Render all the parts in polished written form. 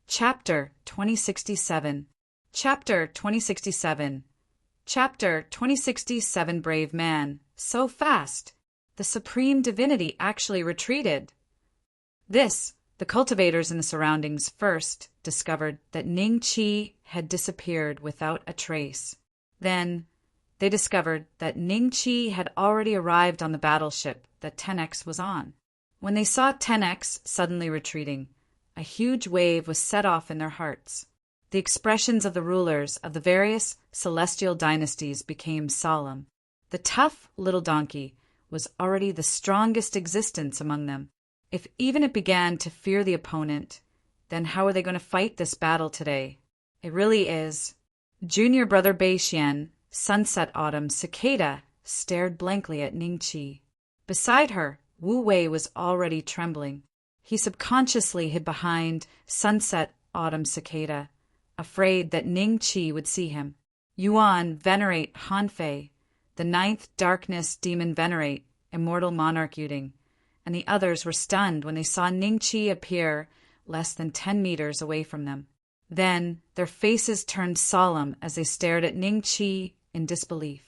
Chapter 2067. Chapter 2067. Chapter 2067. Brave man. So fast. The supreme divinity actually retreated. The cultivators in the surroundings first discovered that Ning Qi had disappeared without a trace. Then, they discovered that Ning Qi had already arrived on the battleship that 10X was on. When they saw 10X suddenly retreating, a huge wave was set off in their hearts. The expressions of the rulers of the various celestial dynasties became solemn. The tough little donkey was already the strongest existence among them. If even it began to fear the opponent, then how are they going to fight this battle today? It really is. Junior brother Beixian, Sunset Autumn Cicada, stared blankly at Ning Qi. Beside her, Wu Wei was already trembling. He subconsciously hid behind Sunset Autumn Cicada, afraid that Ning Qi would see him. Yuan venerate Hanfei, the ninth darkness demon venerate, immortal monarch Yuding, and the others were stunned when they saw Ning Qi appear less than 10 meters away from them. Then their faces turned solemn as they stared at Ning Qi in disbelief.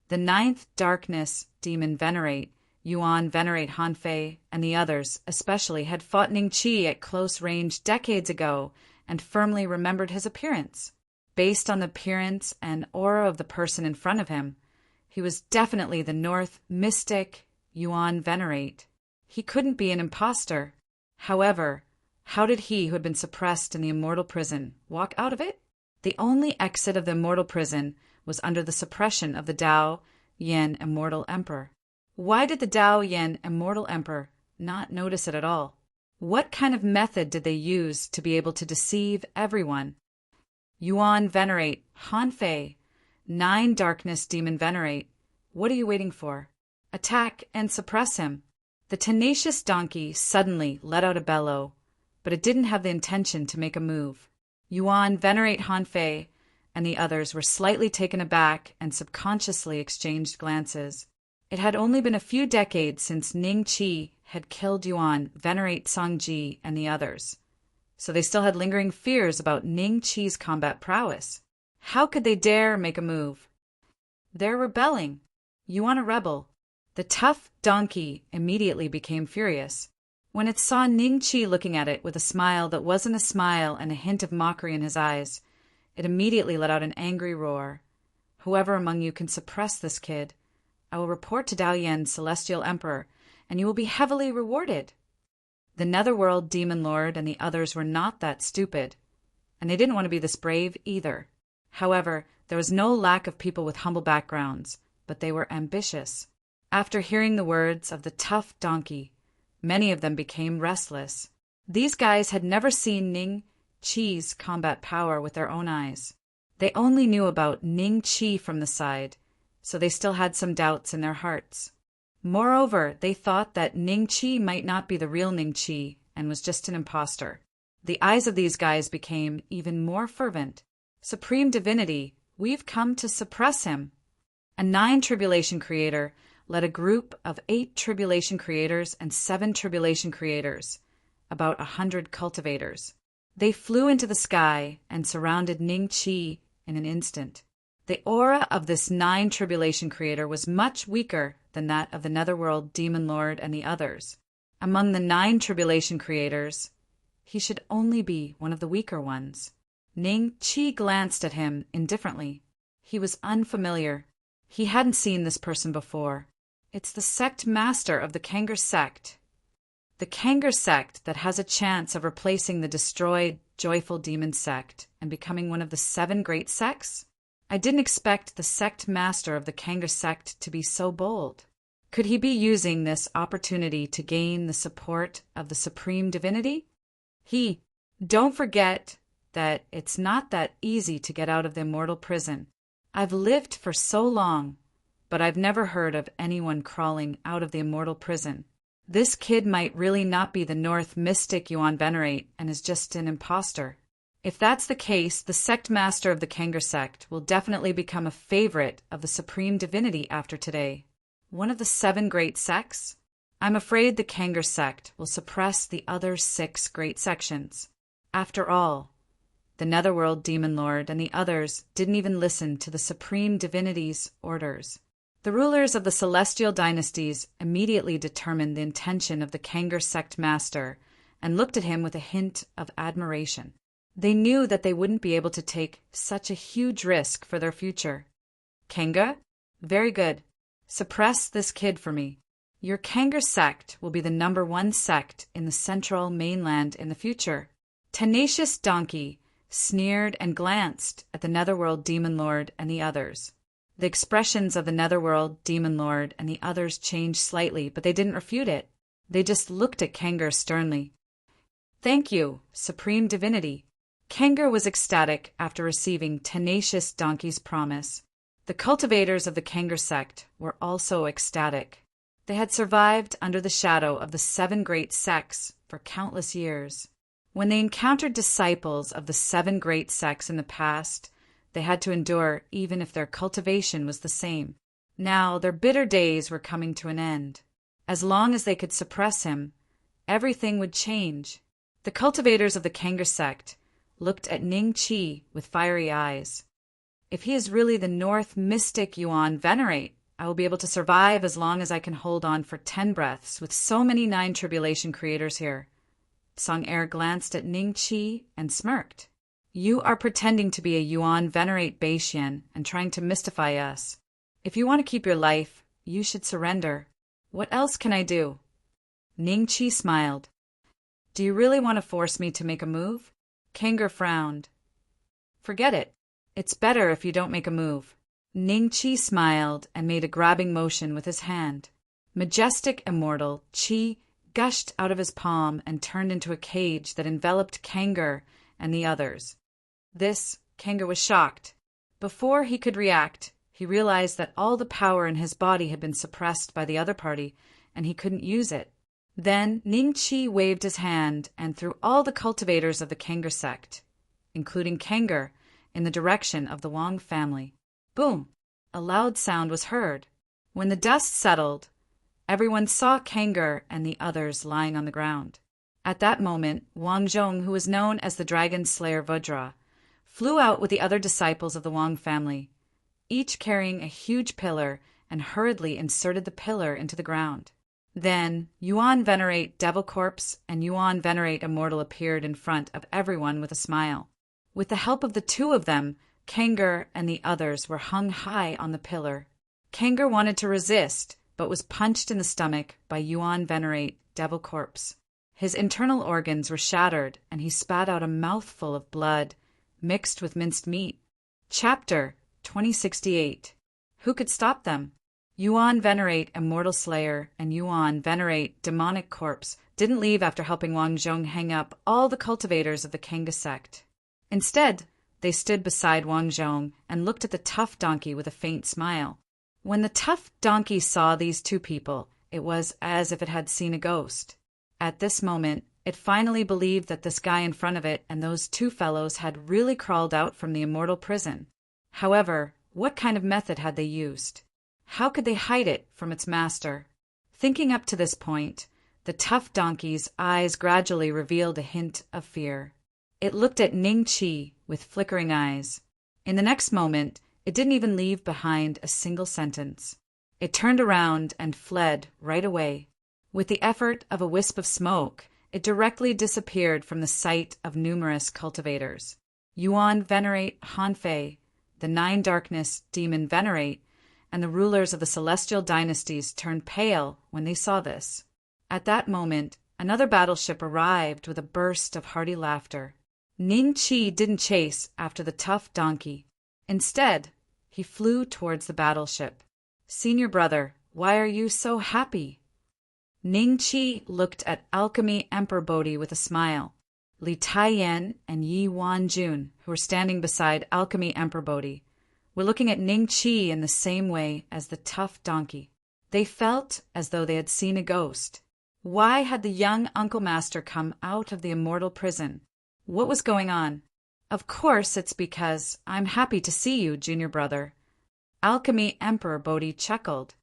The ninth darkness demon venerate, Yuan venerate Hanfei, and the others especially had fought Ning Qi at close range decades ago and firmly remembered his appearance. Based on the appearance and aura of the person in front of him, he was definitely the North mystic Yuan venerate. He couldn't be an imposter. However, how did he who had been suppressed in the immortal prison walk out of it? The only exit of the immortal prison was under the suppression of the Dao Yin immortal emperor. Why did the Dao Yin immortal emperor not notice it at all? What kind of method did they use to be able to deceive everyone? Yuan venerate Hanfei, 9 darkness demon venerate. What are you waiting for? Attack and suppress him. The tenacious donkey suddenly let out a bellow, but it didn't have the intention to make a move. Yuan venerate Hanfei and the others were slightly taken aback and subconsciously exchanged glances. It had only been a few decades since Ning Qi had killed Yuan venerate Songji and the others, so they still had lingering fears about Ning Qi's combat prowess. How could they dare make a move? They're rebelling. Yuan a rebel. The tough donkey immediately became furious. When it saw Ning Qi looking at it with a smile that wasn't a smile and a hint of mockery in his eyes, it immediately let out an angry roar. Whoever among you can suppress this kid, I will report to Dao Yin, Celestial Emperor, and you will be heavily rewarded. The Netherworld Demon Lord and the others were not that stupid, and they didn't want to be this brave either. However, there was no lack of people with humble backgrounds, but they were ambitious. After hearing the words of the tough donkey, many of them became restless. These guys had never seen Ning Qi's combat power with their own eyes. They only knew about Ning Qi from the side, so they still had some doubts in their hearts. Moreover, they thought that Ning Qi might not be the real Ning Qi and was just an imposter. The eyes of these guys became even more fervent. Supreme Divinity, we've come to suppress him. A 9 Tribulation Creator led a group of 8 Tribulation Creators and 7 Tribulation Creators, about 100 cultivators. They flew into the sky and surrounded Ning Qi in an instant. The aura of this 9 Tribulation Creator was much weaker than that of the Netherworld Demon Lord and the others. Among the 9 Tribulation Creators, he should only be one of the weaker ones. Ning Qi glanced at him indifferently. He was unfamiliar. He hadn't seen this person before. It's the sect master of the Kangar sect. The Kangar sect that has a chance of replacing the destroyed Joyful Demon sect and becoming one of the 7 great sects? I didn't expect the sect master of the Kangar sect to be so bold. Could he be using this opportunity to gain the support of the Supreme Divinity? Don't forget that it's not that easy to get out of the immortal prison. I've lived for so long, but I've never heard of anyone crawling out of the immortal prison. This kid might really not be the North Mystic Yuan Venerate and is just an imposter. If that's the case, the sect master of the Kangar sect will definitely become a favorite of the Supreme Divinity after today. One of the 7 great sects? I'm afraid the Kangar sect will suppress the other 6 great sections. After all, the Netherworld Demon Lord and the others didn't even listen to the Supreme Divinity's orders. The rulers of the celestial dynasties immediately determined the intention of the Kangar sect master and looked at him with a hint of admiration. They knew that they wouldn't be able to take such a huge risk for their future. Kanga? Very good. Suppress this kid for me. Your Kangar sect will be the #1 sect in the central mainland in the future. Tenacious Donkey sneered and glanced at the Netherworld Demon Lord and the others. The expressions of the Netherworld Demon Lord and the others changed slightly, but they didn't refute it. They just looked at Kangar sternly. Thank you, Supreme Divinity. Kangar was ecstatic after receiving Tenacious Donkey's promise. The cultivators of the Kangar sect were also ecstatic. They had survived under the shadow of the 7 great sects for countless years. When they encountered disciples of the 7 great sects in the past, they had to endure even if their cultivation was the same. Now their bitter days were coming to an end. As long as they could suppress him, everything would change. The cultivators of the Kangar sect looked at Ning Chi with fiery eyes. If he is really the North Mystic Yuan Venerate, I will be able to survive as long as I can hold on for 10 breaths with so many 9 tribulation creators here. Song Air glanced at Ning Chi and smirked. You are pretending to be a Yuan Venerate Beishian and trying to mystify us. If you want to keep your life, you should surrender. What else can I do? Ning Chi smiled. Do you really want to force me to make a move? Kangar frowned. Forget it. It's better if you don't make a move. Ning Chi smiled and made a grabbing motion with his hand. Majestic immortal Chi gushed out of his palm and turned into a cage that enveloped Kangar and the others. Kangar was shocked. Before he could react, he realized that all the power in his body had been suppressed by the other party, and he couldn't use it. Then Ning Chi waved his hand and threw all the cultivators of the Kangar sect, including Kangar, in the direction of the Wang family. Boom! A loud sound was heard. When the dust settled, everyone saw Kangar and the others lying on the ground. At that moment, Wang Zhong, who was known as the Dragon Slayer Vajra, flew out with the other disciples of the Wang family, each carrying a huge pillar, and hurriedly inserted the pillar into the ground. Then, Yuan Venerate Devil Corpse and Yuan Venerate Immortal appeared in front of everyone with a smile. With the help of the 2 of them, Kangar and the others were hung high on the pillar. Kangar wanted to resist, but was punched in the stomach by Yuan Venerate Devil Corpse. His internal organs were shattered, and he spat out a mouthful of blood, mixed with minced meat. Chapter 2068. Who could stop them? Yuan Venerate Immortal Slayer and Yuan Venerate Demonic Corpse didn't leave after helping Wang Zhong hang up all the cultivators of the Kangar sect. Instead, they stood beside Wang Zhong and looked at the tough donkey with a faint smile. When the tough donkey saw these 2 people, it was as if it had seen a ghost. At this moment, it finally believed that this guy in front of it and those 2 fellows had really crawled out from the immortal prison. However, what kind of method had they used? How could they hide it from its master? Thinking up to this point, the tough donkey's eyes gradually revealed a hint of fear. It looked at Ning Chi with flickering eyes. In the next moment, it didn't even leave behind a single sentence. It turned around and fled right away. With the effort of a wisp of smoke, it directly disappeared from the sight of numerous cultivators. Yuan Venerate Hanfei, the 9 Darkness Demon Venerate, and the rulers of the celestial dynasties turned pale when they saw this. At that moment, another battleship arrived with a burst of hearty laughter. Ning Chi didn't chase after the tough donkey. Instead, he flew towards the battleship. Senior brother, why are you so happy? Ning Chi looked at Alchemy Emperor Bodhi with a smile. Li Taiyan and Yi Wanjun, who were standing beside Alchemy Emperor Bodhi, were looking at Ning Chi in the same way as the tough donkey. They felt as though they had seen a ghost. Why had the young Uncle Master come out of the immortal prison? What was going on? Of course it's because I'm happy to see you, junior brother. Alchemy Emperor Bodhi chuckled.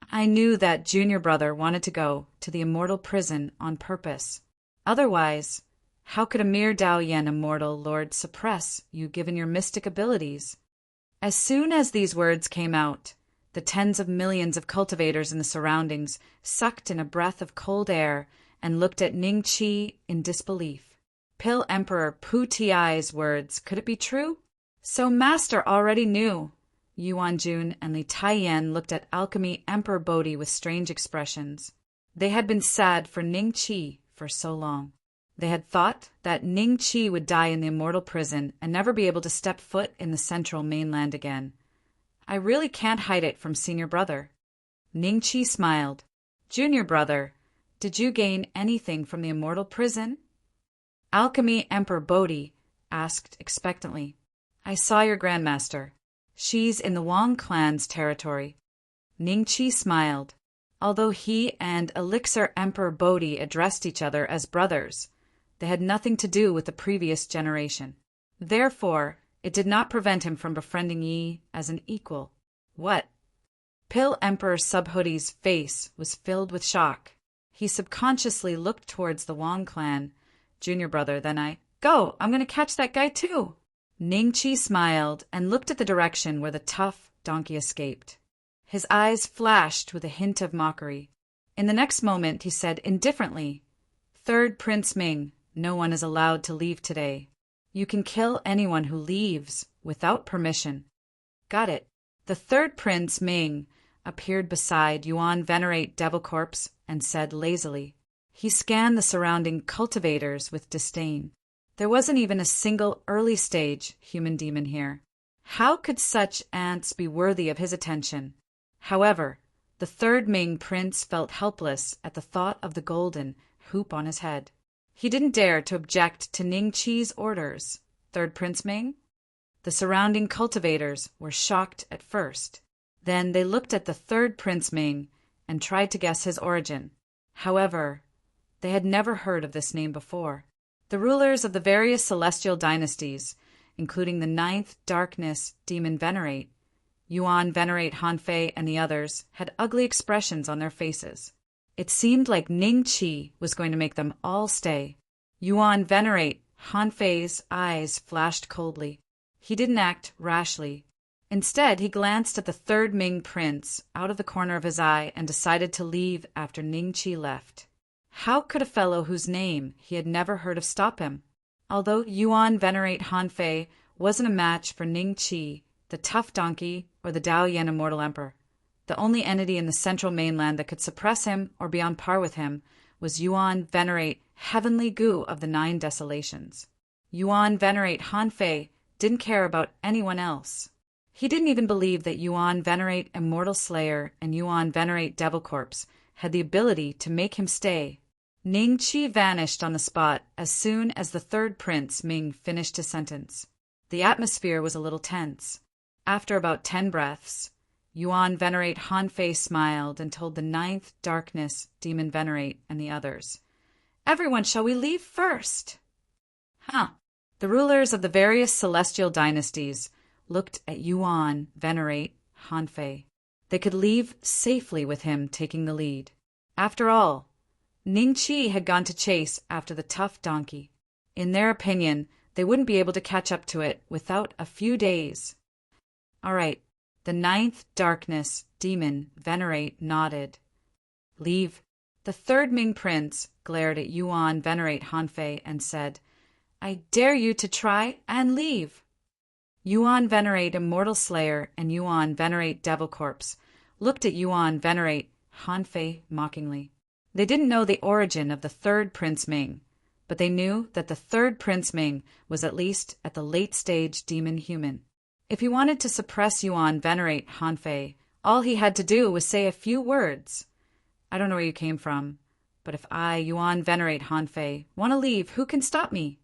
I knew that junior brother wanted to go to the immortal prison on purpose. Otherwise, How could a mere Daoyan immortal lord suppress you given your mystic abilities? As soon as these words came out, the tens of millions of cultivators in the surroundings sucked in a breath of cold air and looked at Ning Qi in disbelief. Pill Emperor Pu Ti's words, could it be true? So Master already knew. Yuan Jun and Li Taiyan looked at Alchemy Emperor Bodhi with strange expressions. They had been sad for Ning Qi for so long. They had thought that Ning Qi would die in the immortal prison and never be able to step foot in the central mainland again. I really can't hide it from senior brother. Ning Qi smiled. Junior brother, did you gain anything from the immortal prison? Alchemy Emperor Bodhi asked expectantly. I saw your grandmaster. She's in the Wang clan's territory. Ning Qi smiled. Although he and Elixir Emperor Bodhi addressed each other as brothers, they had nothing to do with the previous generation. Therefore, it did not prevent him from befriending Yi as an equal. What? Pill Emperor Subhoodie's face was filled with shock. He subconsciously looked towards the Wang clan. Junior brother, then Go! I'm going to catch that guy too! Ning Qi smiled and looked at the direction where the tough donkey escaped. His eyes flashed with a hint of mockery. In the next moment, he said indifferently, Third Prince Ming, no one is allowed to leave today. You can kill anyone who leaves without permission. Got it. The third Prince Ming appeared beside Yuan Venerate Devil Corpse and said lazily. He scanned the surrounding cultivators with disdain. There wasn't even a single early-stage human demon here. How could such ants be worthy of his attention? However, the third Ming prince felt helpless at the thought of the golden hoop on his head. He didn't dare to object to Ning Qi's orders. Third Prince Ming? The surrounding cultivators were shocked at first. Then they looked at the third Prince Ming and tried to guess his origin. However, they had never heard of this name before. The rulers of the various celestial dynasties, including the ninth Darkness Demon Venerate, Yuan Venerate Hanfei and the others, had ugly expressions on their faces. It seemed like Ning Qi was going to make them all stay. Yuan Venerate Hanfei's eyes flashed coldly. He didn't act rashly. Instead, he glanced at the third Ming prince out of the corner of his eye and decided to leave after Ning Qi left. How could a fellow whose name he had never heard of stop him? Although Yuan Venerate Hanfei wasn't a match for Ning Qi, the tough donkey, or the Daoyan Immortal Emperor, the only entity in the central mainland that could suppress him or be on par with him was Yuan Venerate Heavenly Gu of the Nine Desolations. Yuan Venerate Hanfei didn't care about anyone else. He didn't even believe that Yuan Venerate Immortal Slayer and Yuan Venerate Devil Corpse had the ability to make him stay. Ning Qi vanished on the spot as soon as the third Prince Ming finished his sentence. The atmosphere was a little tense. After about 10 breaths, Yuan Venerate Hanfei smiled and told the ninth Darkness Demon Venerate and the others, Everyone, shall we leave first? The rulers of the various celestial dynasties looked at Yuan Venerate Hanfei. They could leave safely with him taking the lead. After all, Ning Qi had gone to chase after the tough donkey. In their opinion, they wouldn't be able to catch up to it without a few days. All right, the ninth Darkness Demon Venerate nodded. Leave. The third Ming Prince glared at Yuan Venerate Hanfei and said, I dare you to try and leave. Yuan Venerate Immortal Slayer and Yuan Venerate Devil Corpse looked at Yuan Venerate Hanfei mockingly. They didn't know the origin of the third Prince Ming, but they knew that the third Prince Ming was at least at the late-stage demon-human. If he wanted to suppress Yuan Venerate Hanfei, all he had to do was say a few words. I don't know where you came from, but if I, Yuan Venerate Hanfei, want to leave, who can stop me?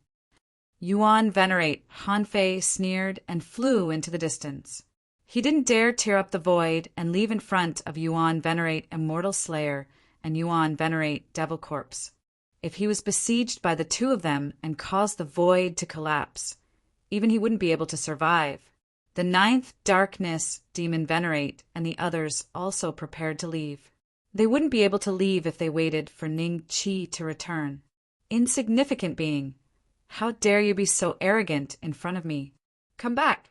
Yuan Venerate Hanfei sneered and flew into the distance. He didn't dare tear up the void and leave in front of Yuan Venerate Immortal Slayer and Yuan Venerate Devil Corpse. If he was besieged by the two of them and caused the void to collapse, even he wouldn't be able to survive. The ninth Darkness Demon Venerate and the others also prepared to leave. They wouldn't be able to leave if they waited for Ning Qi to return. Insignificant being, How dare you be so arrogant in front of me? Come back!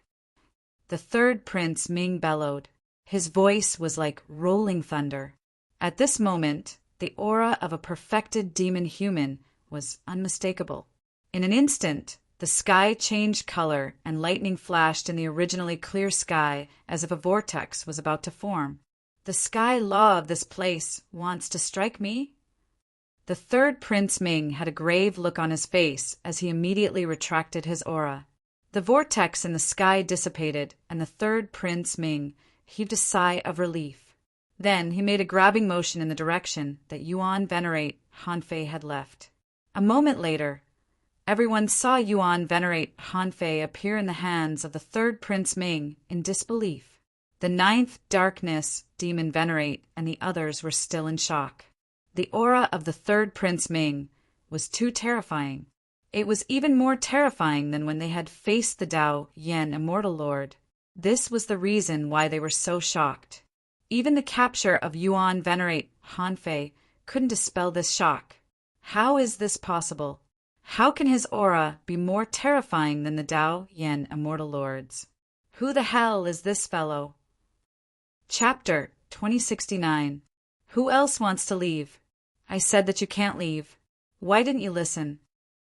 The third prince Ming bellowed. His voice was like rolling thunder. At this moment, the aura of a perfected demon human was unmistakable. In an instant, the sky changed color and lightning flashed in the originally clear sky as if a vortex was about to form. The sky law of this place wants to strike me? The third Prince Ming had a grave look on his face as he immediately retracted his aura. The vortex in the sky dissipated, and the third Prince Ming heaved a sigh of relief. Then he made a grabbing motion in the direction that Yuan Venerate Hanfei had left. A moment later, everyone saw Yuan Venerate Hanfei appear in the hands of the third Prince Ming in disbelief. The ninth Darkness Demon Venerate and the others were still in shock. The aura of the third Prince Ming was too terrifying. It was even more terrifying than when they had faced the Dao Yen Immortal Lord. This was the reason why they were so shocked. Even the capture of Yuan Venerate Hanfei couldn't dispel this shock. How is this possible? How can his aura be more terrifying than the Dao Yen Immortal Lord's? Who the hell is this fellow? Chapter 2069. Who else wants to leave? I said that you can't leave. Why didn't you listen?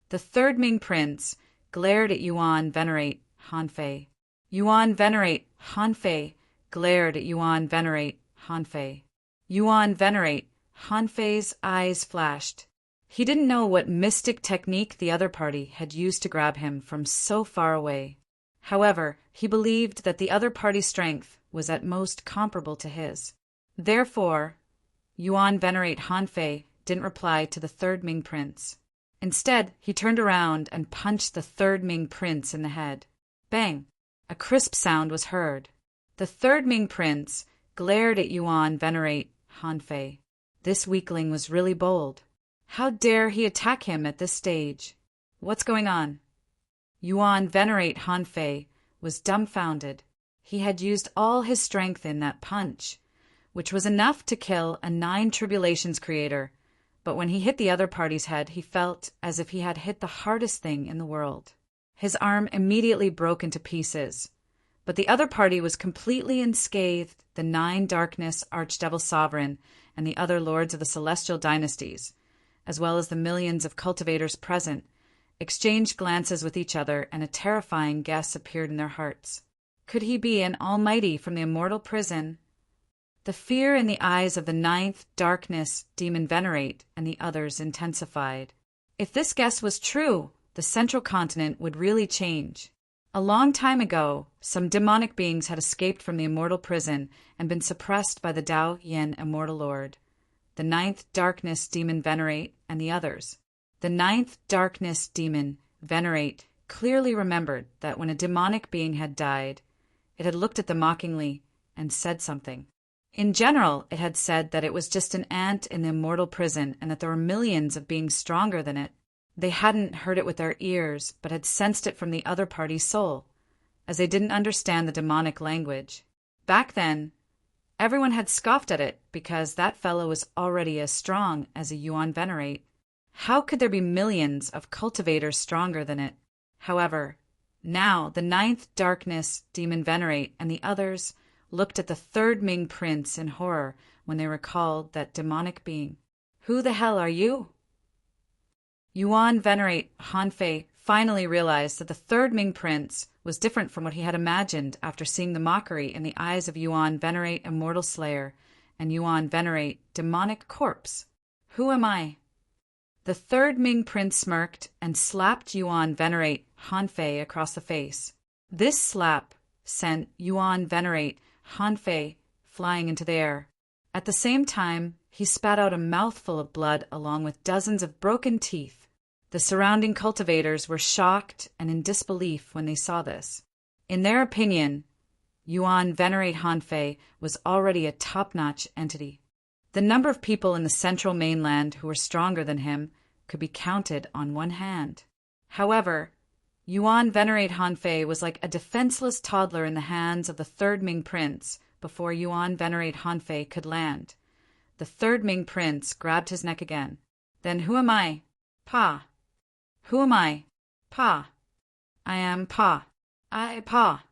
The third Ming Prince glared at Yuan Venerate Hanfei. Yuan Venerate Hanfei glared at Yuan Venerate Hanfei. Yuan Venerate Hanfei's eyes flashed. He didn't know what mystic technique the other party had used to grab him from so far away. However, he believed that the other party's strength was at most comparable to his. Therefore, Yuan Venerate Hanfei didn't reply to the third Ming Prince. Instead, he turned around and punched the third Ming Prince in the head. Bang! A crisp sound was heard. The third Ming Prince glared at Yuan Venerate Hanfei. This weakling was really bold. How dare he attack him at this stage? What's going on? Yuan Venerate Hanfei was dumbfounded. He had used all his strength in that punch, which was enough to kill a 9 Tribulations creator, but when he hit the other party's head, he felt as if he had hit the hardest thing in the world. His arm immediately broke into pieces, but the other party was completely unscathed. The 9 Darkness Archdevil Sovereign and the other lords of the celestial dynasties, as well as the millions of cultivators present, exchanged glances with each other, and a terrifying guess appeared in their hearts. Could he be an almighty from the immortal prison? The fear in the eyes of the 9th Darkness Demon Venerate and the others intensified. If this guess was true, the central continent would really change. A long time ago, some demonic beings had escaped from the immortal prison and been suppressed by the Dao Yen Immortal Lord, the 9th Darkness Demon Venerate and the others. The 9th Darkness Demon Venerate clearly remembered that when a demonic being had died, it had looked at them mockingly and said something. In general, it had said that it was just an ant in the immortal prison and that there were millions of beings stronger than it. They hadn't heard it with their ears, but had sensed it from the other party's soul, as they didn't understand the demonic language. Back then, everyone had scoffed at it because that fellow was already as strong as a Yuan Venerate. How could there be millions of cultivators stronger than it? However, now the 9th Darkness Demon Venerate and the others looked at the third Ming Prince in horror when they recalled that demonic being. Who the hell are you? Yuan Venerate Hanfei finally realized that the third Ming Prince was different from what he had imagined after seeing the mockery in the eyes of Yuan Venerate Immortal Slayer and Yuan Venerate Demonic Corpse. Who am I? The third Ming Prince smirked and slapped Yuan Venerate Hanfei across the face. This slap sent Yuan Venerate Hanfei flying into the air. At the same time, he spat out a mouthful of blood along with dozens of broken teeth. The surrounding cultivators were shocked and in disbelief when they saw this. In their opinion, Yuan Venerate Hanfei was already a top-notch entity. The number of people in the central mainland who were stronger than him could be counted on one hand. However, Yuan Venerate Hanfei was like a defenseless toddler in the hands of the third Ming Prince before Yuan Venerate Hanfei could land. The third Ming Prince grabbed his neck again. Then who am I? Pa. Who am I? Pa. I am Pa. Pa.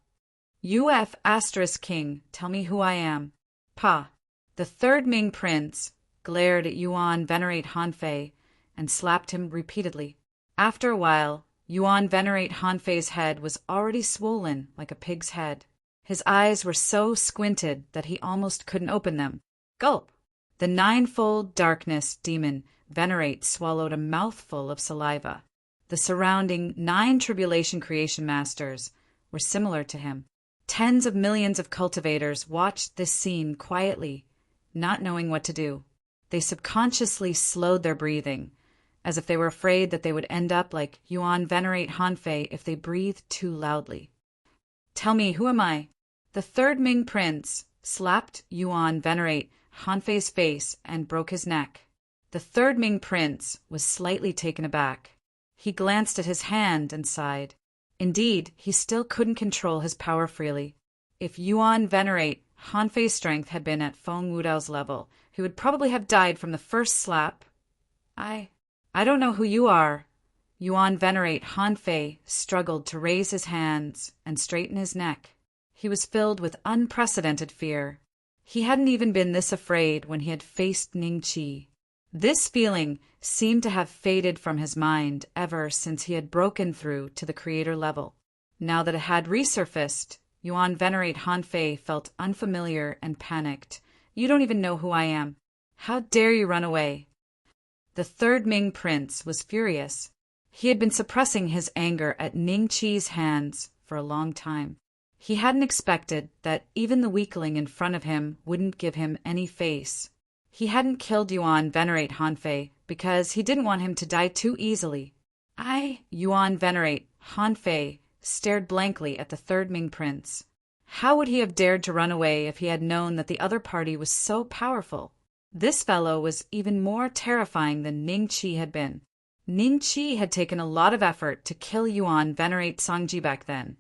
UF asterisk king, tell me who I am. Pa. The third Ming prince glared at Yuan Venerate Hanfei and slapped him repeatedly. After a while, Yuan Venerate Hanfei's head was already swollen like a pig's head. His eyes were so squinted that he almost couldn't open them. Gulp! The ninefold darkness demon Venerate swallowed a mouthful of saliva. The surrounding 9 tribulation creation masters were similar to him. Tens of millions of cultivators watched this scene quietly, not knowing what to do. They subconsciously slowed their breathing, as if they were afraid that they would end up like Yuan Venerate Hanfei if they breathed too loudly. Tell me, who am I? The third Ming prince slapped Yuan Venerate Hanfei's face and broke his neck. The third Ming prince was slightly taken aback. He glanced at his hand and sighed. Indeed, he still couldn't control his power freely. If Yuan Venerate Hanfei's strength had been at Feng Wudao's level, he would probably have died from the first slap. I don't know who you are. Yuan Venerate Hanfei struggled to raise his hands and straighten his neck. He was filled with unprecedented fear. He hadn't even been this afraid when he had faced Ning Qi. This feeling seemed to have faded from his mind ever since he had broken through to the creator level. Now that it had resurfaced, Yuan Venerate Hanfei felt unfamiliar and panicked. You don't even know who I am. How dare you run away? The third Ming prince was furious. He had been suppressing his anger at Ning Qi's hands for a long time. He hadn't expected that even the weakling in front of him wouldn't give him any face. He hadn't killed Yuan Venerate Hanfei because he didn't want him to die too easily. Yuan Venerate Hanfei stared blankly at the third Ming prince. How would he have dared to run away if he had known that the other party was so powerful? This fellow was even more terrifying than Ning Qi had been. Ning Qi had taken a lot of effort to kill Yuan Venerate Sangji back then,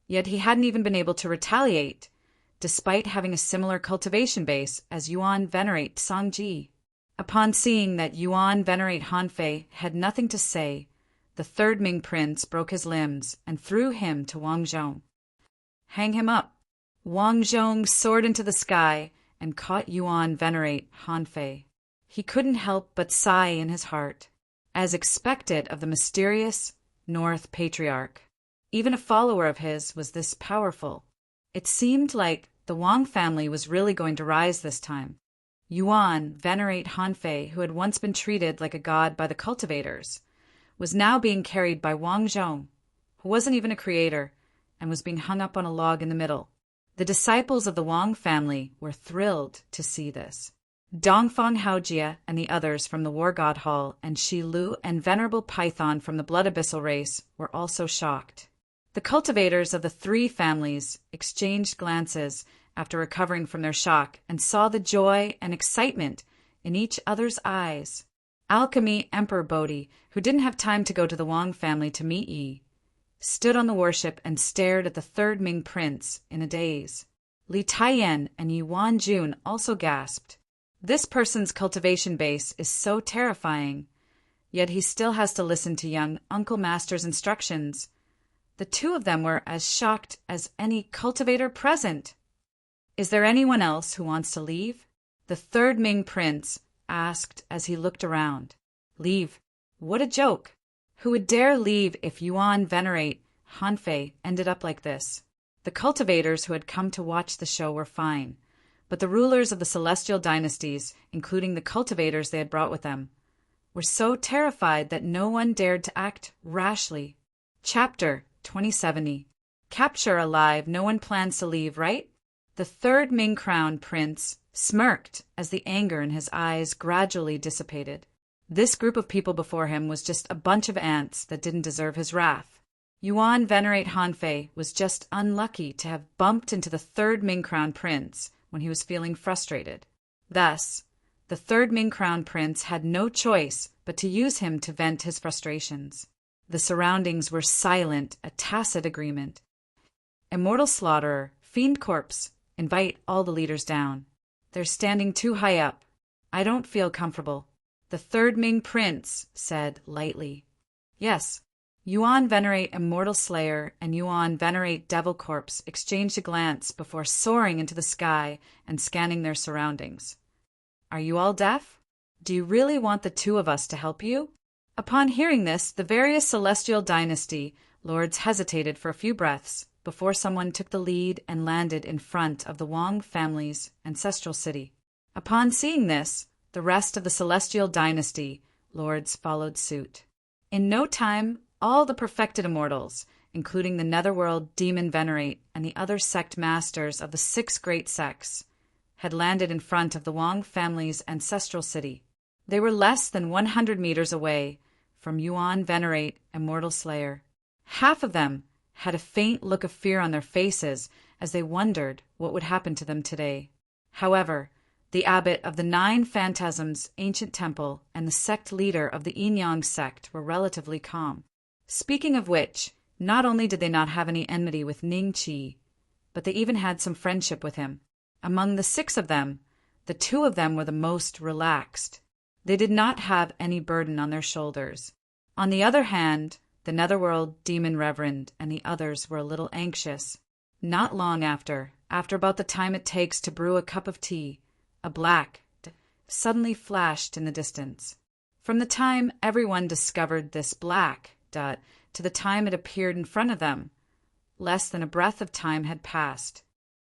yet he hadn't even been able to retaliate, despite having a similar cultivation base as Yuan Venerate Sangji. Upon seeing that Yuan Venerate Hanfei had nothing to say, the third Ming prince broke his limbs and threw him to Wang Zhong. Hang him up. Wang Zhong soared into the sky and caught Yuan Venerate Hanfei. He couldn't help but sigh in his heart, as expected of the mysterious North Patriarch. Even a follower of his was this powerful. It seemed like the Wang family was really going to rise this time. Yuan Venerate Hanfei, who had once been treated like a god by the cultivators, was now being carried by Wang Zhong, who wasn't even a creator, and was being hung up on a log in the middle. The disciples of the Wang family were thrilled to see this. Dongfang Haojie and the others from the War God Hall and Shi Lu and Venerable Python from the Blood Abyssal race were also shocked. The cultivators of the 3 families exchanged glances after recovering from their shock and saw the joy and excitement in each other's eyes. Alchemy Emperor Bodhi, who didn't have time to go to the Wang family to meet Yi, stood on the warship and stared at the third Ming prince in a daze. Li Taiyan and Yi Wanjun also gasped. This person's cultivation base is so terrifying, yet he still has to listen to young Uncle Master's instructions. The 2 of them were as shocked as any cultivator present. Is there anyone else who wants to leave? The third Ming prince asked as he looked around. Leave? What a joke! Who would dare leave if Yuan Venerate Hanfei ended up like this? The cultivators who had come to watch the show were fine, but the rulers of the celestial dynasties, including the cultivators they had brought with them, were so terrified that no one dared to act rashly. Chapter 2070. Capture alive, no one plans to leave, right? The third Ming Crown prince smirked as the anger in his eyes gradually dissipated. This group of people before him was just a bunch of ants that didn't deserve his wrath. Yuan Venerate Hanfei was just unlucky to have bumped into the third Ming Crown prince when he was feeling frustrated. Thus, the third Ming Crown prince had no choice but to use him to vent his frustrations. The surroundings were silent, a tacit agreement. Immortal Slaughterer, Fiend Corpse, invite all the leaders down. They're standing too high up. I don't feel comfortable. The third Ming prince said lightly. Yes, Yuan Venerate Immortal Slayer and Yuan Venerate Devil Corpse exchanged a glance before soaring into the sky and scanning their surroundings. Are you all deaf? Do you really want the two of us to help you? Upon hearing this, the various celestial dynasty lords hesitated for a few breaths before someone took the lead and landed in front of the Wang family's ancestral city. Upon seeing this, the rest of the celestial dynasty lords followed suit. In no time, all the perfected immortals, including the Netherworld Demon Venerate and the other sect masters of the 6 great sects, had landed in front of the Wang family's ancestral city. They were less than 100 meters away from Yuan Venerate Immortal Slayer. Half of them had a faint look of fear on their faces as they wondered what would happen to them today. However, the abbot of the 9 Phantasms ancient temple and the sect leader of the Yin-Yang sect were relatively calm. Speaking of which, not only did they not have any enmity with Ning Qi, but they even had some friendship with him. Among the 6 of them, the 2 of them were the most relaxed. They did not have any burden on their shoulders. On the other hand, the Netherworld Demon Reverend and the others were a little anxious. Not long after about the time it takes to brew a cup of tea, a black suddenly flashed in the distance. From the time everyone discovered this black to the time it appeared in front of them, less than a breath of time had passed.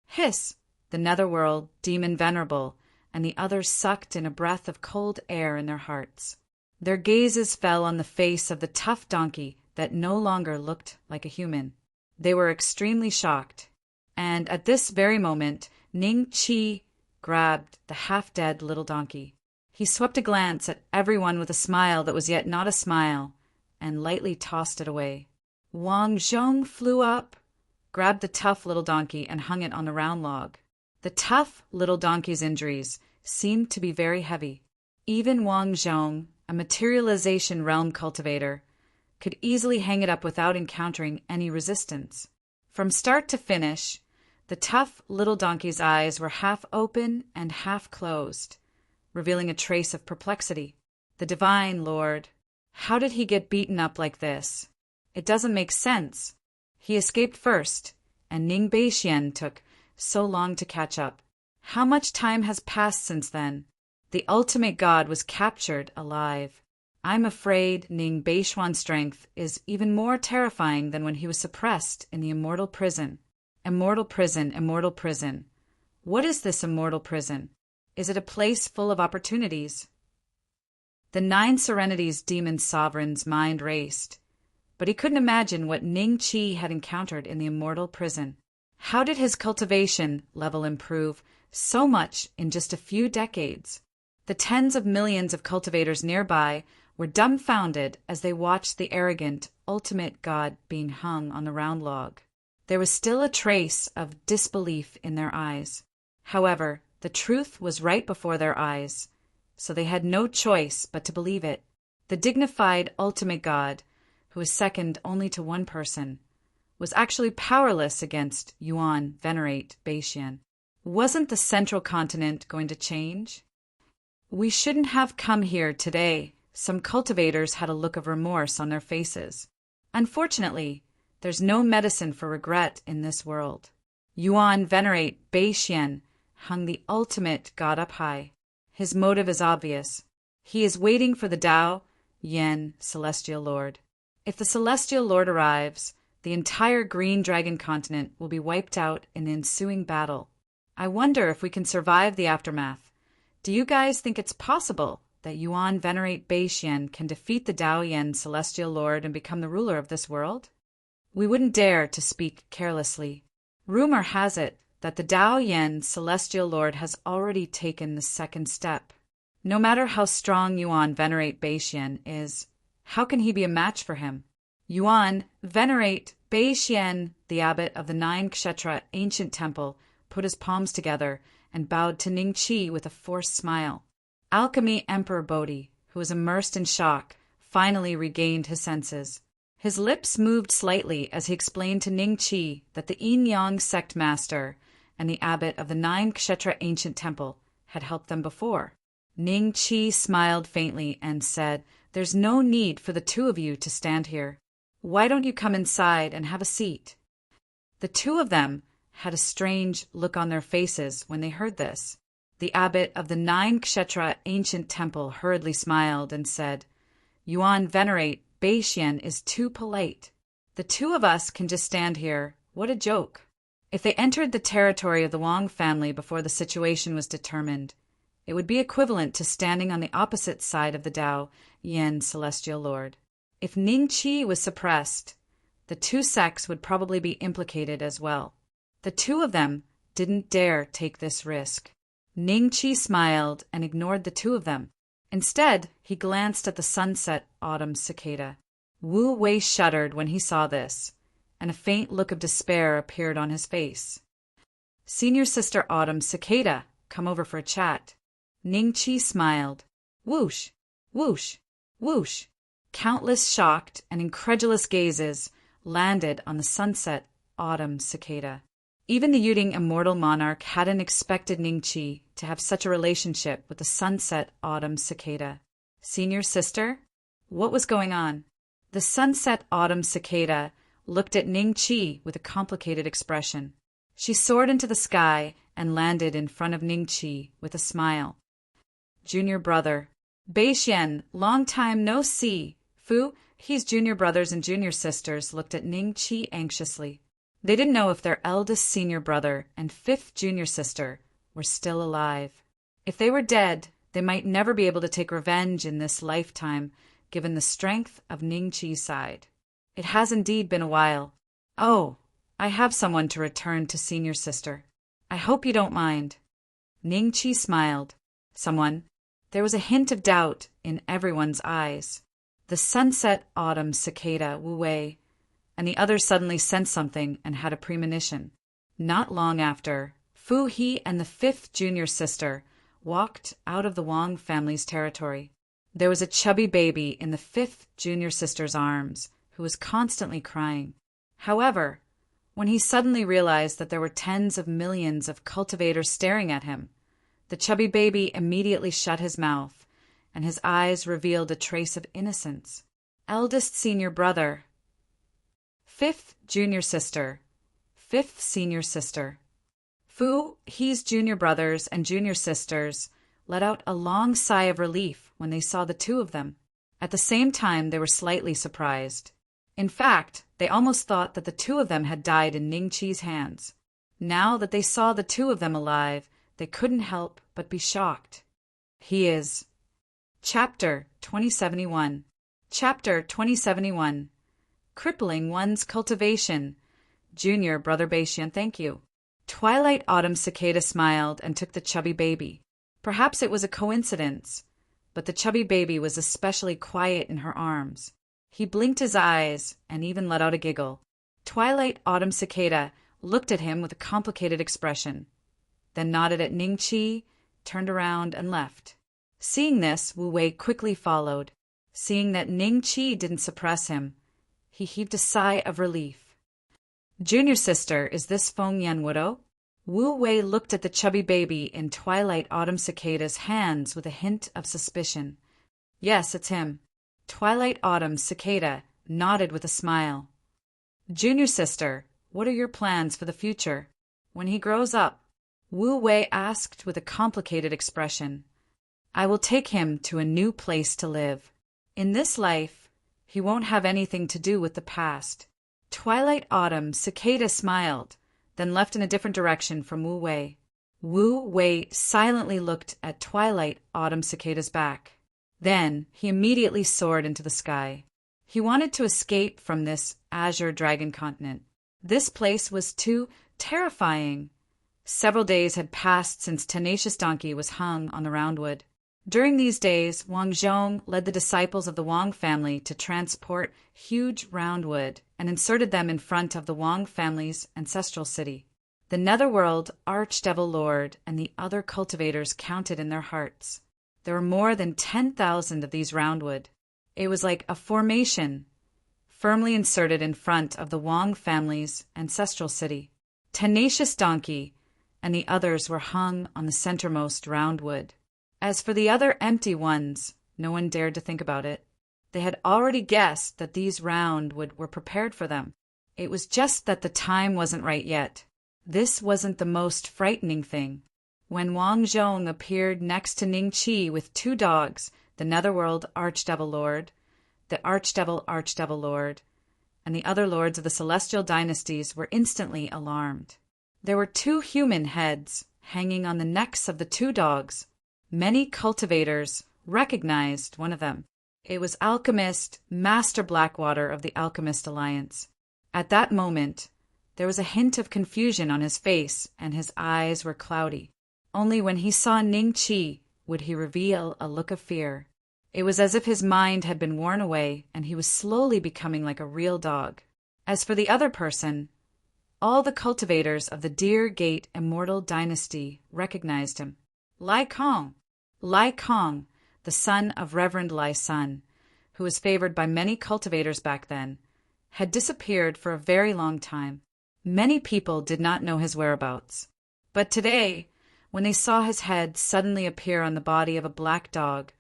Hiss! The Netherworld Demon Venerable and the others sucked in a breath of cold air in their hearts. Their gazes fell on the face of the tough donkey that no longer looked like a human. They were extremely shocked, and at this very moment Ning Qi grabbed the half-dead little donkey. He swept a glance at everyone with a smile that was yet not a smile, and lightly tossed it away. Wang Zhong flew up, grabbed the tough little donkey, and hung it on the round log. The tough little donkey's injuries seemed to be very heavy. Even Wang Zhong, a materialization realm cultivator, could easily hang it up without encountering any resistance. From start to finish, the tough little donkey's eyes were half open and half closed, revealing a trace of perplexity. The Divine Lord, how did he get beaten up like this? It doesn't make sense. He escaped first, and Ning Beixian took so long to catch up. How much time has passed since then? The ultimate god was captured alive. I'm afraid Ning Beixian's strength is even more terrifying than when he was suppressed in the immortal prison. Immortal prison, immortal prison. What is this immortal prison? Is it a place full of opportunities? The 9 Serenities demon sovereign's mind raced, but he couldn't imagine what Ning Qi had encountered in the immortal prison. How did his cultivation level improve so much in just a few decades? The tens of millions of cultivators nearby were dumbfounded as they watched the arrogant, ultimate god being hung on the round log. There was still a trace of disbelief in their eyes. However, the truth was right before their eyes, so they had no choice but to believe it. The dignified ultimate god, who is second only to one person, was actually powerless against Yuan Venerate Beixian. Wasn't the central continent going to change? We shouldn't have come here today. Some cultivators had a look of remorse on their faces. Unfortunately, there's no medicine for regret in this world. Yuan Venerate Beixian hung the ultimate god up high. His motive is obvious. He is waiting for the Tao Yen Celestial Lord. If the Celestial Lord arrives, the entire Green Dragon continent will be wiped out in the ensuing battle. I wonder if we can survive the aftermath. Do you guys think it's possible that Yuan Venerate Beixian can defeat the Tao Yen Celestial Lord and become the ruler of this world? We wouldn't dare to speak carelessly. Rumor has it that the Tao Yen Celestial Lord has already taken the second step. No matter how strong Yuan Venerate Beixian is, how can he be a match for him? Yuan Venerate Beixian, the abbot of the 9 Kshetra ancient temple, put his palms together and bowed to Ning Qi with a forced smile. Alchemy Emperor Bodhi, who was immersed in shock, finally regained his senses. His lips moved slightly as he explained to Ning Qi that the Yin-Yang sect master and the abbot of the 9 Kshetra ancient temple had helped them before. Ning Qi smiled faintly and said, "There's no need for the 2 of you to stand here. Why don't you come inside and have a seat?" The two of them had a strange look on their faces when they heard this. The abbot of the 9 Kshetra ancient temple hurriedly smiled and said, "Yuan venerate, Beishian is too polite. The two of us can just stand here. What a joke." If they entered the territory of the Wang family before the situation was determined, it would be equivalent to standing on the opposite side of the Tao Yin Celestial Lord. If Ning Qi was suppressed, the two sects would probably be implicated as well. The two of them didn't dare take this risk. Ning Qi smiled and ignored the two of them. Instead, he glanced at the sunset autumn cicada. Wu Wei shuddered when he saw this, and a faint look of despair appeared on his face. "Senior Sister Autumn Cicada, come over for a chat." Ning Qi smiled. Whoosh, whoosh, whoosh. Countless shocked and incredulous gazes landed on the sunset autumn cicada. Even the Yuding immortal monarch hadn't expected Ning Qi to have such a relationship with the sunset autumn cicada. "Senior sister?" What was going on? The sunset autumn cicada looked at Ning Qi with a complicated expression. She soared into the sky and landed in front of Ning Qi with a smile. "Junior brother." "Beishian, long time no see." Fu, his junior brothers and junior sisters looked at Ning Qi anxiously. They didn't know if their eldest senior brother and 5th junior sister were still alive. If they were dead, they might never be able to take revenge in this lifetime, given the strength of Ning Qi's side. It has indeed been a while. "Oh, I have someone to return to senior sister. I hope you don't mind." Ning Qi smiled. "Someone?" There was a hint of doubt in everyone's eyes. The sunset autumn cicada Wu Wei and the others suddenly sensed something and had a premonition. Not long after, Fu He and the 5th junior sister walked out of the Wang family's territory. There was a chubby baby in the 5th junior sister's arms who was constantly crying. However, when he suddenly realized that there were tens of millions of cultivators staring at him, the chubby baby immediately shut his mouth, and his eyes revealed a trace of innocence. Eldest senior brother, 5th junior sister, 5th senior sister. Fu He's junior brothers and junior sisters let out a long sigh of relief when they saw the two of them. At the same time, they were slightly surprised. In fact, they almost thought that the two of them had died in Ning Qi's hands. Now that they saw the two of them alive, they couldn't help but be shocked. He is. Chapter 2071. Chapter 2071. Crippling one's cultivation. Junior brother Beishian, thank you. Twilight Autumn Cicada smiled and took the chubby baby. Perhaps it was a coincidence, but the chubby baby was especially quiet in her arms. He blinked his eyes and even let out a giggle. Twilight Autumn Cicada looked at him with a complicated expression, then nodded at Ning Qi, turned around and left. Seeing this, Wu Wei quickly followed. Seeing that Ning Qi didn't suppress him, he heaved a sigh of relief. "Junior sister, is this Feng Yan widow?" Wu Wei looked at the chubby baby in Twilight Autumn Cicada's hands with a hint of suspicion. "Yes, it's him." Twilight Autumn Cicada nodded with a smile. "Junior sister, what are your plans for the future? When he grows up?" Wu Wei asked with a complicated expression. "I will take him to a new place to live. In this life, he won't have anything to do with the past." Twilight Autumn Cicada smiled, then left in a different direction from Wu Wei. Wu Wei silently looked at Twilight Autumn Cicada's back. Then he immediately soared into the sky. He wanted to escape from this azure dragon continent. This place was too terrifying. Several days had passed since Tenacious Donkey was hung on the roundwood. During these days, Wang Zhong led the disciples of the Wang family to transport huge roundwood and inserted them in front of the Wang family's ancestral city. The Netherworld Archdevil Lord and the other cultivators counted in their hearts. There were more than 10,000 of these roundwood. It was like a formation, firmly inserted in front of the Wang family's ancestral city. Tenacious Donkey and the others were hung on the centermost roundwood. As for the other empty ones, no one dared to think about it. They had already guessed that these were prepared for them. It was just that the time wasn't right yet. This wasn't the most frightening thing. When Wang Zhong appeared next to Ning Qi with 2 dogs, the Netherworld Archdevil Lord, the Archdevil Lord, and the other lords of the celestial dynasties were instantly alarmed. There were 2 human heads hanging on the necks of the 2 dogs. Many cultivators recognized one of them. It was alchemist Master Blackwater of the Alchemist Alliance. At that moment, there was a hint of confusion on his face, and his eyes were cloudy. Only when he saw Ning Qi would he reveal a look of fear. It was as if his mind had been worn away, and he was slowly becoming like a real dog. As for the other person, all the cultivators of the Deer Gate Immortal Dynasty recognized him. Lai Kong, the son of Reverend Lai Sun, who was favored by many cultivators back then, had disappeared for a very long time. Many people did not know his whereabouts. But today, when they saw his head suddenly appear on the body of a black dog,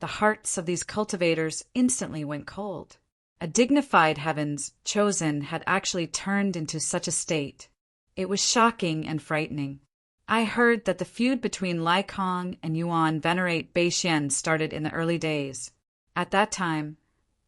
the hearts of these cultivators instantly went cold. A dignified heavens chosen had actually turned into such a state. It was shocking and frightening. I heard that the feud between Lai Kong and Yuan Venerate Beixian started in the early days. At that time,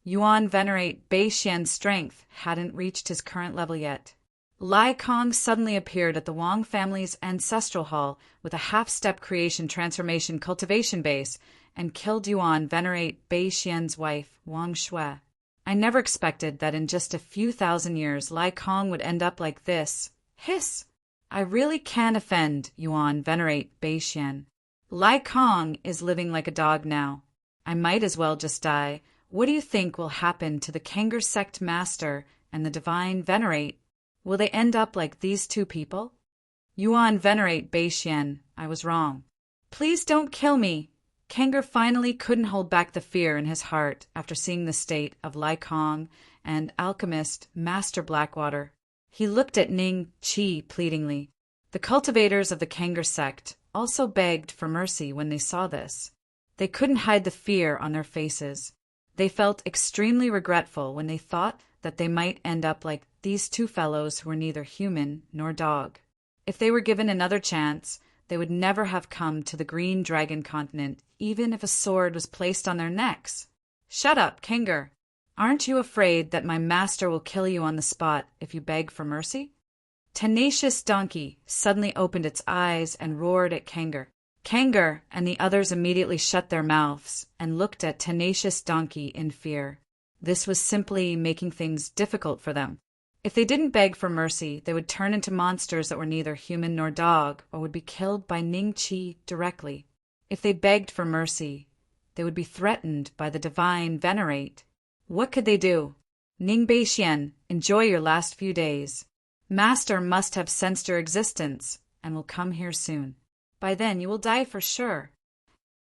Yuan Venerate Beixian's strength hadn't reached his current level yet. Lai Kong suddenly appeared at the Wang family's ancestral hall with a half-step creation transformation cultivation base and killed Yuan Venerate Beixian's wife, Wang Shui. I never expected that in just a few thousand years Lai Kong would end up like this. Hiss! I really can offend Yuan Venerate Beixian. Lai Kong is living like a dog now. I might as well just die. What do you think will happen to the Kangar sect master and the divine Venerate? Will they end up like these 2 people? Yuan Venerate Beixian, I was wrong. Please don't kill me. Kangar finally couldn't hold back the fear in his heart after seeing the state of Lai Kong and alchemist Master Blackwater. He looked at Ning Qi pleadingly. The cultivators of the Kangar sect also begged for mercy when they saw this. They couldn't hide the fear on their faces. They felt extremely regretful when they thought that they might end up like these 2 fellows who were neither human nor dog. If they were given another chance, they would never have come to the Green Dragon continent, even if a sword was placed on their necks. Shut up, Kangar. Aren't you afraid that my master will kill you on the spot if you beg for mercy? Tenacious Donkey suddenly opened its eyes and roared at Kangar. Kangar and the others immediately shut their mouths and looked at Tenacious Donkey in fear. This was simply making things difficult for them. If they didn't beg for mercy, they would turn into monsters that were neither human nor dog, or would be killed by Ning Qi directly. If they begged for mercy, they would be threatened by the divine Venerate. What could they do? Ning Beixian, enjoy your last few days. Master must have sensed your existence and will come here soon. By then you will die for sure.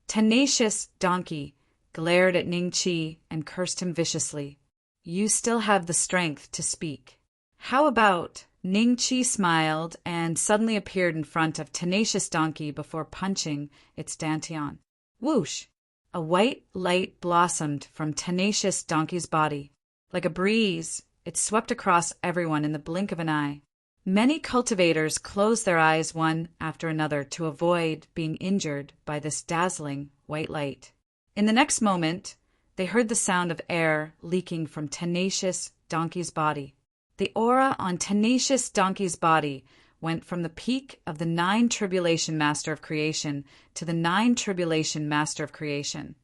Tenacious Donkey glared at Ning Qi and cursed him viciously. You still have the strength to speak. How about? Ning Qi smiled and suddenly appeared in front of Tenacious Donkey before punching its dantian. Whoosh! A white light blossomed from Tenacious Donkey's body. Like a breeze, it swept across everyone in the blink of an eye. Many cultivators closed their eyes one after another to avoid being injured by this dazzling white light. In the next moment, they heard the sound of air leaking from Tenacious Donkey's body. The aura on Tenacious Donkey's body went from the peak of the 9 Tribulation Master of Creation to the 9 Tribulation Master of Creation,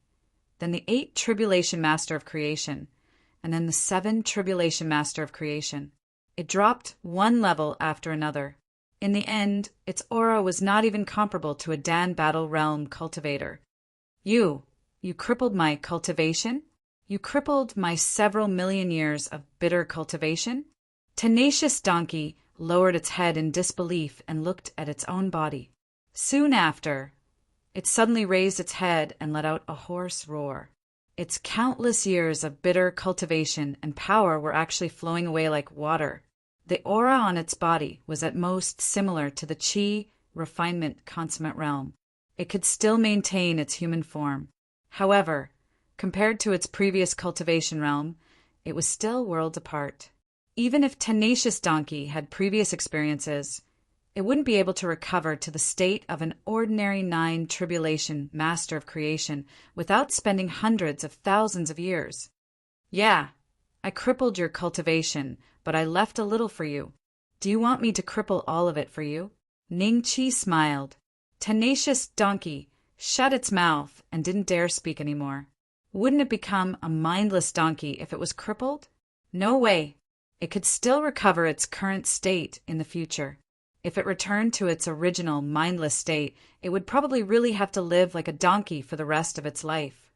then the 8 Tribulation Master of Creation, and then the 7 Tribulation Master of Creation. It dropped one level after another. In the end, its aura was not even comparable to a Dan Battle Realm cultivator. You crippled my cultivation? You crippled my several million years of bitter cultivation? Tenacious Donkey lowered its head in disbelief and looked at its own body. Soon after, it suddenly raised its head and let out a hoarse roar. Its countless years of bitter cultivation and power were actually flowing away like water. The aura on its body was at most similar to the Qi refinement consummate realm. It could still maintain its human form. However, Compared to its previous cultivation realm, it was still worlds apart. Even if Tenacious Donkey had previous experiences, it wouldn't be able to recover to the state of an ordinary 9 tribulation master of creation without spending hundreds of thousands of years. Yeah, I crippled your cultivation, but I left a little for you. Do you want me to cripple all of it for you? Ning Chi smiled. Tenacious Donkey shut its mouth and didn't dare speak anymore. Wouldn't it become a mindless donkey if it was crippled? No way. It could still recover its current state in the future. If it returned to its original mindless state, it would probably really have to live like a donkey for the rest of its life.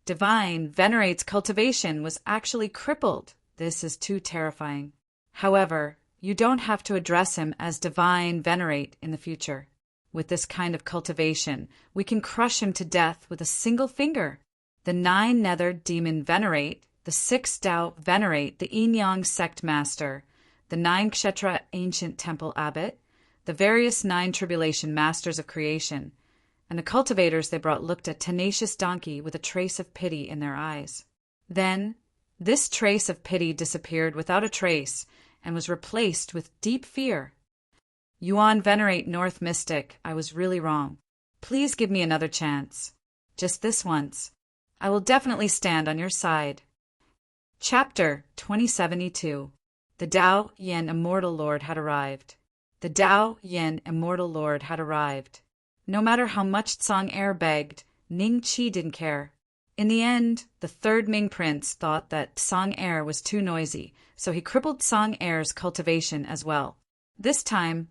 Divine Venerate's cultivation was actually crippled. This is too terrifying. However, you don't have to address him as Divine Venerate in the future. With this kind of cultivation, we can crush him to death with a single finger. The 9-nethered Demon Venerate, the 6 Tao Venerate, the Yin-Yang Sect Master, the 9 Kshetra Ancient Temple Abbot, the various 9 Tribulation Masters of Creation, and the cultivators they brought looked at Tenacious Donkey with a trace of pity in their eyes. Then, this trace of pity disappeared without a trace and was replaced with deep fear. Yuan Venerate North Mystic, I was really wrong. Please give me another chance. Just this once. I will definitely stand on your side. Chapter 2072. The Tao Yin Immortal Lord had arrived. The Tao Yin Immortal Lord had arrived. No matter how much Tsang-Er begged, Ning Chi didn't care. In the end, the 3rd Ming Prince thought that Tsang-Er was too noisy, so he crippled Tsang-Er's cultivation as well. This time,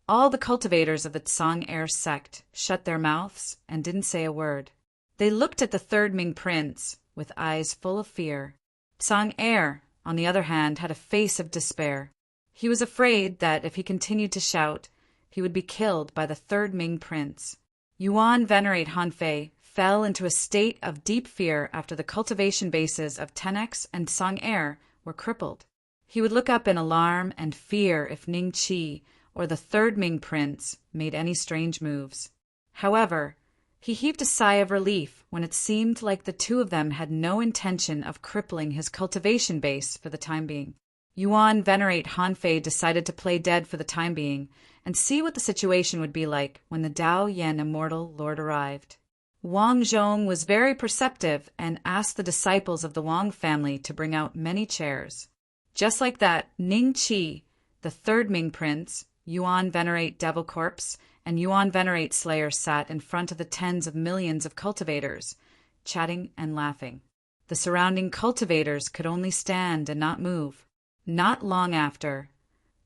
all the cultivators of the Tsang-Er sect shut their mouths and didn't say a word. They looked at the 3rd Ming Prince with eyes full of fear. Tsang-Er, on the other hand, had a face of despair. He was afraid that if he continued to shout, he would be killed by the 3rd Ming Prince. Yuan Venerate Hanfei fell into a state of deep fear after the cultivation bases of Tenex and Tsang-Er were crippled. He would look up in alarm and fear if Ning Chi or the 3rd Ming Prince made any strange moves. However, he heaved a sigh of relief when it seemed like the 2 of them had no intention of crippling his cultivation base for the time being. Yuan Venerate Hanfei decided to play dead for the time being and see what the situation would be like when the Tao Yin Immortal Lord arrived. Wang Zhong was very perceptive and asked the disciples of the Wang family to bring out many chairs. Just like that, Ning Chi, the 3rd Ming Prince, Yuan Venerate Devil Corpse, and Yuan Venerate Slayer sat in front of the tens of millions of cultivators, chatting and laughing. The surrounding cultivators could only stand and not move. Not long after,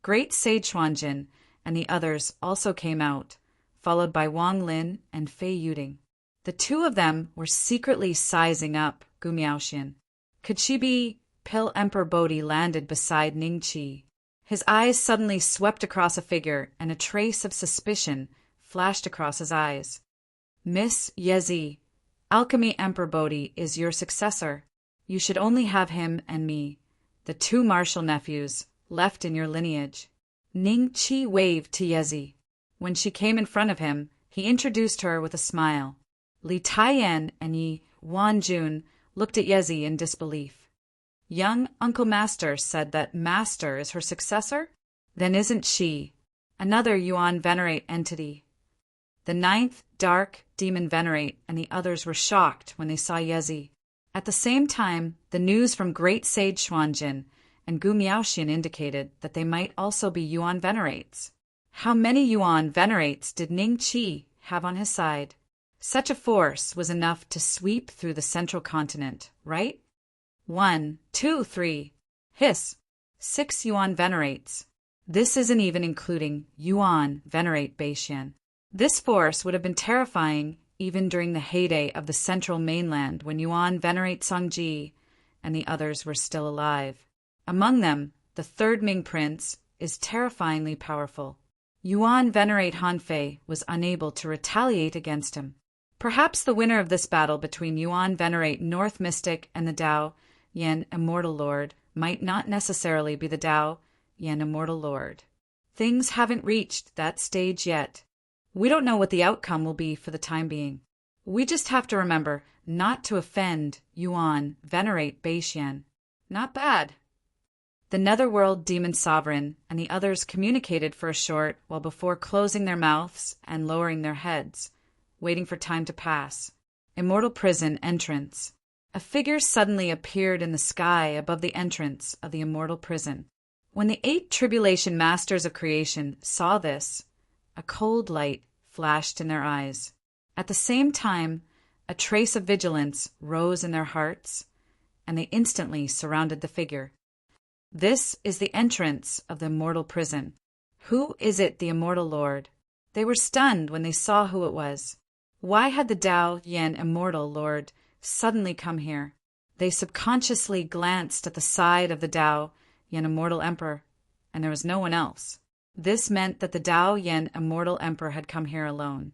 Great Sage Xuanjin and the others also came out, followed by Wang Lin and Fei Yuding. The 2 of them were secretly sizing up Gu Miaoxian. Could she be? Pill Emperor Bodhi landed beside Ning Chi. His eyes suddenly swept across a figure, and a trace of suspicion flashed across his eyes. Miss Yezi, Alchemy Emperor Bodhi is your successor. You should only have him and me, the 2 martial nephews, left in your lineage. Ning Chi waved to Yezi. When she came in front of him, he introduced her with a smile. Li Taiyan and Yi Wanjun looked at Yezi in disbelief. Young Uncle Master said that Master is her successor? Then isn't she? Another Yuan Venerate entity. The 9th Dark Demon Venerate and the others were shocked when they saw Yezi. At the same time, the news from Great Sage Xuanjin and Gu Miaoxian indicated that they might also be Yuan Venerates. How many Yuan Venerates did Ning Chi have on his side? Such a force was enough to sweep through the central continent, right? 1, 2, 3. Hiss. 6 Yuan Venerates. This isn't even including Yuan Venerate Beishian. This force would have been terrifying even during the heyday of the central mainland when Yuan Venerate Songji and the others were still alive. Among them, the 3rd Ming Prince is terrifyingly powerful. Yuan Venerate Hanfei was unable to retaliate against him. Perhaps the winner of this battle between Yuan Venerate North Mystic and the Tao Yin Immortal Lord might not necessarily be the Tao Yin Immortal Lord. Things haven't reached that stage yet. We don't know what the outcome will be for the time being. We just have to remember not to offend, Yuan, venerate Beishian. Not bad. The netherworld demon sovereign and the others communicated for a short while before closing their mouths and lowering their heads, waiting for time to pass. Immortal prison entrance. A figure suddenly appeared in the sky above the entrance of the immortal prison. When the 8 tribulation masters of creation saw this, a cold light flashed in their eyes. At the same time, a trace of vigilance rose in their hearts, and they instantly surrounded the figure. This is the entrance of the immortal prison. Who is it, the immortal Lord? They were stunned when they saw who it was. Why had the Tao Yen immortal Lord suddenly come here? They subconsciously glanced at the side of the Tao Yen immortal emperor, and there was no one else. This meant that the Tao Yen immortal emperor had come here alone,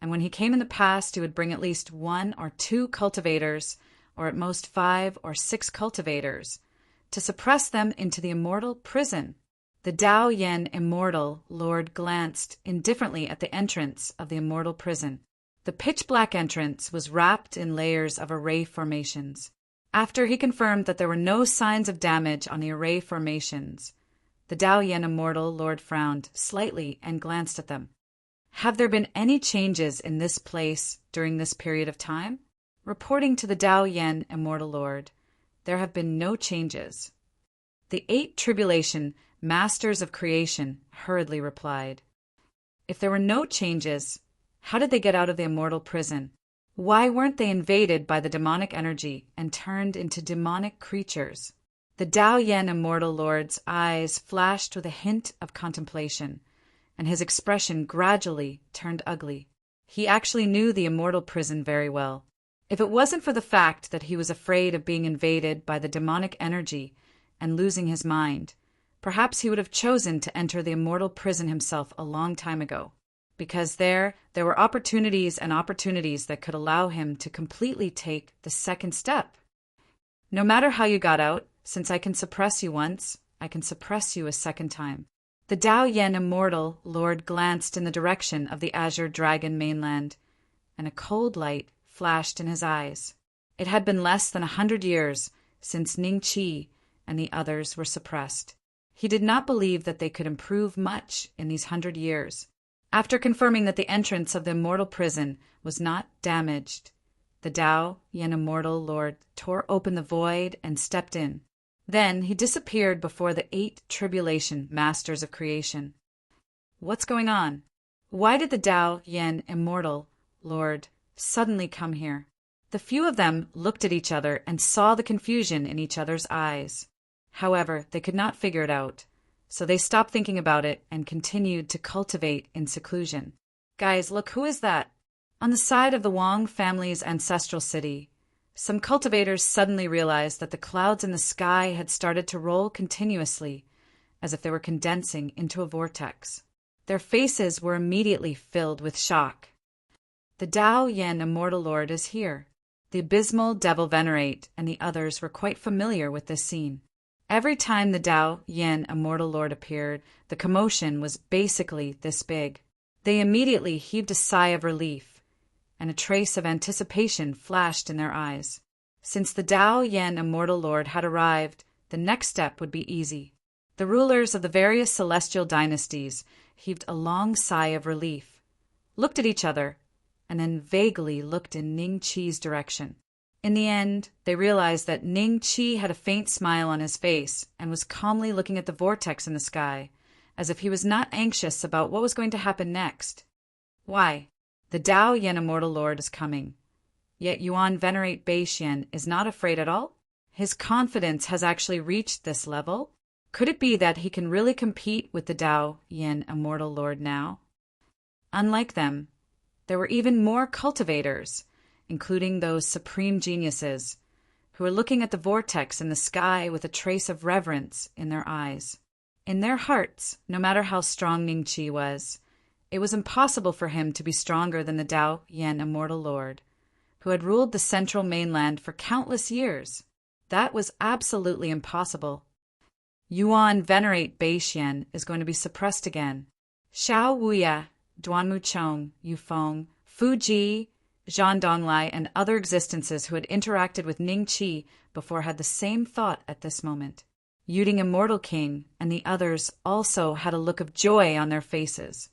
and when he came in the past, he would bring at least 1 or 2 cultivators, or at most 5 or 6 cultivators, to suppress them into the immortal prison. The Tao Yen immortal Lord glanced indifferently at the entrance of the immortal prison. The pitch-black entrance was wrapped in layers of array formations. After he confirmed that there were no signs of damage on the array formations, the Tao Yen immortal Lord frowned slightly and glanced at them. Have there been any changes in this place during this period of time? Reporting to the Tao Yen immortal Lord, there have been no changes. The 8 tribulation masters of creation hurriedly replied. If there were no changes, how did they get out of the immortal prison? Why weren't they invaded by the demonic energy and turned into demonic creatures? The Tao Yen immortal Lord's eyes flashed with a hint of contemplation, and his expression gradually turned ugly. He actually knew the immortal prison very well. If it wasn't for the fact that he was afraid of being invaded by the demonic energy and losing his mind, perhaps he would have chosen to enter the immortal prison himself a long time ago, because there were opportunities and opportunities that could allow him to completely take the second step. No matter how you got out, since I can suppress you once, I can suppress you a second time. The Tao Yen immortal Lord glanced in the direction of the Azure Dragon mainland, and a cold light flashed in his eyes. It had been less than 100 years since Ning Qi and the others were suppressed. He did not believe that they could improve much in these 100 years. After confirming that the entrance of the immortal prison was not damaged, the Tao Yen immortal Lord tore open the void and stepped in. Then he disappeared before the 8 tribulation masters of creation. What's going on? Why did the Tao Yen immortal Lord suddenly come here? The few of them looked at each other and saw the confusion in each other's eyes. However, they could not figure it out, so they stopped thinking about it and continued to cultivate in seclusion. Guys, look, who is that? On the side of the Wang family's ancestral city, some cultivators suddenly realized that the clouds in the sky had started to roll continuously, as if they were condensing into a vortex. Their faces were immediately filled with shock. The Tao Yen immortal Lord is here. The abysmal devil venerate and the others were quite familiar with this scene. Every time the Tao Yen immortal Lord appeared, the commotion was basically this big. They immediately heaved a sigh of relief, and a trace of anticipation flashed in their eyes. Since the Tao Yen immortal Lord had arrived, the next step would be easy. The rulers of the various celestial dynasties heaved a long sigh of relief, looked at each other, and then vaguely looked in Ning Qi's direction. In the end, they realized that Ning Qi had a faint smile on his face and was calmly looking at the vortex in the sky, as if he was not anxious about what was going to happen next. Why? The Tao Yen immortal Lord is coming. Yet Yuan venerate Beishian is not afraid at all? His confidence has actually reached this level? Could it be that he can really compete with the Tao Yen immortal Lord now? Unlike them, there were even more cultivators, including those supreme geniuses, who were looking at the vortex in the sky with a trace of reverence in their eyes. In their hearts, no matter how strong Ning Qi was, it was impossible for him to be stronger than the Tao Yen immortal Lord, who had ruled the central mainland for countless years. That was absolutely impossible. Yuan venerate Beishian is going to be suppressed again. Xiao Wuya, Duanmu Chong, Yufeng, Fuji, Zhan Donglai and other existences who had interacted with Ning Qi before had the same thought at this moment. Yuding Immortal King and the others also had a look of joy on their faces.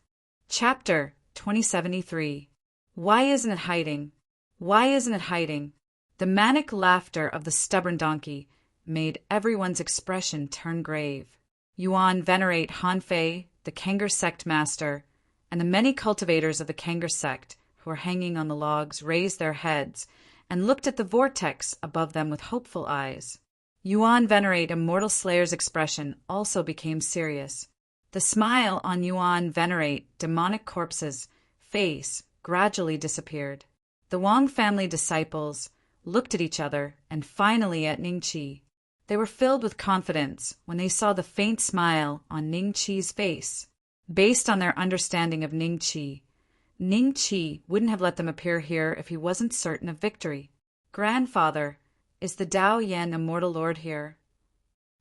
Chapter 2073. Why isn't it hiding? Why isn't it hiding? The manic laughter of the stubborn donkey made everyone's expression turn grave. Yuan venerate Hanfei, the Kangar sect master, and the many cultivators of the Kangar sect who were hanging on the logs raised their heads and looked at the vortex above them with hopeful eyes. Yuan venerate Immortal Slayer's expression also became serious. The smile on Yuan venerate demonic corpse's face gradually disappeared. The Wang family disciples looked at each other and finally at Ning Qi. They were filled with confidence when they saw the faint smile on Ning Qi's face. Based on their understanding of Ning Qi wouldn't have let them appear here if he wasn't certain of victory. Grandfather, is the Dao Yan Immortal Lord here?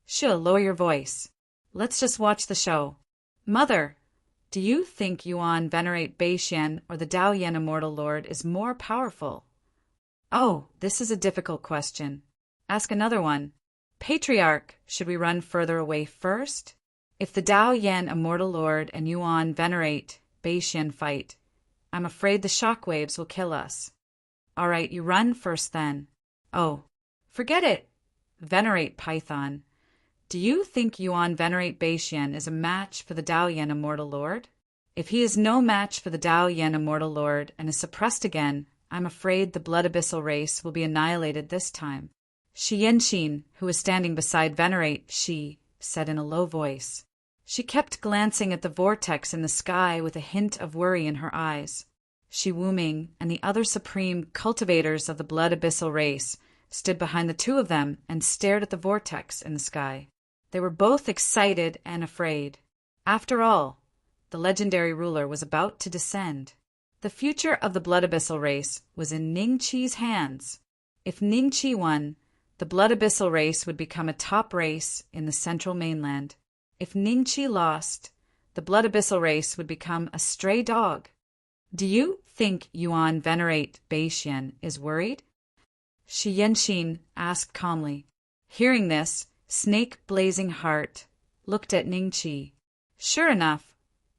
She'll lower your voice. Let's just watch the show. Mother, do you think Yuan venerate Beixian or the Dao Yan Immortal Lord is more powerful? Oh, this is a difficult question. Ask another one. Patriarch, should we run further away first? If the Dao Yan Immortal Lord and Yuan venerate Beixian fight, I'm afraid the shockwaves will kill us. All right, you run first then. Oh, forget it. Venerate Python. Do you think Yuan venerate Beixian is a match for the Dao Yan Immortal Lord? If he is no match for the Dao Yan Immortal Lord and is suppressed again, I'm afraid the Blood Abyssal race will be annihilated this time. Shi Yanxin, who was standing beside Venerate Shi, said in a low voice. She kept glancing at the vortex in the sky with a hint of worry in her eyes. Shi Wuming and the other supreme cultivators of the Blood Abyssal race stood behind the two of them and stared at the vortex in the sky. They were both excited and afraid. After all, the legendary ruler was about to descend. The future of the Blood Abyssal race was in Ning Qi's hands. If Ning Qi won, the Blood Abyssal race would become a top race in the central mainland. If Ning Qi lost, the Blood Abyssal race would become a stray dog. Do you think Yuan venerate Beixian is worried? Shi Yanxin asked calmly. Hearing this, Snake Blazing Heart looked at Ning Qi. Sure enough,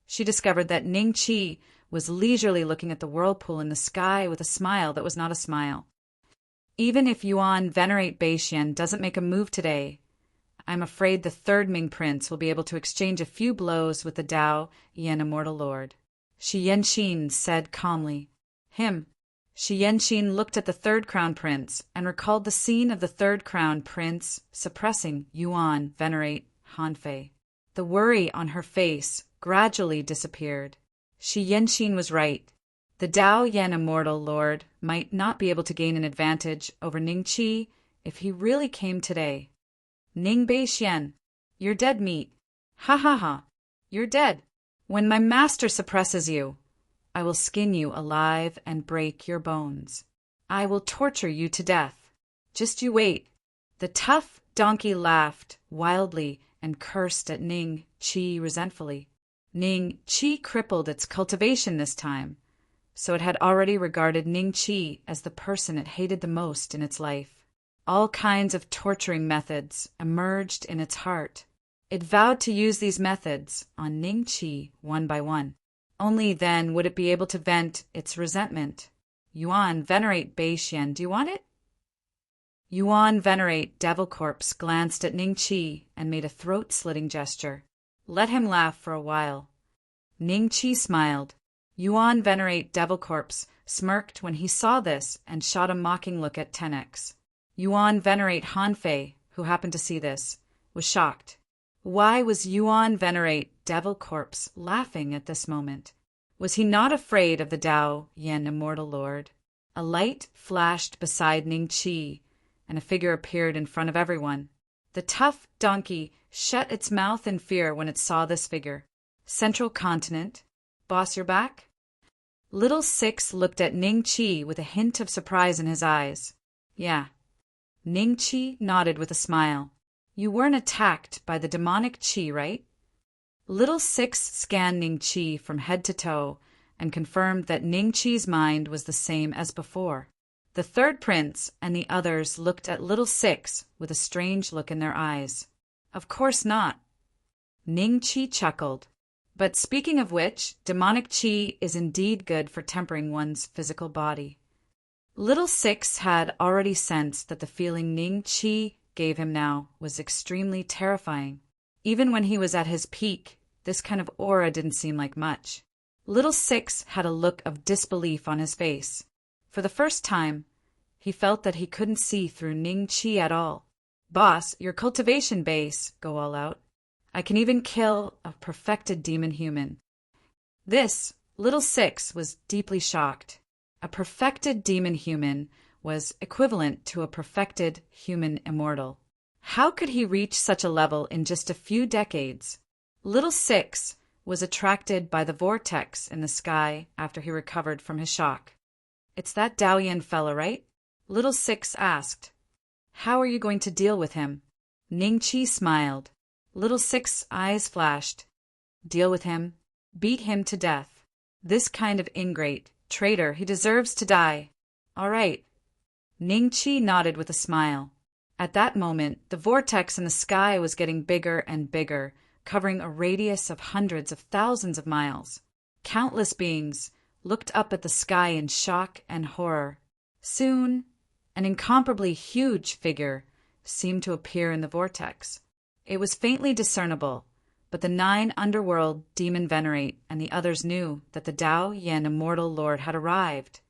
she discovered that Ning Qi was leisurely looking at the whirlpool in the sky with a smile that was not a smile. Even if Yuan venerate Beixian doesn't make a move today, I'm afraid the third Ming Prince will be able to exchange a few blows with the Dao Yan Immortal Lord. Shi Yanxin said calmly. Shi Yanxin looked at the third Crown Prince and recalled the scene of the third Crown Prince suppressing Yuan venerate Hanfei. The worry on her face gradually disappeared. Shi Yanxin was right. The Dao Yan Immortal Lord might not be able to gain an advantage over Ning Qi if he really came today. Ning Beixian, you're dead meat. Ha ha ha, you're dead. When my master suppresses you, I will skin you alive and break your bones. I will torture you to death. Just you wait. The tough donkey laughed wildly and cursed at Ning Qi resentfully. Ning Qi crippled its cultivation this time, so it had already regarded Ning Qi as the person it hated the most in its life. All kinds of torturing methods emerged in its heart. It vowed to use these methods on Ning Qi one by one. Only then would it be able to vent its resentment. Yuan venerate Beixian, do you want it? Yuan venerate Devil Corpse glanced at Ning Qi and made a throat-slitting gesture. Let him laugh for a while. Ning Qi smiled. Yuan venerate Devil Corpse smirked when he saw this and shot a mocking look at 10x. Yuan venerate Hanfei, who happened to see this, was shocked. Why was Yuan venerate Devil Corpse laughing at this moment? Was he not afraid of the Dao Yan Immortal Lord? A light flashed beside Ning Qi, and a figure appeared in front of everyone. The tough donkey shut its mouth in fear when it saw this figure. Central Continent, boss, you're back? Little Six looked at Ning Qi with a hint of surprise in his eyes. Yeah. Ning Qi nodded with a smile. You weren't attacked by the demonic Qi, right? Little Six scanned Ning Qi from head to toe and confirmed that Ning Qi's mind was the same as before. The third prince and the others looked at little Six with a strange look in their eyes. Of course not. Ning Qi chuckled. But speaking of which, demonic qi is indeed good for tempering one's physical body. Little Six had already sensed that the feeling Ning Qi gave him now was extremely terrifying. Even when he was at his peak, this kind of aura didn't seem like much. Little Six had a look of disbelief on his face. For the first time, he felt that he couldn't see through Ning Qi at all. Boss, your cultivation base, go all out. I can even kill a perfected demon human. This, Little Six was deeply shocked. A perfected demon human was equivalent to a perfected human immortal. How could he reach such a level in just a few decades? Little Six was attracted by the vortex in the sky after he recovered from his shock. It's that Daoyan fella, right? Little Six asked. How are you going to deal with him? Ning Qi smiled. Little Six's eyes flashed. Deal with him. Beat him to death. This kind of ingrate, traitor, he deserves to die. All right. Ning Qi nodded with a smile. At that moment, the vortex in the sky was getting bigger and bigger, covering a radius of hundreds of thousands of miles. Countless beings looked up at the sky in shock and horror. Soon, an incomparably huge figure seemed to appear in the vortex. It was faintly discernible, but the 9 underworld demon venerate and the others knew that the Dao Yen immortal lord had arrived.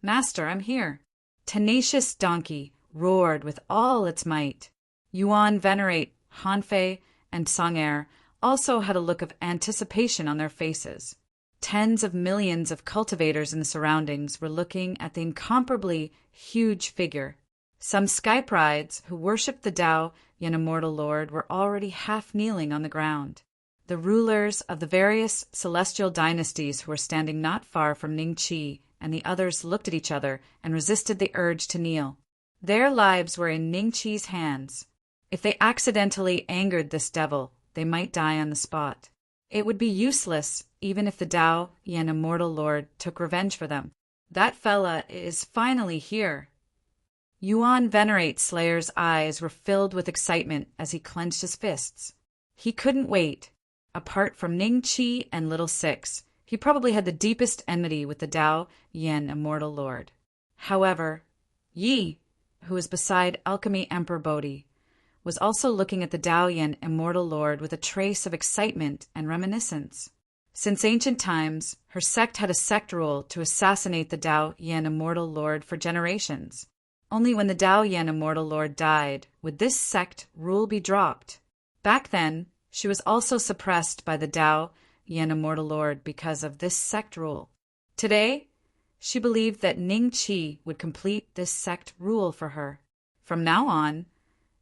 Master, I'm here. Tenacious donkey roared with all its might. Yuan venerate, Hanfei, and Song'er also had a look of anticipation on their faces. Tens of millions of cultivators in the surroundings were looking at the incomparably huge figure. Some sky prides who worshipped the Dao Yen immortal lord were already half kneeling on the ground. The rulers of the various celestial dynasties who were standing not far from Ning Qi and the others looked at each other and resisted the urge to kneel. Their lives were in Ning Qi's hands. If they accidentally angered this devil, they might die on the spot. It would be useless even if the Dao Yen immortal lord took revenge for them. That fella is finally here. Yuan venerate Slayer's eyes were filled with excitement as he clenched his fists. He couldn't wait. Apart from Ning Qi and Little Six, he probably had the deepest enmity with the Dao Yen immortal lord. However, Yi, who was beside Alchemy Emperor Bodhi, was also looking at the Dao Yen immortal lord with a trace of excitement and reminiscence. Since ancient times, her sect had a sect rule to assassinate the Dao Yen immortal lord for generations. Only when the Dao Yen immortal lord died would this sect rule be dropped. Back then, she was also suppressed by the Dao Yen immortal lord because of this sect rule. Today, she believed that Ning Qi would complete this sect rule for her. From now on,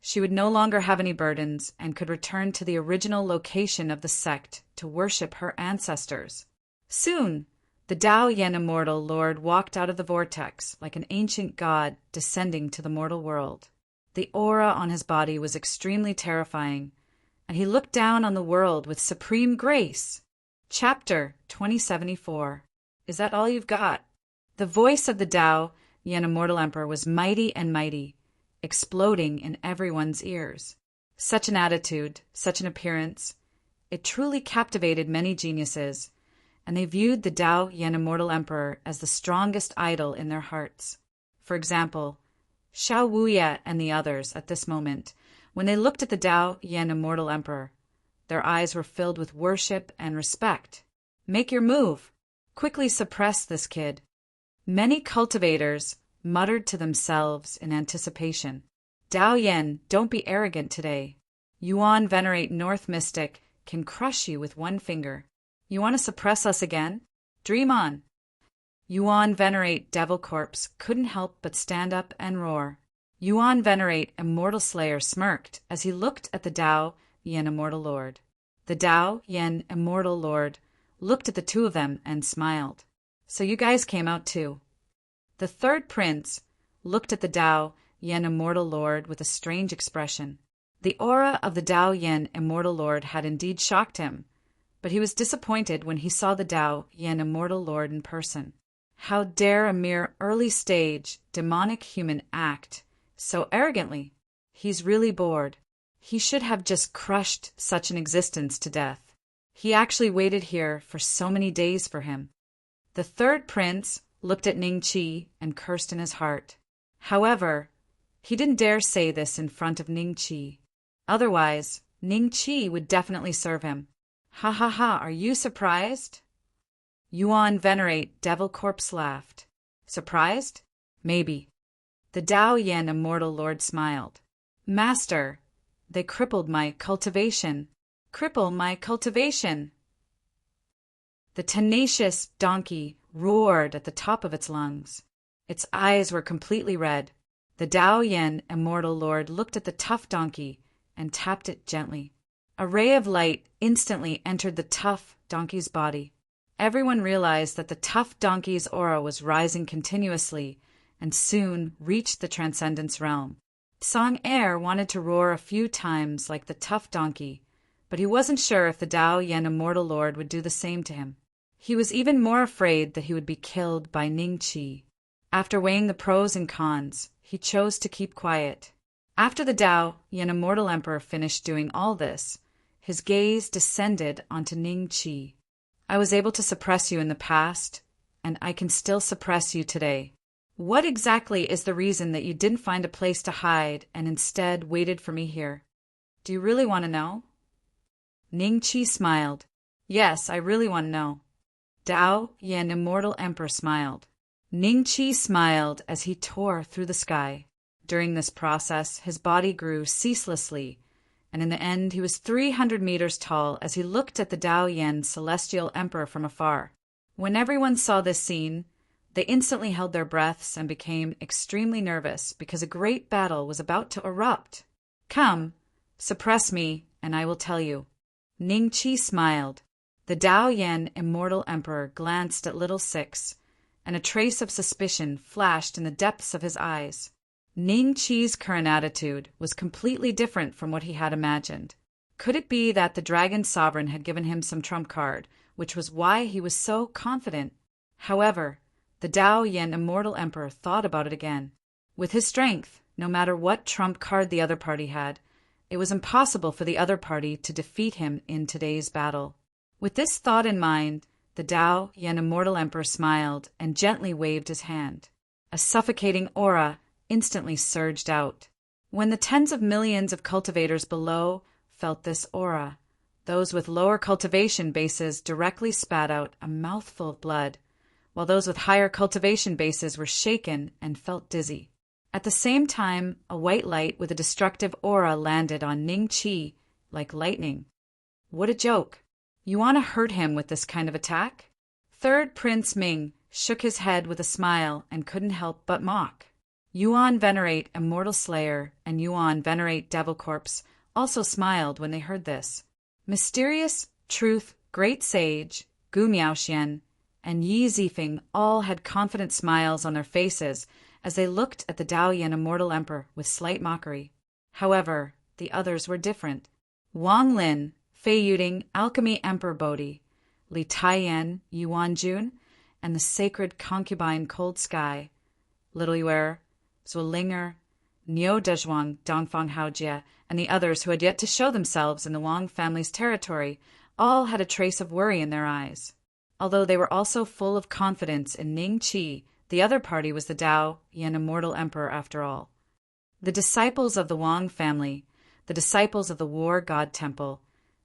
she would no longer have any burdens and could return to the original location of the sect to worship her ancestors. Soon, the Dao Yen immortal lord walked out of the vortex like an ancient god descending to the mortal world. The aura on his body was extremely terrifying, and he looked down on the world with supreme grace. Chapter 2074. Is that all you've got? The voice of the Dao Yen immortal emperor was mighty and mighty, exploding in everyone's ears. Such an attitude, such an appearance, it truly captivated many geniuses, and they viewed the Dao Yen immortal emperor as the strongest idol in their hearts. For example, Xiao Wuye and the others at this moment, when they looked at the Dao Yen immortal emperor, their eyes were filled with worship and respect. Make your move. Quickly suppress this kid. Many cultivators muttered to themselves in anticipation. Dao Yen, don't be arrogant today. Yuan venerate North Mystic can crush you with one finger. You want to suppress us again? Dream on. Yuan venerate Devil Corpse couldn't help but stand up and roar. Yuan venerate Immortal Slayer smirked as he looked at the Dao Yen immortal lord. The Dao Yen immortal lord looked at the two of them and smiled. So you guys came out too. The third prince looked at the Dao Yen immortal lord with a strange expression. The aura of the Dao Yen immortal lord had indeed shocked him, but he was disappointed when he saw the Tao Yin immortal lord in person. How dare a mere early-stage, demonic human act so arrogantly? He's really bored. He should have just crushed such an existence to death. He actually waited here for so many days for him. The third prince looked at Ning Qi and cursed in his heart. However, he didn't dare say this in front of Ning Qi. Otherwise, Ning Qi would definitely serve him. Ha ha ha, are you surprised? Yuan Venerate Devil Corpse laughed. Surprised? Maybe. The Tao Yin immortal lord smiled. Master, they crippled my cultivation. Cripple my cultivation. The tenacious donkey roared at the top of its lungs. Its eyes were completely red. The Tao Yin immortal lord looked at the tough donkey and tapped it gently. A ray of light instantly entered the tough donkey's body. Everyone realized that the tough donkey's aura was rising continuously and soon reached the transcendence realm. Song Air wanted to roar a few times like the tough donkey, but he wasn't sure if the Tao Yin immortal lord would do the same to him. He was even more afraid that he would be killed by Ning Qi. After weighing the pros and cons, he chose to keep quiet. After the Tao Yin immortal emperor finished doing all this, his gaze descended onto Ning Qi. I was able to suppress you in the past, and I can still suppress you today. What exactly is the reason that you didn't find a place to hide and instead waited for me here? Do you really want to know? Ning Qi smiled. Yes, I really want to know. Tao Yin immortal emperor smiled. Ning Qi smiled as he tore through the sky. During this process, his body grew ceaselessly, and in the end he was 300 meters tall as he looked at the Tao Yin celestial emperor from afar. When everyone saw this scene, they instantly held their breaths and became extremely nervous because a great battle was about to erupt. Come, suppress me, and I will tell you. Ning Qi smiled. The Tao Yin immortal emperor glanced at Little Six, and a trace of suspicion flashed in the depths of his eyes. Ning Qi's current attitude was completely different from what he had imagined. Could it be that the Dragon Sovereign had given him some trump card, which was why he was so confident? However, the Tao Yin immortal emperor thought about it again. With his strength, no matter what trump card the other party had, it was impossible for the other party to defeat him in today's battle. With this thought in mind, the Tao Yin immortal emperor smiled and gently waved his hand. A suffocating aura instantly surged out. When the tens of millions of cultivators below felt this aura, those with lower cultivation bases directly spat out a mouthful of blood, while those with higher cultivation bases were shaken and felt dizzy. At the same time, a white light with a destructive aura landed on Ning Qi like lightning. What a joke! You want to hurt him with this kind of attack? Third Prince Ming shook his head with a smile and couldn't help but mock. Yuan Venerate Immortal Slayer and Yuan Venerate Devil Corpse also smiled when they heard this. Mysterious, Truth, Great Sage, Gu Miaoxian, and Yi Zifeng all had confident smiles on their faces as they looked at the Tao Yin Immortal Emperor with slight mockery. However, the others were different. Wang Lin, Fei Yuding, Alchemy Emperor Bodhi, Li Taiyan, Yuan Jun, and the sacred concubine Cold Sky, Little Yuer, Zuolinger, Niu Dezhuang, Dongfang Haojie, and the others who had yet to show themselves in the Wang family's territory all had a trace of worry in their eyes. Although they were also full of confidence in Ning Qi, the other party was the Tao Yin Immortal Emperor after all. The disciples of the Wang family, the disciples of the War God Temple,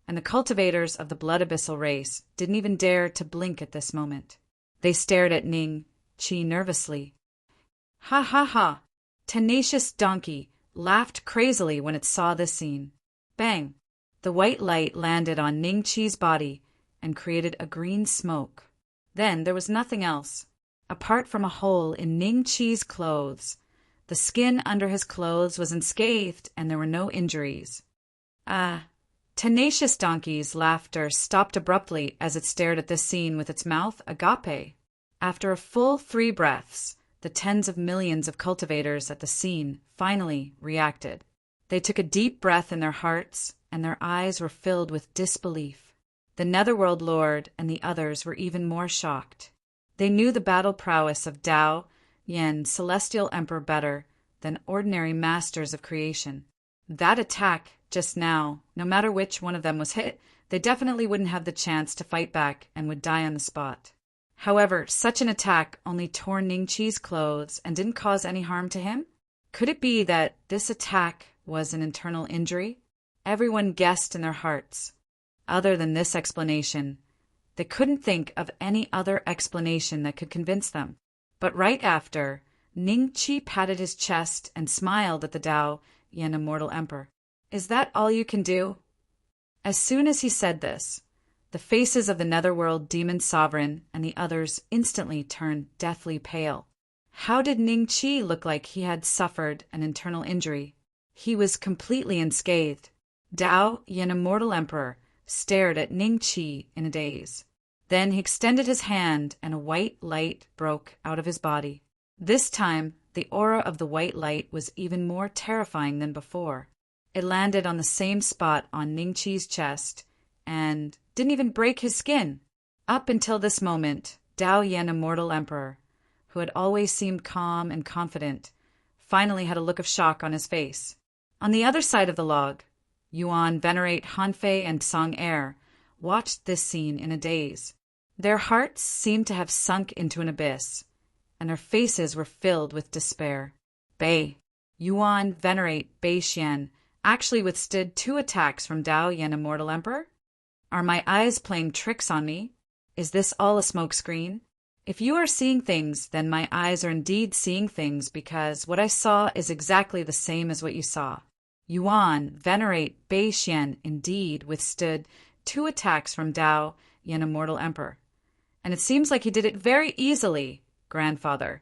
and the cultivators of the Blood Abyssal race didn't even dare to blink at this moment. They stared at Ning Qi nervously. Ha ha ha! Tenacious Donkey laughed crazily when it saw this scene. Bang! The white light landed on Ning Qi's body and created a green smoke. Then there was nothing else. Apart from a hole in Ning Qi's clothes, the skin under his clothes was unscathed and there were no injuries. Tenacious Donkey's laughter stopped abruptly as it stared at this scene with its mouth agape. After a full 3 breaths, the tens of millions of cultivators at the scene finally reacted. They took a deep breath in their hearts, and their eyes were filled with disbelief. The Netherworld Lord and the others were even more shocked. They knew the battle prowess of Dao Yan, Celestial Emperor, better than ordinary masters of creation. That attack just now, no matter which one of them was hit, they definitely wouldn't have the chance to fight back and would die on the spot. However, such an attack only tore Ningqi's clothes and didn't cause any harm to him? Could it be that this attack was an internal injury? Everyone guessed in their hearts. Other than this explanation, they couldn't think of any other explanation that could convince them. But right after, Ningqi patted his chest and smiled at the Dao Yan Immortal Emperor. Is that all you can do? As soon as he said this, the faces of the Netherworld Demon Sovereign and the others instantly turned deathly pale. How did Ningqi look like he had suffered an internal injury? He was completely unscathed. Dao Yan Immortal Emperor stared at Ningqi in a daze. Then he extended his hand and a white light broke out of his body. This time, the aura of the white light was even more terrifying than before. It landed on the same spot on Ningqi's chest and didn't even break his skin. Up until this moment, Dao Yan Immortal Emperor, who had always seemed calm and confident, finally had a look of shock on his face. On the other side of the log, Yuan, Venerate, Hanfei, and Song Er watched this scene in a daze. Their hearts seemed to have sunk into an abyss, and their faces were filled with despair. Bei, Yuan, Venerate, Bei Xian actually withstood 2 attacks from Dao Yan Immortal Emperor? Are my eyes playing tricks on me? Is this all a smokescreen? If you are seeing things, then my eyes are indeed seeing things, because what I saw is exactly the same as what you saw. Yuan, Venerate, Bei Xian indeed withstood 2 attacks from Dao Yan Immortal Emperor. And it seems like he did it very easily, grandfather.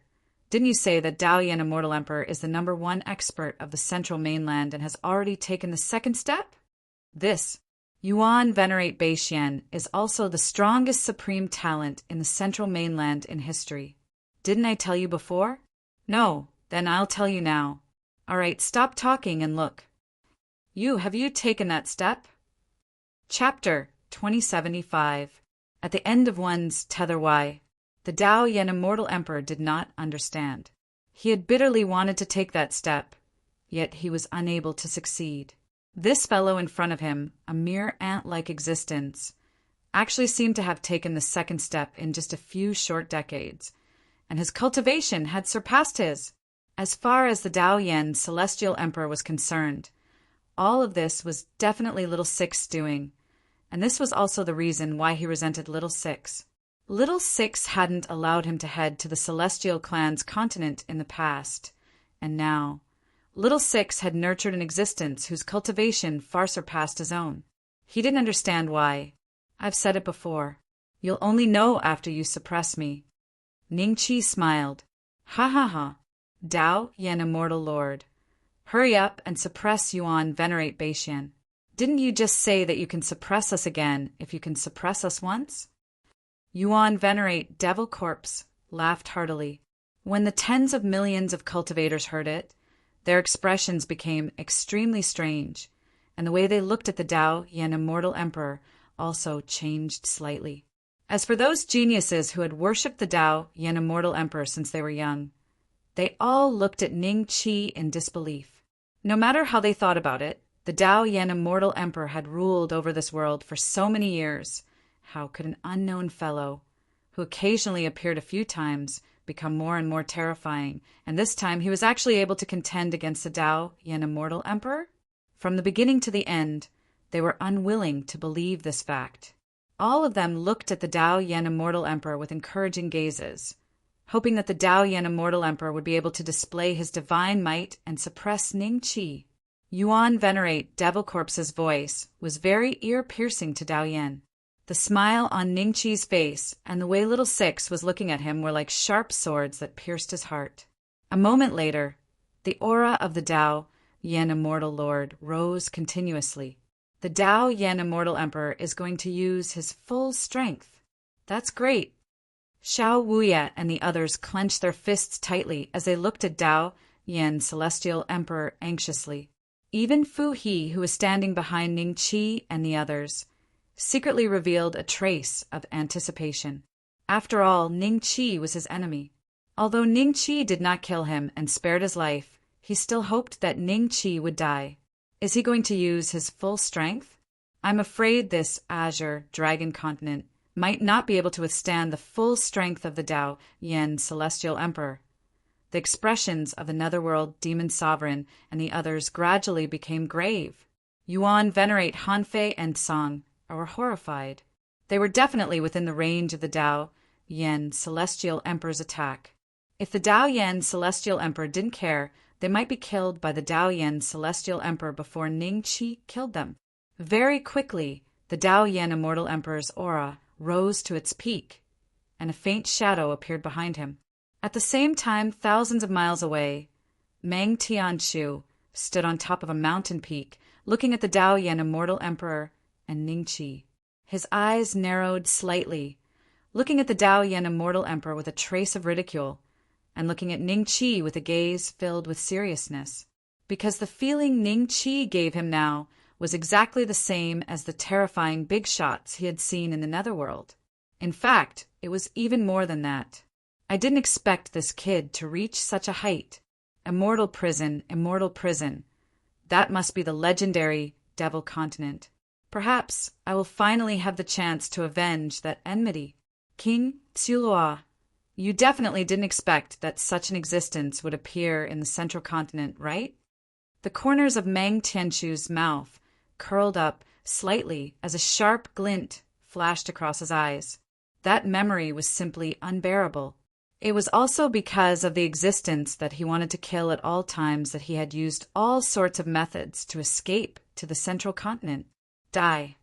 Didn't you say that Dao Yan Immortal Emperor is the #1 expert of the central mainland and has already taken the 2nd step? This, Yuan, Venerate, Bei Xian, is also the strongest supreme talent in the central mainland in history. Didn't I tell you before? No, then I'll tell you now. All right, stop talking and look. Have you taken that step? Chapter 2075. At the end of one's tether. Why? The Dao Yan Immortal Emperor did not understand. He had bitterly wanted to take that step, yet he was unable to succeed. This fellow in front of him, a mere ant-like existence, actually seemed to have taken the 2nd step in just a few short decades, and his cultivation had surpassed his. As far as the Dao Yan Celestial Emperor was concerned, all of this was definitely Little Six's doing, and this was also the reason why he resented Little Six. Little Six hadn't allowed him to head to the Celestial Clan's continent in the past, and now Little Six had nurtured an existence whose cultivation far surpassed his own. He didn't understand why. I've said it before. You'll only know after you suppress me. Ningqi smiled. Ha ha ha. Dao Yan Immortal Lord. Hurry up and suppress Yuan, Venerate, Bei Xian. Didn't you just say that you can suppress us again if you can suppress us once? Yuan, Venerate, Devil Corpse laughed heartily. When the tens of millions of cultivators heard it, their expressions became extremely strange, and the way they looked at the Dao Yan Immortal Emperor also changed slightly. As for those geniuses who had worshipped the Dao Yan Immortal Emperor since they were young, they all looked at Ningqi in disbelief. No matter how they thought about it, the Dao Yan Immortal Emperor had ruled over this world for so many years. How could an unknown fellow, who occasionally appeared a few times, become more and more terrifying, and this time he was actually able to contend against the Dao Yan Immortal Emperor? From the beginning to the end, they were unwilling to believe this fact. All of them looked at the Dao Yan Immortal Emperor with encouraging gazes, hoping that the Dao Yan Immortal Emperor would be able to display his divine might and suppress Ningqi. Yuan, Venerate, Devil Corpse's voice was very ear-piercing to Dao Yan. The smile on Ningqi's face and the way Little Six was looking at him were like sharp swords that pierced his heart. A moment later, the aura of the Dao Yan Immortal Lord rose continuously. The Dao Yan Immortal Emperor is going to use his full strength. That's great. Xiao Wuya and the others clenched their fists tightly as they looked at Dao Yan Celestial Emperor anxiously. Even Fu He, who was standing behind Ningqi and the others, secretly revealed a trace of anticipation. After all, Ning Qi was his enemy. Although Ning Qi did not kill him and spared his life, he still hoped that Ning Qi would die. Is he going to use his full strength? I'm afraid this azure dragon continent might not be able to withstand the full strength of the Dao Yan Celestial Emperor. The expressions of the Netherworld Demon Sovereign and the others gradually became grave. Yuan, Venerate, Hanfei, and Song were horrified. They were definitely within the range of the Dao Yan Celestial Emperor's attack. If the Dao Yan Celestial Emperor didn't care, they might be killed by the Dao Yan Celestial Emperor before Ning Qi killed them. Very quickly, the Dao Yan Immortal Emperor's aura rose to its peak, and a faint shadow appeared behind him. At the same time, thousands of miles away, Meng Tianshu stood on top of a mountain peak, looking at the Dao Yan Immortal Emperor and Ning Qi. His eyes narrowed slightly, looking at the Dao Yan Immortal Emperor with a trace of ridicule, and looking at Ning Qi with a gaze filled with seriousness, because the feeling Ning Qi gave him now was exactly the same as the terrifying big shots he had seen in the Netherworld. In fact, it was even more than that. I didn't expect this kid to reach such a height. Immortal prison, immortal prison. That must be the legendary Devil Continent. Perhaps I will finally have the chance to avenge that enmity. King Tsulua, you definitely didn't expect that such an existence would appear in the Central Continent, right? The corners of Meng Tianshu's mouth curled up slightly as a sharp glint flashed across his eyes. That memory was simply unbearable. It was also because of the existence that he wanted to kill at all times that he had used all sorts of methods to escape to the Central Continent. Die.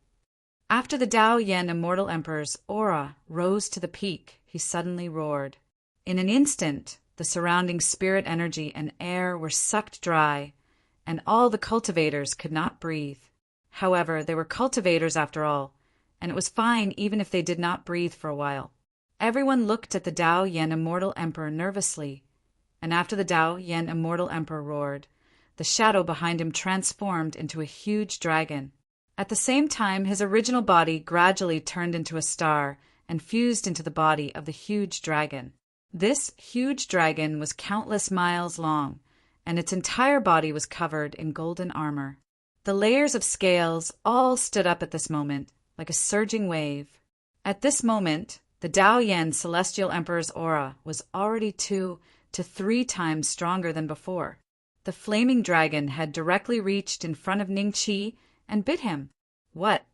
After the Dao Yan Immortal Emperor's aura rose to the peak, he suddenly roared. In an instant, the surrounding spirit energy and air were sucked dry, and all the cultivators could not breathe. However, they were cultivators after all, and it was fine even if they did not breathe for a while. Everyone looked at the Dao Yan Immortal Emperor nervously, and after the Dao Yan Immortal Emperor roared, the shadow behind him transformed into a huge dragon. At the same time, his original body gradually turned into a star and fused into the body of the huge dragon. This huge dragon was countless miles long, and its entire body was covered in golden armor. The layers of scales all stood up at this moment, like a surging wave. At this moment, the Dao Yan Celestial Emperor's aura was already 2 to 3 times stronger than before. The flaming dragon had directly reached in front of Ning Qi and bit him. What?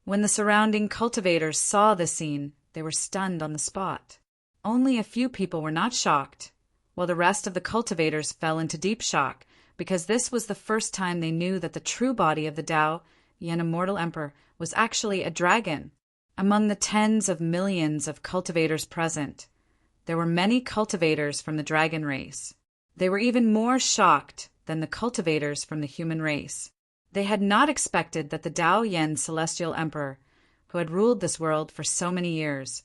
When the surrounding cultivators saw this scene, they were stunned on the spot. Only a few people were not shocked, while the rest of the cultivators fell into deep shock, because this was the first time they knew that the true body of the Dao Yan Immortal Emperor was actually a dragon. Among the tens of millions of cultivators present, there were many cultivators from the dragon race. They were even more shocked than the cultivators from the human race. They had not expected that the Dao Yan Celestial Emperor, who had ruled this world for so many years,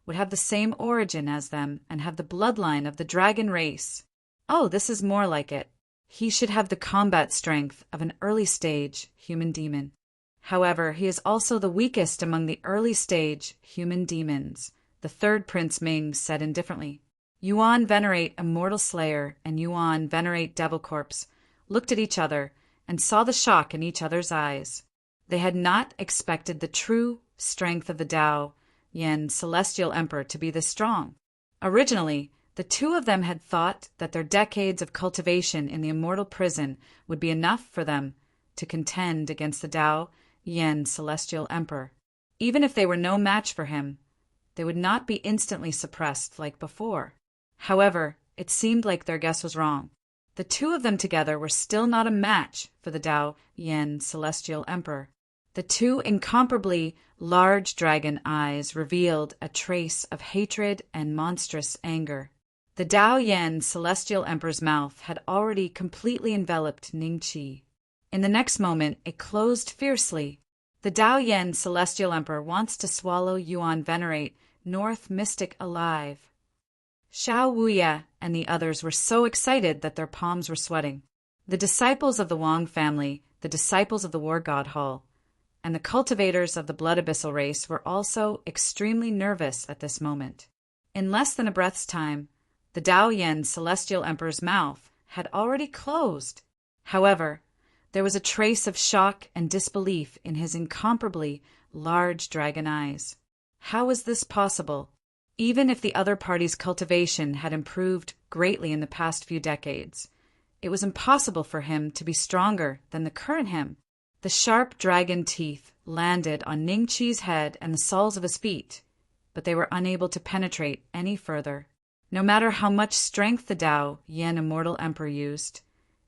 would have the same origin as them and have the bloodline of the dragon race. Oh, this is more like it. He should have the combat strength of an early-stage human demon. However, he is also the weakest among the early-stage human demons, the third Prince Ming said indifferently. Yuan Venerate Immortal Slayer and Yuan Venerate Devil Corpse looked at each other and saw the shock in each other's eyes. They had not expected the true strength of the Dao Yan Celestial Emperor to be this strong. Originally, the two of them had thought that their decades of cultivation in the immortal prison would be enough for them to contend against the Dao Yan Celestial Emperor. Even if they were no match for him, they would not be instantly suppressed like before. However, it seemed like their guess was wrong. The two of them together were still not a match for the Dao Yan Celestial Emperor. The two incomparably large dragon eyes revealed a trace of hatred and monstrous anger. The Dao Yan Celestial Emperor's mouth had already completely enveloped Ning Qi. In the next moment, it closed fiercely. The Dao Yan Celestial Emperor wants to swallow Yuan Venerate North Mystic alive. Xiao Wuya and the others were so excited that their palms were sweating. The disciples of the Wang family, the disciples of the War God Hall, and the cultivators of the blood abyssal race were also extremely nervous at this moment. In less than a breath's time, the Tao Yen Celestial Emperor's mouth had already closed. However, there was a trace of shock and disbelief in his incomparably large dragon eyes. How was this possible? Even if the other party's cultivation had improved greatly in the past few decades, it was impossible for him to be stronger than the current him. The sharp dragon teeth landed on Ningqi's head and the soles of his feet, but they were unable to penetrate any further. No matter how much strength the Tao Yen Immortal Emperor used,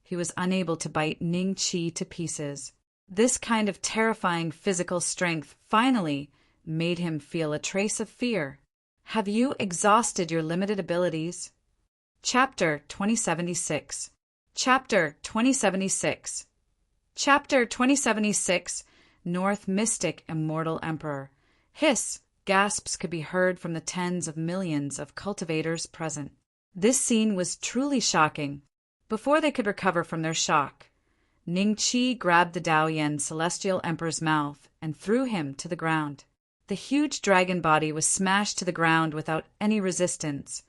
he was unable to bite Ningqi to pieces. This kind of terrifying physical strength finally made him feel a trace of fear. Have you exhausted your limited abilities? Chapter 2076. Chapter 2076. Chapter 2076. North Mystic Immortal Emperor. Hiss! Gasps could be heard from the tens of millions of cultivators present. This scene was truly shocking. Before they could recover from their shock, Ningqi grabbed the Tao Yen Celestial Emperor's mouth and threw him to the ground. The huge dragon body was smashed to the ground without any resistance,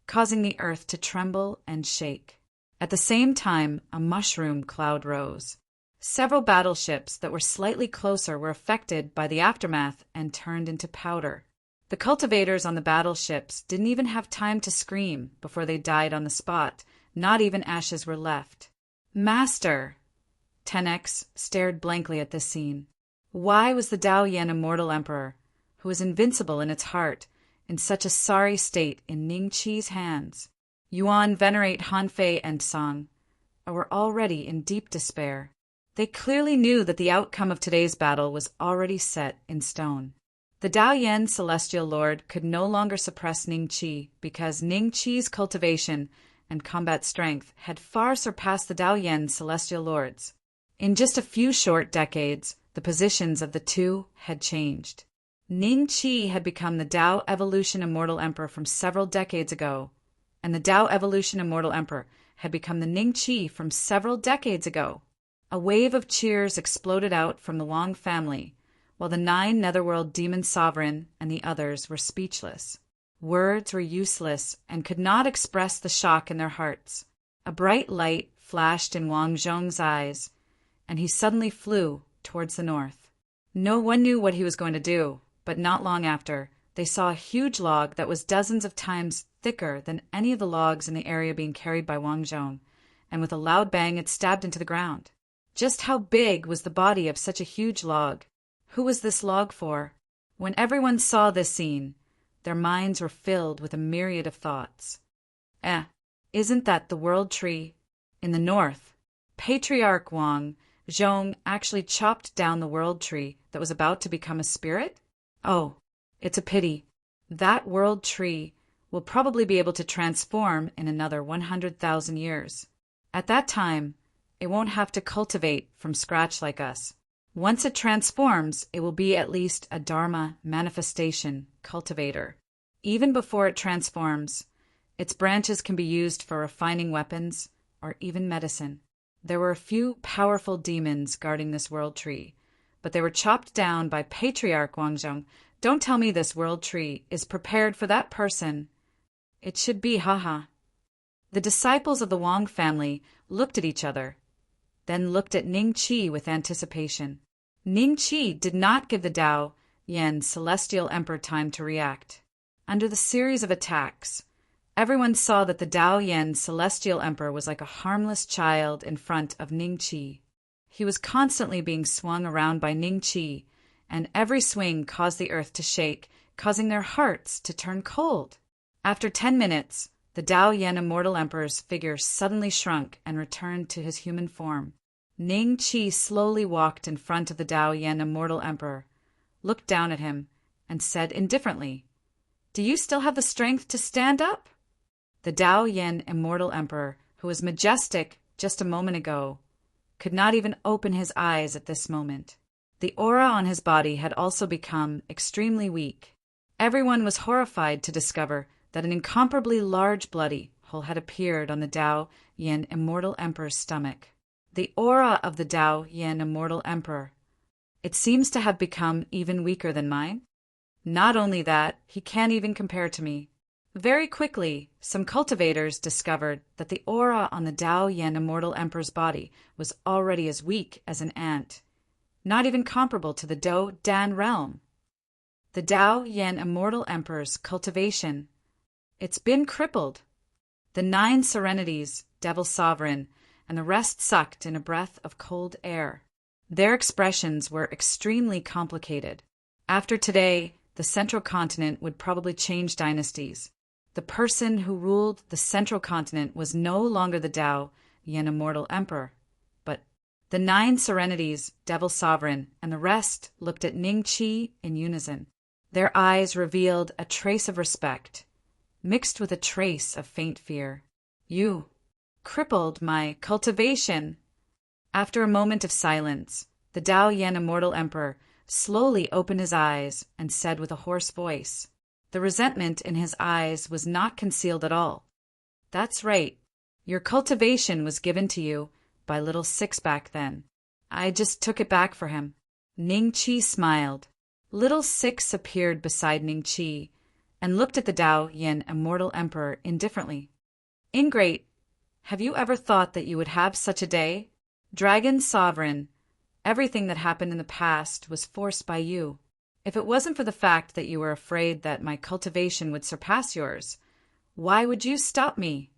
causing the earth to tremble and shake. At the same time, a mushroom cloud rose. Several battleships that were slightly closer were affected by the aftermath and turned into powder. The cultivators on the battleships didn't even have time to scream before they died on the spot. Not even ashes were left. Master! 10X stared blankly at this scene. Why was the Tao Yen Immortal Emperor, who was invincible in its heart, in such a sorry state in Ningqi's hands? Yuan, Venerate, Hanfei, and Song were already in deep despair. They clearly knew that the outcome of today's battle was already set in stone. The Tao Yen Celestial Lord could no longer suppress Ningqi because Ningqi's cultivation and combat strength had far surpassed the Tao Yen Celestial Lord's. In just a few short decades, the positions of the two had changed. Ningqi had become the Tao Evolution Immortal Emperor from several decades ago, and the Tao Evolution Immortal Emperor had become the Ningqi from several decades ago. A wave of cheers exploded out from the Wang family, while the 9 Netherworld Demon Sovereign and the others were speechless. Words were useless and could not express the shock in their hearts. A bright light flashed in Wang Zhong's eyes, and he suddenly flew towards the north. No one knew what he was going to do, but not long after, they saw a huge log that was dozens of times thicker than any of the logs in the area being carried by Wang Zhong, and with a loud bang it stabbed into the ground. Just how big was the body of such a huge log? Who was this log for? When everyone saw this scene, their minds were filled with a myriad of thoughts. Isn't that the World Tree? In the north, Patriarch Wang Zhong actually chopped down the World Tree that was about to become a spirit? Oh, it's a pity. That World Tree will probably be able to transform in another 100,000 years. At that time, it won't have to cultivate from scratch like us. Once it transforms, it will be at least a Dharma manifestation cultivator. Even before it transforms, its branches can be used for refining weapons or even medicine. There were a few powerful demons guarding this world tree, but they were chopped down by Patriarch Guangzhong. Don't tell me this world tree is prepared for that person. It should be, haha. The disciples of the Wang family looked at each other, then looked at Ningqi with anticipation. Ningqi did not give the Tao Yen Celestial Emperor time to react. Under the series of attacks, everyone saw that the Tao Yen Celestial Emperor was like a harmless child in front of Ningqi. He was constantly being swung around by Ningqi, and every swing caused the earth to shake, causing their hearts to turn cold. After 10 minutes, the Tao Yen Immortal Emperor's figure suddenly shrunk and returned to his human form. Ningqi slowly walked in front of the Tao Yen Immortal Emperor, looked down at him, and said indifferently, "Do you still have the strength to stand up?" The Tao Yen Immortal Emperor, who was majestic just a moment ago, could not even open his eyes at this moment. The aura on his body had also become extremely weak. Everyone was horrified to discover that an incomparably large bloody hole had appeared on the Tao Yen Immortal Emperor's stomach. The aura of the Tao Yen Immortal Emperor. It seems to have become even weaker than mine. Not only that, he can't even compare to me. Very quickly, some cultivators discovered that the aura on the Dao Yen Immortal Emperor's body was already as weak as an ant, not even comparable to the Do Dan realm. The Dao Yen Immortal Emperor's cultivation, it's been crippled. The 9 serenities, Devil Sovereign, and the rest sucked in a breath of cold air. Their expressions were extremely complicated. After today, the Central Continent would probably change dynasties. The person who ruled the Central Continent was no longer the Dao Yen Immortal Emperor, but the 9 serenities, Devil Sovereign, and the rest looked at Ning Qi in unison. Their eyes revealed a trace of respect, mixed with a trace of faint fear. You crippled my cultivation. After a moment of silence, the Dao Yen Immortal Emperor slowly opened his eyes and said with a hoarse voice. The resentment in his eyes was not concealed at all. That's right. Your cultivation was given to you by Little Six back then. I just took it back for him. Ning Qi smiled. Little Six appeared beside Ning Qi and looked at the Dao Yen Immortal Emperor indifferently. Ingrate, have you ever thought that you would have such a day? Dragon Sovereign, everything that happened in the past was forced by you. If it wasn't for the fact that you were afraid that my cultivation would surpass yours, why would you stop me?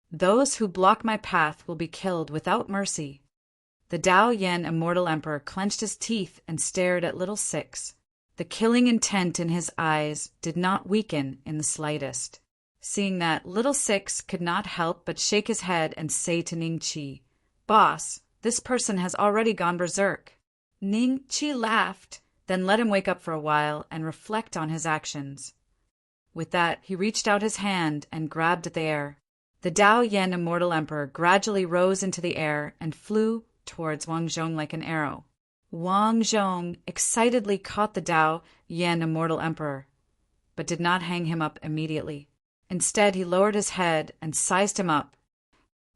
Those who block my path will be killed without mercy. The Dao Yen Immortal Emperor clenched his teeth and stared at Little Six. The killing intent in his eyes did not weaken in the slightest. Seeing that, Little Six could not help but shake his head and say to Ning Qi, Boss, this person has already gone berserk. Ning Qi laughed, then let him wake up for a while and reflect on his actions. With that, he reached out his hand and grabbed at the air. The Dao Yen Immortal Emperor gradually rose into the air and flew towards Wang Zhong like an arrow. Wang Zhong excitedly caught the Dao Yen Immortal Emperor, but did not hang him up immediately. Instead, he lowered his head and sized him up.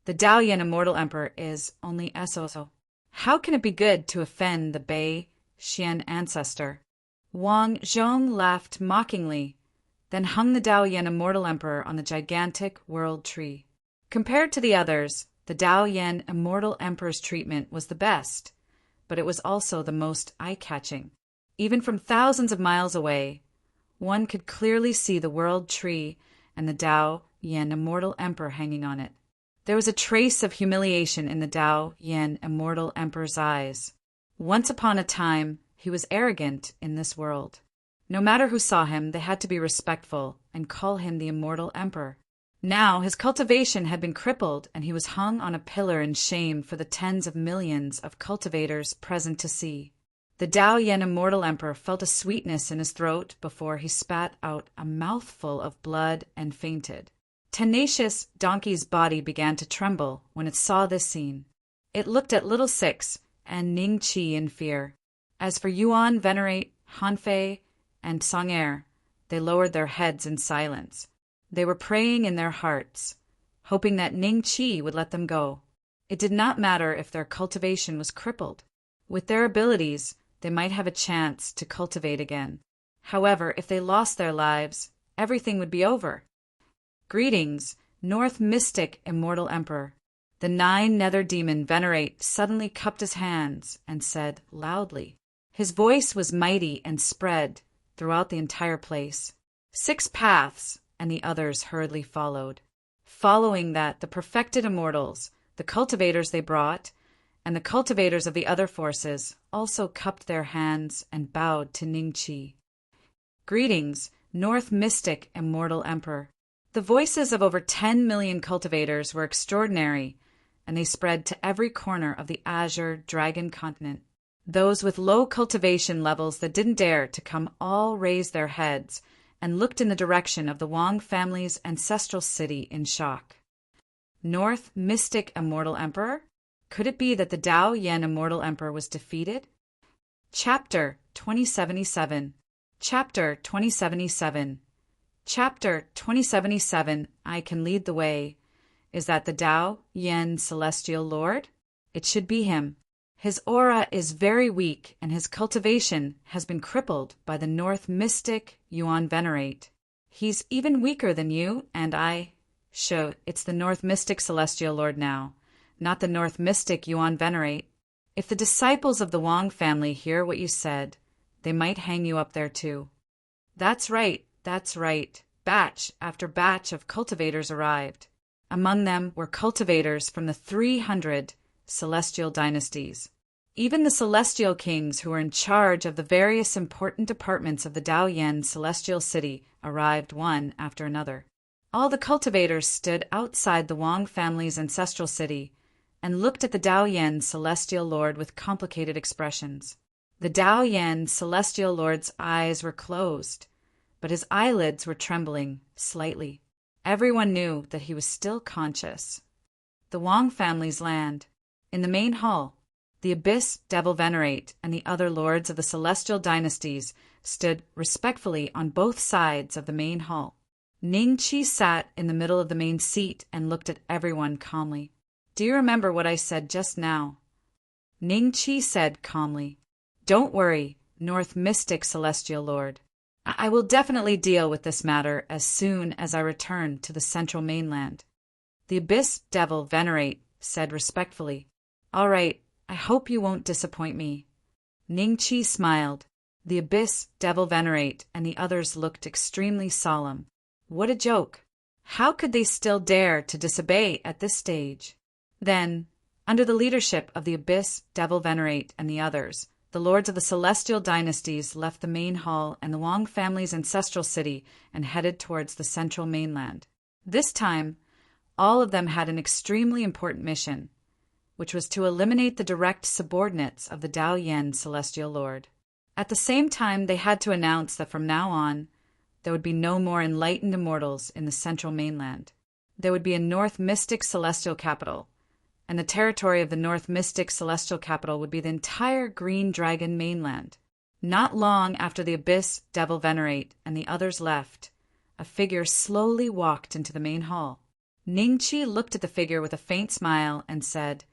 The Dao Yen Immortal Emperor is only SOSO. How can it be good to offend the Bei Xian ancestor? Wang Zhong laughed mockingly, then hung the Dao Yen Immortal Emperor on the gigantic world tree. Compared to the others, the Dao Yen Immortal Emperor's treatment was the best, but it was also the most eye-catching. Even from thousands of miles away, one could clearly see the world tree and the Dao Yen Immortal Emperor hanging on it. There was a trace of humiliation in the Dao Yen Immortal Emperor's eyes. Once upon a time, he was arrogant in this world. No matter who saw him, they had to be respectful and call him the Immortal Emperor. Now his cultivation had been crippled, and he was hung on a pillar in shame for the tens of millions of cultivators present to see. The Dao Yen Immortal Emperor felt a sweetness in his throat before he spat out a mouthful of blood and fainted. Tenacious Donkey's body began to tremble when it saw this scene. It looked at Little Six and Ning Qi in fear. As for Yuan, Venerate, Hanfei, and Song'er, they lowered their heads in silence. They were praying in their hearts, hoping that Ning Qi would let them go. It did not matter if their cultivation was crippled. With their abilities, they might have a chance to cultivate again. However, if they lost their lives, everything would be over. Greetings, North Mystic Immortal Emperor. The 9 Nether Demon Venerate suddenly cupped his hands and said loudly. His voice was mighty and spread throughout the entire place. 6 paths, and the others hurriedly followed. Following that, the perfected immortals, the cultivators they brought, and the cultivators of the other forces also cupped their hands and bowed to Ning Qi. Greetings, North Mystic Immortal Emperor. The voices of over 10 million cultivators were extraordinary, and they spread to every corner of the Azure Dragon Continent. Those with low cultivation levels that didn't dare to come all raised their heads and looked in the direction of the Wang family's ancestral city in shock. North Mystic Immortal Emperor? Could it be that the Dao Yen Immortal Emperor was defeated? Chapter 2077. Chapter 2077. Chapter 2077, I Can Lead the Way. Is that the Dao Yen Celestial Lord? It should be him. His aura is very weak and his cultivation has been crippled by the North Mystic Yuan Venerate. He's even weaker than you and I. It's the North Mystic Celestial Lord now, not the North Mystic Yuan Venerate. If the disciples of the Wang family hear what you said, they might hang you up there too. That's right, that's right. Batch after batch of cultivators arrived. Among them were cultivators from the 300 celestial dynasties. Even the celestial kings who were in charge of the various important departments of the Daoyan celestial city arrived one after another. All the cultivators stood outside the Wang family's ancestral city and looked at the Daoyan celestial lord with complicated expressions. The Daoyan celestial lord's eyes were closed, but his eyelids were trembling slightly. Everyone knew that he was still conscious. The Wang family's land. In the main hall, the Abyss Devil Venerate and the other lords of the celestial dynasties stood respectfully on both sides of the main hall. Ning Qi sat in the middle of the main seat and looked at everyone calmly. Do you remember what I said just now? Ning Qi said calmly. Don't worry, North Mystic Celestial Lord. I will definitely deal with this matter as soon as I return to the central mainland. The Abyss Devil Venerate said respectfully. All right, I hope you won't disappoint me. Ning Qi smiled. The Abyss Devil Venerate and the others looked extremely solemn. What a joke! How could they still dare to disobey at this stage? Then, under the leadership of the Abyss Devil Venerate and the others, the lords of the celestial dynasties left the main hall and the Wang family's ancestral city and headed towards the central mainland. This time, all of them had an extremely important mission, which was to eliminate the direct subordinates of the Daoyan celestial lord. At the same time, they had to announce that from now on, there would be no more enlightened immortals in the central mainland. There would be a North Mystic celestial capital, and the territory of the North Mystic celestial capital would be the entire Green Dragon mainland. Not long after the Abyss Devil Venerate and the others left, a figure slowly walked into the main hall. Ning Qi looked at the figure with a faint smile and said,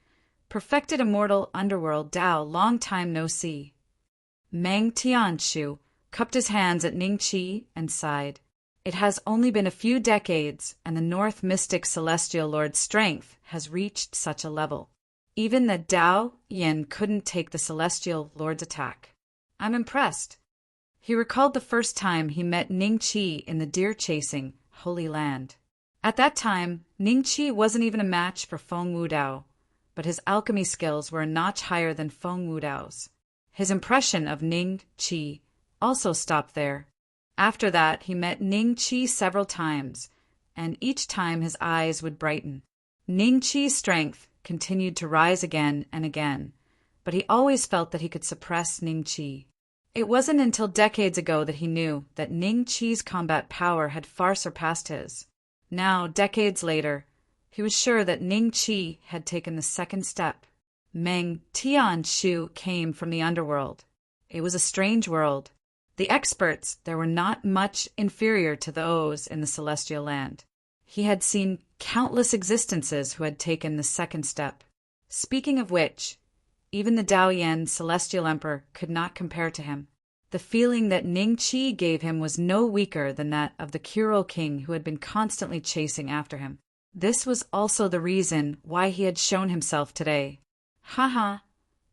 Perfected immortal underworld Dao, long time no see. Meng Tianshu cupped his hands at Ning Qi and sighed. It has only been a few decades, and the North Mystic Celestial Lord's strength has reached such a level. Even the Dao Yin couldn't take the Celestial Lord's attack. I'm impressed. He recalled the first time he met Ning Qi in the deer-chasing Holy Land. At that time, Ning Qi wasn't even a match for Feng Wudao, but his alchemy skills were a notch higher than Feng Wudao's. His impression of Ning Qi also stopped there. After that, he met Ning Qi several times, and each time his eyes would brighten. Ning Qi's strength continued to rise again and again, but he always felt that he could suppress Ning Qi. It wasn't until decades ago that he knew that Ning Qi's combat power had far surpassed his. Now, decades later, he was sure that Ning Qi had taken the second step. Meng Tianshu came from the underworld. It was a strange world. The experts there were not much inferior to those in the celestial land. He had seen countless existences who had taken the second step. Speaking of which, even the Daoyan celestial emperor could not compare to him. The feeling that Ning Qi gave him was no weaker than that of the Kuro king who had been constantly chasing after him. This was also the reason why he had shown himself today. Haha,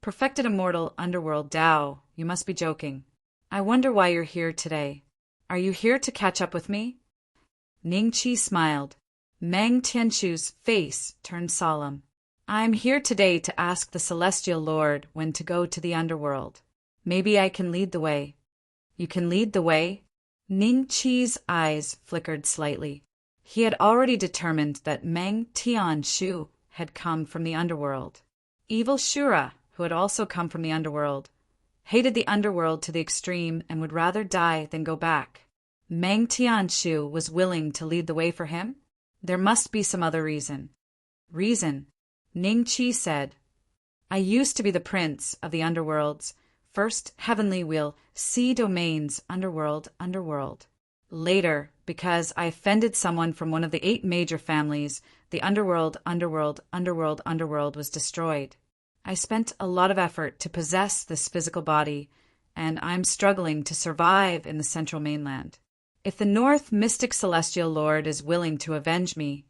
perfected immortal underworld Dao, you must be joking. I wonder why you're here today. Are you here to catch up with me? Ning Qi smiled. Meng Tianshu's face turned solemn. I'm here today to ask the Celestial Lord when to go to the underworld. Maybe I can lead the way. You can lead the way? Ning Qi's eyes flickered slightly. He had already determined that Meng Tianshu had come from the underworld. Evil Shura, who had also come from the underworld, hated the underworld to the extreme and would rather die than go back. Meng Tianshu was willing to lead the way for him? There must be some other reason. Reason? Ning Qi said. I used to be the prince of the underworld's first heavenly wheel, sea domains, underworld. Later, because I offended someone from one of the 8 major families, the underworld was destroyed. I spent a lot of effort to possess this physical body, and I'm struggling to survive in the central mainland. If the North Mystic Celestial Lord is willing to avenge me,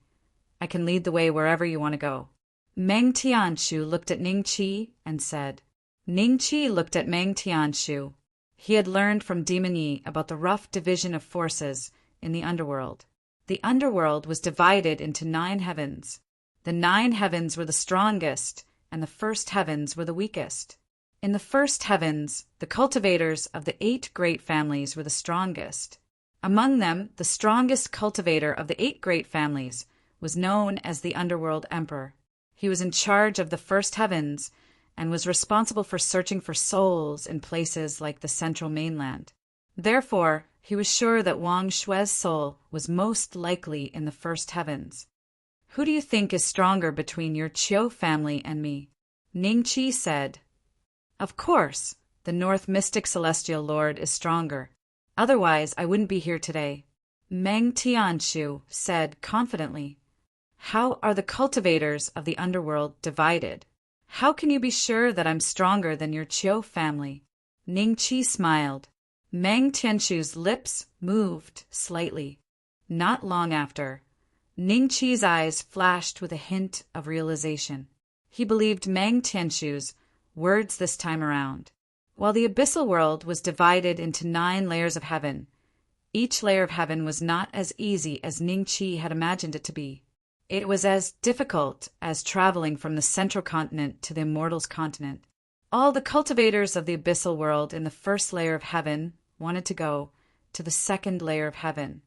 I can lead the way wherever you want to go." Meng Tianshu looked at Ning Qi and said. Ning Qi looked at Meng Tianshu. He had learned from Demon Yi about the rough division of forces in the underworld. The underworld was divided into 9 heavens. The 9 heavens were the strongest, and the first heavens were the weakest. In the first heavens, the cultivators of the 8 great families were the strongest. Among them, the strongest cultivator of the 8 great families was known as the Underworld Emperor. He was in charge of the first heavens and was responsible for searching for souls in places like the central mainland. Therefore, he was sure that Wang Shui's soul was most likely in the first heavens. "Who do you think is stronger between your Qiu family and me?" Ning Qi said. "Of course, the North Mystic Celestial Lord is stronger. Otherwise, I wouldn't be here today." Meng Tianshu said confidently. "How are the cultivators of the underworld divided? How can you be sure that I'm stronger than your Qiu family?" Ning Qi smiled. Meng Tianshu's lips moved slightly. Not long after, Ning Qi's eyes flashed with a hint of realization. He believed Meng Tianshu's words this time around. While the abyssal world was divided into 9 layers of heaven, each layer of heaven was not as easy as Ning Qi had imagined it to be. It was as difficult as traveling from the central continent to the immortals' continent. All the cultivators of the abyssal world in the first layer of heaven wanted to go to the second layer of heaven.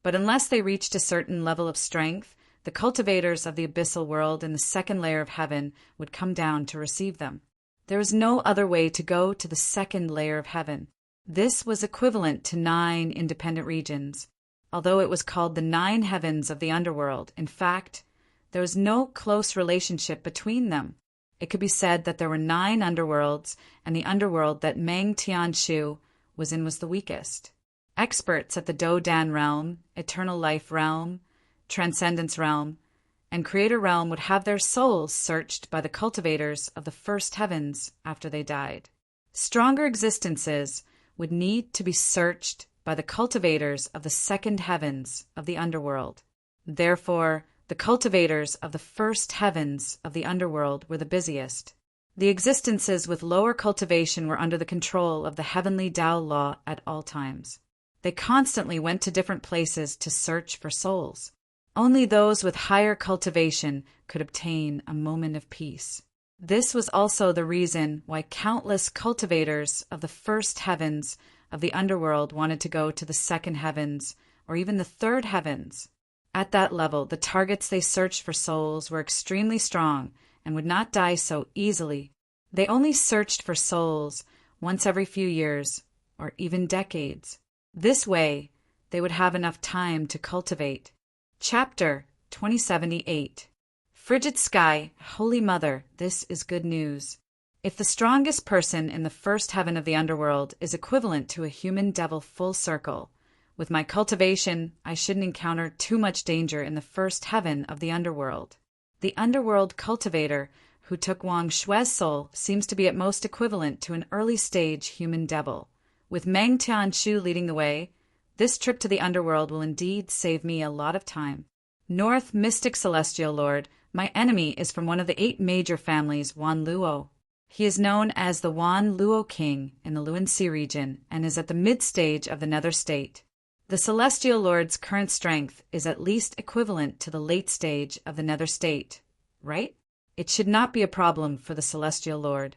But unless they reached a certain level of strength, the cultivators of the abyssal world in the second layer of heaven would come down to receive them. There was no other way to go to the second layer of heaven. This was equivalent to 9 independent regions. Although it was called the 9 heavens of the underworld, in fact, there was no close relationship between them. It could be said that there were 9 underworlds, and the underworld that Meng Tianshu was in was the weakest. Experts at the Do-Dan realm, Eternal Life realm, Transcendence realm, and Creator realm would have their souls searched by the cultivators of the first heavens after they died. Stronger existences would need to be searched by the cultivators of the second heavens of the underworld. Therefore, the cultivators of the first heavens of the underworld were the busiest. The existences with lower cultivation were under the control of the heavenly Tao law at all times. They constantly went to different places to search for souls. Only those with higher cultivation could obtain a moment of peace. This was also the reason why countless cultivators of the first heavens of the underworld wanted to go to the second heavens or even the third heavens. At that level, the targets they searched for souls were extremely strong and would not die so easily. They only searched for souls once every few years or even decades. This way, they would have enough time to cultivate. Chapter 2078. Frigid Sky, Holy Mother, this is good news. If the strongest person in the first heaven of the underworld is equivalent to a human devil full circle, with my cultivation, I shouldn't encounter too much danger in the first heaven of the underworld. The underworld cultivator who took Wang Shui's soul seems to be at most equivalent to an early-stage human devil. With Meng Tianshu leading the way, this trip to the underworld will indeed save me a lot of time. North Mystic Celestial Lord, my enemy is from one of the 8 major families, Wan Luo. He is known as the Wan Luo King in the Luan Sea region and is at the mid-stage of the Nether State. The Celestial Lord's current strength is at least equivalent to the late stage of the Nether State, right? It should not be a problem for the Celestial Lord.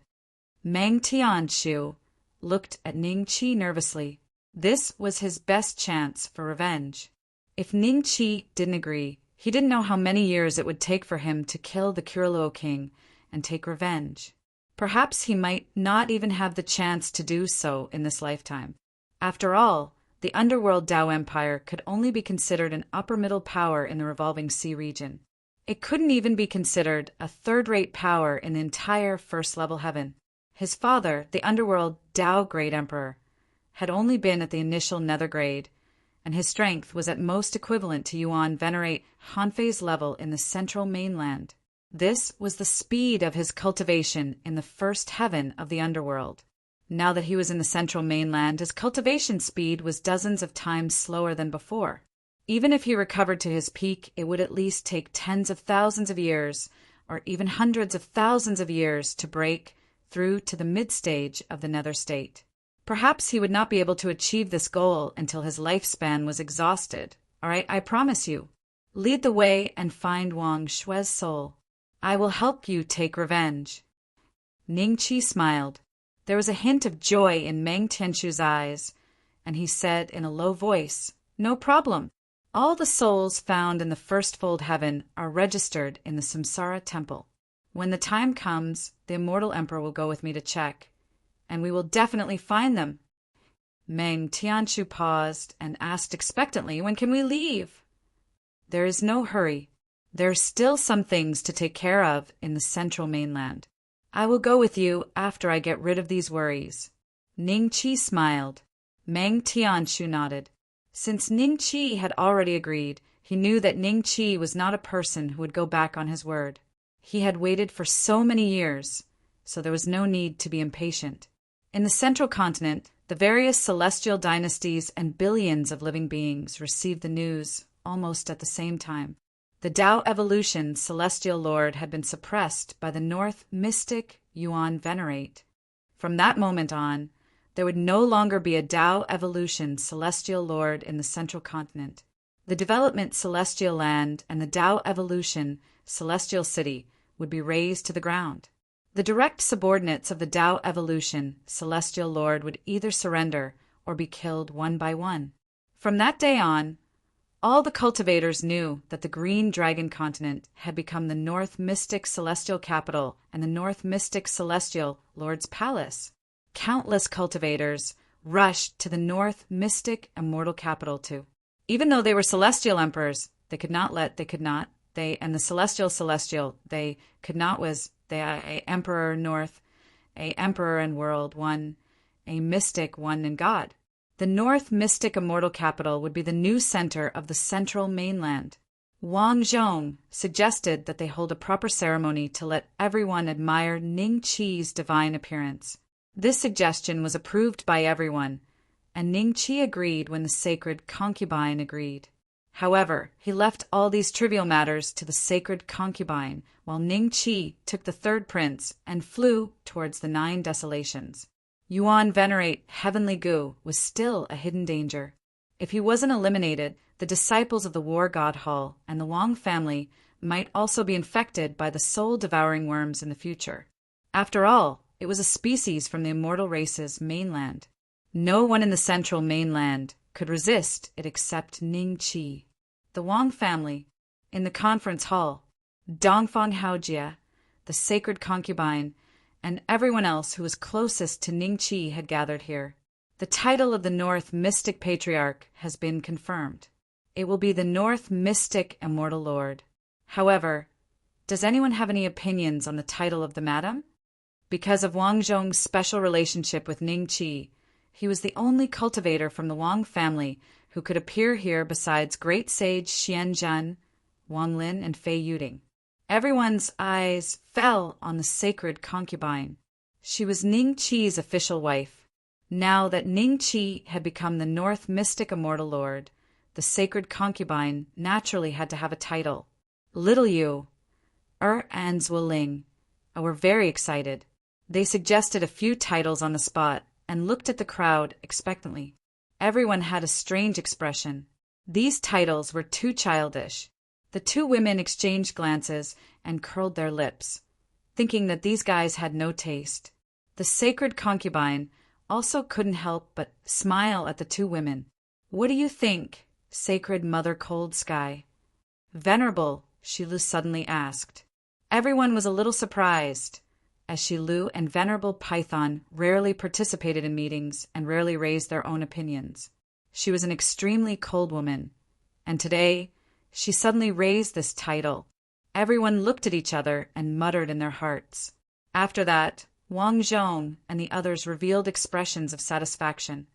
Meng Tianshu looked at Ning Qi nervously. This was his best chance for revenge. If Ning Qi didn't agree, he didn't know how many years it would take for him to kill the Kuraluo King and take revenge. Perhaps he might not even have the chance to do so in this lifetime. After all, the underworld Tao Empire could only be considered an upper-middle power in the revolving sea region. It couldn't even be considered a third-rate power in the entire first-level heaven. His father, the underworld Tao Great Emperor, had only been at the initial nether grade, and his strength was at most equivalent to Yuan Venerate Hanfei's level in the central mainland. This was the speed of his cultivation in the first heaven of the underworld. Now that he was in the central mainland, his cultivation speed was dozens of times slower than before. Even if he recovered to his peak, it would at least take tens of thousands of years, or even hundreds of thousands of years, to break through to the mid-stage of the nether state. Perhaps he would not be able to achieve this goal until his lifespan was exhausted. All right, I promise you. Lead the way and find Wang Shui's soul. I will help you take revenge. Ning Qi smiled. There was a hint of joy in Meng Tianshu's eyes, and he said in a low voice, "No problem. All the souls found in the first fold heaven are registered in the Samsara temple. When the time comes, the immortal emperor will go with me to check, and we will definitely find them." Meng Tianshu paused and asked expectantly, "When can we leave?" "There is no hurry. There are still some things to take care of in the central mainland. I will go with you after I get rid of these worries." Ning Qi smiled. Meng Tianshu nodded. Since Ning Qi had already agreed, he knew that Ning Qi was not a person who would go back on his word. He had waited for so many years, so there was no need to be impatient. In the central continent, the various celestial dynasties and billions of living beings received the news almost at the same time. The Tao Evolution Celestial Lord had been suppressed by the North Mystic Yuan Venerate. From that moment on, there would no longer be a Tao Evolution Celestial Lord in the central continent. The Development Celestial Land and the Tao Evolution Celestial City would be razed to the ground. The direct subordinates of the Tao Evolution Celestial Lord would either surrender or be killed one by one. From that day on, all the cultivators knew that the Green Dragon Continent had become the North Mystic Celestial Capital and the North Mystic Celestial Lord's Palace. Countless cultivators rushed to the North Mystic Immortal Capital too. Even though they were celestial emperors, they could not, and the celestial, they could not was, they a emperor north, a emperor and world, one, a mystic, one in God. The North Mystic Immortal Capital would be the new center of the central mainland. Wang Zhong suggested that they hold a proper ceremony to let everyone admire Ning Qi's divine appearance. This suggestion was approved by everyone, and Ning Qi agreed when the sacred concubine agreed. However, he left all these trivial matters to the sacred concubine, while Ning Qi took the third prince and flew towards the 9 desolations. Yuan Venerate Heavenly Gu was still a hidden danger. If he wasn't eliminated, the disciples of the War God Hall and the Wang family might also be infected by the soul-devouring worms in the future. After all, it was a species from the immortal race's mainland. No one in the central mainland could resist it except Ning Qi. The Wang family, in the conference hall, Dongfang Haojie, the sacred concubine, and everyone else who was closest to Ning Qi had gathered here. The title of the North Mystic Patriarch has been confirmed. It will be the North Mystic Immortal Lord. However, does anyone have any opinions on the title of the madam? Because of Wang Zhong's special relationship with Ning Qi, he was the only cultivator from the Wang family who could appear here besides great sage Xian Zhan, Wang Lin, and Fei Yuding. Everyone's eyes fell on the sacred concubine. She was Ning Qi's official wife. Now that Ning Qi had become the North Mystic Immortal Lord, the sacred concubine naturally had to have a title. Little Yu, and Zhuoling were very excited. They suggested a few titles on the spot and looked at the crowd expectantly. Everyone had a strange expression. These titles were too childish. The two women exchanged glances and curled their lips, thinking that these guys had no taste. The sacred concubine also couldn't help but smile at the two women. "What do you think, sacred Mother Cold Sky?" "Venerable," Shilu suddenly asked. Everyone was a little surprised, as Shilu and Venerable Python rarely participated in meetings and rarely raised their own opinions. She was an extremely cold woman, and today she suddenly raised this title. Everyone looked at each other and muttered in their hearts. After that, Wang Zhong and the others revealed expressions of satisfaction.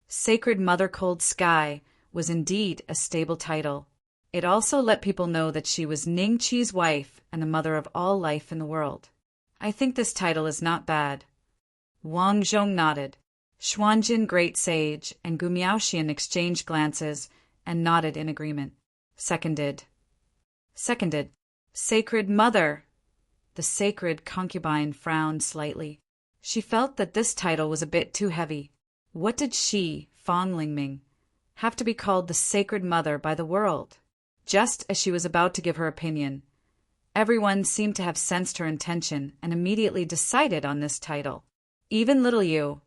Sacred Mother Cold Sky was indeed a stable title. It also let people know that she was Ning Qi's wife and the mother of all life in the world. I think this title is not bad. Wang Zhong nodded. Xuanjin, great sage, and Gu Miaoxian exchanged glances and nodded in agreement. Seconded. Sacred Mother. The sacred concubine frowned slightly. She felt that this title was a bit too heavy. What did she, Fang Lingming, have to be called the Sacred Mother by the world? Just as she was about to give her opinion, everyone seemed to have sensed her intention and immediately decided on this title. Even little Yu,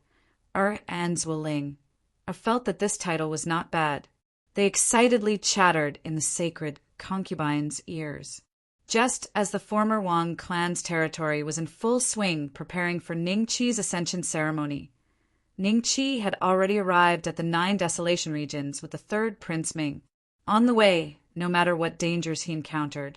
and Zhuoling, felt that this title was not bad. They excitedly chattered in the sacred concubine's ears. Just as the former Wang clan's territory was in full swing preparing for Ning Qi's ascension ceremony, Ning Qi had already arrived at the 9 desolation regions with the third Prince Ming. On the way, no matter what dangers he encountered,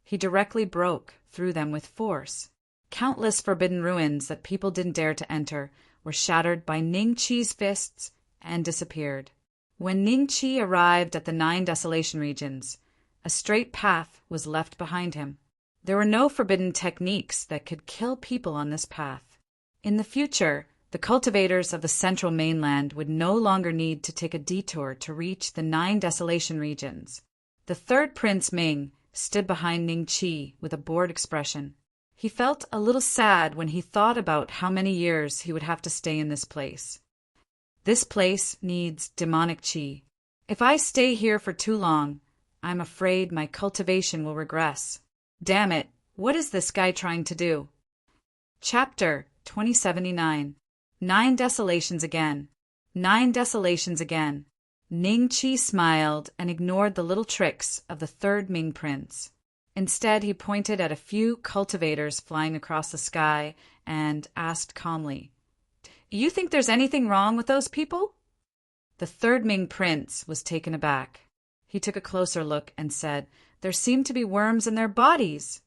he directly broke through them with force. Countless forbidden ruins that people didn't dare to enter were shattered by Ning Qi's fists and disappeared. When Ning Qi arrived at the 9 desolation regions, a straight path was left behind him. There were no forbidden techniques that could kill people on this path. In the future, the cultivators of the central mainland would no longer need to take a detour to reach the 9 desolation regions. The third Prince Ming stood behind Ning Qi with a bored expression. He felt a little sad when he thought about how many years he would have to stay in this place. This place needs demonic qi. If I stay here for too long, I'm afraid my cultivation will regress. Damn it, what is this guy trying to do? Chapter 2079. 9 desolations again. 9 desolations again. Ning Qi smiled and ignored the little tricks of the third Ming prince. Instead, he pointed at a few cultivators flying across the sky and asked calmly, "You think there's anything wrong with those people?" The third Ming prince was taken aback. He took a closer look and said, "There seem to be worms in their bodies."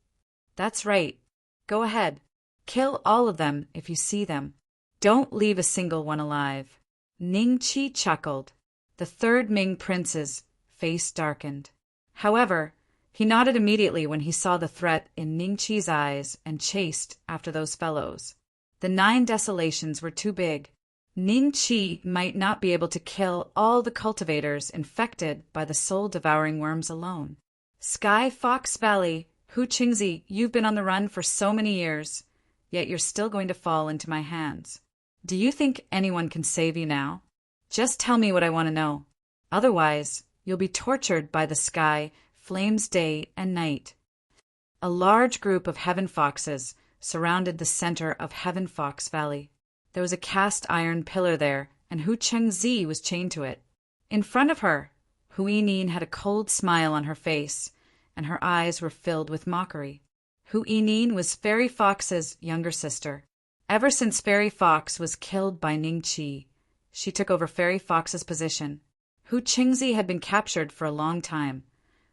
"That's right. Go ahead. Kill all of them if you see them. Don't leave a single one alive." Ning Qi chuckled. The third Ming prince's face darkened. However, he nodded immediately when he saw the threat in Ning Qi's eyes and chased after those fellows. The 9 desolations were too big. Ning Qi might not be able to kill all the cultivators infected by the soul-devouring worms alone. Sky Fox Valley, Hu Qingzi, you've been on the run for so many years, yet you're still going to fall into my hands. Do you think anyone can save you now? Just tell me what I want to know. Otherwise, you'll be tortured by the sky, flames day and night. A large group of heaven foxes surrounded the center of Heaven Fox Valley. There was a cast iron pillar there, and Hu Chengzi was chained to it. In front of her, Hu Yining had a cold smile on her face, and her eyes were filled with mockery. Hu Yining was Fairy Fox's younger sister. Ever since Fairy Fox was killed by Ning Qi, she took over Fairy Fox's position. Hu Qingzi had been captured for a long time,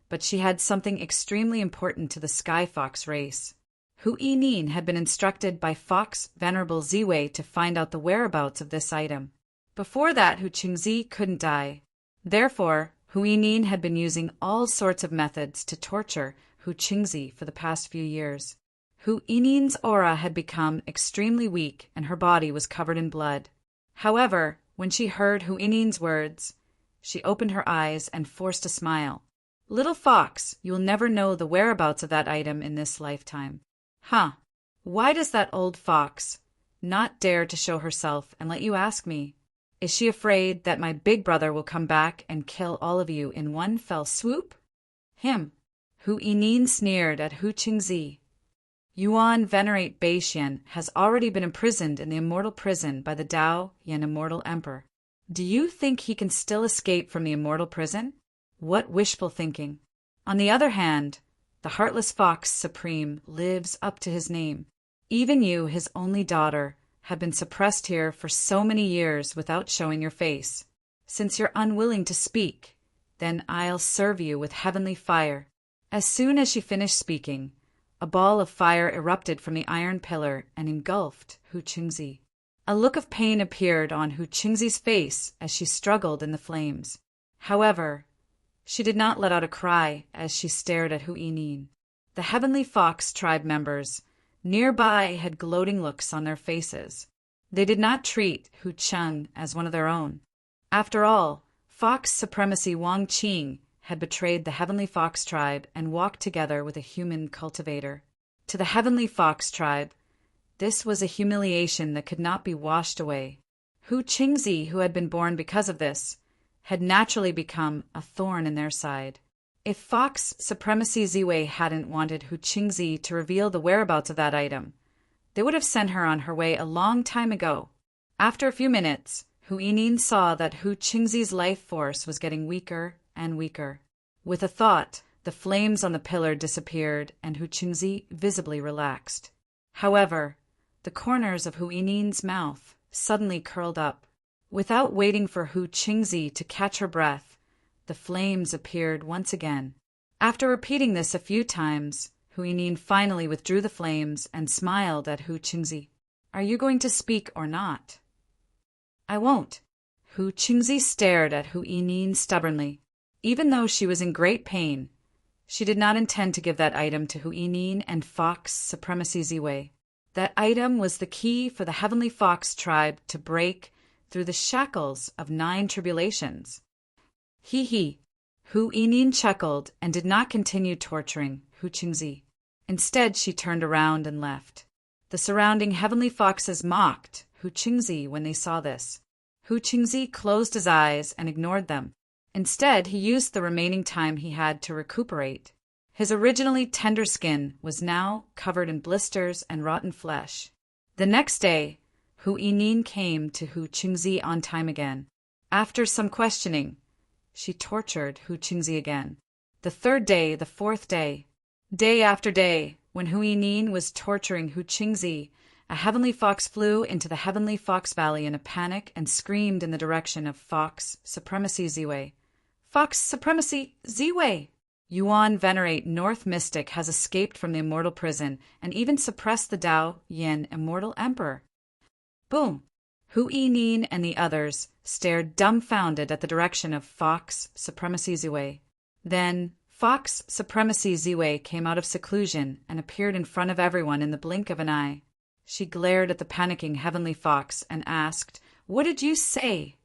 but she had something extremely important to the Sky Fox race. Hu Yining had been instructed by Fox Venerable Ziwei to find out the whereabouts of this item. Before that, Hu Qingzi couldn't die. Therefore, Hu Yining had been using all sorts of methods to torture Hu Qingzi for the past few years. Hu Yining's aura had become extremely weak and her body was covered in blood. However, when she heard Hu Yining's words, she opened her eyes and forced a smile. "Little fox, you will never know the whereabouts of that item in this lifetime." "Huh. Why does that old fox not dare to show herself and let you ask me? Is she afraid that my big brother will come back and kill all of you in one fell swoop?" Him. Hu Yining sneered at Hu Qingzi. Yuan Venerate Beixian has already been imprisoned in the immortal prison by the Tao Yan Immortal Emperor. Do you think he can still escape from the immortal prison? What wishful thinking. On the other hand, the Heartless Fox Supreme lives up to his name. Even you, his only daughter, have been suppressed here for so many years without showing your face. Since you're unwilling to speak, then I'll serve you with heavenly fire. As soon as she finished speaking, a ball of fire erupted from the iron pillar and engulfed Hu Qingzi. A look of pain appeared on Hu Qingzi's face as she struggled in the flames. However, She did not let out a cry as she stared at Hu Yinin. The Heavenly Fox tribe members nearby had gloating looks on their faces. They did not treat Hu Cheng as one of their own. After all, Fox Supremacy Wang Qing had betrayed the Heavenly Fox tribe and walked together with a human cultivator. To the Heavenly Fox tribe, this was a humiliation that could not be washed away. Hu Qingzi, who had been born because of this, had naturally become a thorn in their side. If Fox Supremacy Ziwei hadn't wanted Hu Qingzi to reveal the whereabouts of that item, they would have sent her on her way a long time ago. After a few minutes, Hu Yinin saw that Hu Qingzi's life force was getting weaker and weaker. With a thought, the flames on the pillar disappeared and Hu Qingzi visibly relaxed. However, the corners of Hu Yinin's mouth suddenly curled up. Without waiting for Hu Qingzi to catch her breath, the flames appeared once again. After repeating this a few times, Hu Yinin finally withdrew the flames and smiled at Hu Qingzi. "Are you going to speak or not?" "I won't." Hu Qingzi stared at Hu Yinin stubbornly. Even though she was in great pain, she did not intend to give that item to Hu Yinin and Fox Supremacy Ziwei. That item was the key for the Heavenly Fox tribe to break through the shackles of 9 tribulations. He. Hu Yinin chuckled and did not continue torturing Hu Qingzi. Instead, she turned around and left. The surrounding Heavenly Foxes mocked Hu Qingzi when they saw this. Hu Qingzi closed his eyes and ignored them. Instead, he used the remaining time he had to recuperate. His originally tender skin was now covered in blisters and rotten flesh. The next day, Hu Yinin came to Hu Qingzi on time again. After some questioning, she tortured Hu Qingzi again. The 3rd day, the 4th day. Day after day, when Hu Yinin was torturing Hu Qingzi, a Heavenly Fox flew into the Heavenly Fox Valley in a panic and screamed in the direction of Fox Supremacy Ziwei. "Fox Supremacy Ziwei! Yuan Venerate North Mystic has escaped from the immortal prison and even suppressed the Dao Yin Immortal Emperor." Boom! Hu Yinin and the others stared dumbfounded at the direction of Fox Supremacy Ziwei. Then Fox Supremacy Ziwei came out of seclusion and appeared in front of everyone in the blink of an eye. She glared at the panicking Heavenly Fox and asked, "What did you say?"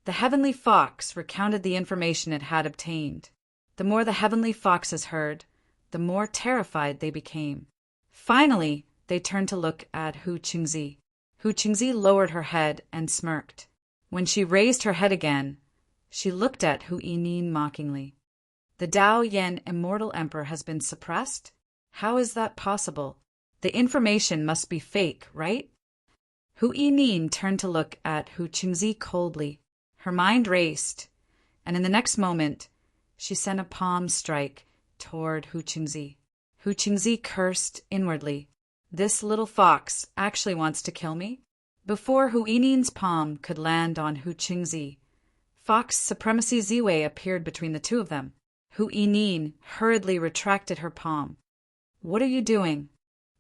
The Heavenly Fox recounted the information it had obtained. The more the Heavenly Foxes heard, the more terrified they became. Finally, they turned to look at Hu Qingzi. Hu Qingzi lowered her head and smirked. When she raised her head again, she looked at Hu Yinin mockingly. "The Dao Yin Immortal Emperor has been suppressed? How is that possible? The information must be fake, right?" Hu Yinin turned to look at Hu Qingzi coldly. Her mind raced, and in the next moment, she sent a palm strike toward Hu Qingzi. Hu Qingzi cursed inwardly. "This little fox actually wants to kill me?" Before Hu Yinin's palm could land on Hu Qingzi, Fox Supremacy Ziwei appeared between the two of them. Hu Yinin hurriedly retracted her palm. "What are you doing?"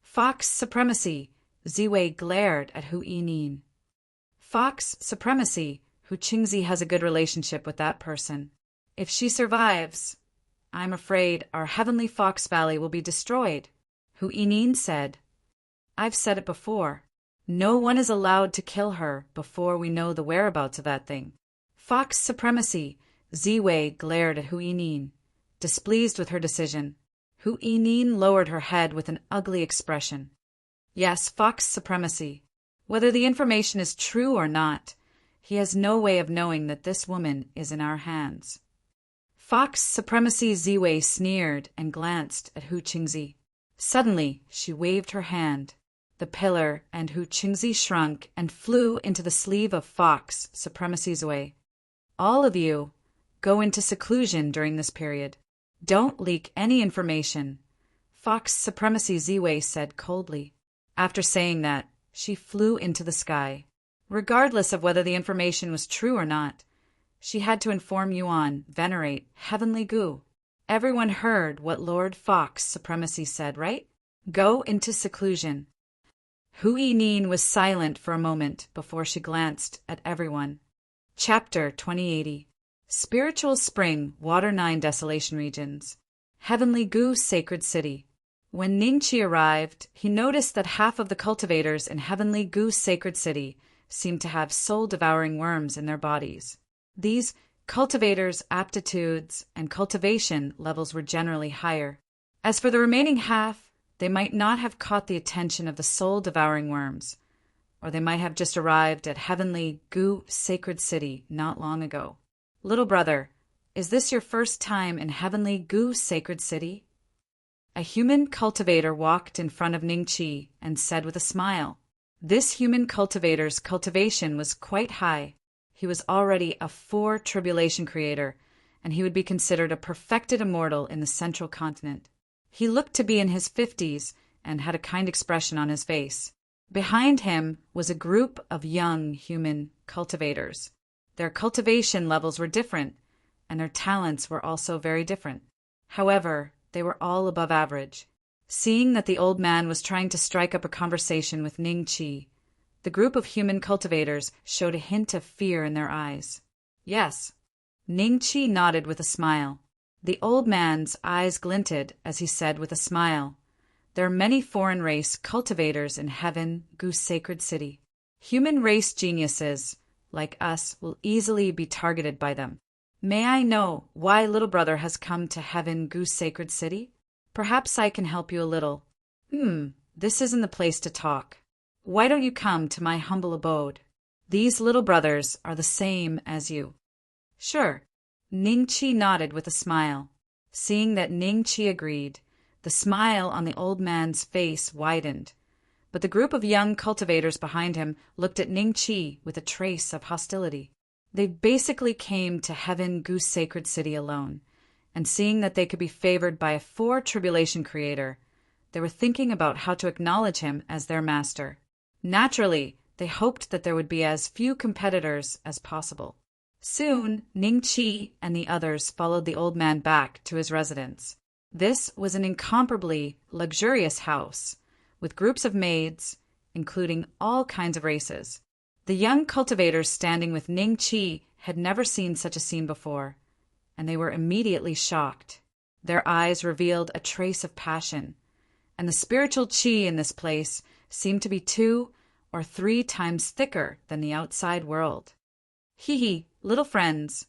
Fox Supremacy Ziwei glared at Hu Yinin. "Fox Supremacy, Hu Qingzi has a good relationship with that person. If she survives, I'm afraid our Heavenly Fox Valley will be destroyed," Hu Yinin said. "I've said it before. No one is allowed to kill her before we know the whereabouts of that thing." Fox Supremacy Ziwei glared at Hu Yinin, displeased with her decision. Hu Yinin lowered her head with an ugly expression. "Yes, Fox Supremacy. Whether the information is true or not, he has no way of knowing that this woman is in our hands." Fox Supremacy Ziwei sneered and glanced at Hu Qingzi. Suddenly, she waved her hand. The pillar and Hu Qingzi shrunk and flew into the sleeve of Fox Supremacy Ziwei. "All of you, go into seclusion during this period. Don't leak any information," Fox Supremacy Ziwei said coldly. After saying that, she flew into the sky. Regardless of whether the information was true or not, she had to inform Yuan Venerate Heavenly Gu. Everyone heard what Lord Fox Supremacy said, right? Go into seclusion. Hu Yinin was silent for a moment before she glanced at everyone. Chapter 2080. Spiritual Spring, Water 9 Desolation Regions. Heavenly Gu Sacred City. When Ningqi arrived, he noticed that half of the cultivators in Heavenly Gu Sacred City seemed to have soul-devouring worms in their bodies. These cultivators' aptitudes and cultivation levels were generally higher. As for the remaining half, they might not have caught the attention of the soul-devouring worms, or they might have just arrived at Heavenly Gu Sacred City not long ago. Little brother, is this your first time in Heavenly Gu Sacred City? A human cultivator walked in front of Ningqi and said with a smile. This human cultivator's cultivation was quite high. He was already a 4 tribulation creator, and he would be considered a perfected immortal in the central continent. He looked to be in his 50s and had a kind expression on his face. Behind him was a group of young human cultivators. Their cultivation levels were different, and their talents were also very different. However, they were all above average. Seeing that the old man was trying to strike up a conversation with Ningqi, the group of human cultivators showed a hint of fear in their eyes. Yes. Ningqi nodded with a smile. The old man's eyes glinted as he said with a smile, "There are many foreign race cultivators in Heaven Gu Sacred City. Human race geniuses, like us, will easily be targeted by them. May I know why little brother has come to Heaven Gu Sacred City? Perhaps I can help you a little." This isn't the place to talk. Why don't you come to my humble abode? These little brothers are the same as you. Sure. Ningqi nodded with a smile. Seeing that Ningqi agreed, the smile on the old man's face widened. But the group of young cultivators behind him looked at Ningqi with a trace of hostility. They basically came to Heaven Gu Sacred City alone, and seeing that they could be favored by a 4 tribulation creator, they were thinking about how to acknowledge him as their master. Naturally, they hoped that there would be as few competitors as possible. Soon, Ningqi and the others followed the old man back to his residence. This was an incomparably luxurious house, with groups of maids, including all kinds of races. The young cultivators standing with Ningqi had never seen such a scene before, and they were immediately shocked. Their eyes revealed a trace of passion, and the spiritual qi in this place seemed to be 2 or 3 times thicker than the outside world. Hee, little friends,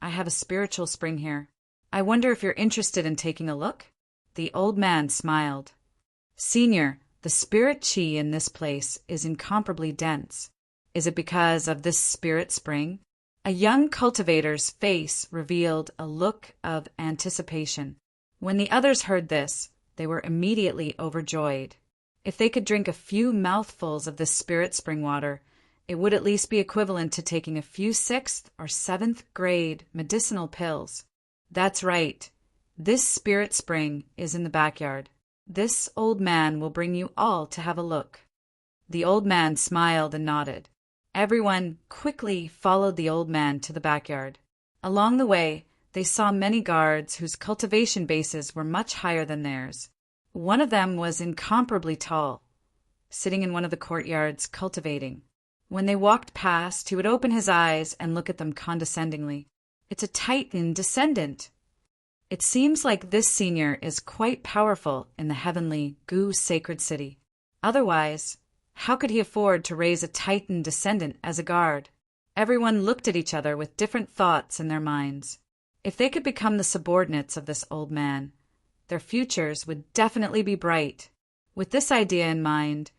I have a spiritual spring here. I wonder if you're interested in taking a look? The old man smiled. Senior, the spirit qi in this place is incomparably dense. Is it because of this spirit spring? A young cultivator's face revealed a look of anticipation. When the others heard this, they were immediately overjoyed. If they could drink a few mouthfuls of this spirit spring water, it would at least be equivalent to taking a few 6th or 7th grade medicinal pills. That's right. This spirit spring is in the backyard. This old man will bring you all to have a look. The old man smiled and nodded. Everyone quickly followed the old man to the backyard. Along the way, they saw many guards whose cultivation bases were much higher than theirs. One of them was incomparably tall, sitting in one of the courtyards cultivating. When they walked past, he would open his eyes and look at them condescendingly. It's a Titan descendant. It seems like this senior is quite powerful in the Heavenly Gu Sacred City. Otherwise, how could he afford to raise a Titan descendant as a guard? Everyone looked at each other with different thoughts in their minds. If they could become the subordinates of this old man, their futures would definitely be bright. With this idea in mind,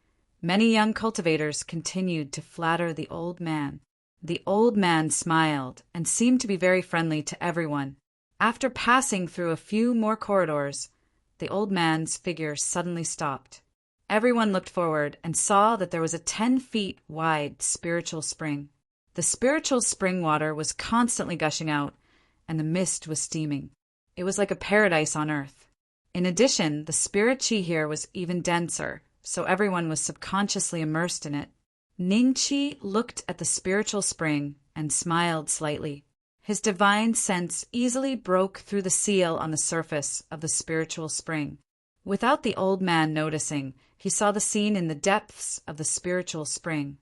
many young cultivators continued to flatter the old man. The old man smiled and seemed to be very friendly to everyone. After passing through a few more corridors, the old man's figure suddenly stopped. Everyone looked forward and saw that there was a 10 feet wide spiritual spring. The spiritual spring water was constantly gushing out, and the mist was steaming. It was like a paradise on earth. In addition, the spirit qi here was even denser, so everyone was subconsciously immersed in it. Ningqi looked at the spiritual spring and smiled slightly. His divine sense easily broke through the seal on the surface of the spiritual spring. Without the old man noticing, he saw the scene in the depths of the spiritual spring.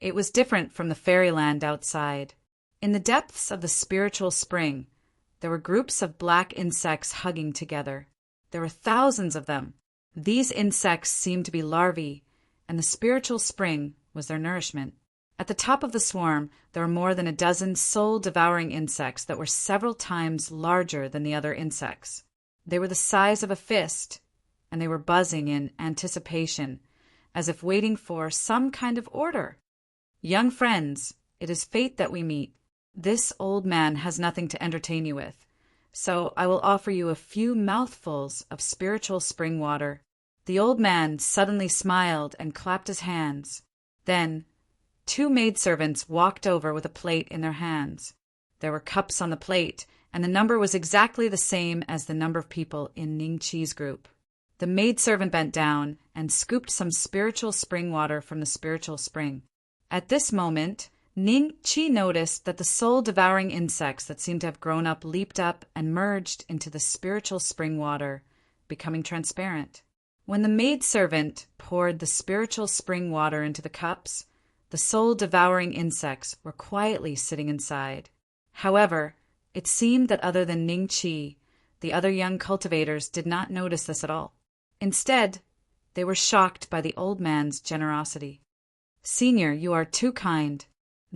It was different from the fairyland outside. In the depths of the spiritual spring, there were groups of black insects hugging together. There were thousands of them. These insects seemed to be larvae, and the spiritual spring was their nourishment. At the top of the swarm, there were more than a dozen soul-devouring insects that were several times larger than the other insects. They were the size of a fist, and they were buzzing in anticipation, as if waiting for some kind of order. Young friends, it is fate that we meet. This old man has nothing to entertain you with, so I will offer you a few mouthfuls of spiritual spring water. The old man suddenly smiled and clapped his hands. Then, 2 maidservants walked over with a plate in their hands. There were cups on the plate, and the number was exactly the same as the number of people in Ning Chi's group. The maidservant bent down and scooped some spiritual spring water from the spiritual spring. At this moment, Ning Chi noticed that the soul-devouring insects that seemed to have grown up leaped up and merged into the spiritual spring water, becoming transparent. When the maidservant poured the spiritual spring water into the cups, the soul-devouring insects were quietly sitting inside. However, it seemed that other than Ning Chi, the other young cultivators did not notice this at all. Instead, they were shocked by the old man's generosity. "Senior, you are too kind.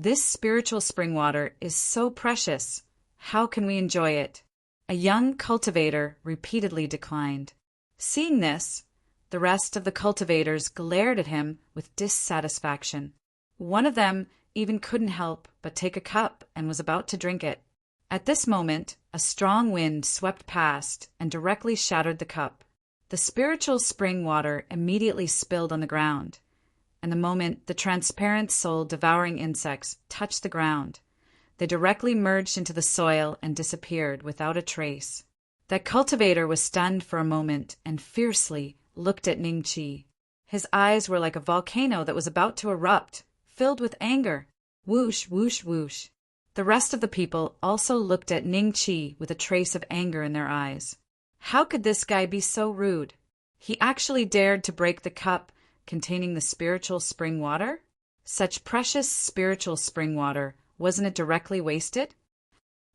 This spiritual spring water is so precious. How can we enjoy it?" A young cultivator repeatedly declined. Seeing this, the rest of the cultivators glared at him with dissatisfaction. One of them even couldn't help but take a cup and was about to drink it. At this moment, a strong wind swept past and directly shattered the cup. The spiritual spring water immediately spilled on the ground, and the moment the transparent soul-devouring insects touched the ground, they directly merged into the soil and disappeared without a trace. That cultivator was stunned for a moment and fiercely looked at Ning Chi. His eyes were like a volcano that was about to erupt, filled with anger. Whoosh, whoosh, whoosh. The rest of the people also looked at Ning Chi with a trace of anger in their eyes. How could this guy be so rude? He actually dared to break the cup containing the spiritual spring water? Such precious spiritual spring water, wasn't it directly wasted?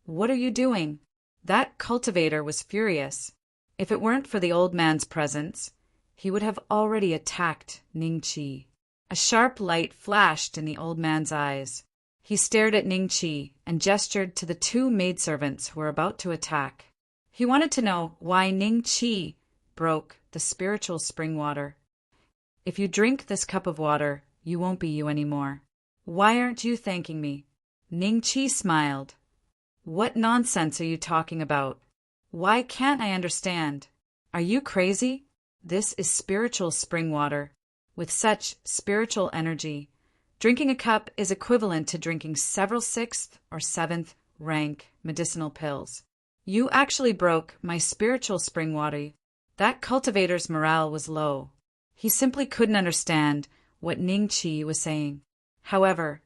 "What are you doing?" That cultivator was furious. If it weren't for the old man's presence, he would have already attacked Ning Chi. A sharp light flashed in the old man's eyes. He stared at Ning Chi and gestured to the 2 maidservants who were about to attack. He wanted to know why Ning Chi broke the spiritual spring water. "If you drink this cup of water, you won't be you anymore. Why aren't you thanking me?" Ning Chi smiled. "What nonsense are you talking about? Why can't I understand? Are you crazy? This is spiritual spring water, with such spiritual energy. Drinking a cup is equivalent to drinking several 6th or 7th rank medicinal pills. You actually broke my spiritual spring water." That cultivator's morale was low. He simply couldn't understand what Ning Chi was saying. However,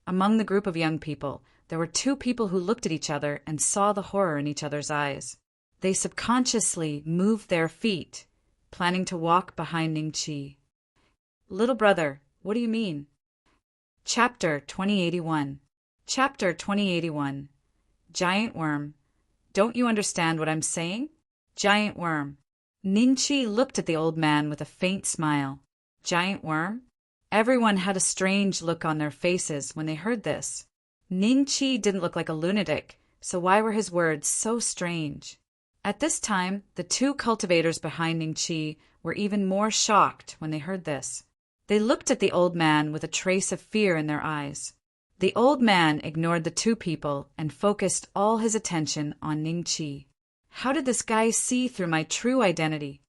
among the group of young people, there were 2 people who looked at each other and saw the horror in each other's eyes. They subconsciously moved their feet, planning to walk behind Ning Chi. "Little brother, what do you mean?" Chapter 2081. Chapter 2081. Giant Worm. "Don't you understand what I'm saying?" Giant Worm. Ning Chi looked at the old man with a faint smile. Giant worm? Everyone had a strange look on their faces when they heard this. Ning Chi didn't look like a lunatic, so why were his words so strange? At this time, the 2 cultivators behind Ning Chi were even more shocked when they heard this. They looked at the old man with a trace of fear in their eyes. The old man ignored the 2 people and focused all his attention on Ning Chi. How did this guy see through my true identity?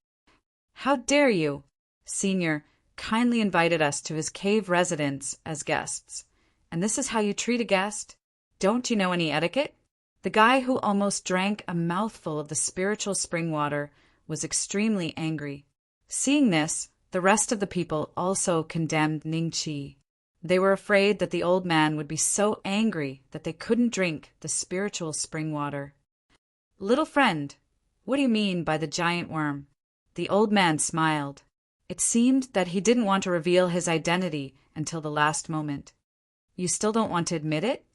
"How dare you?" Senior kindly invited us to his cave residence as guests. And this is how you treat a guest? Don't you know any etiquette? The guy who almost drank a mouthful of the spiritual spring water was extremely angry. Seeing this, the rest of the people also condemned Ning Chi. They were afraid that the old man would be so angry that they couldn't drink the spiritual spring water. "Little friend, what do you mean by the giant worm?" The old man smiled. It seemed that he didn't want to reveal his identity until the last moment. "You still don't want to admit it?"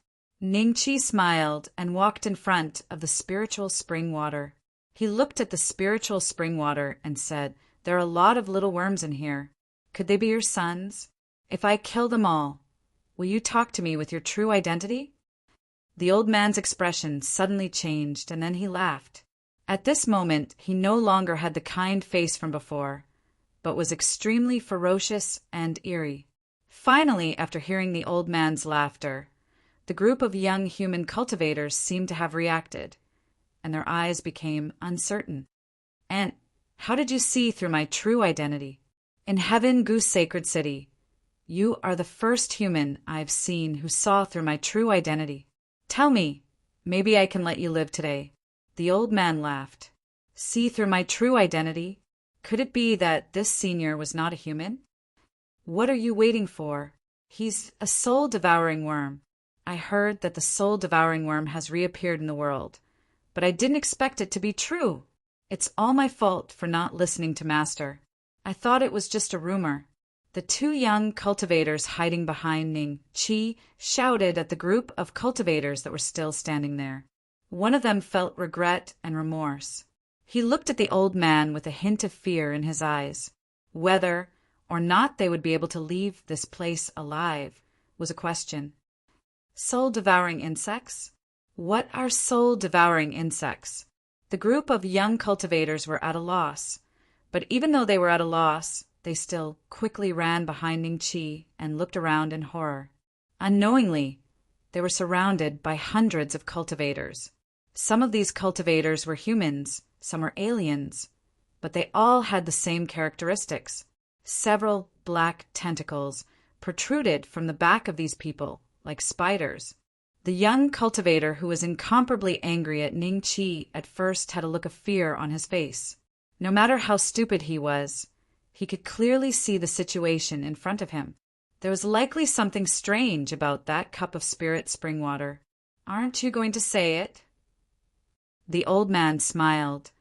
Ningqi smiled and walked in front of the spiritual spring water. He looked at the spiritual spring water and said, "There are a lot of little worms in here. Could they be your sons? If I kill them all, will you talk to me with your true identity?" The old man's expression suddenly changed, and then he laughed. At this moment, he no longer had the kind face from before, but was extremely ferocious and eerie. Finally, after hearing the old man's laughter, the group of young human cultivators seemed to have reacted, and their eyes became uncertain. "And how did you see through my true identity? In Heaven Goose Sacred City, you are the first human I've seen who saw through my true identity. Tell me, maybe I can let you live today." The old man laughed. See through my true identity? Could it be that this senior was not a human? What are you waiting for? He's a soul-devouring worm. I heard that the soul-devouring worm has reappeared in the world, but I didn't expect it to be true. It's all my fault for not listening to Master. I thought it was just a rumor. The two young cultivators hiding behind Ning Qi shouted at the group of cultivators that were still standing there. One of them felt regret and remorse. He looked at the old man with a hint of fear in his eyes. Whether or not they would be able to leave this place alive was a question. Soul-devouring insects? What are soul-devouring insects? The group of young cultivators were at a loss, but even though they were at a loss, they still quickly ran behind Ning Qi and looked around in horror. Unknowingly, they were surrounded by hundreds of cultivators. Some of these cultivators were humans, some were aliens, but they all had the same characteristics. Several black tentacles protruded from the back of these people, like spiders. The young cultivator, who was incomparably angry at Ning Qi, at first had a look of fear on his face. No matter how stupid he was, he could clearly see the situation in front of him. There was likely something strange about that cup of spirit spring water. "Aren't you going to say it?" The old man smiled,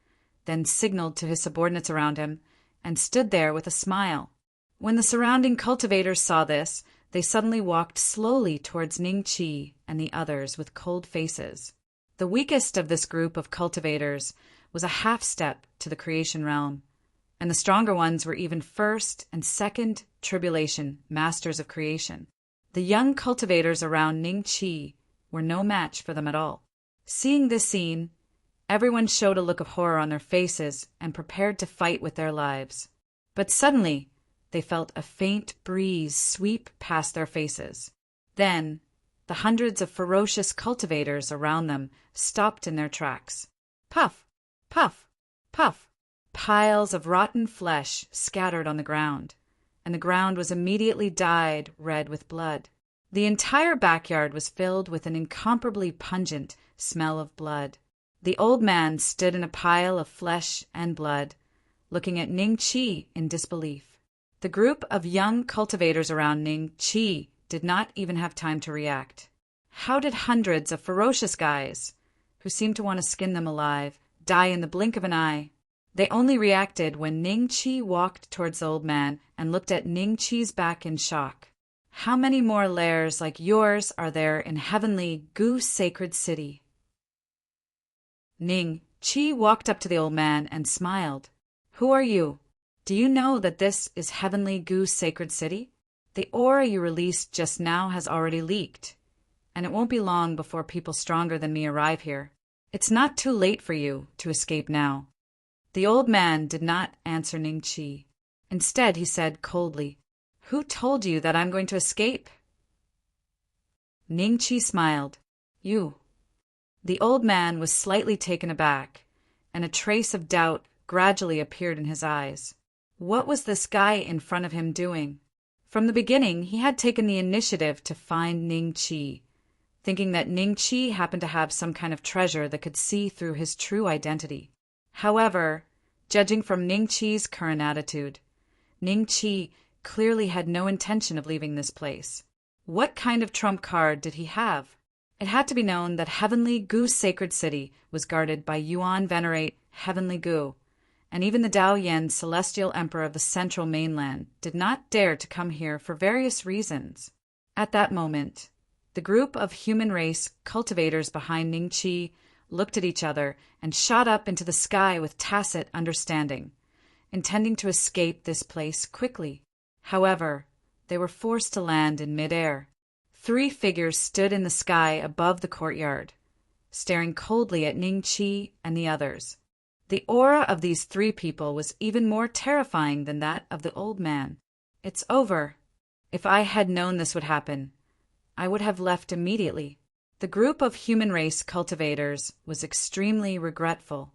then signaled to his subordinates around him, and stood there with a smile. When the surrounding cultivators saw this, they suddenly walked slowly towards Ning Qi and the others with cold faces. The weakest of this group of cultivators was a half-step to the creation realm, and the stronger ones were even first and second tribulation masters of creation. The young cultivators around Ning Qi were no match for them at all. Seeing this scene, everyone showed a look of horror on their faces and prepared to fight with their lives. But suddenly, they felt a faint breeze sweep past their faces. Then, the hundreds of ferocious cultivators around them stopped in their tracks. Puff, puff, puff. Piles of rotten flesh scattered on the ground, and the ground was immediately dyed red with blood. The entire backyard was filled with an incomparably pungent smell of blood. The old man stood in a pile of flesh and blood, looking at Ning Qi in disbelief. The group of young cultivators around Ning Qi did not even have time to react. How did hundreds of ferocious guys, who seemed to want to skin them alive, die in the blink of an eye? They only reacted when Ning Qi walked towards the old man and looked at Ning Qi's back in shock. How many more lairs like yours are there in Heavenly Goose Sacred City? Ning Qi walked up to the old man and smiled. Who are you? Do you know that this is Heavenly Goose Sacred City? The aura you released just now has already leaked, and it won't be long before people stronger than me arrive here. It's not too late for you to escape now. The old man did not answer Ning Qi. Instead, he said coldly, Who told you that I'm going to escape? Ning Qi smiled. You. The old man was slightly taken aback, and a trace of doubt gradually appeared in his eyes. What was this guy in front of him doing? From the beginning, he had taken the initiative to find Ning Qi, thinking that Ning Qi happened to have some kind of treasure that could see through his true identity. However, judging from Ning Qi's current attitude, Ning Qi clearly had no intention of leaving this place. What kind of trump card did he have? It had to be known that Heavenly Goose Sacred City was guarded by Yuan Venerate Heavenly Gu, and even the Dao Yen Celestial Emperor of the Central Mainland did not dare to come here for various reasons. At that moment, The group of human race cultivators behind Ning Chi looked at each other and shot up into the sky with tacit understanding, intending to escape this place quickly. However, they were forced to land in midair. 3 figures stood in the sky above the courtyard, staring coldly at Ning Chi and the others. The aura of these 3 people was even more terrifying than that of the old man. "It's over. If I had known this would happen, I would have left immediately." The group of human race cultivators was extremely regretful.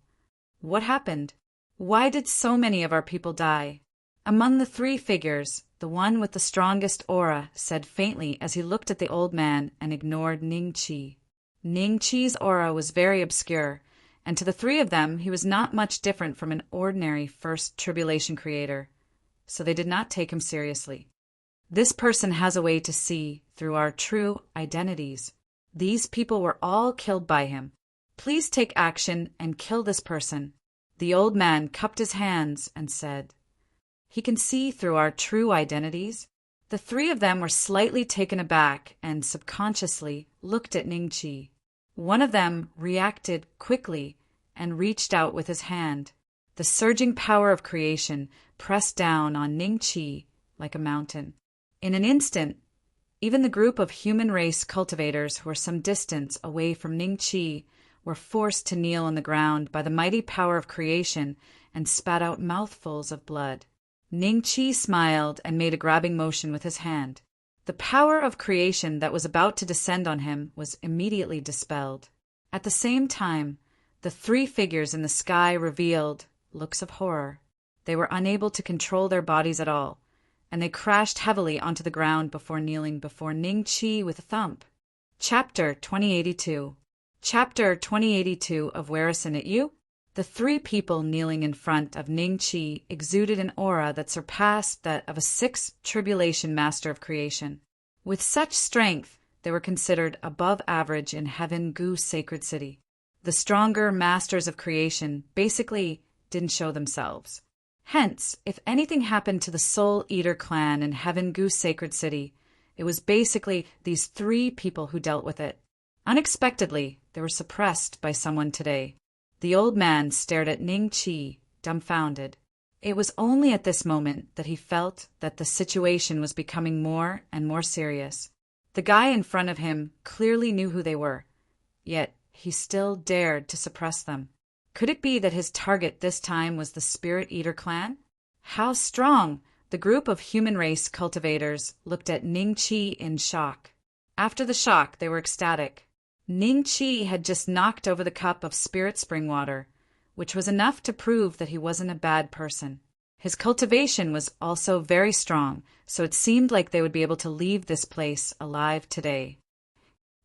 What happened? Why did so many of our people die? Among the 3 figures, the one with the strongest aura said faintly as he looked at the old man and ignored Ning Chi. Ning Chi's aura was very obscure, and to the 3 of them he was not much different from an ordinary first tribulation creator, so they did not take him seriously. This person has a way to see through our true identities. These people were all killed by him. Please take action and kill this person. The old man cupped his hands and said, "He can see through our true identities." The 3 of them were slightly taken aback and subconsciously looked at Ning Chi. One of them reacted quickly and reached out with his hand. The surging power of creation pressed down on Ning Chi like a mountain. In an instant, even the group of human race cultivators who were some distance away from Ning Chi were forced to kneel on the ground by the mighty power of creation and spat out mouthfuls of blood. Ning Chi smiled and made a grabbing motion with his hand. The power of creation that was about to descend on him was immediately dispelled. At the same time, the 3 figures in the sky revealed looks of horror. They were unable to control their bodies at all, and they crashed heavily onto the ground before kneeling before Ning Chi with a thump. Chapter 2082. Chapter 2082 of Where Isn't It You? The 3 people kneeling in front of Ning Chi exuded an aura that surpassed that of a 6th tribulation master of creation. With such strength, they were considered above average in Heaven Gu Sacred City. The stronger masters of creation basically didn't show themselves. Hence, if anything happened to the Soul Eater clan in Heaven Gu Sacred City, it was basically these 3 people who dealt with it. Unexpectedly, they were suppressed by someone today. The old man stared at Ning Chi, dumbfounded. It was only at this moment that he felt that the situation was becoming more and more serious. The guy in front of him clearly knew who they were, yet he still dared to suppress them. Could it be that his target this time was the Spirit Eater clan? How strong! The group of human race cultivators looked at Ning Chi in shock. After the shock, they were ecstatic. Ning Chi had just knocked over the cup of spirit spring water, which was enough to prove that he wasn't a bad person. His cultivation was also very strong, so it seemed like they would be able to leave this place alive today.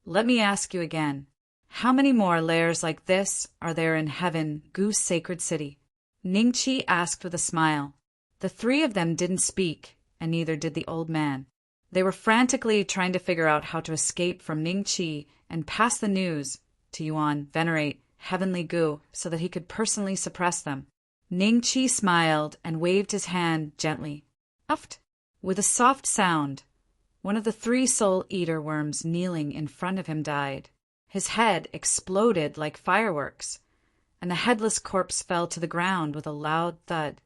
Let me ask you again. How many more layers like this are there in Heaven Gu Sacred City? Ning Chi asked with a smile. The 3 of them didn't speak, and neither did the old man. They were frantically trying to figure out how to escape from Ning Chi and pass the news to Yuan, venerate Heavenly Gu, so that he could personally suppress them. Ning Chi smiled and waved his hand gently. Uft! With a soft sound, one of the 3 soul eater worms kneeling in front of him died. His head exploded like fireworks, and the headless corpse fell to the ground with a loud thud.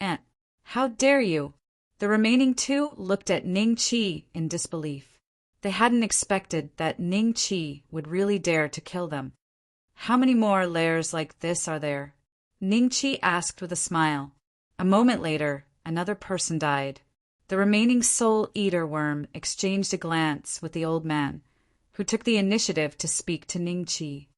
"Aunt, how dare you?" The remaining 2 looked at Ning Chi in disbelief. They hadn't expected that Ning Chi would really dare to kill them. How many more layers like this are there? Ning Chi asked with a smile. A moment later, another person died. The remaining soul eater worm exchanged a glance with the old man, who took the initiative to speak to Ning Chi.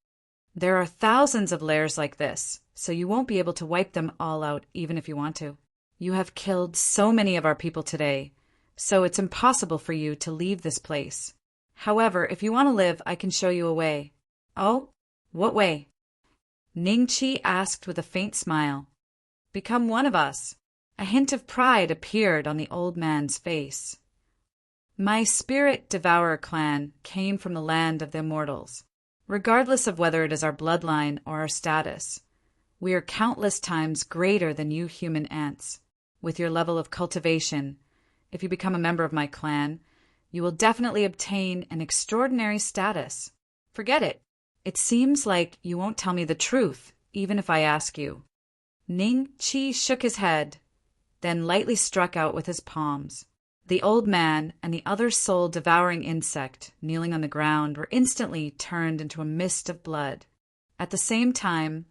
"There are thousands of layers like this, so you won't be able to wipe them all out even if you want to. You have killed so many of our people today, so it's impossible for you to leave this place. However, if you want to live, I can show you a way." "Oh? What way?" Ning Chi asked with a faint smile. "Become one of us." A hint of pride appeared on the old man's face. "My Spirit Devourer clan came from the land of the immortals. Regardless of whether it is our bloodline or our status, we are countless times greater than you human ants. With your level of cultivation, if you become a member of my clan, You will definitely obtain an extraordinary status. Forget it. It seems like you won't tell me the truth, even if I ask you." Ning Chi shook his head, then lightly struck out with his palms. The old man and the other soul-devouring insect kneeling on the ground were instantly turned into a mist of blood. At the same time,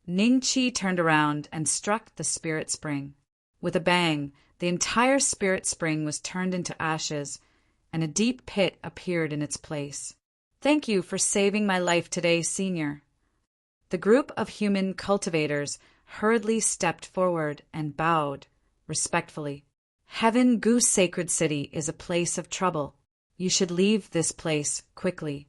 Ning Chi turned around and struck the spirit spring. With a bang, the entire spirit spring was turned into ashes, and a deep pit appeared in its place. "Thank you for saving my life today, Senior." The group of human cultivators hurriedly stepped forward and bowed respectfully. "Heaven Goose Sacred City is a place of trouble. You should leave this place quickly."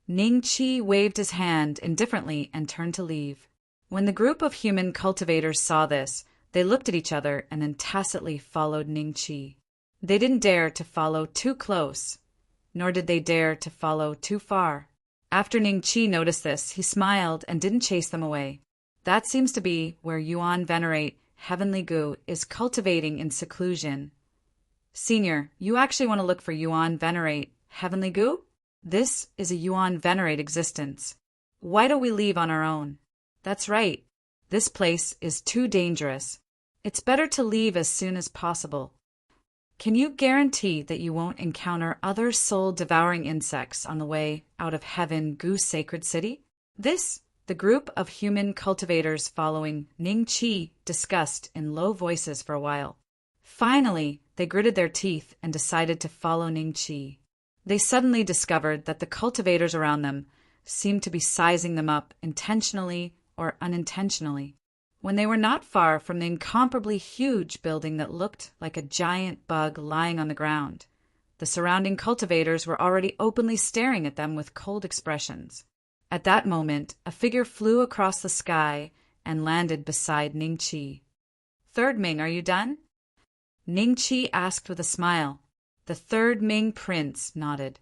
Ning Chi waved his hand indifferently and turned to leave. When the group of human cultivators saw this, they looked at each other and then tacitly followed Ning Chi. They didn't dare to follow too close, nor did they dare to follow too far. After Ning Chi noticed this, he smiled and didn't chase them away. That seems to be where Yuan Venerate Heavenly Gu is cultivating in seclusion. Senior, you actually want to look for Yuan Venerate Heavenly Gu? This is a Yuan Venerate existence. Why don't we leave on our own? That's right. This place is too dangerous. It's better to leave as soon as possible. Can you guarantee that you won't encounter other soul-devouring insects on the way out of Heaven Goose Sacred City? This, the group of human cultivators following Ning Chi discussed in low voices for a while. Finally, they gritted their teeth and decided to follow Ning Chi. They suddenly discovered that the cultivators around them seemed to be sizing them up intentionally or unintentionally. When they were not far from the incomparably huge building that looked like a giant bug lying on the ground, the surrounding cultivators were already openly staring at them with cold expressions. At that moment, a figure flew across the sky and landed beside Ning Chi. "Third Ming, are you done?" Ning Chi asked with a smile. The third Ming prince nodded.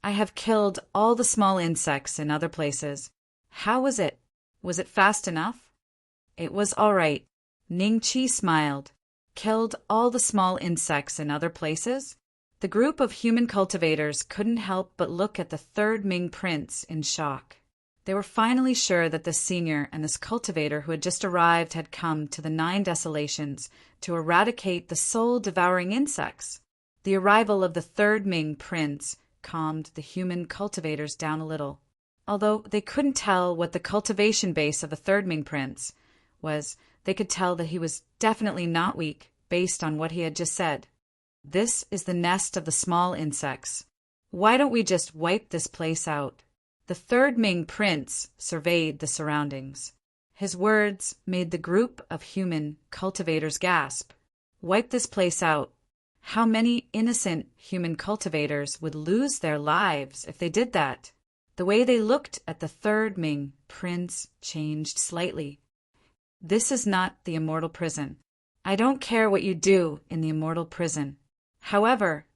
"I have killed all the small insects in other places. How was it? Was it fast enough?" "It was all right." Ning Chi smiled. "Killed all the small insects in other places?" The group of human cultivators couldn't help but look at the third Ming prince in shock. They were finally sure that this senior and this cultivator who had just arrived had come to the 9 Desolations to eradicate the soul-devouring insects. The arrival of the third Ming prince calmed the human cultivators down a little. Although they couldn't tell what the cultivation base of the third Ming prince was, they could tell that he was definitely not weak based on what he had just said. "This is the nest of the small insects. Why don't we just wipe this place out?" The third Ming prince surveyed the surroundings. His words made the group of human cultivators gasp. Wipe this place out. How many innocent human cultivators would lose their lives if they did that? The way they looked at the third Ming prince changed slightly. "This is not the immortal prison. I don't care what you do in the immortal prison. However,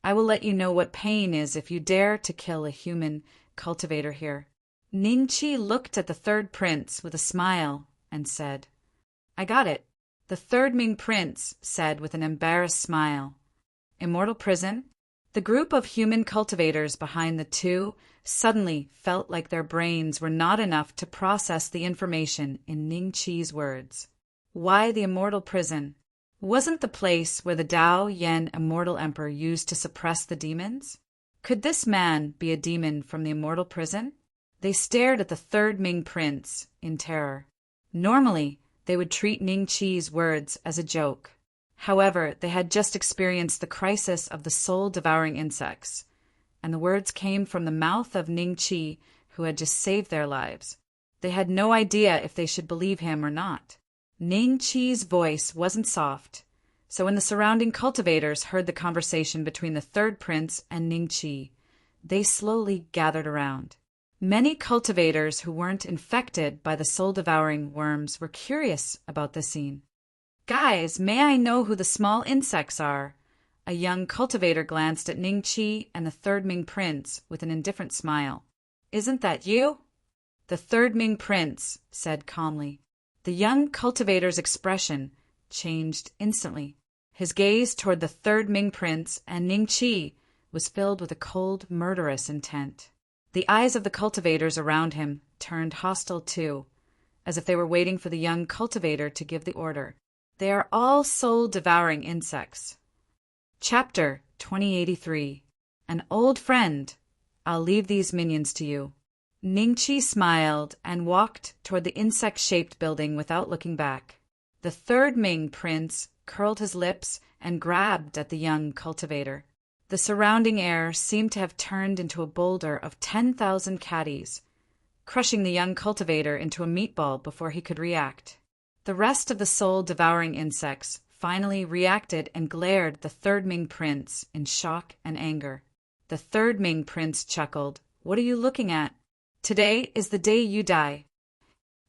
I will let you know what pain is if you dare to kill a human cultivator here." Ning Chi looked at the third prince with a smile and said, "I got it." The third Ming prince said with an embarrassed smile, "Immortal prison?" The group of human cultivators behind the two suddenly felt like their brains were not enough to process the information in Ning Chi's words. Why the immortal prison? Wasn't the place where the Tao Yen Immortal Emperor used to suppress the demons? Could this man be a demon from the immortal prison? They stared at the third Ming prince in terror. Normally, they would treat Ning Chi's words as a joke. However, they had just experienced the crisis of the soul-devouring insects, and the words came from the mouth of Ning Chi, who had just saved their lives. They had no idea if they should believe him or not. Ning Chi's voice wasn't soft, so when the surrounding cultivators heard the conversation between the third prince and Ning Chi, they slowly gathered around. Many cultivators who weren't infected by the soul-devouring worms were curious about the scene. "Guys, may I know who the small insects are?" A young cultivator glanced at Ning Chi and the third Ming prince with an indifferent smile. "Isn't that you?" The third Ming prince said calmly. The young cultivator's expression changed instantly. His gaze toward the third Ming prince and Ning Chi was filled with a cold, murderous intent. The eyes of the cultivators around him turned hostile too, as if they were waiting for the young cultivator to give the order. They are all soul-devouring insects. Chapter 2083. An old friend. I'll leave these minions to you. Ningqi smiled and walked toward the insect-shaped building without looking back. The third Ming prince curled his lips and grabbed at the young cultivator. The surrounding air seemed to have turned into a boulder of 10,000 caddies, crushing the young cultivator into a meatball before he could react. The rest of the soul-devouring insects finally reacted and glared at the third Ming prince in shock and anger. The third Ming prince chuckled. "What are you looking at? Today is the day you die."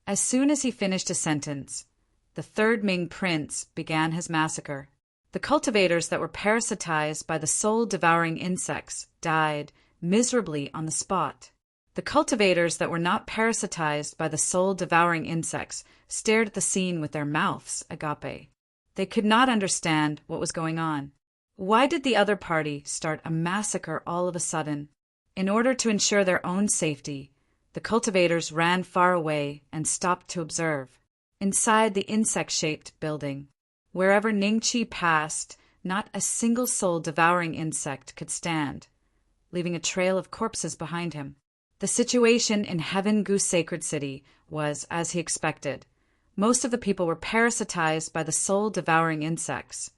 As soon as he finished a sentence, the third Ming prince began his massacre. The cultivators that were parasitized by the soul-devouring insects died miserably on the spot. The cultivators that were not parasitized by the soul-devouring insects stared at the scene with their mouths agape. They could not understand what was going on. Why did the other party start a massacre all of a sudden? In order to ensure their own safety, the cultivators ran far away and stopped to observe. Inside the insect-shaped building, wherever Ningqi passed, not a single soul-devouring insect could stand, leaving a trail of corpses behind him. The situation in Heaven Goose Sacred City was as he expected. Most of the people were parasitized by the soul-devouring insects,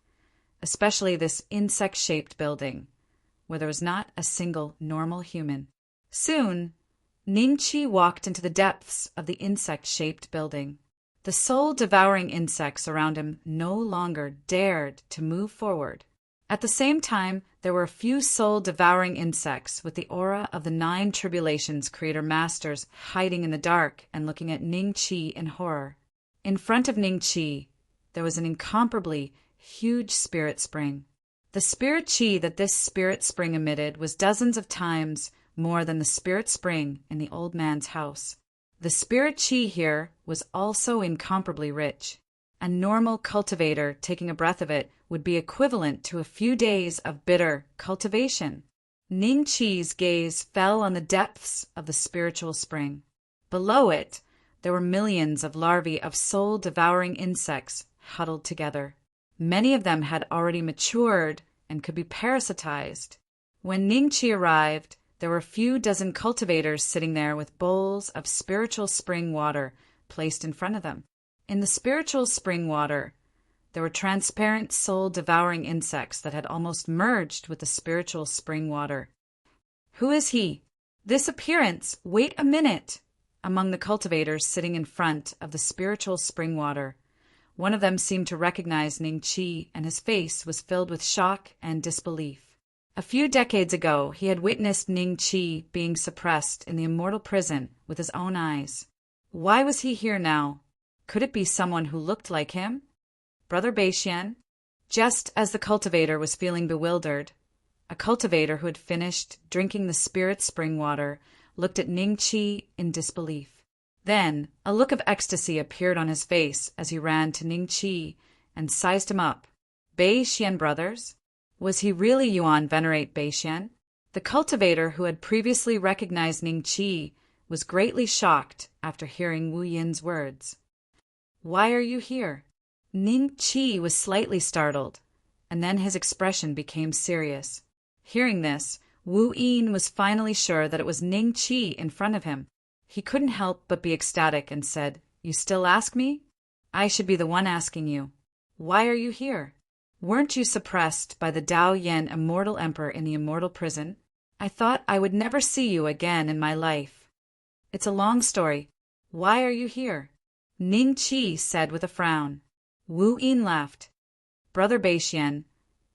especially this insect-shaped building, where there was not a single normal human. Soon, Ningqi walked into the depths of the insect-shaped building. The soul-devouring insects around him no longer dared to move forward. At the same time, there were a few soul-devouring insects with the aura of the 9 tribulations creator masters hiding in the dark and looking at Ningqi in horror. In front of Ningqi, there was an incomparably huge spirit spring. The spirit qi that this spirit spring emitted was dozens of times more than the spirit spring in the old man's house. The spirit qi here was also incomparably rich. A normal cultivator taking a breath of it would be equivalent to a few days of bitter cultivation. Ningqi's gaze fell on the depths of the spiritual spring. Below it, there were millions of larvae of soul-devouring insects huddled together. Many of them had already matured and could be parasitized. When Ningqi arrived, there were a few dozen cultivators sitting there with bowls of spiritual spring water placed in front of them. In the spiritual spring water, there were transparent soul-devouring insects that had almost merged with the spiritual spring water. "Who is he? This appearance! Wait a minute!" Among the cultivators sitting in front of the spiritual spring water, one of them seemed to recognize Ningqi, and his face was filled with shock and disbelief. A few decades ago, he had witnessed Ningqi being suppressed in the immortal prison with his own eyes. Why was he here now? Could it be someone who looked like him? Brother Beixian? Just as the cultivator was feeling bewildered, a cultivator who had finished drinking the spirit spring water looked at Ningqi in disbelief. Then a look of ecstasy appeared on his face as he ran to Ningqi and sized him up. Beixian brothers? Was he really Yuan Venerate Beixian? The cultivator who had previously recognized Ningqi was greatly shocked after hearing Wu Yin's words. "Why are you here?" Ningqi was slightly startled, and then his expression became serious. Hearing this, Wu Yin was finally sure that it was Ningqi in front of him. He couldn't help but be ecstatic and said, "You still ask me? I should be the one asking you. Why are you here? Weren't you suppressed by the Dao Yen immortal emperor in the immortal prison? I thought I would never see you again in my life. It's a long story. Why are you here?" Ningqi said with a frown. Wu Yin laughed. "Brother Beixian,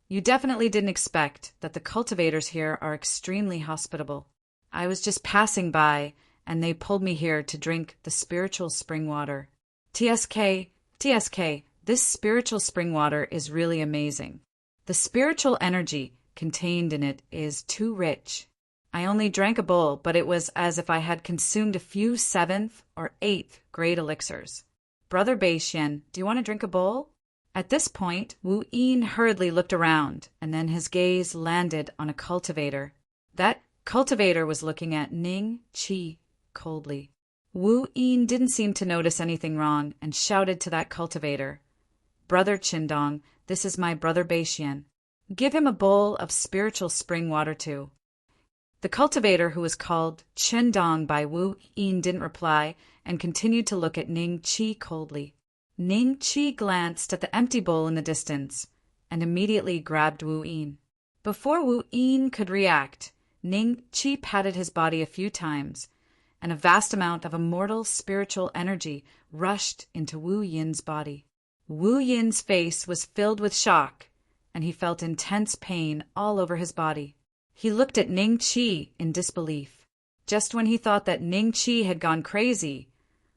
you definitely didn't expect that the cultivators here are extremely hospitable. I was just passing by, and they pulled me here to drink the spiritual spring water. TSK, this spiritual spring water is really amazing. The spiritual energy contained in it is too rich. I only drank a bowl, but it was as if I had consumed a few 7th or 8th grade elixirs. Brother Beixian, do you want to drink a bowl?" At this point, Wu Yin hurriedly looked around, and then his gaze landed on a cultivator. That cultivator was looking at Ning Qi coldly. Wu Yin didn't seem to notice anything wrong and shouted to that cultivator, "Brother Qindong, this is my brother Beixian. Give him a bowl of spiritual spring water too." The cultivator, who was called Qindong by Wu Yin, didn't reply and continued to look at Ning Qi coldly. Ning Qi glanced at the empty bowl in the distance and immediately grabbed Wu Yin. Before Wu Yin could react, Ning Qi patted his body a few times, and a vast amount of immortal spiritual energy rushed into Wu Yin's body. Wu Yin's face was filled with shock, and he felt intense pain all over his body. He looked at Ning Qi in disbelief. Just when he thought that Ning Qi had gone crazy,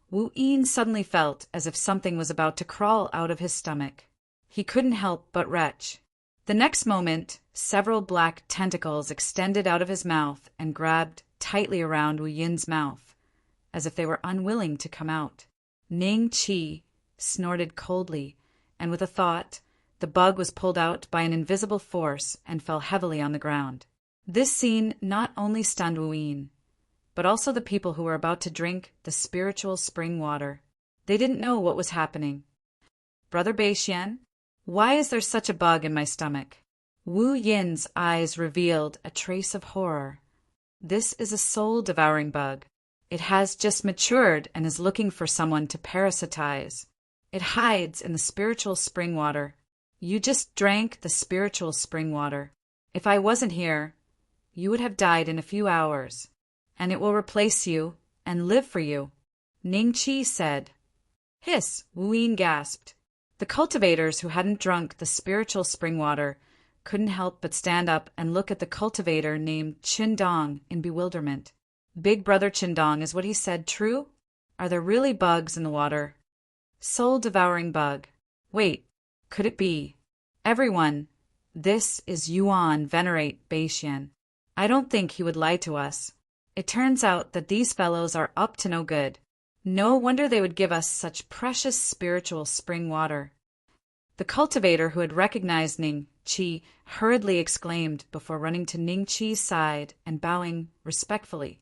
Wu Yin suddenly felt as if something was about to crawl out of his stomach. He couldn't help but retch. The next moment, several black tentacles extended out of his mouth and grabbed tightly around Wu Yin's mouth, as if they were unwilling to come out. Ning Qi snorted coldly, and with a thought, the bug was pulled out by an invisible force and fell heavily on the ground. This scene not only stunned Wu Yin, but also the people who were about to drink the spiritual spring water. They didn't know what was happening. "Brother Beixian, why is there such a bug in my stomach?" Wu Yin's eyes revealed a trace of horror. "This is a soul-devouring bug. It has just matured and is looking for someone to parasitize. It hides in the spiritual spring water. You just drank the spiritual spring water. If I wasn't here, you would have died in a few hours, and it will replace you and live for you," Ning Qi said. "Hiss!" Wu Yin gasped. The cultivators who hadn't drunk the spiritual spring water couldn't help but stand up and look at the cultivator named Qindong in bewilderment. "Big brother Qindong, is what he said true? Are there really bugs in the water? Soul-devouring bug. Wait, could it be? Everyone, this is Yuan Venerate Beixian. I don't think he would lie to us. It turns out that these fellows are up to no good. No wonder they would give us such precious spiritual spring water." The cultivator, who had recognized Ning Qi, hurriedly exclaimed before running to Ning Qi's side and bowing respectfully.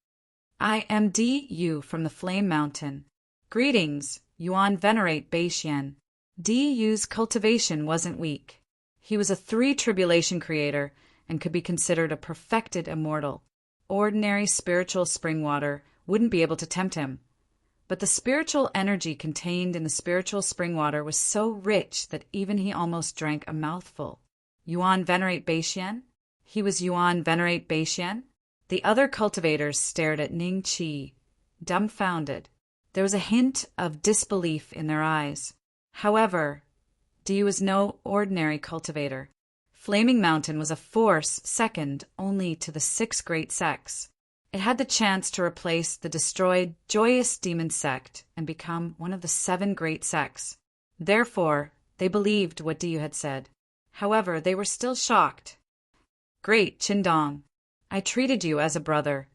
"I am Di from the Flame Mountain. Greetings, Yuan Venerate Beixian." Di's cultivation wasn't weak. He was a 3-tribulation creator and could be considered a perfected immortal. Ordinary spiritual spring water wouldn't be able to tempt him. But the spiritual energy contained in the spiritual spring water was so rich that even he almost drank a mouthful. Yuan Venerate Beixian? He was Yuan Venerate Beixian? The other cultivators stared at Ning Qi, dumbfounded. There was a hint of disbelief in their eyes. However, Di was no ordinary cultivator. Flaming Mountain was a force second only to the 6 great sects. It had the chance to replace the destroyed Joyous Demon sect and become one of the 7 great sects. Therefore, they believed what Di had said. However, they were still shocked. "Great Qindong, I treated you as a brother,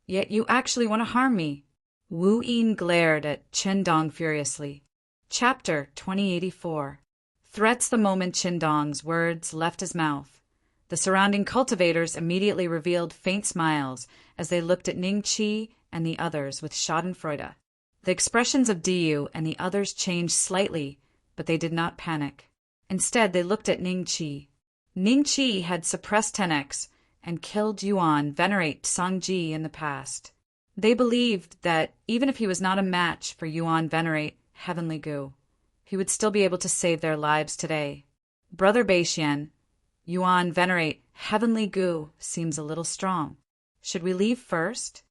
yet you actually want to harm me." Wu Yin glared at Qindong furiously. Chapter 2084. Threats. The moment Qindong's words left his mouth, the surrounding cultivators immediately revealed faint smiles as they looked at Ning Qi and the others with schadenfreude. The expressions of Diyu and the others changed slightly, but they did not panic. Instead, they looked at Ning Qi. Ning Qi had suppressed 10x and killed Yuan Venerate Sangji in the past. They believed that even if he was not a match for Yuan Venerate Heavenly Gu, he would still be able to save their lives today. "Brother Beixian, Yuan Venerate Heavenly Gu seems a little strong. Should we leave first?"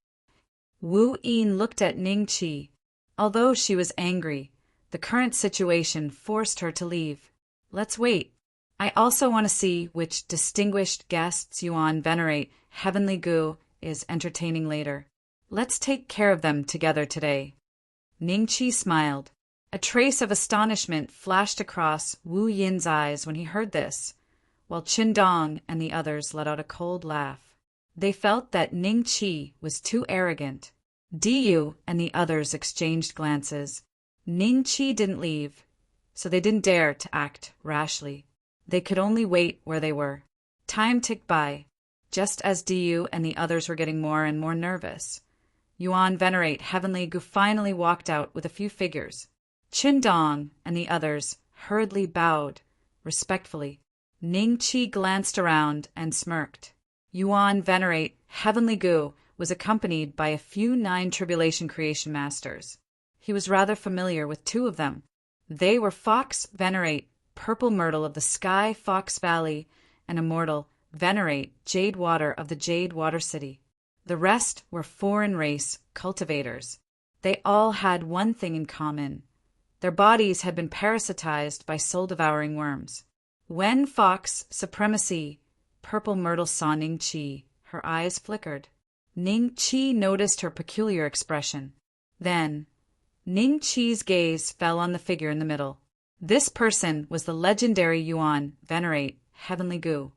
Wu Yin looked at Ning Qi. Although she was angry, the current situation forced her to leave. "Let's wait. I also want to see which distinguished guests Yuan Venerate Heavenly Gu is entertaining later. Let's take care of them together today." Ning Qi smiled. A trace of astonishment flashed across Wu Yin's eyes when he heard this, while Qindong and the others let out a cold laugh. They felt that Ning Qi was too arrogant. Diyu and the others exchanged glances. Ning Qi didn't leave, so they didn't dare to act rashly. They could only wait where they were. Time ticked by, just as Du and the others were getting more and more nervous. Yuan Venerate Heavenly Gu finally walked out with a few figures. Qin Dong and the others hurriedly bowed, respectfully. Ning Qi glanced around and smirked. Yuan Venerate Heavenly Gu was accompanied by a few 9 Tribulation Creation Masters. He was rather familiar with 2 of them. They were Fox Venerate Purple Myrtle of the Sky Fox Valley and Immortal Venerate Jade Water of the Jade Water City. The rest were foreign race cultivators. They all had one thing in common. Their bodies had been parasitized by soul-devouring worms. When Fox Supremacy Purple Myrtle saw Ning Qi, her eyes flickered. Ning Qi noticed her peculiar expression. Then, Ning Qi's gaze fell on the figure in the middle. This person was the legendary Yuan Venerate Heavenly Gu.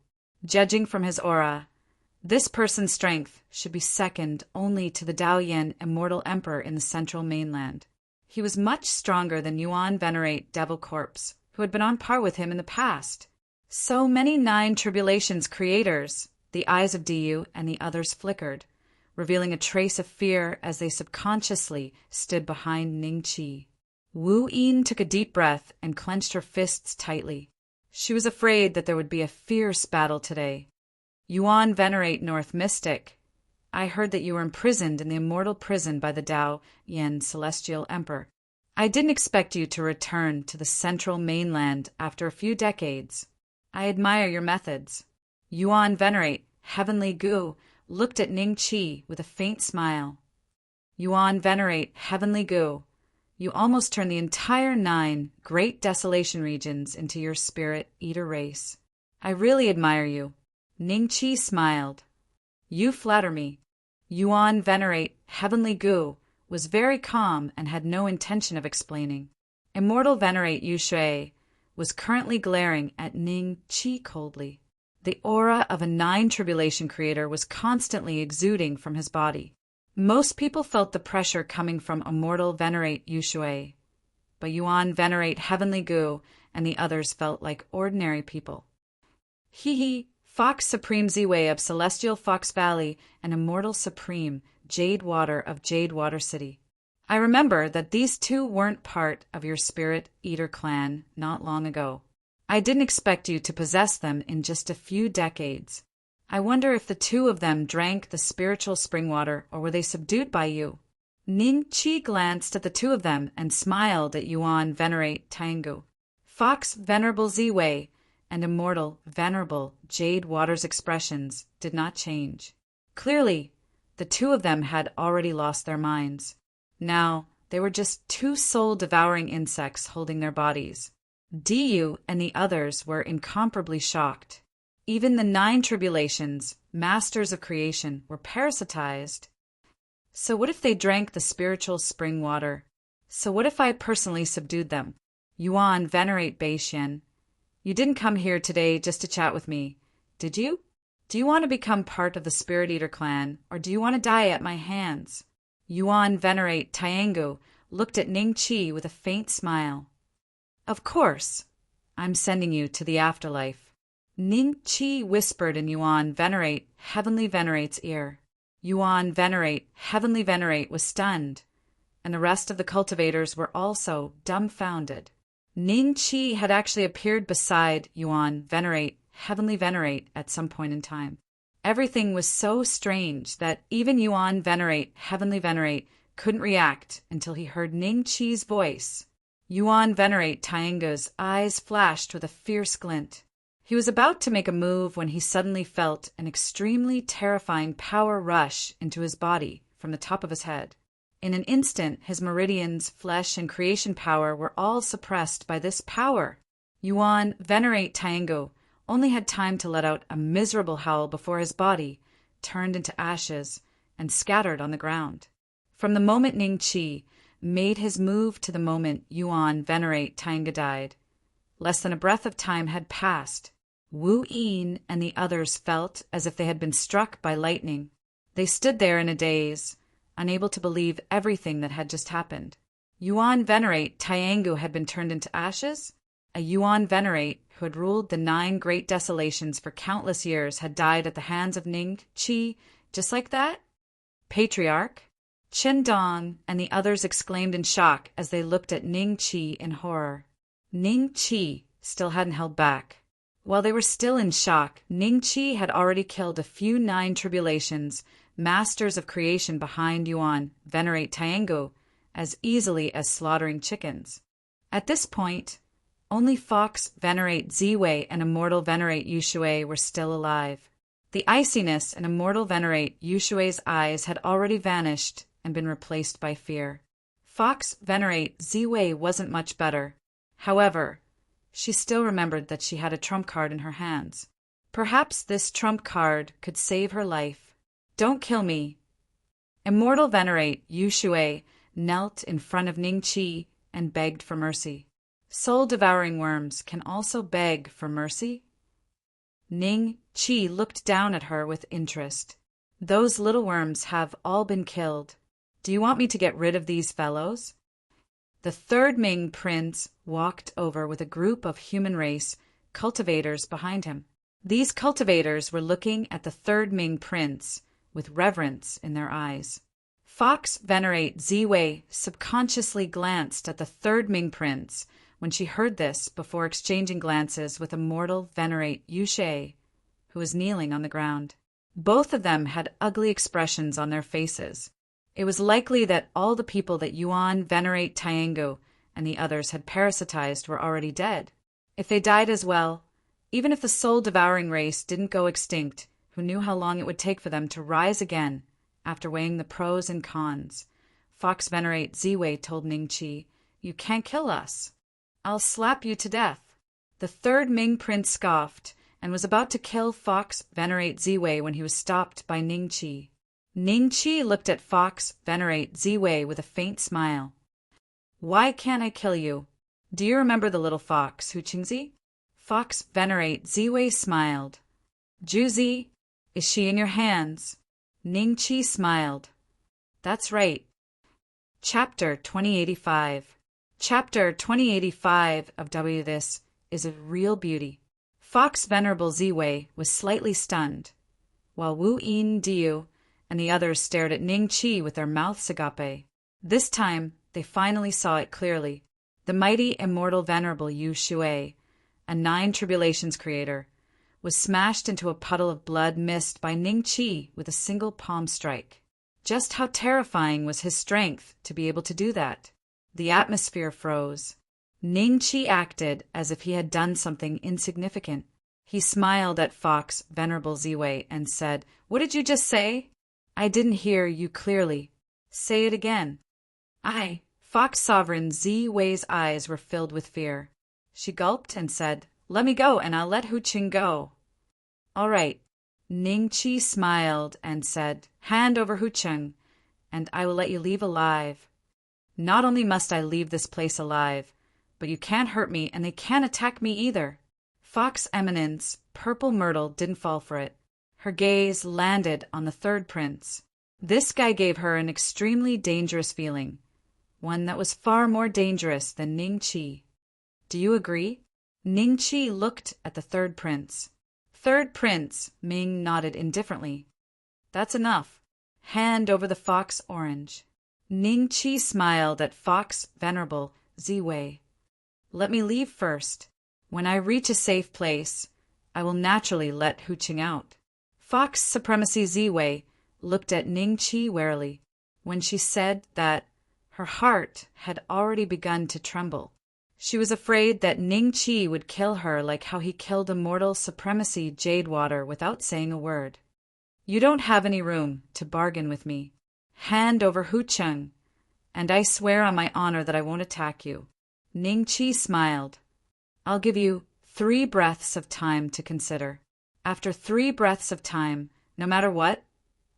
Judging from his aura, this person's strength should be second only to the Daoyan Immortal Emperor in the central mainland. He was much stronger than Yuan Venerate Devil Corpse, who had been on par with him in the past. So many 9 Tribulations creators, the eyes of Du and the others flickered, revealing a trace of fear as they subconsciously stood behind Ning Qi. Wu Yin took a deep breath and clenched her fists tightly. She was afraid that there would be a fierce battle today. Yuan Venerate North Mystic, I heard that you were imprisoned in the immortal prison by the Dao Yen Celestial Emperor. I didn't expect you to return to the central mainland after a few decades. I admire your methods. Yuan Venerate Heavenly Gu looked at Ning Qi with a faint smile. Yuan Venerate Heavenly Gu, you almost turned the entire 9 Great Desolation regions into your spirit eater race. I really admire you. Ning Qi smiled. You flatter me. Yuan Venerate Heavenly Gu was very calm and had no intention of explaining. Immortal Venerate Yu Shui was currently glaring at Ning Qi coldly. The aura of a 9 Tribulation creator was constantly exuding from his body. Most people felt the pressure coming from Immortal Venerate Yu Shui, but Yuan Venerate Heavenly Gu and the others felt like ordinary people. He, Fox Supreme Ziwei of Celestial Fox Valley and Immortal Supreme Jade Water of Jade Water City. I remember that these 2 weren't part of your Spirit Eater clan not long ago. I didn't expect you to possess them in just a few decades. I wonder if the 2 of them drank the spiritual spring water or were they subdued by you? Ning Qi glanced at the 2 of them and smiled at Yuan Venerate Taingu. Fox Venerable Ziwei and Immortal Venerable Jade Water's expressions did not change. Clearly, the 2 of them had already lost their minds. Now, they were just 2 soul-devouring insects holding their bodies. Du and the others were incomparably shocked. Even the 9 Tribulations, masters of creation, were parasitized. So what if they drank the spiritual spring water? So what if I personally subdued them? Yuan Venerate Beishian, you didn't come here today just to chat with me, did you? Do you want to become part of the Spirit Eater clan, or do you want to die at my hands? Yuan Venerate Taingu looked at Ning Qi with a faint smile. Of course. I'm sending you to the afterlife. Ning Qi whispered in Yuan Venerate Heavenly Venerate's ear. Yuan Venerate Heavenly Venerate was stunned, and the rest of the cultivators were also dumbfounded. Ning Qi had actually appeared beside Yuan Venerate Heavenly Venerate at some point in time. Everything was so strange that even Yuan Venerate Heavenly Venerate couldn't react until he heard Ning Qi's voice. Yuan Venerate Taingu's eyes flashed with a fierce glint. He was about to make a move when he suddenly felt an extremely terrifying power rush into his body from the top of his head. In an instant, his meridians, flesh, and creation power were all suppressed by this power. Yuan Venerate Taingu only had time to let out a miserable howl before his body turned into ashes and scattered on the ground. From the moment Ning Qi made his move to the moment Yuan Venerate Taingu died, less than a breath of time had passed. Wu Yin and the others felt as if they had been struck by lightning. They stood there in a daze, unable to believe everything that had just happened. Yuan Venerate Tiangu had been turned into ashes? A Yuan Venerate who had ruled the 9 great desolations for countless years had died at the hands of Ning Qi, just like that? Patriarch? Chen Dong and the others exclaimed in shock as they looked at Ning Qi in horror. Ning Qi still hadn't held back. While they were still in shock, Ning Qi had already killed a few 9 tribulations, masters of creation behind Yuan Venerate Tiangu, as easily as slaughtering chickens. At this point, only Fox Venerate Ziwei and Immortal Venerate Yushui were still alive. The iciness in Immortal Venerate Yushui's eyes had already vanished and been replaced by fear. Fox Venerate Ziwei wasn't much better. However, she still remembered that she had a trump card in her hands. Perhaps this trump card could save her life. Don't kill me. Immortal Venerate Yushui knelt in front of Ning Qi and begged for mercy. Soul-devouring worms can also beg for mercy? Ning Qi looked down at her with interest. Those little worms have all been killed. Do you want me to get rid of these fellows? The 3rd Ming prince walked over with a group of human race cultivators behind him. These cultivators were looking at the 3rd Ming prince with reverence in their eyes. Fox Venerate Ziwei subconsciously glanced at the 3rd Ming prince when she heard this before exchanging glances with Immortal Venerate Yushui, who was kneeling on the ground. Both of them had ugly expressions on their faces. It was likely that all the people that Yuan Venerate Tiangu and the others had parasitized were already dead. If they died as well, even if the soul-devouring race didn't go extinct, who knew how long it would take for them to rise again after weighing the pros and cons? Fox Venerate Ziwei told Ning Qi, "You can't kill us. I'll slap you to death." The 3rd Ming prince scoffed and was about to kill Fox Venerate Ziwei when he was stopped by Ning Qi. Ning Qi looked at Fox Venerate Ziwei with a faint smile. "Why can't I kill you? Do you remember the little fox, Hu Qingzi?" Fox Venerate Ziwei smiled. "Juzi, is she in your hands?" Ning Qi smiled. "That's right." Chapter 2085. Chapter 2085 of W. This is a real beauty. Fox Venerable Ziwei was slightly stunned, while Wu Yin Diu and the others stared at Ning Qi with their mouths agape. This time, they finally saw it clearly. The mighty Immortal Venerable Yu Shui, a 9 tribulations creator, was smashed into a puddle of blood mist by Ning Qi with a single palm strike. Just how terrifying was his strength to be able to do that? The atmosphere froze. Ning Qi acted as if he had done something insignificant. He smiled at Fox Venerable Ziwei and said, "What did you just say? I didn't hear you clearly. Say it again." Fox Sovereign Ziwei's eyes were filled with fear. She gulped and said, "Let me go and I'll let Hu Qing go." "All right." Ning Qi smiled and said, "Hand over Hu Qing, and I will let you leave alive. Not only must I leave this place alive, but you can't hurt me and they can't attack me either." Fox Eminence Purple Myrtle didn't fall for it. Her gaze landed on the 3rd prince. This guy gave her an extremely dangerous feeling, one that was far more dangerous than Ning Qi. "Do you agree?" Ning Qi looked at the 3rd prince. 3rd Prince Ming nodded indifferently. "That's enough. Hand over the fox orange." Ning Qi smiled at Fox Venerable Ziwei. "Let me leave first. When I reach a safe place, I will naturally let Hu Qing out." Fox Supremacy Ziwei looked at Ning Qi warily. When she said that, her heart had already begun to tremble. She was afraid that Ning Qi would kill her like how he killed Immortal Supremacy Jadewater without saying a word. "You don't have any room to bargain with me. Hand over Hu Qing, and I swear on my honor that I won't attack you." Ning Qi smiled. "I'll give you 3 breaths of time to consider. After 3 breaths of time, no matter what,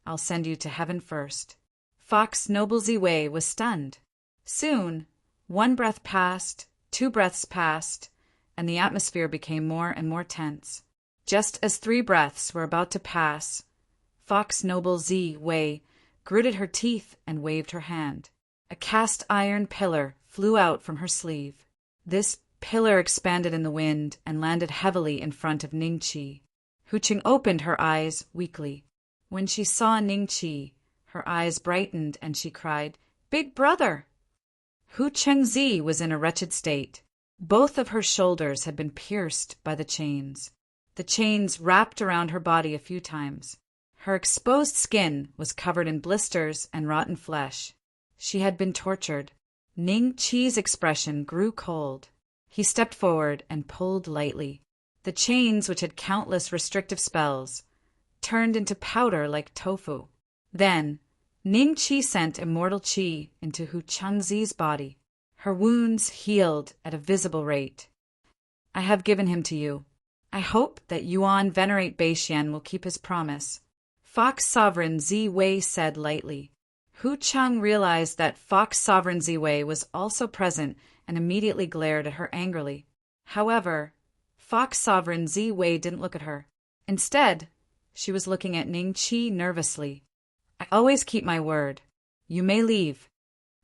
I'll send you to heaven first." Fox Noble Ziwei was stunned. Soon, 1 breath passed, 2 breaths passed, and the atmosphere became more and more tense. Just as 3 breaths were about to pass, Fox Noble Ziwei gritted her teeth and waved her hand. A cast iron pillar flew out from her sleeve. This pillar expanded in the wind and landed heavily in front of Ningqi. Huqing opened her eyes weakly. When she saw Ningqi, her eyes brightened and she cried, "Big brother!" Hu Chengzi was in a wretched state. Both of her shoulders had been pierced by the chains. The chains wrapped around her body a few times. Her exposed skin was covered in blisters and rotten flesh. She had been tortured. Ning Qi's expression grew cold. He stepped forward and pulled lightly. The chains, which had countless restrictive spells, turned into powder like tofu. Then, Ning Qi sent immortal qi into Hu Chengzi's body. Her wounds healed at a visible rate. "I have given him to you. I hope that Yuan Venerate Beishian will keep his promise," Fox Sovereign Ziwei said lightly. Hu Cheng realized that Fox Sovereign Ziwei was also present and immediately glared at her angrily. However, Fox Sovereign Ziwei didn't look at her. Instead, she was looking at Ning Qi nervously. "I always keep my word. You may leave."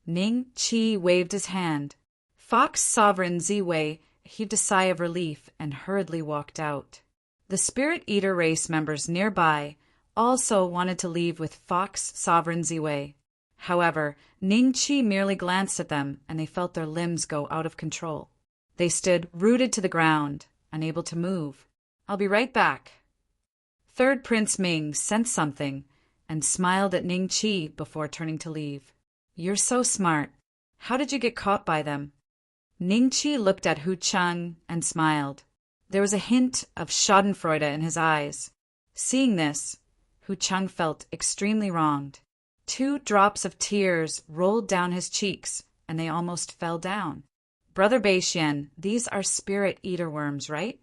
Ning Qi waved his hand. Fox Sovereign Ziwei heaved a sigh of relief and hurriedly walked out. The Spirit Eater race members nearby also wanted to leave with Fox Sovereign Ziwei. However, Ning Qi merely glanced at them and they felt their limbs go out of control. They stood rooted to the ground, unable to move. "I'll be right back." Third Prince Ming sensed something and smiled at Ning Qi before turning to leave. "You're so smart. How did you get caught by them?" Ning Qi looked at Hu Cheng and smiled. There was a hint of schadenfreude in his eyes. Seeing this, Hu Cheng felt extremely wronged. 2 drops of tears rolled down his cheeks, and they almost fell down. "Brother Beishian, these are spirit eater worms, right?"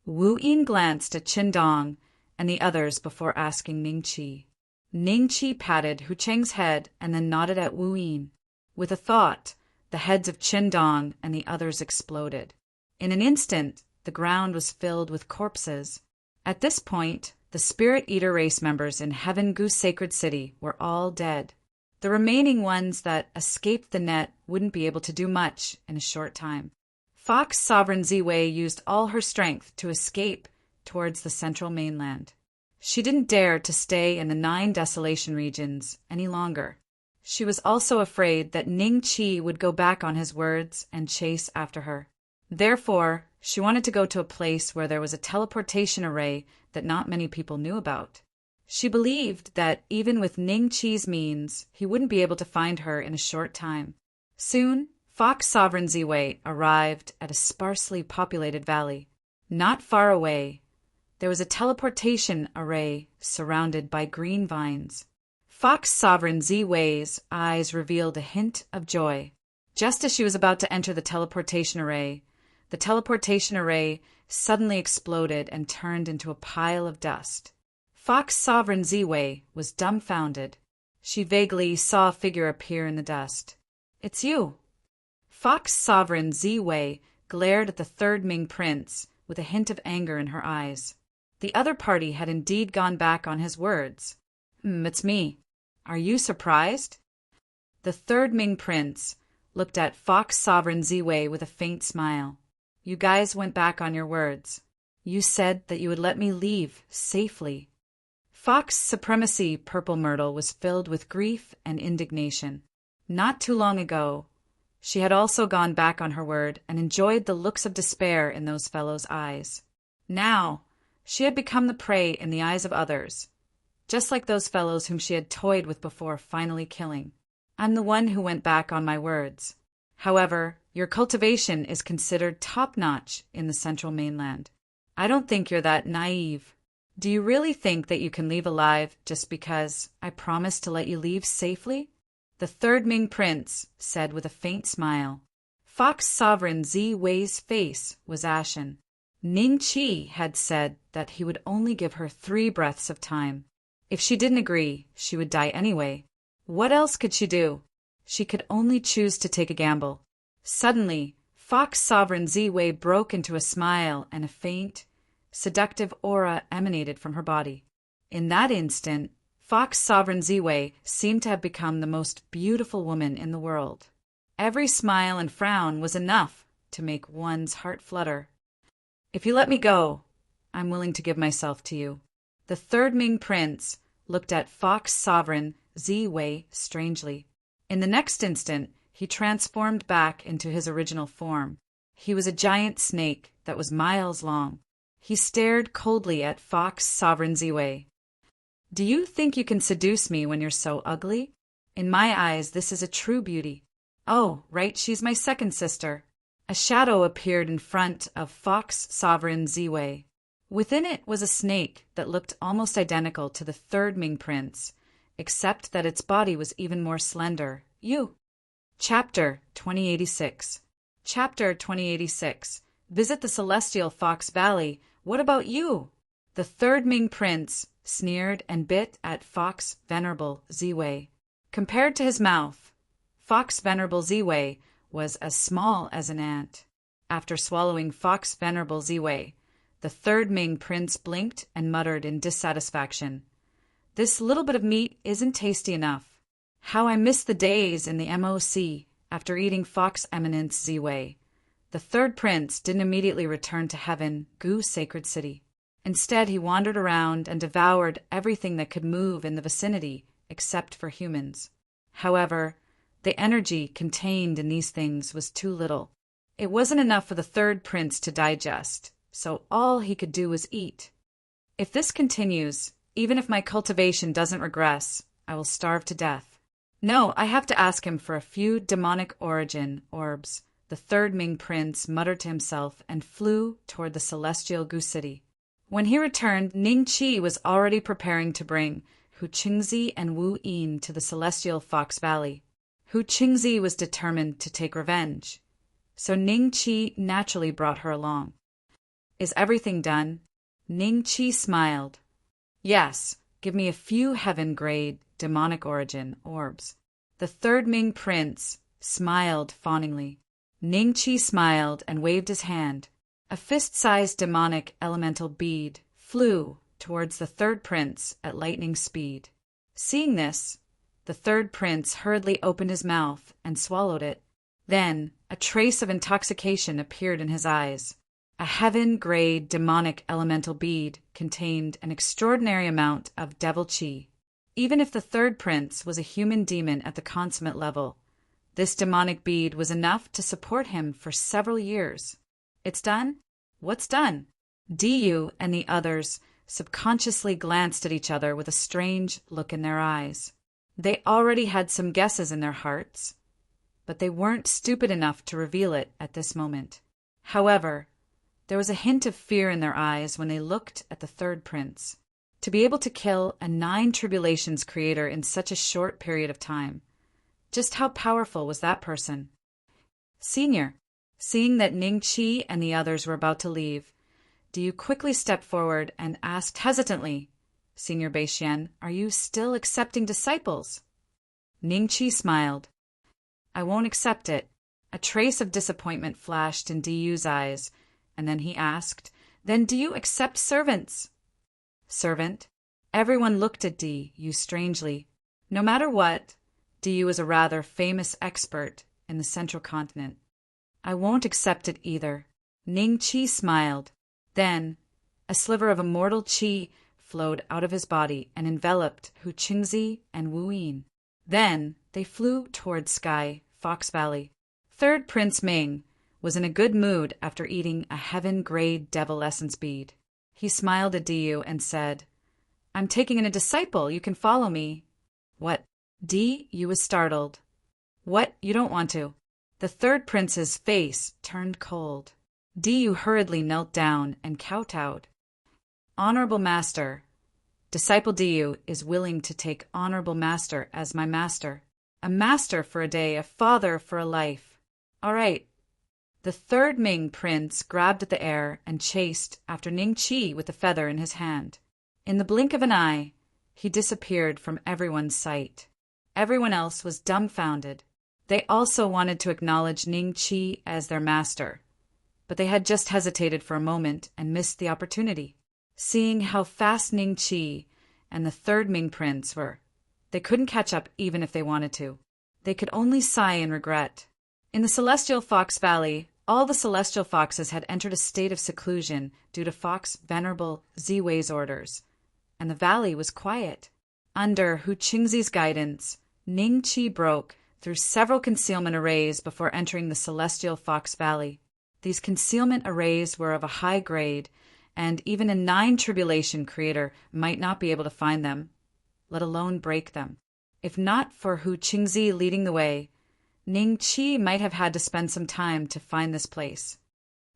Wu Yin glanced at Qindong and the others before asking Ning Qi. Ning Qi patted Hu Cheng's head and then nodded at Wu Yin. With a thought, the heads of Qindong and the others exploded. In an instant, the ground was filled with corpses. At this point, the Spirit Eater race members in Heaven Goose Sacred City were all dead. The remaining ones that escaped the net wouldn't be able to do much in a short time. Fox Sovereign Ziwei used all her strength to escape towards the central mainland. She didn't dare to stay in the 9 desolation regions any longer. She was also afraid that Ning Qi would go back on his words and chase after her. Therefore, she wanted to go to a place where there was a teleportation array that not many people knew about. She believed that even with Ning Qi's means, he wouldn't be able to find her in a short time. Soon, Fox Sovereign Ziwei arrived at a sparsely populated valley. Not far away, there was a teleportation array surrounded by green vines. Fox Sovereign Ziwei's eyes revealed a hint of joy. Just as she was about to enter the teleportation array suddenly exploded and turned into a pile of dust. Fox Sovereign Ziwei was dumbfounded. She vaguely saw a figure appear in the dust. "It's you." Fox Sovereign Ziwei glared at the third Ming Prince with a hint of anger in her eyes. The other party had indeed gone back on his words. It's me. Are you surprised?" The third Ming Prince looked at Fox Sovereign Ziwei with a faint smile. "You guys went back on your words. You said that you would let me leave safely." Fox Supremacy Purple Myrtle was filled with grief and indignation. Not too long ago, she had also gone back on her word and enjoyed the looks of despair in those fellows' eyes. Now, she had become the prey in the eyes of others, just like those fellows whom she had toyed with before finally killing. "I'm the one who went back on my words. However, your cultivation is considered top-notch in the central mainland. I don't think you're that naive. Do you really think that you can leave alive just because I promised to let you leave safely?" The third Ming Prince said with a faint smile. Fox Sovereign Ziwei's face was ashen. Ning Qi had said that he would only give her 3 breaths of time. If she didn't agree, she would die anyway. What else could she do? She could only choose to take a gamble. Suddenly, Fox Sovereign Ziwei broke into a smile and a faint, seductive aura emanated from her body. In that instant, Fox Sovereign Ziwei seemed to have become the most beautiful woman in the world. Every smile and frown was enough to make one's heart flutter. "If you let me go, I'm willing to give myself to you." The third Ming prince looked at Fox Sovereign Ziwei strangely. In the next instant, he transformed back into his original form. He was a giant snake that was miles long. He stared coldly at Fox Sovereign Ziwei. "Do you think you can seduce me when you're so ugly? In my eyes, this is a true beauty." "Oh, right, she's my second sister." A shadow appeared in front of Fox Sovereign Ziwei. Within it was a snake that looked almost identical to the third Ming prince, except that its body was even more slender. "You." Chapter 2086. Chapter 2086. Visit the Celestial Fox Valley. What about you? The third Ming prince sneered and bit at Fox Venerable Ziwei. Compared to his mouth, Fox Venerable Ziwei was as small as an ant. After swallowing Fox Venerable Ziwei, the third Ming prince blinked and muttered in dissatisfaction. "This little bit of meat isn't tasty enough. How I miss the days in the MOC after eating Fox Eminence Ziwei." The third prince didn't immediately return to heaven, Gu Sacred City. Instead, he wandered around and devoured everything that could move in the vicinity, except for humans. However, the energy contained in these things was too little. It wasn't enough for the third prince to digest, so all he could do was eat. "If this continues, even if my cultivation doesn't regress, I will starve to death. No, I have to ask him for a few demonic origin orbs." The third Ming prince muttered to himself and flew toward the celestial Gu City. When he returned, Ning Qi was already preparing to bring Hu Qingzi and Wu Yin to the celestial Fox Valley. Hu Qingzi was determined to take revenge, so Ning Qi naturally brought her along. "Is everything done?" Ning Qi smiled. "Yes, give me a few heaven-grade demonic origin orbs." The third Ming prince smiled fawningly. Ning Qi smiled and waved his hand. A fist-sized demonic elemental bead flew towards the third prince at lightning speed. Seeing this, the third prince hurriedly opened his mouth and swallowed it. Then a trace of intoxication appeared in his eyes. A heaven-grade demonic elemental bead contained an extraordinary amount of devil qi. Even if the third prince was a human demon at the consummate level, this demonic bead was enough to support him for several years. "It's done? What's done?" Diyu and the others subconsciously glanced at each other with a strange look in their eyes. They already had some guesses in their hearts, but they weren't stupid enough to reveal it at this moment. However, there was a hint of fear in their eyes when they looked at the third prince. To be able to kill a 9 tribulations creator in such a short period of time, just how powerful was that person? "Senior," seeing that Ning Qi and the others were about to leave, Diyu quickly stepped forward and asked hesitantly, "Senior Beixian, are you still accepting disciples?" Ning Qi smiled. "I won't accept it." A trace of disappointment flashed in Diyu's eyes, and then he asked, "Then do you accept servants?" "Servant?" Everyone looked at Diyu strangely. No matter what, Diyu is a rather famous expert in the Central Continent. "I won't accept it either." Ning Qi smiled. Then, a sliver of immortal qi flowed out of his body and enveloped Hu Qingzi and Wu Yin. Then they flew towards Sky Fox Valley. Third Prince Ming was in a good mood after eating a heaven-grade devil essence bead. He smiled at Diyu and said, "I'm taking in a disciple. You can follow me." "What?" Diyu was startled. "What? You don't want to?" The third prince's face turned cold. Diyu hurriedly knelt down and kowtowed. "Honorable Master, Disciple Diyu is willing to take Honorable Master as my master. A master for a day, a father for a life. All right." The third Ming prince grabbed at the air and chased after Ning Qi with the feather in his hand. In the blink of an eye, he disappeared from everyone's sight. Everyone else was dumbfounded. They also wanted to acknowledge Ning Qi as their master, but they had just hesitated for a moment and missed the opportunity. Seeing how fast Ning Qi and the third Ming prince were. They couldn't catch up even if they wanted to. They could only sigh in regret. In the Celestial Fox Valley, all the celestial foxes had entered a state of seclusion due to Fox Venerable Ziwei's orders, and the valley was quiet. Under Hu Qingzi's guidance, Ning Qi broke through several concealment arrays before entering the Celestial Fox Valley. These concealment arrays were of a high grade, and even a 9 tribulation creator might not be able to find them, let alone break them. If not for Hu Qingzi leading the way, Ning Qi might have had to spend some time to find this place.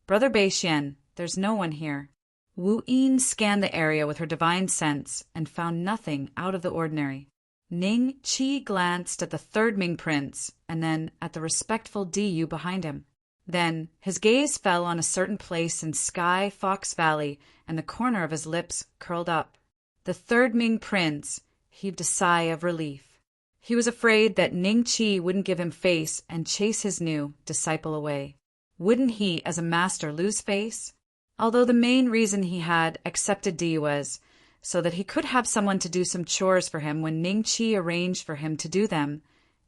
Brother Beixian, there's no one here. Wu Yin scanned the area with her divine sense and found nothing out of the ordinary. Ning Qi glanced at the third Ming prince and then at the respectful Diyu behind him. Then his gaze fell on a certain place in Sky Fox Valley, and the corner of his lips curled up. The third Ming prince heaved a sigh of relief. He was afraid that Ning Qi wouldn't give him face and chase his new disciple away. Wouldn't he, as a master, lose face? Although the main reason he had accepted Di was so that he could have someone to do some chores for him when Ning Qi arranged for him to do them.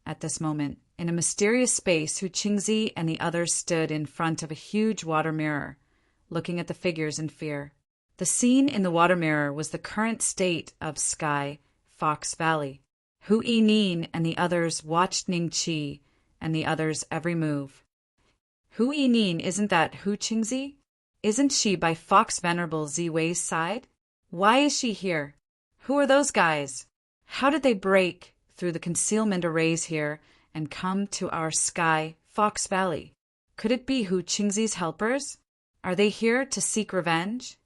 At this moment, in a mysterious space, Hu Qingzi and the others stood in front of a huge water mirror, looking at the figures in fear. The scene in the water mirror was the current state of Sky Fox Valley. Hu Yinin and the others watched Ning Qi and the others' every move. Hu Yinin, isn't that Hu Qingzi? Isn't she by Fox Venerable Ziwei's side? Why is she here? Who are those guys? How did they break through the concealment arrays here and come to our Sky Fox Valley? Could it be Hu Qingzi's helpers? Are they here to seek revenge?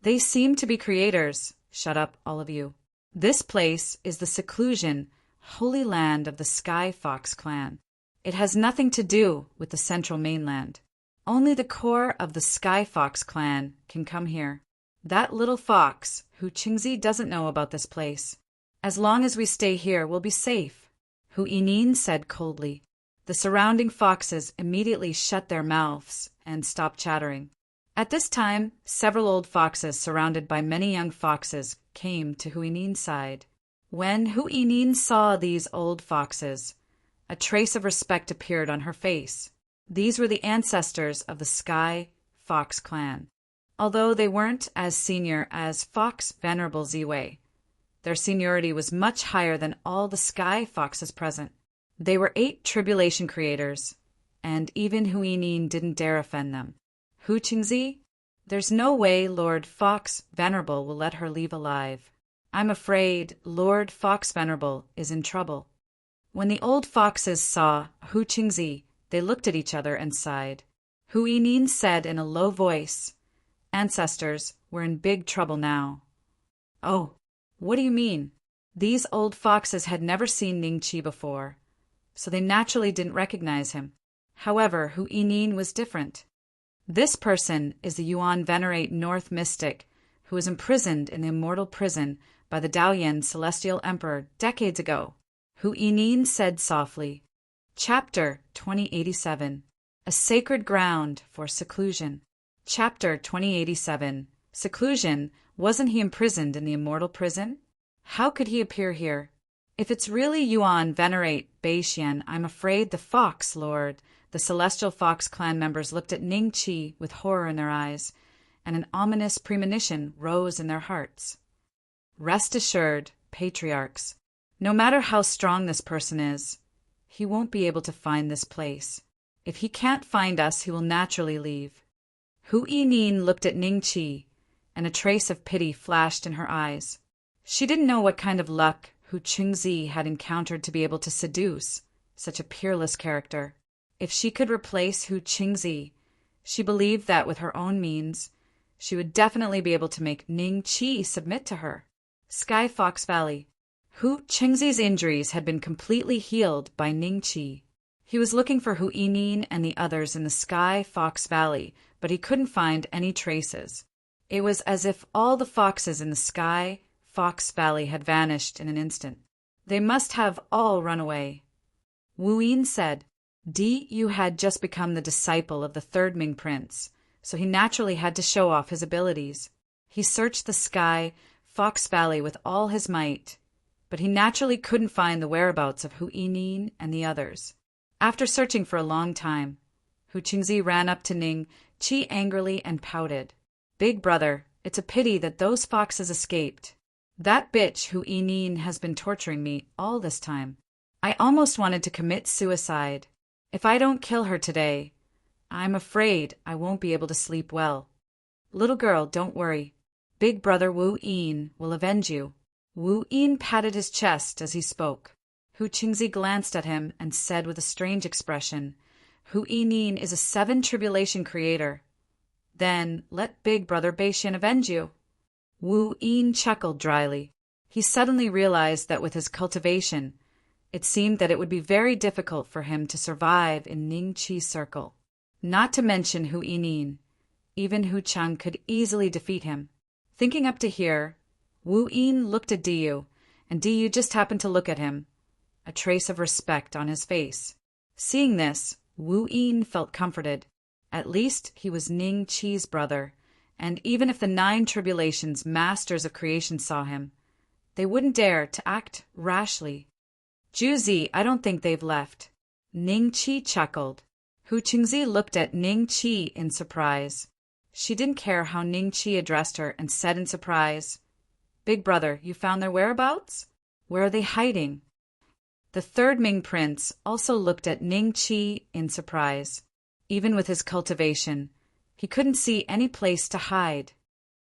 They seem to be creators. Shut up, all of you. This place is the seclusion, holy land of the Sky Fox clan. It has nothing to do with the central mainland. Only the core of the Sky Fox clan can come here. That little fox, Hu Qingzi, doesn't know about this place. As long as we stay here, we'll be safe, Hu Yinin said coldly. The surrounding foxes immediately shut their mouths and stopped chattering. At this time, several old foxes surrounded by many young foxes came to Hu Yinin's side. When Hu Yinin saw these old foxes, a trace of respect appeared on her face. These were the ancestors of the Sky Fox clan. Although they weren't as senior as Fox Venerable Ziwei, their seniority was much higher than all the Sky Foxes present. They were 8 tribulation creators, and even Hu Yinin didn't dare offend them. Hu Qingzi, there's no way Lord Fox Venerable will let her leave alive. I'm afraid Lord Fox Venerable is in trouble. When the old foxes saw Hu Qingzi, they looked at each other and sighed. Hu Yinin said in a low voice, "Ancestors, we're in big trouble now." "Oh, what do you mean?" These old foxes had never seen Ning Qi before, so they naturally didn't recognize him. However, Hu Yinin was different. This person is the Yuan Venerate North Mystic who was imprisoned in the immortal prison by the Daoyan Celestial Emperor decades ago. Hu Yinin said softly, Chapter 2087, A Sacred Ground for Seclusion. Chapter 2087, Seclusion. Wasn't he imprisoned in the immortal prison? How could he appear here? If it's really Yuan Venerate Beixian, I'm afraid the Fox Lord. The Celestial Fox clan members looked at Ning Qi with horror in their eyes, and an ominous premonition rose in their hearts. Rest assured, patriarchs, no matter how strong this person is, he won't be able to find this place. If he can't find us, he will naturally leave. Hu Yinin looked at Ning Qi, and a trace of pity flashed in her eyes. She didn't know what kind of luck Hu Qingzi had encountered to be able to seduce such a peerless character. If she could replace Hu Qingzi, she believed that with her own means, she would definitely be able to make Ning Qi submit to her. Sky Fox Valley. Hu Qingzi's injuries had been completely healed by Ning Qi. He was looking for Hu Yinin and the others in the Sky Fox Valley, but he couldn't find any traces. It was as if all the foxes in the Sky Fox Valley had vanished in an instant. They must have all run away. Wu Yin said, Yu had just become the disciple of the third Ming prince, so he naturally had to show off his abilities. He searched the Sky Fox Valley with all his might, but he naturally couldn't find the whereabouts of Hu Yinin and the others. After searching for a long time, Hu Qingzi ran up to Ning Qi angrily and pouted. "Big brother, it's a pity that those foxes escaped. That bitch Hu Yinin has been torturing me all this time. I almost wanted to commit suicide. If I don't kill her today, I'm afraid I won't be able to sleep well. Little girl, don't worry. Big brother Wu Yin will avenge you." Wu Yin patted his chest as he spoke. Hu Qingzi glanced at him and said with a strange expression, "Hu Yinin is a 7 tribulation creator. Then let big brother Beishin avenge you." Wu Yin chuckled dryly. He suddenly realized that with his cultivation, it seemed that it would be very difficult for him to survive in Ning Qi's circle. Not to mention Hu Yinin, even Hu Cheng could easily defeat him. Thinking up to here, Wu Yin looked at Diyu, and Diyu just happened to look at him, a trace of respect on his face. Seeing this, Wu Yin felt comforted. At least he was Ning Qi's brother, and even if the 9 tribulations masters of creation saw him, they wouldn't dare to act rashly. "Juzi, I don't think they've left." Ning Qi chuckled. Hu Qingzi looked at Ning Qi in surprise. She didn't care how Ning Qi addressed her and said in surprise, "Big brother, you found their whereabouts? Where are they hiding?" The 3rd Ming prince also looked at Ning Qi in surprise. Even with his cultivation, he couldn't see any place to hide.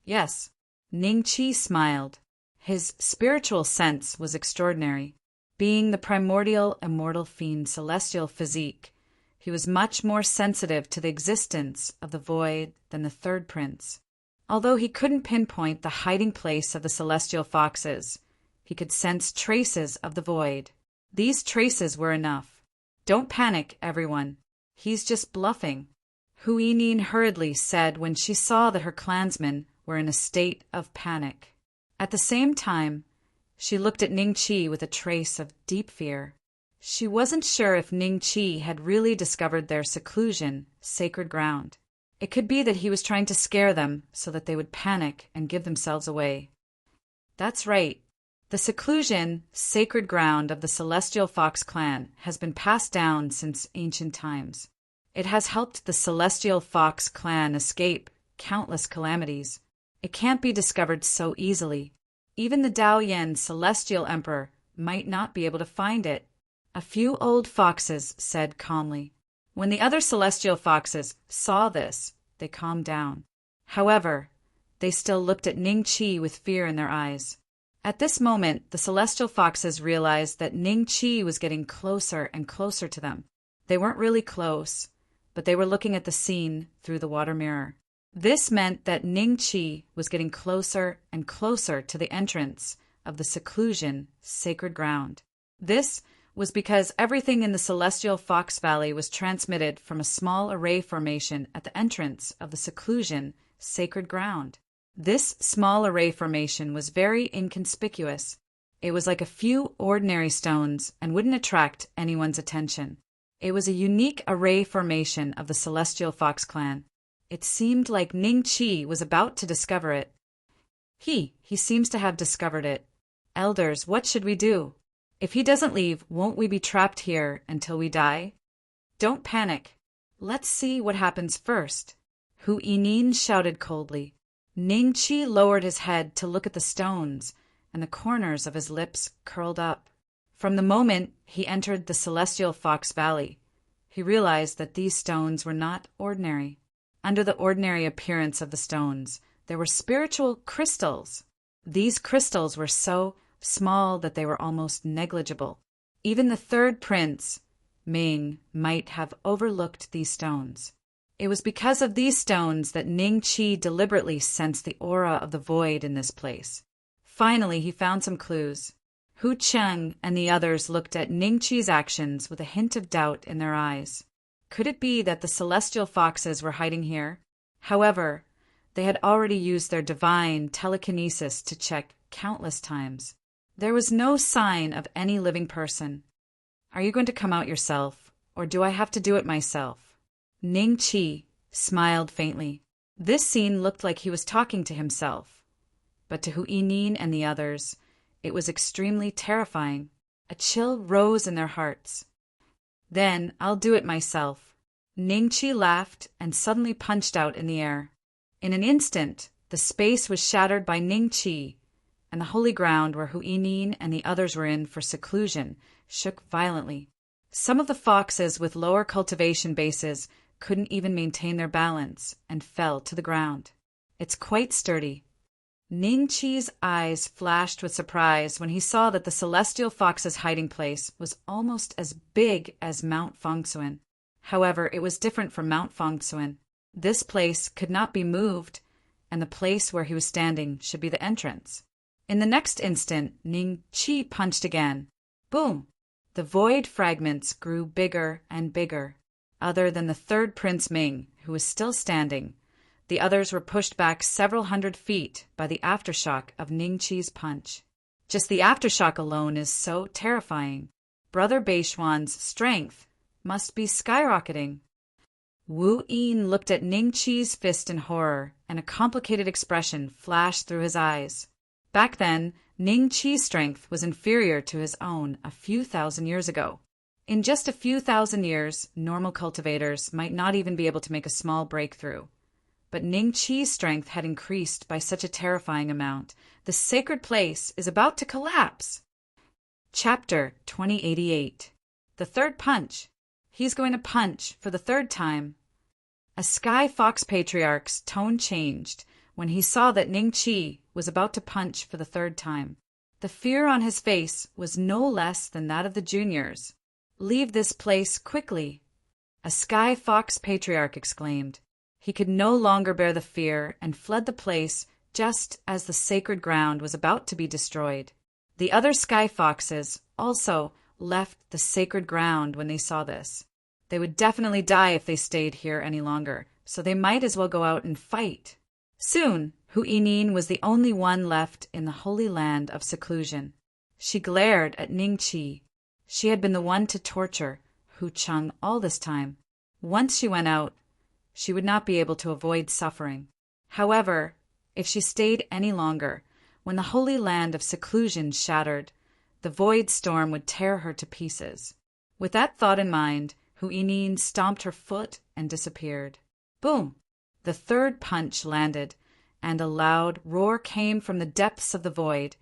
Yes, Ning Qi smiled. His spiritual sense was extraordinary. Being the primordial, immortal fiend celestial physique, he was much more sensitive to the existence of the void than the 3rd prince. Although he couldn't pinpoint the hiding place of the celestial foxes, he could sense traces of the void. These traces were enough. "Don't panic, everyone. He's just bluffing," Hu Yinin hurriedly said when she saw that her clansmen were in a state of panic. At the same time, she looked at Ning Qi with a trace of deep fear. She wasn't sure if Ning Qi had really discovered their seclusion, sacred ground. It could be that he was trying to scare them so that they would panic and give themselves away. That's right. The seclusion, sacred ground of the Celestial Fox clan has been passed down since ancient times. It has helped the Celestial Fox clan escape countless calamities. It can't be discovered so easily. Even the Daoyan Celestial Emperor might not be able to find it. A few old foxes said calmly. When the other celestial foxes saw this, they calmed down. However, they still looked at Ning Qi with fear in their eyes. At this moment, the celestial foxes realized that Ning Qi was getting closer and closer to them. They weren't really close, but they were looking at the scene through the water mirror. This meant that Ning Qi was getting closer and closer to the entrance of the seclusion, sacred ground. This was because everything in the Celestial Fox Valley was transmitted from a small array formation at the entrance of the seclusion, sacred ground. This small array formation was very inconspicuous. It was like a few ordinary stones and wouldn't attract anyone's attention. It was a unique array formation of the Celestial Fox clan. It seemed like Ning Qi was about to discover it. He seems to have discovered it. Elders, what should we do? If he doesn't leave, won't we be trapped here until we die? Don't panic. Let's see what happens first. Hu Yinin shouted coldly. Ning Qi lowered his head to look at the stones, and the corners of his lips curled up. From the moment he entered the Celestial Fox Valley, he realized that these stones were not ordinary. Under the ordinary appearance of the stones, there were spiritual crystals. These crystals were so small that they were almost negligible. Even the 3rd prince, Ming, might have overlooked these stones. It was because of these stones that Ning Qi deliberately sensed the aura of the void in this place. Finally, he found some clues. Hu Cheng and the others looked at Ning Qi's actions with a hint of doubt in their eyes. Could it be that the celestial foxes were hiding here? However, they had already used their divine telekinesis to check countless times. There was no sign of any living person. Are you going to come out yourself, or do I have to do it myself? Ning Qi smiled faintly. This scene looked like he was talking to himself. but to Hu Nin and the others, it was extremely terrifying. A chill rose in their hearts. Then I'll do it myself. Ningqi laughed and suddenly punched out in the air. In an instant, the space was shattered by Ningqi, and the holy ground where Hu Nin and the others were in for seclusion shook violently. Some of the foxes with lower cultivation bases couldn't even maintain their balance and fell to the ground. It's quite sturdy. Ningqi's eyes flashed with surprise when he saw that the celestial fox's hiding place was almost as big as Mount Fengsuan. However, it was different from Mount Fengsuan. This place could not be moved, and the place where he was standing should be the entrance. In the next instant, Ningqi punched again. Boom! The void fragments grew bigger and bigger. Other than the third Prince Ming, who was still standing, the others were pushed back several hundred feet by the aftershock of Ningqi's punch. Just the aftershock alone is so terrifying. Brother Beishuan's strength must be skyrocketing. Wu Yin looked at Ningqi's fist in horror, and a complicated expression flashed through his eyes. Back then, Ningqi's strength was inferior to his own a few thousand years ago. In just a few thousand years, normal cultivators might not even be able to make a small breakthrough. But Ningqi's strength had increased by such a terrifying amount. The sacred place is about to collapse. Chapter 2088. The Third Punch. He's going to punch for the third time. A Sky Fox Patriarch's tone changed when he saw that Ningqi was about to punch for the third time. The fear on his face was no less than that of the juniors. "Leave this place quickly," a Sky Fox Patriarch exclaimed. He could no longer bear the fear and fled the place just as the sacred ground was about to be destroyed. The other Sky Foxes also left the sacred ground when they saw this. They would definitely die if they stayed here any longer, so they might as well go out and fight. Soon, Hu Nin was the only one left in the holy land of seclusion. She glared at Ningqi. She had been the one to torture Hu Cheng all this time. Once she went out, she would not be able to avoid suffering. However, if she stayed any longer, when the holy land of seclusion shattered, the void storm would tear her to pieces. With that thought in mind, Hu Nin stomped her foot and disappeared. Boom! The third punch landed, and a loud roar came from the depths of the void,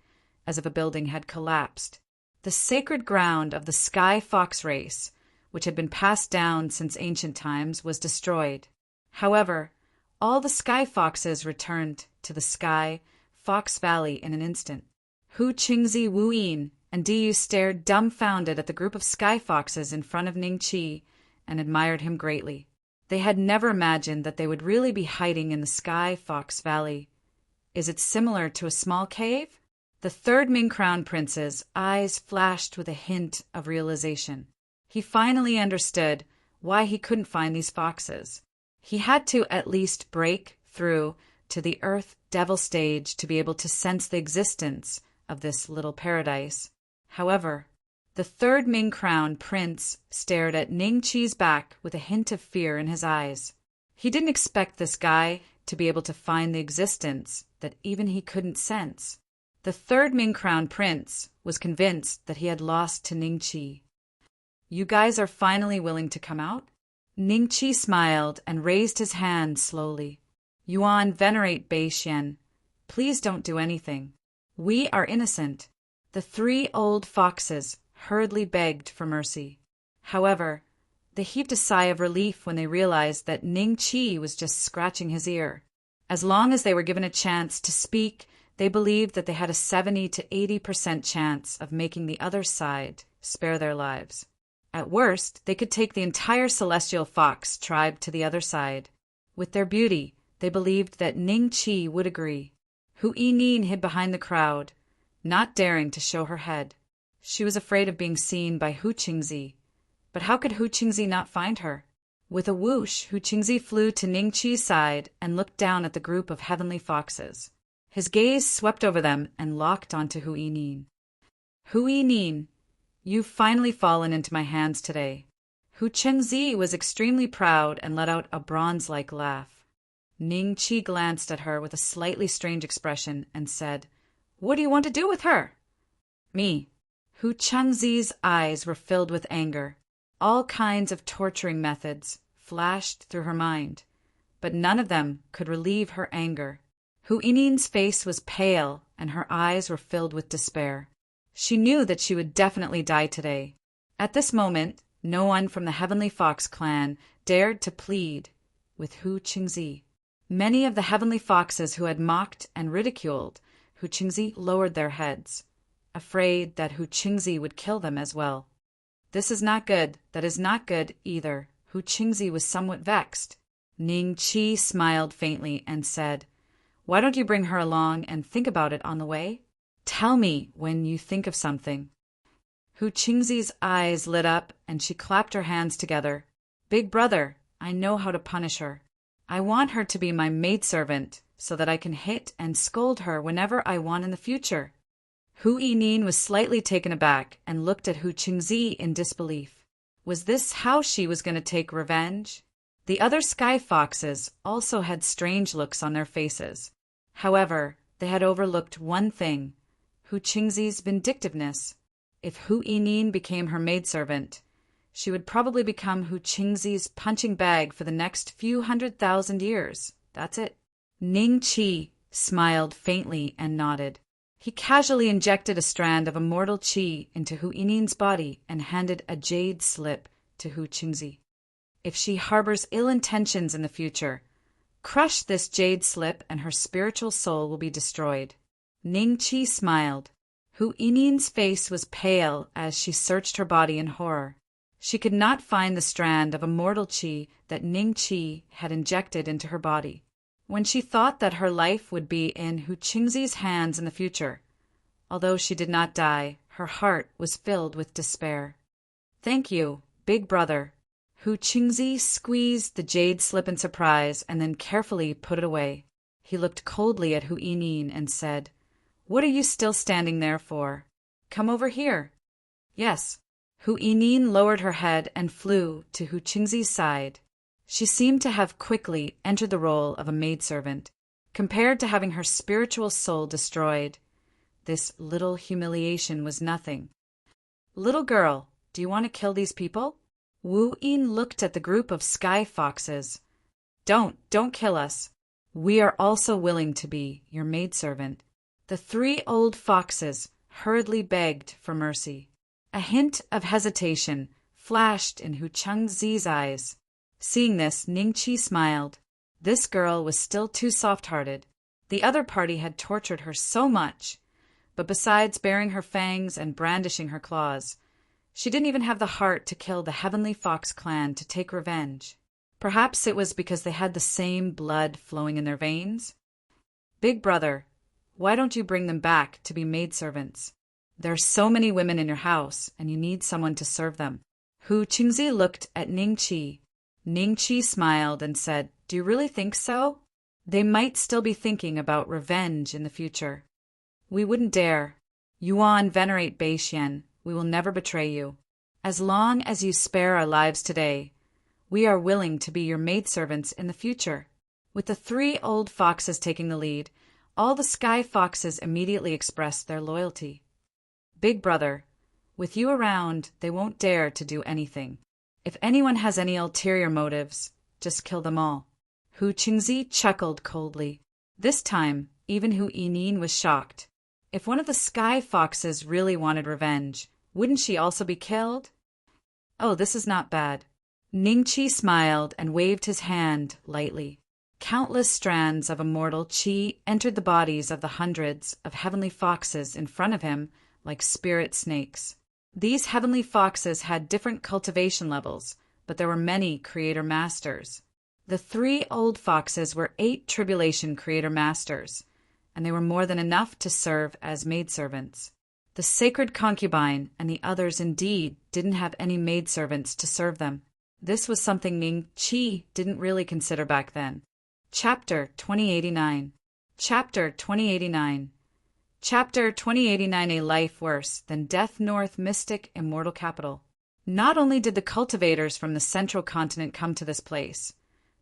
as if a building had collapsed. The sacred ground of the Sky Fox race, which had been passed down since ancient times, was destroyed. However, all the Sky Foxes returned to the Sky Fox Valley in an instant. Hu Qingzi, Wu Yin, and Diyu stared dumbfounded at the group of Sky Foxes in front of Ningqi and admired him greatly. They had never imagined that they would really be hiding in the Sky Fox Valley. Is it similar to a small cave? The third Ming Crown Prince's eyes flashed with a hint of realization. He finally understood why he couldn't find these foxes. He had to at least break through to the Earth Devil stage to be able to sense the existence of this little paradise. However, the third Ming Crown Prince stared at Ningqi's back with a hint of fear in his eyes. He didn't expect this guy to be able to find the existence that even he couldn't sense. The third Ming Crown Prince was convinced that he had lost to Ningqi. "You guys are finally willing to come out?" Ningqi smiled and raised his hand slowly. "Yuan, venerate Beishian. Please don't do anything. We are innocent." The three old foxes hurriedly begged for mercy. However, they heaved a sigh of relief when they realized that Ningqi was just scratching his ear. As long as they were given a chance to speak, they believed that they had a 70 to 80% chance of making the other side spare their lives. At worst, they could take the entire celestial fox tribe to the other side. With their beauty, they believed that Ningqi would agree. Hu Nin hid behind the crowd, not daring to show her head. She was afraid of being seen by Hu Qingzi. But how could Hu Qingzi not find her? With a whoosh, Hu Qingzi flew to Ningqi's side and looked down at the group of heavenly foxes. His gaze swept over them and locked onto Hu Nin. "Hu Nin, you've finally fallen into my hands today." Hu Qingzi was extremely proud and let out a bronze-like laugh. Ning Qi glanced at her with a slightly strange expression and said, "What do you want to do with her?" "Me." Hu Chengzi's eyes were filled with anger. All kinds of torturing methods flashed through her mind, but none of them could relieve her anger. Hu Yinin's face was pale and her eyes were filled with despair. She knew that she would definitely die today. At this moment, no one from the Heavenly Fox clan dared to plead with Hu Qingzi. Many of the Heavenly Foxes who had mocked and ridiculed Hu Qingzi lowered their heads, afraid that Hu Qingzi would kill them as well. "This is not good. That is not good either." Hu Qingzi was somewhat vexed. Ning Qi smiled faintly and said, "Why don't you bring her along and think about it on the way? Tell me when you think of something." Hu Qingzi's eyes lit up and she clapped her hands together. "Big brother, I know how to punish her. I want her to be my maidservant so that I can hit and scold her whenever I want in the future." Hu Yinin was slightly taken aback and looked at Hu Qingzi in disbelief. Was this how she was going to take revenge? The other sky foxes also had strange looks on their faces. However, they had overlooked one thing, Hu Qingzi's vindictiveness. If Hu Yinin became her maidservant, she would probably become Hu Qingzi's punching bag for the next few 100,000 years. That's it. Ning Qi smiled faintly and nodded. He casually injected a strand of immortal qi into Hu Yinin's body and handed a jade slip to Hu Qingzi. "If she harbors ill intentions in the future, crush this jade slip and her spiritual soul will be destroyed." Ning Qi smiled. Hu Yinin's face was pale as she searched her body in horror. She could not find the strand of immortal qi that Ning Qi had injected into her body. When she thought that her life would be in Hu Qingzi's hands in the future, although she did not die, her heart was filled with despair. "Thank you, big brother." Hu Qingzi squeezed the jade slip in surprise and then carefully put it away. He looked coldly at Hu Yinin and said, "What are you still standing there for? Come over here." "Yes." Hu Yinin lowered her head and flew to Hu Qingzi's side. She seemed to have quickly entered the role of a maidservant. Compared to having her spiritual soul destroyed, this little humiliation was nothing. "Little girl, do you want to kill these people?" Wu Yin looked at the group of sky foxes. Don't kill us. We are also willing to be your maidservant." The three old foxes hurriedly begged for mercy. A hint of hesitation flashed in Hu Chengzi's eyes. Seeing this, Ning Qi smiled. This girl was still too soft-hearted. The other party had tortured her so much, but besides baring her fangs and brandishing her claws, she didn't even have the heart to kill the Heavenly Fox clan to take revenge. Perhaps it was because they had the same blood flowing in their veins. "Big brother, why don't you bring them back to be maidservants? There are so many women in your house, and you need someone to serve them." Hu Qingzi looked at Ning Qi. Ning Qi smiled and said, "Do you really think so? They might still be thinking about revenge in the future." "We wouldn't dare. Yuan venerate Bei Xian. We will never betray you. As long as you spare our lives today, we are willing to be your maidservants in the future." With the three old foxes taking the lead, all the sky foxes immediately expressed their loyalty. "Big brother, with you around, they won't dare to do anything. If anyone has any ulterior motives, just kill them all." Hu Qingzi chuckled coldly. This time, even Hu Yinin was shocked. If one of the sky foxes really wanted revenge, wouldn't she also be killed? "Oh, this is not bad." Ning Qi smiled and waved his hand lightly. Countless strands of immortal qi entered the bodies of the hundreds of heavenly foxes in front of him like spirit snakes. These heavenly foxes had different cultivation levels, but there were many creator masters. The three old foxes were 8 tribulation creator masters, and they were more than enough to serve as maidservants. The sacred concubine and the others indeed didn't have any maidservants to serve them. This was something Ning Qi didn't really consider back then. Chapter 2089. Chapter 2089. Chapter 2089. A life worse than Death North Mystic Immortal Capital. Not only did the cultivators from the central continent come to this place,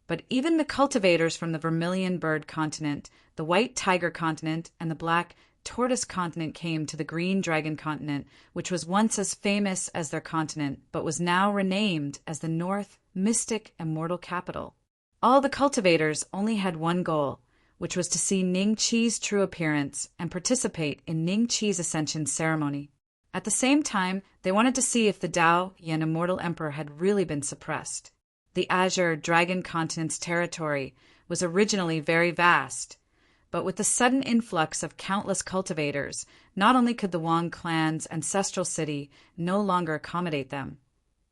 But even the cultivators from the vermilion bird continent, the white tiger continent, and the black tortoise continent came to the green dragon continent, which was once as famous as their continent, but was now renamed as the North Mystic Immortal Capital. All the cultivators only had one goal, which was to see Ning Qi's true appearance and participate in Ning Qi's ascension ceremony. At the same time, they wanted to see if the Dao Yan Immortal Emperor had really been suppressed. The Azure Dragon Continent's territory was originally very vast, but with the sudden influx of countless cultivators, not only could the Wang clan's ancestral city no longer accommodate them,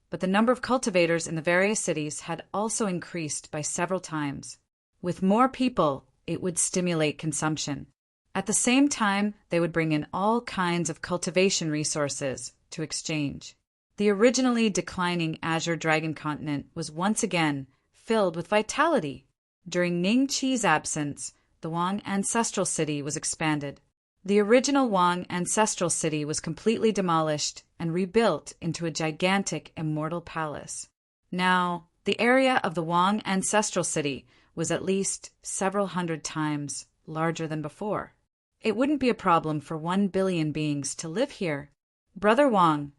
but the number of cultivators in the various cities had also increased by several times. With more people, it would stimulate consumption. At the same time, they would bring in all kinds of cultivation resources to exchange. The originally declining Azure Dragon Continent was once again filled with vitality. During Ning Qi's absence, the Wang ancestral city was expanded. The original Wang ancestral city was completely demolished and rebuilt into a gigantic immortal palace. Now, the area of the Wang ancestral city was at least several hundred times larger than before. It wouldn't be a problem for 1 billion beings to live here. Brother Wang,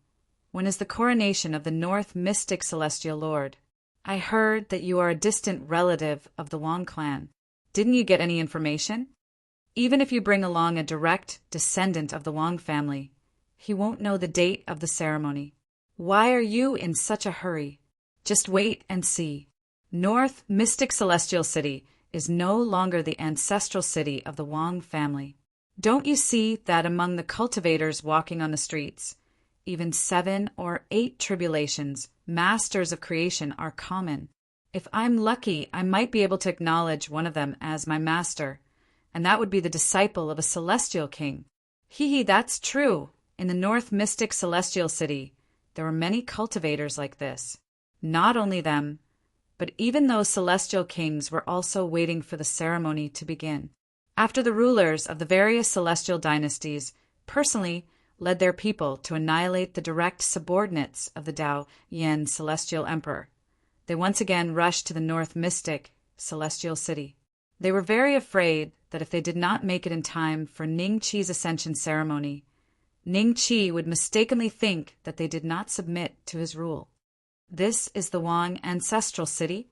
when is the coronation of the North Mystic Celestial Lord? I heard that you are a distant relative of the Wang clan. Didn't you get any information? Even if you bring along a direct descendant of the Wang family, he won't know the date of the ceremony. Why are you in such a hurry? Just wait and see. North Mystic Celestial City is no longer the ancestral city of the Wang family. Don't you see that among the cultivators walking on the streets, even 7 or 8 tribulations, masters of creation, are common? If I'm lucky, I might be able to acknowledge one of them as my master, and that would be the disciple of a celestial king. That's true. In the North Mystic Celestial City, there were many cultivators like this. Not only them, but even those celestial kings were also waiting for the ceremony to begin. After the rulers of the various celestial dynasties personally led their people to annihilate the direct subordinates of the Dao Yan Celestial Emperor, they once again rushed to the North Mystic Celestial City. They were very afraid that if they did not make it in time for Ning Qi's ascension ceremony, Ning Qi would mistakenly think that they did not submit to his rule. This is the Wang ancestral city?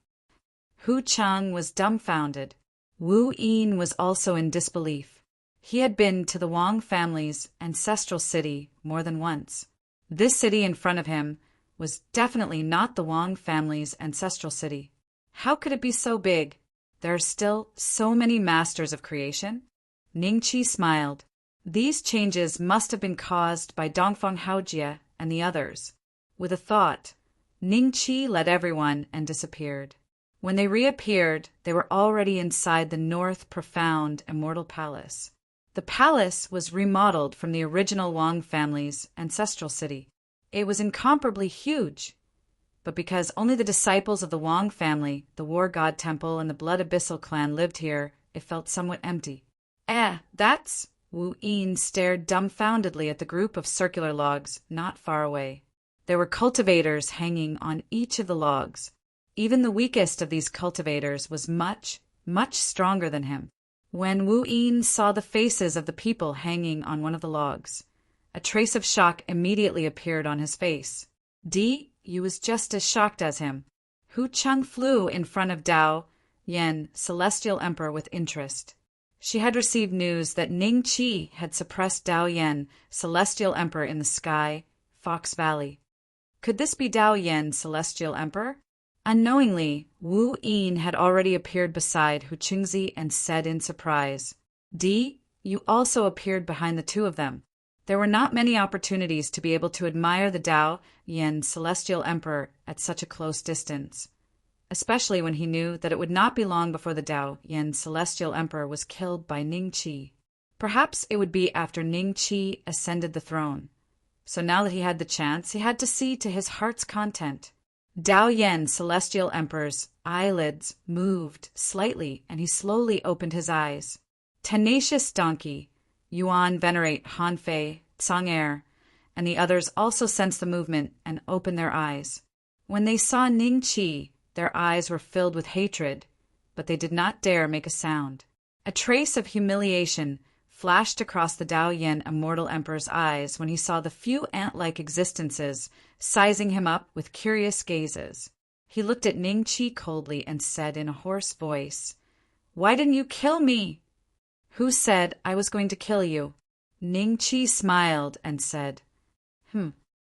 Hu Cheng was dumbfounded. Wu Yin was also in disbelief. He had been to the Wang family's ancestral city more than once. This city in front of him was definitely not the Wang family's ancestral city. How could it be so big? There are still so many masters of creation? Ning Qi smiled. These changes must have been caused by Dongfeng Haojie and the others. With a thought, Ning Qi led everyone and disappeared. When they reappeared, they were already inside the North Profound Immortal Palace. The palace was remodeled from the original Wang family's ancestral city. It was incomparably huge, but because only the disciples of the Wang family, the War God Temple, and the Blood Abyssal clan lived here, it felt somewhat empty. That's... Wu Yin stared dumbfoundedly at the group of circular logs not far away. There were cultivators hanging on each of the logs. Even the weakest of these cultivators was much, much stronger than him. When Wu Yin saw the faces of the people hanging on one of the logs, a trace of shock immediately appeared on his face. You was just as shocked as him. Hu Cheng flew in front of Dao Yan, Celestial Emperor, with interest. She had received news that Ning Qi had suppressed Dao Yan, Celestial Emperor, in the sky, Fox Valley. Could this be Dao Yan, Celestial Emperor? Unknowingly, Wu Yin had already appeared beside Hu Chengzi and said in surprise, You also appeared behind the two of them. There were not many opportunities to be able to admire the Dao Yan Celestial Emperor at such a close distance, especially when he knew that it would not be long before the Dao Yan Celestial Emperor was killed by Ning Qi. Perhaps it would be after Ning Qi ascended the throne. So now that he had the chance, he had to see to his heart's content. Dao Yan Celestial Emperor's eyelids moved slightly, and he slowly opened his eyes. Tenacious Donkey, Yuan Venerate, Han Fei, Tsang and the others also sensed the movement and opened their eyes. When they saw Ning Qi, Their eyes were filled with hatred, but they did not dare make a sound. A trace of humiliation flashed across the Dao Yin Immortal Emperor's eyes when he saw the few ant-like existences sizing him up with curious gazes. He looked at Ning Qi coldly and said in a hoarse voice, "Why didn't you kill me?" "Who said I was going to kill you?" Ning Qi smiled and said,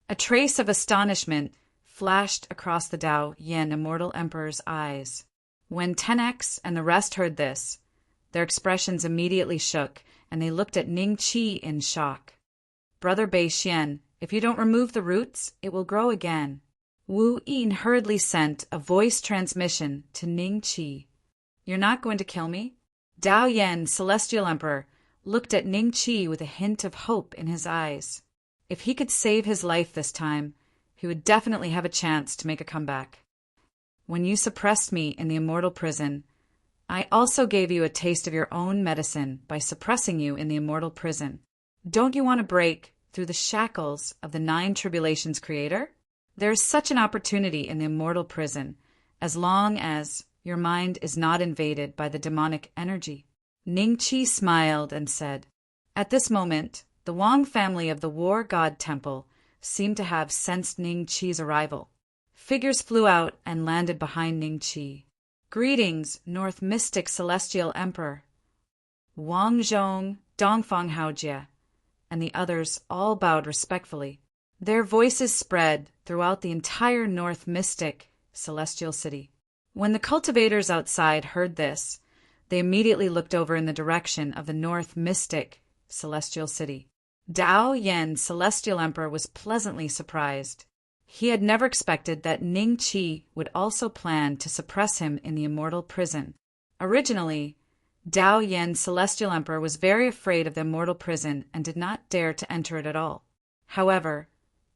A trace of astonishment flashed across the Dao Yin Immortal Emperor's eyes. When 10x and the rest heard this, their expressions immediately shook, and they looked at Ning Qi in shock. "Brother Bei Xian, if you don't remove the roots, it will grow again." Wu Yin hurriedly sent a voice transmission to Ning Qi. "You're not going to kill me?" Dao Yin, Celestial Emperor, looked at Ning Qi with a hint of hope in his eyes. If he could save his life this time, he would definitely have a chance to make a comeback. "When you suppressed me in the immortal prison, I also gave you a taste of your own medicine by suppressing you in the immortal prison. Don't you want to break through the shackles of the 9 tribulations creator? There is such an opportunity in the immortal prison, as long as your mind is not invaded by the demonic energy." Ning Qi smiled and said, At this moment, the Wang family of the War God Temple seemed to have sensed Ning Qi's arrival. Figures flew out and landed behind Ning Qi. "Greetings, North Mystic Celestial Emperor." Wang Zhong, Dongfang Haojie, and the others all bowed respectfully. Their voices spread throughout the entire North Mystic Celestial City. When the cultivators outside heard this, they immediately looked over in the direction of the North Mystic Celestial City. Dao Yin, Celestial Emperor, was pleasantly surprised. He had never expected that Ning Qi would also plan to suppress him in the immortal prison. Originally, Dao Yin, Celestial Emperor, was very afraid of the immortal prison and did not dare to enter it at all. However,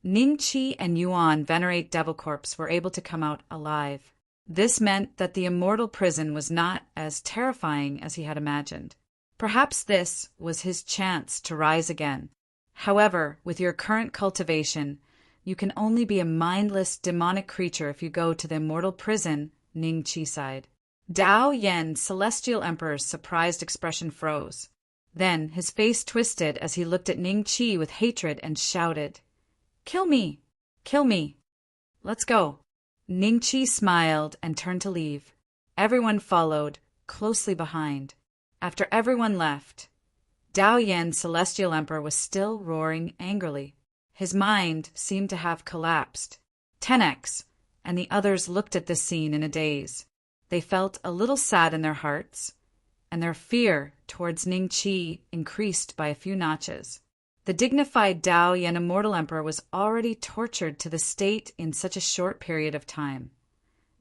Ning Qi and Yuan, Venerate Devil Corpse, were able to come out alive. This meant that the immortal prison was not as terrifying as he had imagined. Perhaps this was his chance to rise again. However, with your current cultivation, you can only be a mindless demonic creature if you go to the immortal prison, Ning Qi sighed. Dao Yin, Celestial Emperor's surprised expression froze. Then his face twisted as he looked at Ning Qi with hatred and shouted, "Kill me! Kill me! Let's go!" Ning Qi smiled and turned to leave. Everyone followed, closely behind. After everyone left, Dao Yin, Celestial Emperor, was still roaring angrily. His mind seemed to have collapsed. 10x and the others looked at this scene in a daze. They felt a little sad in their hearts, and their fear towards Ning Qi increased by a few notches. The dignified Dao Yin Immortal Emperor was already tortured to the state in such a short period of time.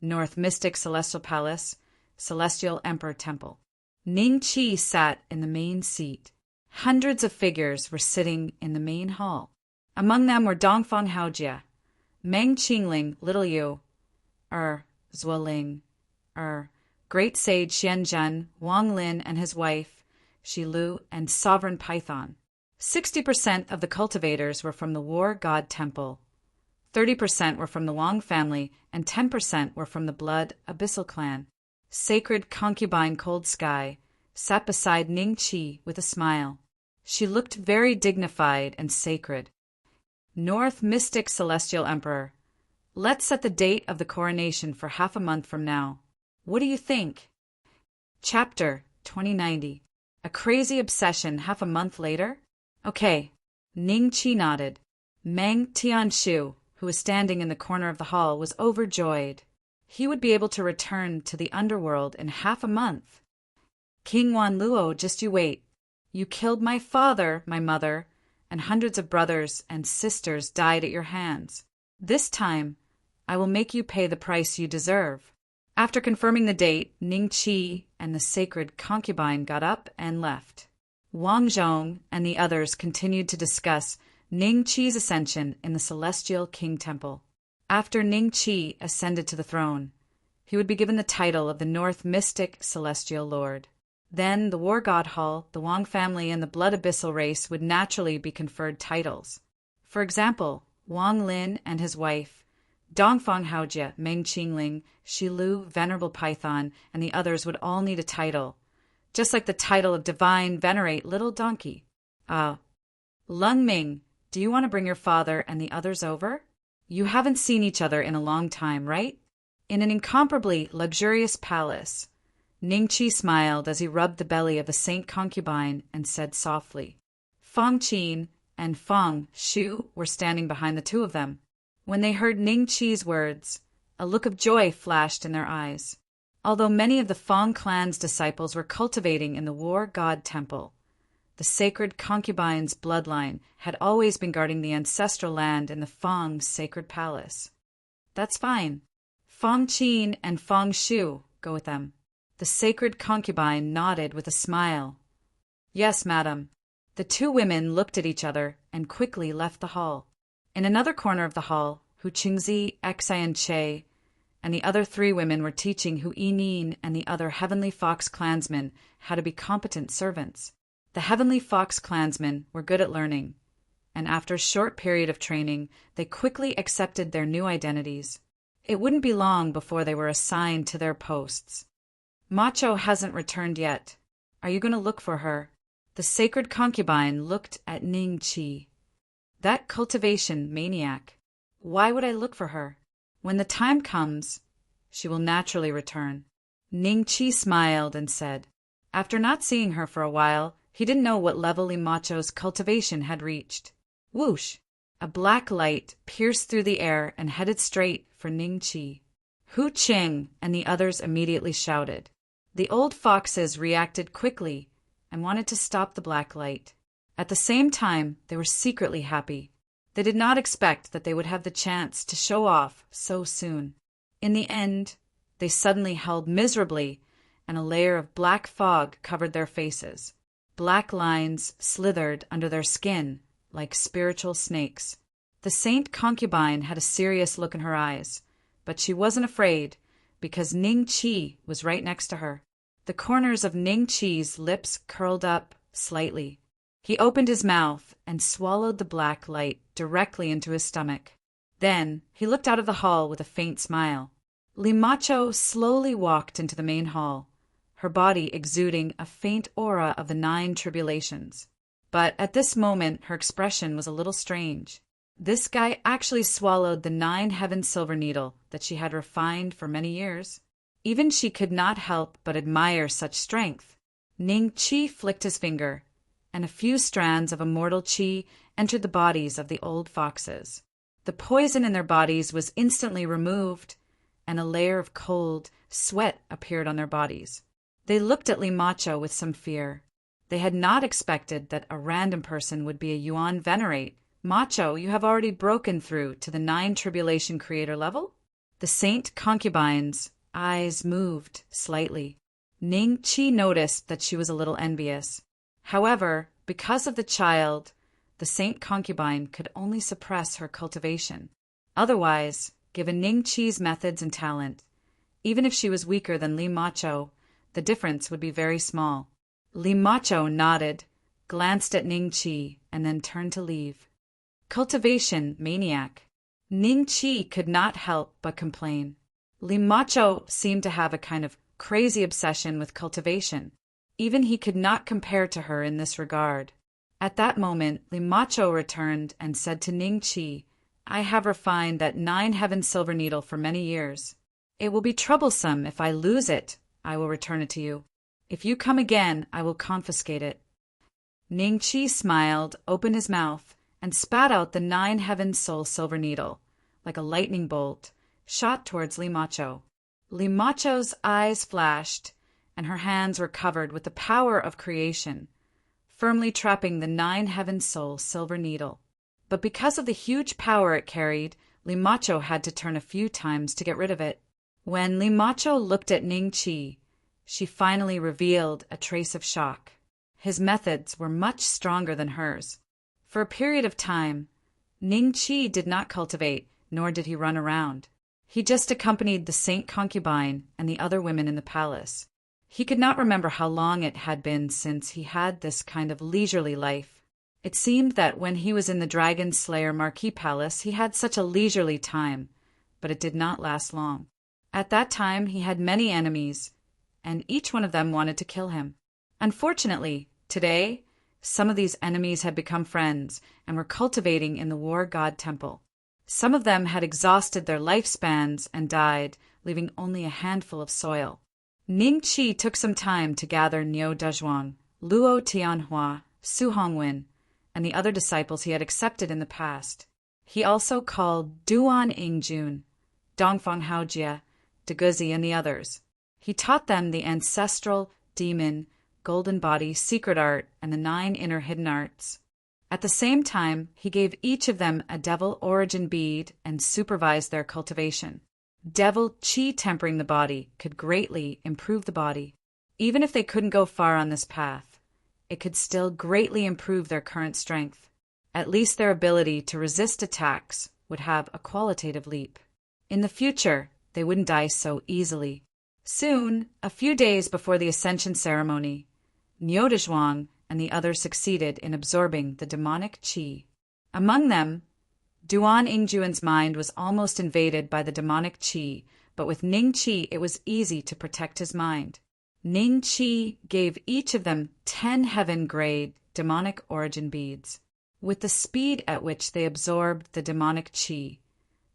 North Mystic Celestial Palace, Celestial Emperor Temple. Ning Qi sat in the main seat. Hundreds of figures were sitting in the main hall. Among them were Dongfang Haojie, Meng Qingling, Little Yu, Zuoling, Great Sage Xianzhen, Wang Lin and his wife, Shilu, and Sovereign Python. 60% of the cultivators were from the War God Temple, 30% were from the Wang family, and 10% were from the Blood Abyssal clan. Sacred Concubine Cold Sky sat beside Ning Qi with a smile. She looked very dignified and sacred. North Mystic Celestial Emperor, let's set the date of the coronation for half a month from now. What do you think? Chapter 2090. A crazy obsession half a month later? Okay. Ning Qi nodded. Meng Tianshu, who was standing in the corner of the hall, was overjoyed. He would be able to return to the underworld in half a month. King Wanluo, just you wait. You killed my father, my mother, and hundreds of brothers and sisters died at your hands. This time, I will make you pay the price you deserve. After confirming the date, Ning Qi and the sacred concubine got up and left. Wang Zhong and the others continued to discuss Ning Qi's ascension in the Celestial King Temple. After Ning Qi ascended to the throne, he would be given the title of the North Mystic Celestial Lord. Then the War God Hall, the Wang family, and the Blood Abyssal race would naturally be conferred titles. For example, Wang Lin and his wife, Dongfang Haojie, Meng Qingling, Shilu, Venerable Python, and the others would all need a title, just like the title of Divine Venerate Little Donkey. Lung Ming, do you want to bring your father and the others over? You haven't seen each other in a long time, right? In an incomparably luxurious palace, Ningqi smiled as he rubbed the belly of the saint concubine and said softly. Fang Qin and Fang Shu were standing behind the two of them. When they heard Ningqi's words, a look of joy flashed in their eyes. Although many of the Fang clan's disciples were cultivating in the war god temple, the sacred concubine's bloodline had always been guarding the ancestral land in the Fang sacred palace. That's fine. Fang Qin and Fang Shu, go with them. The sacred concubine nodded with a smile. Yes, madam. The two women looked at each other and quickly left the hall. In another corner of the hall, Hu Qingzi, Xian Che, and the other three women were teaching Hu Yinin and the other Heavenly Fox clansmen how to be competent servants. The Heavenly Fox clansmen were good at learning, and after a short period of training, they quickly accepted their new identities. It wouldn't be long before they were assigned to their posts. Macho hasn't returned yet. Are you going to look for her? The sacred concubine looked at Ningqi. That cultivation maniac. Why would I look for her? When the time comes, she will naturally return. Ningqi smiled and said. After not seeing her for a while, he didn't know what level Limacho's cultivation had reached. Whoosh! A black light pierced through the air and headed straight for Ningqi. Hu Qing and the others immediately shouted. The old foxes reacted quickly and wanted to stop the black light. At the same time, they were secretly happy. They did not expect that they would have the chance to show off so soon. In the end, they suddenly held miserably, and a layer of black fog covered their faces. Black lines slithered under their skin like spiritual snakes. The saint concubine had a serious look in her eyes, but she wasn't afraid because Ningqi was right next to her. The corners of Ningqi's lips curled up slightly. He opened his mouth and swallowed the black light directly into his stomach. Then he looked out of the hall with a faint smile. Limacho slowly walked into the main hall, her body exuding a faint aura of the 9 tribulations. But at this moment her expression was a little strange. This guy actually swallowed the 9 heaven silver needle that she had refined for many years. Even she could not help but admire such strength. Ningqi flicked his finger, and a few strands of immortal qi entered the bodies of the old foxes. The poison in their bodies was instantly removed, and a layer of cold sweat appeared on their bodies. They looked at Limacho with some fear. They had not expected that a random person would be a Yuan Venerate. Macho, you have already broken through to the 9 tribulation creator level? The saint concubine's eyes moved slightly. Ningqi noticed that she was a little envious. However, because of the child, the saint concubine could only suppress her cultivation. Otherwise, given Ningqi's methods and talent, even if she was weaker than Limacho, the difference would be very small. Limacho nodded, glanced at Ningqi, and then turned to leave. Cultivation maniac. Ningqi could not help but complain. Limacho seemed to have a kind of crazy obsession with cultivation. Even he could not compare to her in this regard. At that moment, Limacho returned and said to Ningqi, I have refined that 9 heaven silver needle for many years. It will be troublesome if I lose it. I will return it to you. If you come again, I will confiscate it. Ningqi smiled, opened his mouth, and spat out the 9 heaven soul silver needle, like a lightning bolt, shot towards Limacho. Limacho's eyes flashed, and her hands were covered with the power of creation, firmly trapping the 9 heaven soul silver needle. But because of the huge power it carried, Limacho had to turn a few times to get rid of it. When Limacho looked at Ningqi, she finally revealed a trace of shock. His methods were much stronger than hers. For a period of time, Ningqi did not cultivate, nor did he run around. He just accompanied the saint concubine and the other women in the palace. He could not remember how long it had been since he had this kind of leisurely life. It seemed that when he was in the Dragon Slayer Marquis Palace, he had such a leisurely time, but it did not last long. At that time, he had many enemies, and each one of them wanted to kill him. Unfortunately, today, some of these enemies had become friends and were cultivating in the war god temple. Some of them had exhausted their lifespans and died, leaving only a handful of soil. Ning Qi took some time to gather Niu Dezhuang, Luo Tianhua, Su Hongwen, and the other disciples he had accepted in the past. He also called Duan Yingjun, Dongfang Haojie, Deguzi, and the others. He taught them the ancestral, demon, golden body, secret art, and the 9 inner hidden arts. At the same time, he gave each of them a devil origin bead and supervised their cultivation. Devil qi tempering the body could greatly improve the body. Even if they couldn't go far on this path, it could still greatly improve their current strength. At least their ability to resist attacks would have a qualitative leap. In the future, they wouldn't die so easily. Soon, a few days before the ascension ceremony, Niu Dezhuang and the others succeeded in absorbing the demonic qi. Among them, Duan Yingjun's mind was almost invaded by the demonic qi, but with Ning Qi it was easy to protect his mind. Ning Qi gave each of them 10 heaven-grade demonic origin beads. With the speed at which they absorbed the demonic qi,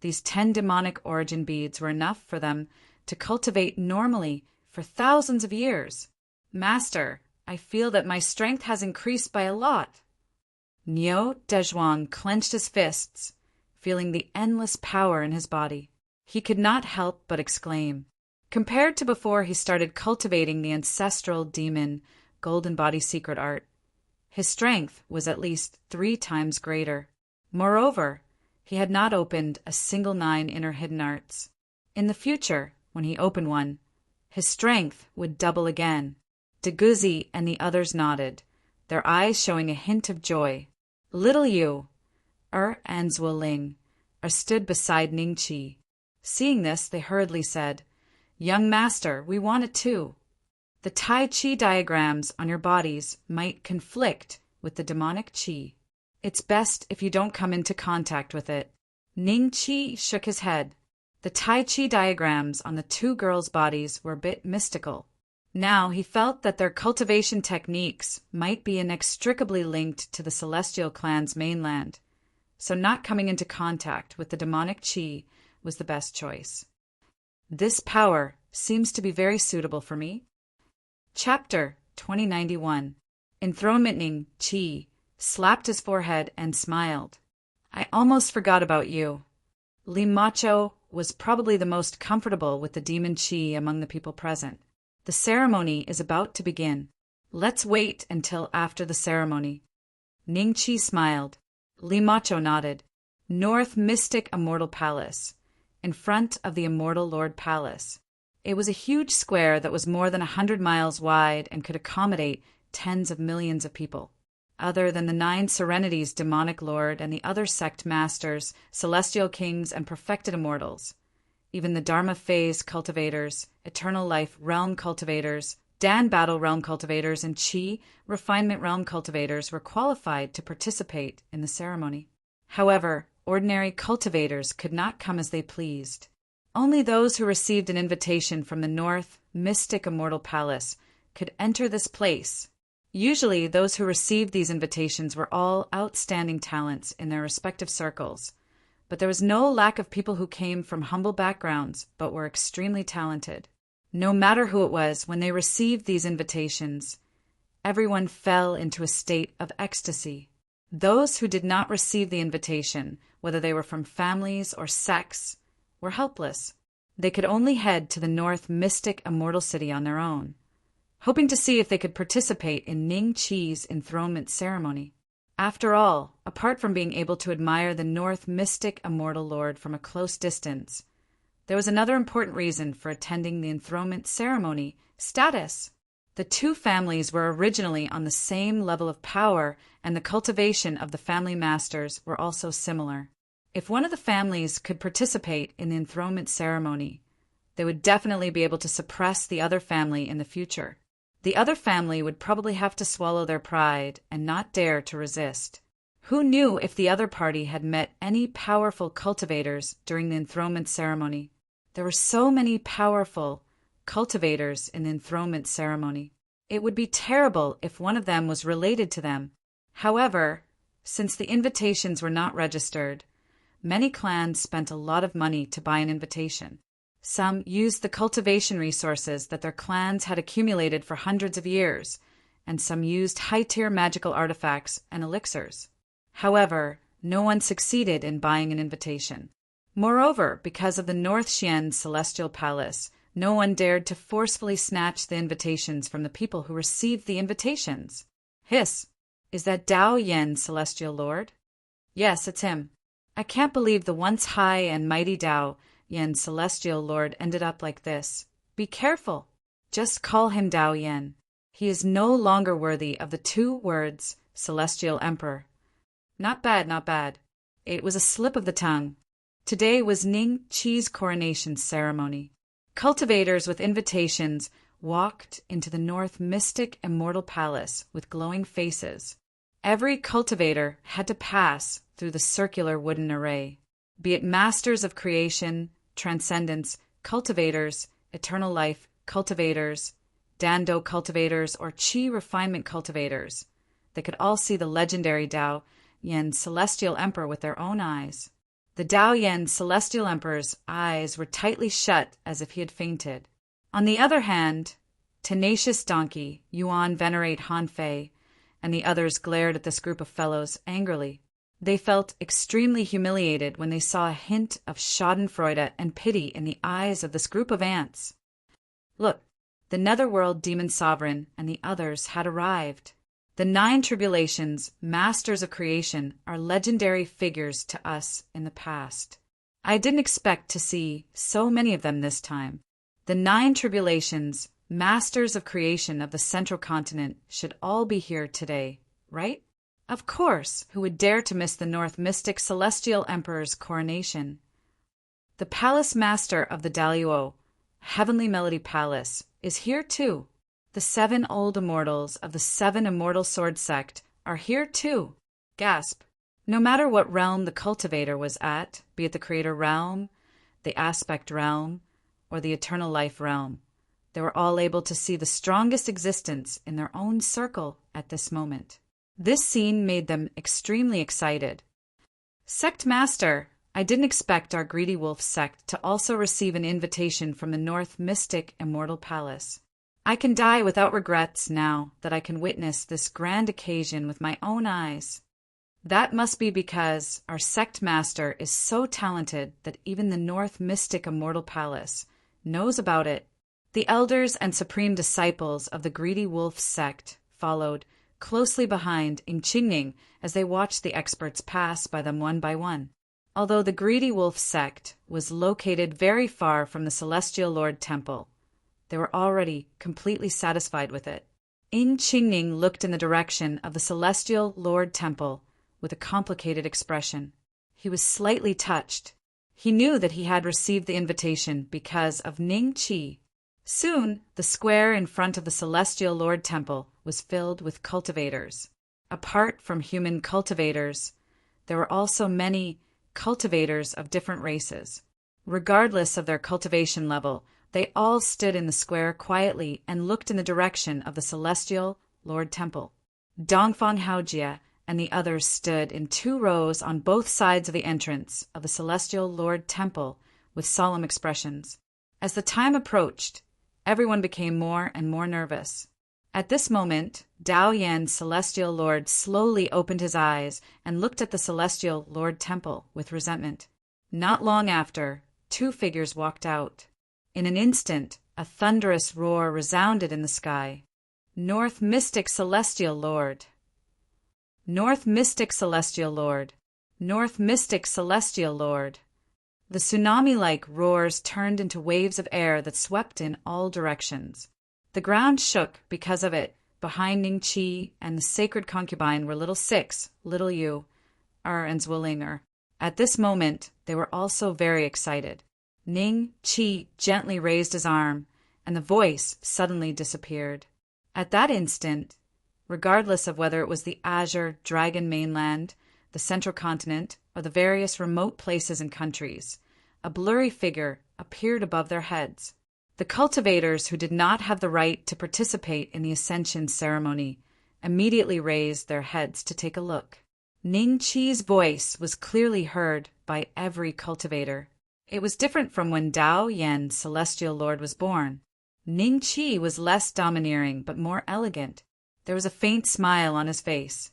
these 10 demonic origin beads were enough for them to cultivate normally for thousands of years. Master, I feel that my strength has increased by a lot. Niu Dezhuang clenched his fists, feeling the endless power in his body. He could not help but exclaim. Compared to before he started cultivating the ancestral demon golden body secret art, his strength was at least 3 times greater. Moreover, he had not opened a single 9 inner hidden arts. In the future, when he opened one, his strength would double again. Deguzi and the others nodded, their eyes showing a hint of joy. Little Yu, and Zuoling, stood beside Ning Qi. Seeing this, they hurriedly said, "Young master, we want it too." The Tai Chi diagrams on your bodies might conflict with the demonic qi. It's best if you don't come into contact with it. Ning Qi shook his head. The Tai Chi diagrams on the 2 girls' bodies were a bit mystical. Now he felt that their cultivation techniques might be inextricably linked to the celestial clan's mainland, so not coming into contact with the demonic qi was the best choice. This power seems to be very suitable for me. Chapter 2091. Enthronement. Ning Qi slapped his forehead and smiled. I almost forgot about you. Li Macho was probably the most comfortable with the demon qi among the people present. The ceremony is about to begin. Let's wait until after the ceremony. Ning Qi smiled. Li Macho nodded. North Mystic Immortal Palace, in front of the Immortal Lord Palace. It was a huge square that was more than 100 miles wide and could accommodate tens of millions of people. Other than the 9 Serenities demonic lord and the other sect masters, celestial kings, and perfected immortals, even the Dharma phase cultivators, eternal life realm cultivators, Dan battle realm cultivators, and Qi refinement realm cultivators were qualified to participate in the ceremony. However, ordinary cultivators could not come as they pleased. Only those who received an invitation from the North Mystic Immortal Palace could enter this place. Usually, those who received these invitations were all outstanding talents in their respective circles, but there was no lack of people who came from humble backgrounds but were extremely talented. No matter who it was, when they received these invitations, everyone fell into a state of ecstasy. Those who did not receive the invitation, whether they were from families or sects, were helpless. They could only head to the North Mystic Immortal City on their own, hoping to see if they could participate in Ning Qi's enthronement ceremony. After all, apart from being able to admire the North Mystic Immortal Lord from a close distance, there was another important reason for attending the enthronement ceremony: status. The 2 families were originally on the same level of power, and the cultivation of the family masters were also similar. If one of the families could participate in the enthronement ceremony, they would definitely be able to suppress the other family in the future. The other family would probably have to swallow their pride and not dare to resist. Who knew if the other party had met any powerful cultivators during the enthronement ceremony? There were so many powerful cultivators in the enthronement ceremony. It would be terrible if one of them was related to them. However, since the invitations were not registered, many clans spent a lot of money to buy an invitation. Some used the cultivation resources that their clans had accumulated for hundreds of years, and some used high-tier magical artifacts and elixirs. However, no one succeeded in buying an invitation. Moreover, because of the North Xian Celestial Palace, no one dared to forcefully snatch the invitations from the people who received the invitations. Hiss, is that Dao Yen Celestial Lord? Yes, it's him. I can't believe the once high and mighty Dao Yen Celestial Lord ended up like this. Be careful. Just call him Dao Yen. He is no longer worthy of the 2 words Celestial Emperor. Not bad, not bad. It was a slip of the tongue. Today was Ning Qi's coronation ceremony. Cultivators with invitations walked into the North Mystic Immortal Palace with glowing faces. Every cultivator had to pass through the circular wooden array. Be it masters of creation, transcendence, cultivators, eternal life, cultivators, Dando cultivators, or Qi refinement cultivators. They could all see the legendary Dao Yen Celestial Emperor with their own eyes. The Dao Yen Celestial Emperor's eyes were tightly shut as if he had fainted. On the other hand, Tenacious Donkey, Yuan Venerate Han Fei, and the others glared at this group of fellows angrily. They felt extremely humiliated when they saw a hint of schadenfreude and pity in the eyes of this group of ants. Look, the Netherworld Demon Sovereign and the others had arrived. The 9 Tribulations, Masters of Creation, are legendary figures to us in the past. I didn't expect to see so many of them this time. The 9 Tribulations, Masters of Creation of the Central Continent should all be here today, right? Of course, who would dare to miss the North Mystic Celestial Emperor's coronation? The Palace Master of the Daluo, Heavenly Melody Palace, is here too. The 7 old immortals of the 7 immortal sword sect are here too. Gasp. No matter what realm the cultivator was at, be it the creator realm, the aspect realm, or the eternal life realm, they were all able to see the strongest existence in their own circle at this moment. This scene made them extremely excited. Sect Master, I didn't expect our Greedy Wolf sect to also receive an invitation from the North Mystic Immortal Palace. I can die without regrets now that I can witness this grand occasion with my own eyes. That must be because our sect master is so talented that even the North Mystic Immortal Palace knows about it. The elders and supreme disciples of the Greedy Wolf sect followed closely behind in Qingning as they watched the experts pass by them one by one. Although the Greedy Wolf sect was located very far from the Celestial Lord Temple, they were already completely satisfied with it. In Qingning looked in the direction of the Celestial Lord Temple with a complicated expression. He was slightly touched. He knew that he had received the invitation because of Ning Qi. Soon, the square in front of the Celestial Lord Temple was filled with cultivators. Apart from human cultivators, there were also many cultivators of different races. Regardless of their cultivation level, they all stood in the square quietly and looked in the direction of the Celestial Lord Temple. Dongfang Haojie and the others stood in 2 rows on both sides of the entrance of the Celestial Lord Temple with solemn expressions. As the time approached, everyone became more and more nervous. At this moment, Dao Yen Celestial Lord slowly opened his eyes and looked at the Celestial Lord Temple with resentment. Not long after, 2 figures walked out. In an instant, a thunderous roar resounded in the sky. North Mystic Celestial Lord! North Mystic Celestial Lord! North Mystic Celestial Lord! The tsunami-like roars turned into waves of air that swept in all directions. The ground shook because of it. Behind Ning Qi and the sacred concubine were little Six, little Yu, and Zwillinger. At this moment, they were also very excited. Ning Qi gently raised his arm, and the voice suddenly disappeared. At that instant, regardless of whether it was the azure dragon mainland, the central continent, or the various remote places and countries, a blurry figure appeared above their heads. The cultivators who did not have the right to participate in the ascension ceremony immediately raised their heads to take a look. Ning Qi's voice was clearly heard by every cultivator. It was different from when Tao Yen, Celestial Lord, was born. Ning Qi was less domineering but more elegant. There was a faint smile on his face.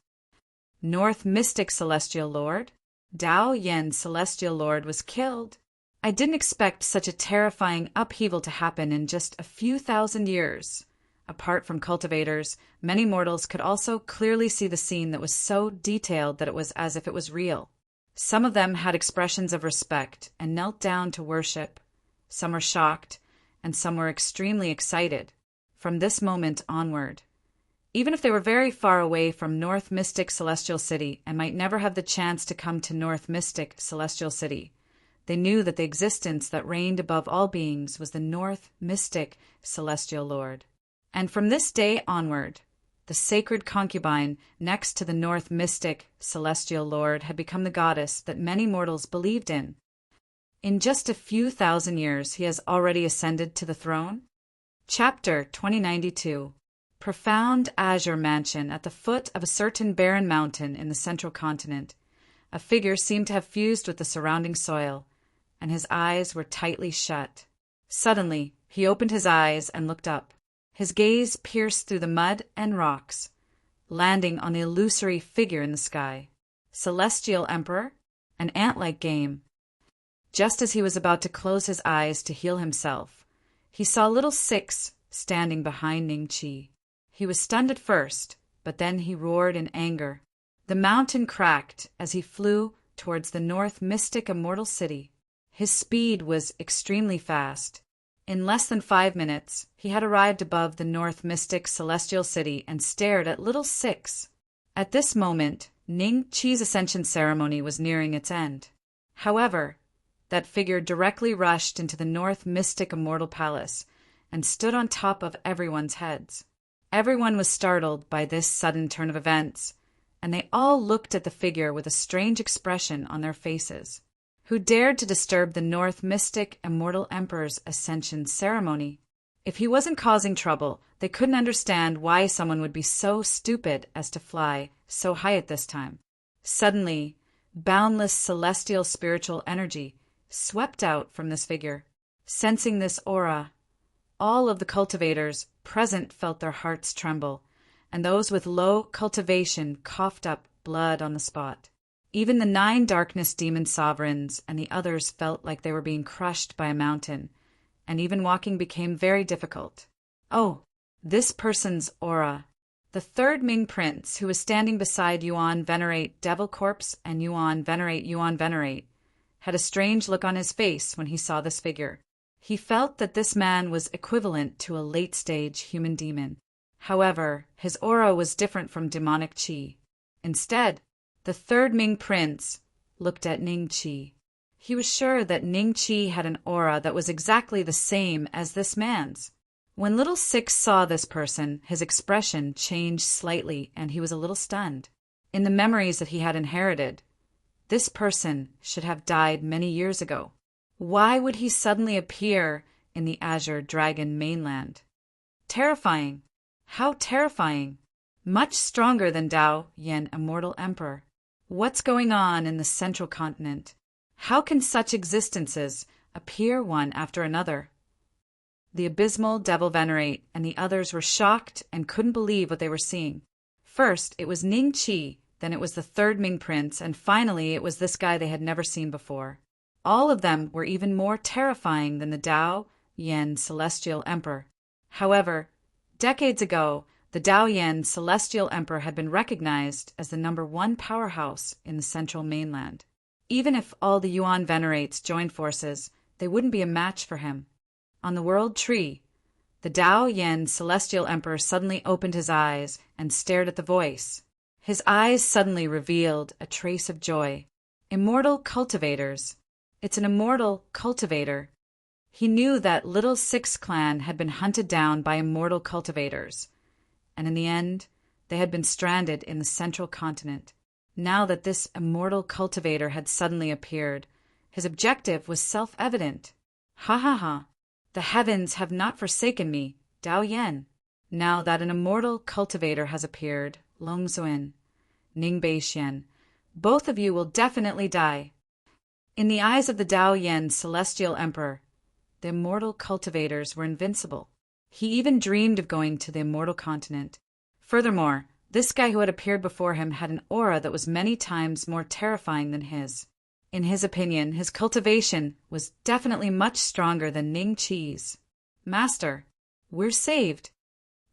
North Mystic Celestial Lord? Tao Yen, Celestial Lord, was killed. I didn't expect such a terrifying upheaval to happen in just a few thousand years. Apart from cultivators, many mortals could also clearly see the scene that was so detailed that it was as if it was real. Some of them had expressions of respect and knelt down to worship. Some were shocked, and some were extremely excited. From this moment onward, even if they were very far away from North Mystic Celestial City and might never have the chance to come to North Mystic Celestial City, they knew that the existence that reigned above all beings was the North Mystic Celestial Lord. And from this day onward, the sacred concubine next to the North Mystic Celestial Lord had become the goddess that many mortals believed in. In just a few thousand years, he has already ascended to the throne. Chapter 2092. Profound azure mansion at the foot of a certain barren mountain in the central continent. A figure seemed to have fused with the surrounding soil, and his eyes were tightly shut. Suddenly, he opened his eyes and looked up. His gaze pierced through the mud and rocks, landing on the illusory figure in the sky. Celestial Emperor? An ant-like game. Just as he was about to close his eyes to heal himself, he saw little Six standing behind Ning Qi. He was stunned at first, but then he roared in anger. The mountain cracked as he flew towards the North Mystic Immortal City. His speed was extremely fast. In less than 5 minutes, he had arrived above the North Mystic Celestial City and stared at little Six. At this moment, Ning Qi's ascension ceremony was nearing its end. However, that figure directly rushed into the North Mystic Immortal Palace and stood on top of everyone's heads. Everyone was startled by this sudden turn of events, and they all looked at the figure with a strange expression on their faces. Who dared to disturb the North Mystic Immortal Emperor's ascension ceremony? If he wasn't causing trouble, they couldn't understand why someone would be so stupid as to fly so high at this time. Suddenly, boundless celestial spiritual energy swept out from this figure. Sensing this aura, all of the cultivators present felt their hearts tremble, and those with low cultivation coughed up blood on the spot. Even the 9 darkness demon sovereigns and the others felt like they were being crushed by a mountain, and even walking became very difficult. Oh, this person's aura. The 3rd Ming Prince, who was standing beside Yuan Venerate Devil Corpse and Yuan Venerate, had a strange look on his face when he saw this figure. He felt that this man was equivalent to a late-stage human demon. However, his aura was different from demonic qi. Instead, the 3rd Ming Prince looked at Ning Qi. He was sure that Ning Qi had an aura that was exactly the same as this man's. When little Six saw this person, his expression changed slightly and he was a little stunned. In the memories that he had inherited, this person should have died many years ago. Why would he suddenly appear in the Azure Dragon mainland? Terrifying. How terrifying. Much stronger than Tao Yen, Immortal Emperor. What's going on in the central continent? How can such existences appear one after another? The abysmal Devil Venerate and the others were shocked and couldn't believe what they were seeing. First, it was Ning Qi, then it was the 3rd Ming Prince, and finally it was this guy they had never seen before. All of them were even more terrifying than the Tao Yen Celestial Emperor. However, decades ago, the Tao Yen Celestial Emperor had been recognized as the #1 powerhouse in the central mainland. Even if all the Yuan Venerates joined forces, they wouldn't be a match for him. On the World Tree, the Tao Yen Celestial Emperor suddenly opened his eyes and stared at the voice. His eyes suddenly revealed a trace of joy. Immortal cultivators. It's an immortal cultivator. He knew that Little Six Clan had been hunted down by immortal cultivators, and in the end, they had been stranded in the central continent. Now that this immortal cultivator had suddenly appeared, his objective was self-evident. Ha ha ha! The heavens have not forsaken me, Dao Yan. Now that an immortal cultivator has appeared, Long Xuan, Ning Beixian, both of you will definitely die. In the eyes of the Dao Yan celestial emperor, the immortal cultivators were invincible. He even dreamed of going to the immortal continent. Furthermore, this guy who had appeared before him had an aura that was many times more terrifying than his. In his opinion, his cultivation was definitely much stronger than Ning Qi's. Master, we're saved.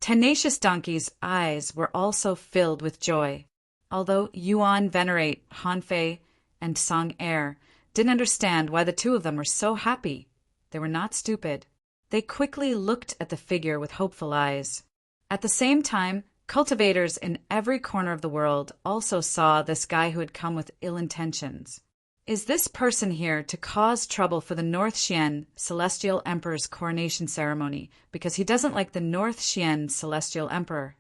Tenacious Donkey's eyes were also filled with joy. Although Yuan Venerate, Hanfei, and Song Air didn't understand why the two of them were so happy, they were not stupid. They quickly looked at the figure with hopeful eyes. At the same time, cultivators in every corner of the world also saw this guy who had come with ill intentions. Is this person here to cause trouble for the North Xian Celestial Emperor's coronation ceremony because he doesn't like the North Xian Celestial Emperor?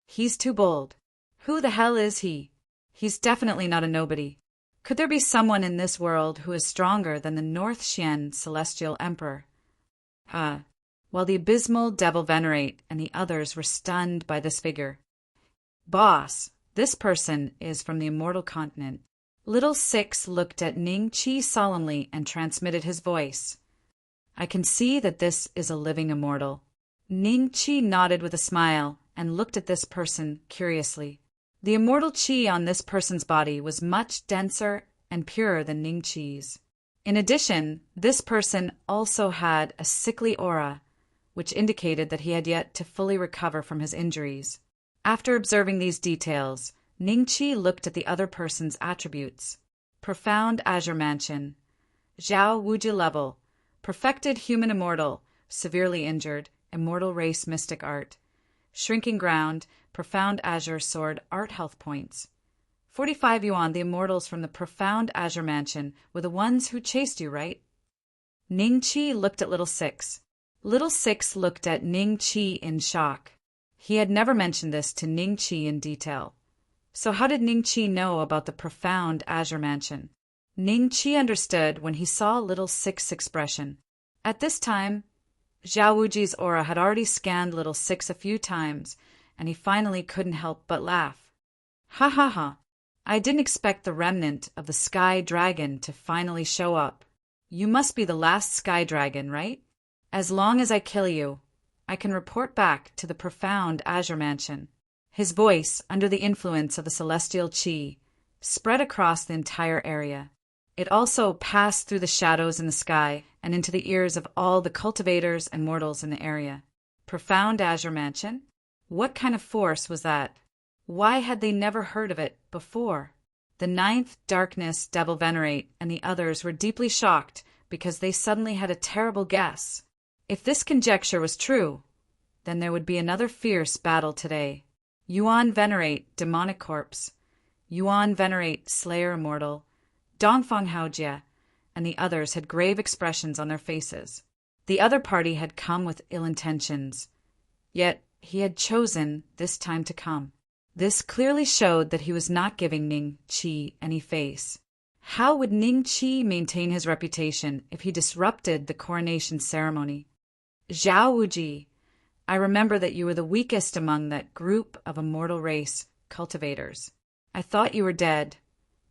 He's too bold. Who the hell is he? He's definitely not a nobody. Could there be someone in this world who is stronger than the North Xian Celestial Emperor? While the abysmal Devil Venerate and the others were stunned by this figure. Boss, this person is from the immortal continent. Little Six looked at Ning Qi solemnly and transmitted his voice. I can see that this is a living immortal. Ning Qi nodded with a smile and looked at this person curiously. The immortal qi on this person's body was much denser and purer than Ning Qi's. In addition, this person also had a sickly aura, which indicated that he had yet to fully recover from his injuries. After observing these details, Ning Qi looked at the other person's attributes. Profound Azure Mansion, Zhao Wuji level, perfected human immortal, severely injured, immortal race mystic art, shrinking ground, profound azure sword art health points. 45 yuan, the immortals from the profound Azure Mansion were the ones who chased you, right? Ning Qi looked at Little Six. Little Six looked at Ning Qi in shock. He had never mentioned this to Ning Qi in detail. So how did Ning Qi know about the profound Azure Mansion? Ning Qi understood when he saw Little Six's expression. At this time, Zhao Wuji's aura had already scanned Little Six a few times, and he finally couldn't help but laugh. Ha ha ha! I didn't expect the remnant of the Sky Dragon to finally show up. You must be the last Sky Dragon, right? As long as I kill you, I can report back to the profound Azure Mansion. His voice, under the influence of the celestial qi, spread across the entire area. It also passed through the shadows in the sky and into the ears of all the cultivators and mortals in the area. Profound Azure Mansion? What kind of force was that? Why had they never heard of it before? The Ninth Darkness Devil Venerate and the others were deeply shocked because they suddenly had a terrible guess. If this conjecture was true, then there would be another fierce battle today. Yuan Venerate, Demonic Corpse, Yuan Venerate, Slayer Immortal, Dongfang Haojie, and the others had grave expressions on their faces. The other party had come with ill intentions, yet he had chosen this time to come. This clearly showed that he was not giving Ning Qi any face. How would Ning Qi maintain his reputation if he disrupted the coronation ceremony? Zhao Wuji, I remember that you were the weakest among that group of immortal race cultivators. I thought you were dead,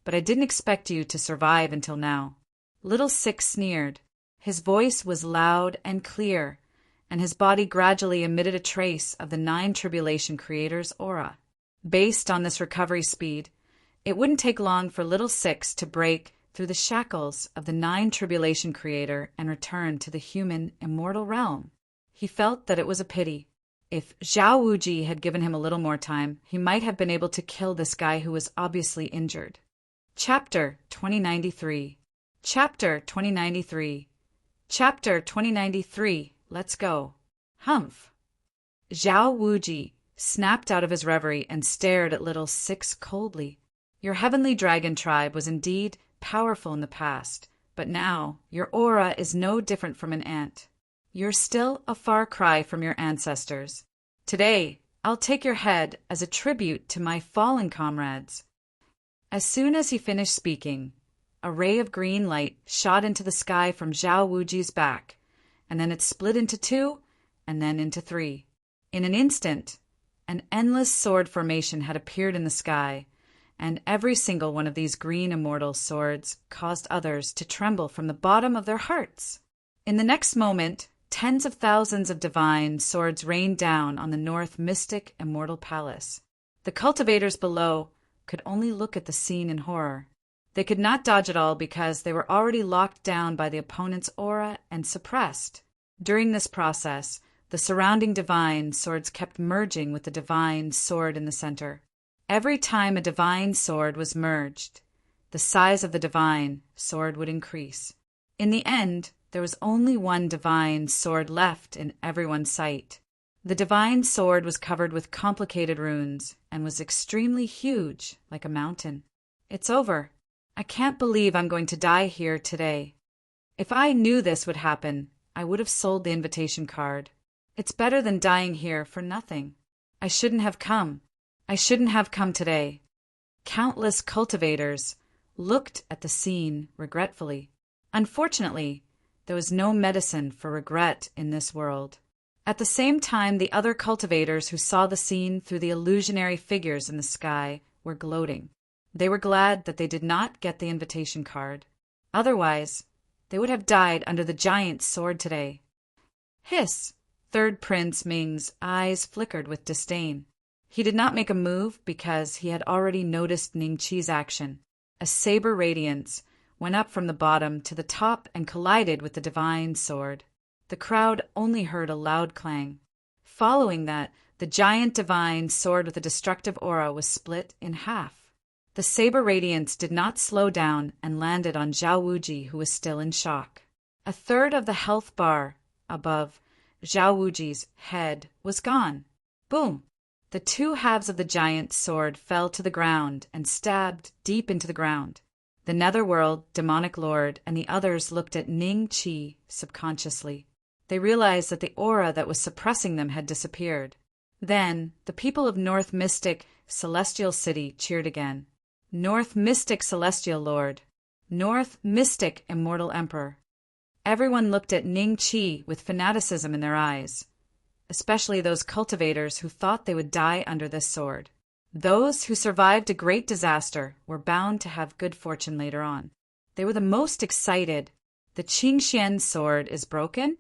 but I didn't expect you to survive until now. Little Six sneered. His voice was loud and clear, and his body gradually emitted a trace of the 9 Tribulation Creator's aura. Based on this recovery speed, it wouldn't take long for Little Six to break through the shackles of the 9 Tribulation Creator and return to the human immortal realm. He felt that it was a pity. If Zhao Wuji had given him a little more time, he might have been able to kill this guy who was obviously injured. Chapter 2093. Chapter 2093. Chapter 2093. Let's go. Humph. Zhao Wuji snapped out of his reverie and stared at Little Six coldly. Your heavenly dragon tribe was indeed powerful in the past, but now your aura is no different from an ant. You're still a far cry from your ancestors. Today, I'll take your head as a tribute to my fallen comrades." As soon as he finished speaking, a ray of green light shot into the sky from Zhao Wuji's back, and then it split into two, and then into three. In an instant, an endless sword formation had appeared in the sky, and every single one of these green immortal swords caused others to tremble from the bottom of their hearts. In the next moment, tens of thousands of divine swords rained down on the North Mystic Immortal Palace. The cultivators below could only look at the scene in horror. They could not dodge at all because they were already locked down by the opponent's aura and suppressed. During this process, the surrounding divine swords kept merging with the divine sword in the center. Every time a divine sword was merged, the size of the divine sword would increase. In the end, there was only one divine sword left in everyone's sight. The divine sword was covered with complicated runes and was extremely huge, like a mountain. "It's over. I can't believe I'm going to die here today. If I knew this would happen, I would have sold the invitation card. It's better than dying here for nothing. I shouldn't have come. I shouldn't have come today." Countless cultivators looked at the scene regretfully. Unfortunately, there was no medicine for regret in this world. At the same time, the other cultivators who saw the scene through the illusionary figures in the sky were gloating. They were glad that they did not get the invitation card. Otherwise, they would have died under the giant sword today. Hiss! Third Prince Ming's eyes flickered with disdain. He did not make a move because he had already noticed Ning Qi's action. A saber radiance went up from the bottom to the top and collided with the divine sword. The crowd only heard a loud clang. Following that, the giant divine sword with a destructive aura was split in half. The saber radiance did not slow down and landed on Zhao Wuji, who was still in shock. A third of the health bar above Zhao Wuji's head was gone. Boom! The two halves of the giant sword fell to the ground and stabbed deep into the ground. The Netherworld, Demonic Lord, and the others looked at Ning Qi subconsciously. They realized that the aura that was suppressing them had disappeared. Then, the people of North Mystic Celestial City cheered again. North Mystic Celestial Lord. North Mystic Immortal Emperor. Everyone looked at Ning Qi with fanaticism in their eyes, especially those cultivators who thought they would die under this sword. Those who survived a great disaster were bound to have good fortune later on. They were the most excited. The Qingxian sword is broken?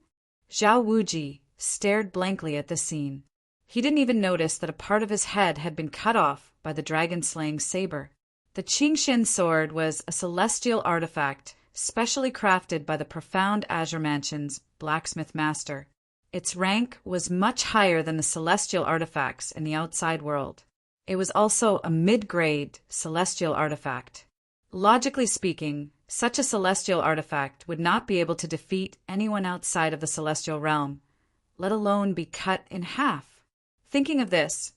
Zhao Wuji stared blankly at this scene. He didn't even notice that a part of his head had been cut off by the dragon-slaying saber. The Qingxian sword was a celestial artifact specially crafted by the profound Azure Mansion's blacksmith master. Its rank was much higher than the celestial artifacts in the outside world. It was also a mid-grade celestial artifact. Logically speaking, such a celestial artifact would not be able to defeat anyone outside of the celestial realm, let alone be cut in half. Thinking of this,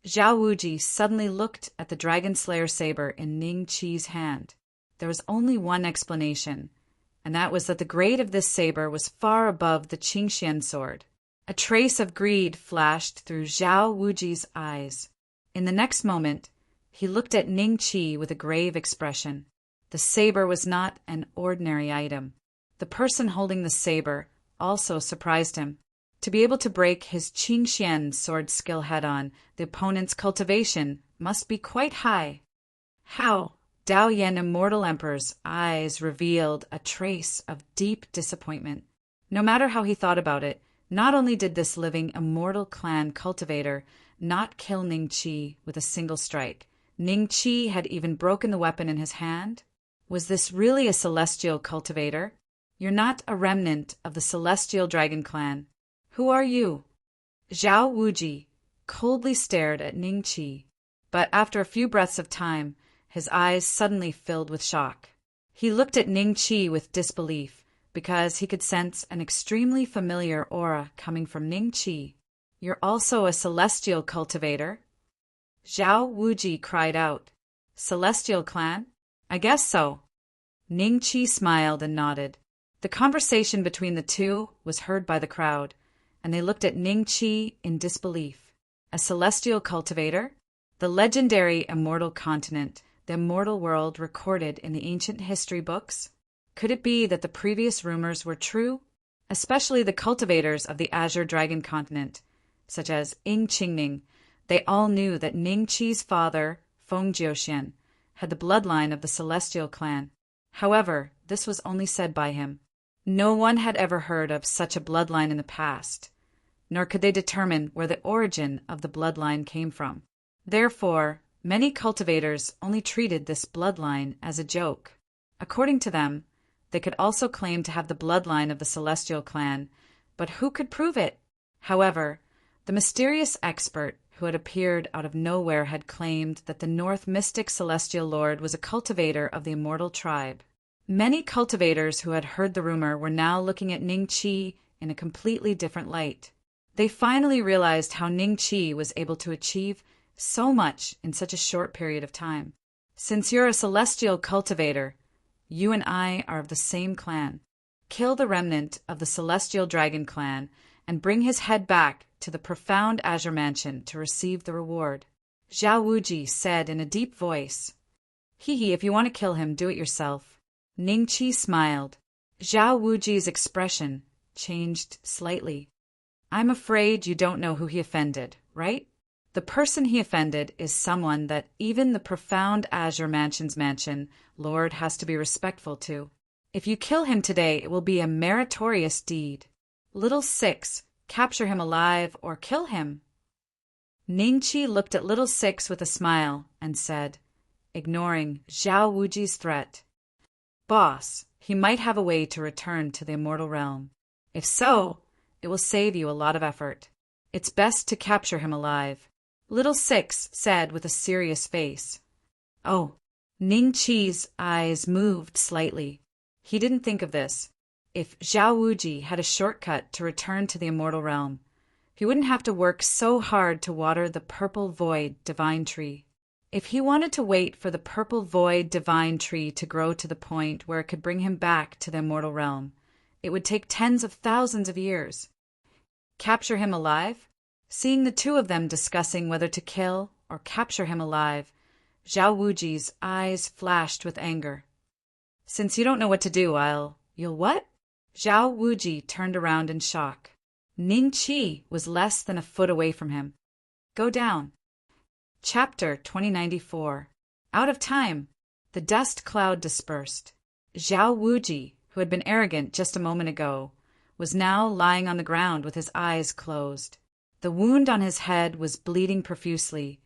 Zhao Wuji suddenly looked at the Dragon Slayer saber in Ning Qi's hand. There was only one explanation, and that was that the grade of this saber was far above the Qingxian sword. A trace of greed flashed through Zhao Wuji's eyes. In the next moment, he looked at Ning Qi with a grave expression. The saber was not an ordinary item. The person holding the saber also surprised him. To be able to break his Qingxian sword skill head-on, the opponent's cultivation must be quite high. How? Dao Yan Immortal Emperor's eyes revealed a trace of deep disappointment. No matter how he thought about it, not only did this living immortal clan cultivator not kill Ning Qi with a single strike, Ning Qi had even broken the weapon in his hand. Was this really a celestial cultivator? You're not a remnant of the celestial dragon clan. Who are you? Zhao Wuji coldly stared at Ning Qi, but after a few breaths of time, his eyes suddenly filled with shock. He looked at Ning Qi with disbelief, because he could sense an extremely familiar aura coming from Ning Qi. You're also a celestial cultivator? Zhao Wuji cried out. Celestial clan? I guess so. Ning Qi smiled and nodded. The conversation between the two was heard by the crowd, and they looked at Ning Qi in disbelief. A celestial cultivator? The legendary immortal continent, the immortal world recorded in the ancient history books? Could it be that the previous rumors were true? Especially the cultivators of the Azure Dragon continent, such as Ying Qingning, they all knew that Ning Qi's father, Feng Jiuxian, had the bloodline of the celestial clan. However, this was only said by him. No one had ever heard of such a bloodline in the past, nor could they determine where the origin of the bloodline came from. Therefore, many cultivators only treated this bloodline as a joke. According to them, they could also claim to have the bloodline of the celestial clan, but who could prove it? However, the mysterious expert who had appeared out of nowhere had claimed that the North Mystic Celestial Lord was a cultivator of the immortal tribe. Many cultivators who had heard the rumor were now looking at Ning Qi in a completely different light. They finally realized how Ning Qi was able to achieve so much in such a short period of time. Since you're a celestial cultivator, you and I are of the same clan. Kill the remnant of the celestial dragon clan and bring his head back to the profound Azure Mansion to receive the reward. Zhao Wuji said in a deep voice. Hee, if you want to kill him, do it yourself. Ning Qi smiled. Zhao Wuji's expression changed slightly. I'm afraid you don't know who he offended, right? The person he offended is someone that even the profound Azure Mansion's mansion lord has to be respectful to. If you kill him today, it will be a meritorious deed. Little Six, capture him alive or kill him. Ning Qi looked at Little Six with a smile and said, ignoring Zhao Wuji's threat, Boss, he might have a way to return to the immortal realm. If so, it will save you a lot of effort. It's best to capture him alive. Little Six said with a serious face. Oh, Ning Qi's eyes moved slightly. He didn't think of this. If Zhao Wuji had a shortcut to return to the immortal realm, he wouldn't have to work so hard to water the purple void divine tree. If he wanted to wait for the purple void divine tree to grow to the point where it could bring him back to the immortal realm, it would take tens of thousands of years. Capture him alive? Seeing the two of them discussing whether to kill or capture him alive, Zhao Wuji's eyes flashed with anger. Since you don't know what to do, you'll what? Zhao Wuji turned around in shock. Ning Qi was less than a foot away from him. Go down. Chapter 2094. Out of time. The dust cloud dispersed. Zhao Wuji, who had been arrogant just a moment ago, was now lying on the ground with his eyes closed. The wound on his head was bleeding profusely,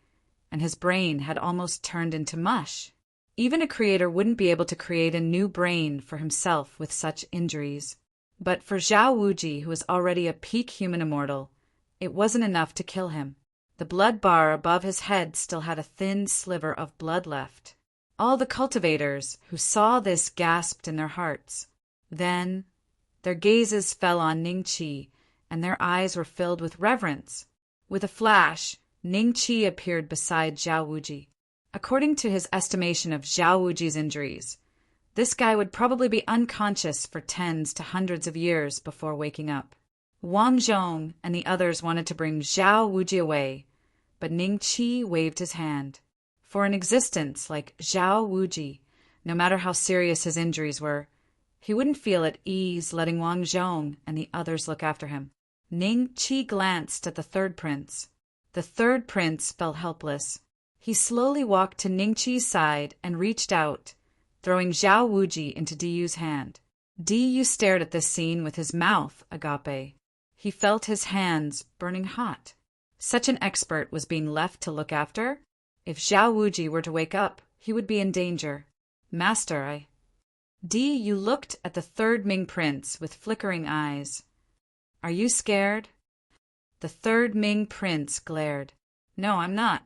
and his brain had almost turned into mush. Even a creator wouldn't be able to create a new brain for himself with such injuries. But for Zhao Wuji, who was already a peak human immortal, it wasn't enough to kill him. The blood bar above his head still had a thin sliver of blood left. All the cultivators who saw this gasped in their hearts. Then their gazes fell on Ning Qi, and their eyes were filled with reverence. With a flash, Ning Qi appeared beside Zhao Wuji. According to his estimation of Zhao Wuji's injuries, this guy would probably be unconscious for tens to hundreds of years before waking up. Wang Zhong and the others wanted to bring Zhao Wuji away, but Ning Qi waved his hand. For an existence like Zhao Wuji, no matter how serious his injuries were, he wouldn't feel at ease letting Wang Zhong and the others look after him. Ning Qi glanced at the third prince. The third prince felt helpless. He slowly walked to Ning Qi's side and reached out, throwing Zhao Wuji into Diyu's hand. Diyu stared at this scene with his mouth agape. He felt his hands burning hot. Such an expert was being left to look after? If Zhao Wuji were to wake up, he would be in danger. Master, Diyu looked at the third Ming prince with flickering eyes. Are you scared? The third Ming prince glared. No, I'm not.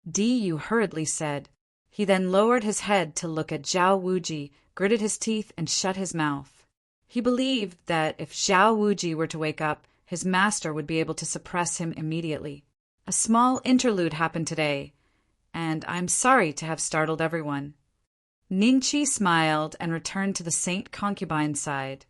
Diyu hurriedly said. He then lowered his head to look at Zhao Wuji, gritted his teeth, and shut his mouth. He believed that if Zhao Wuji were to wake up, his master would be able to suppress him immediately. A small interlude happened today, and I'm sorry to have startled everyone. Ning Qi smiled and returned to the Saint Concubine's side,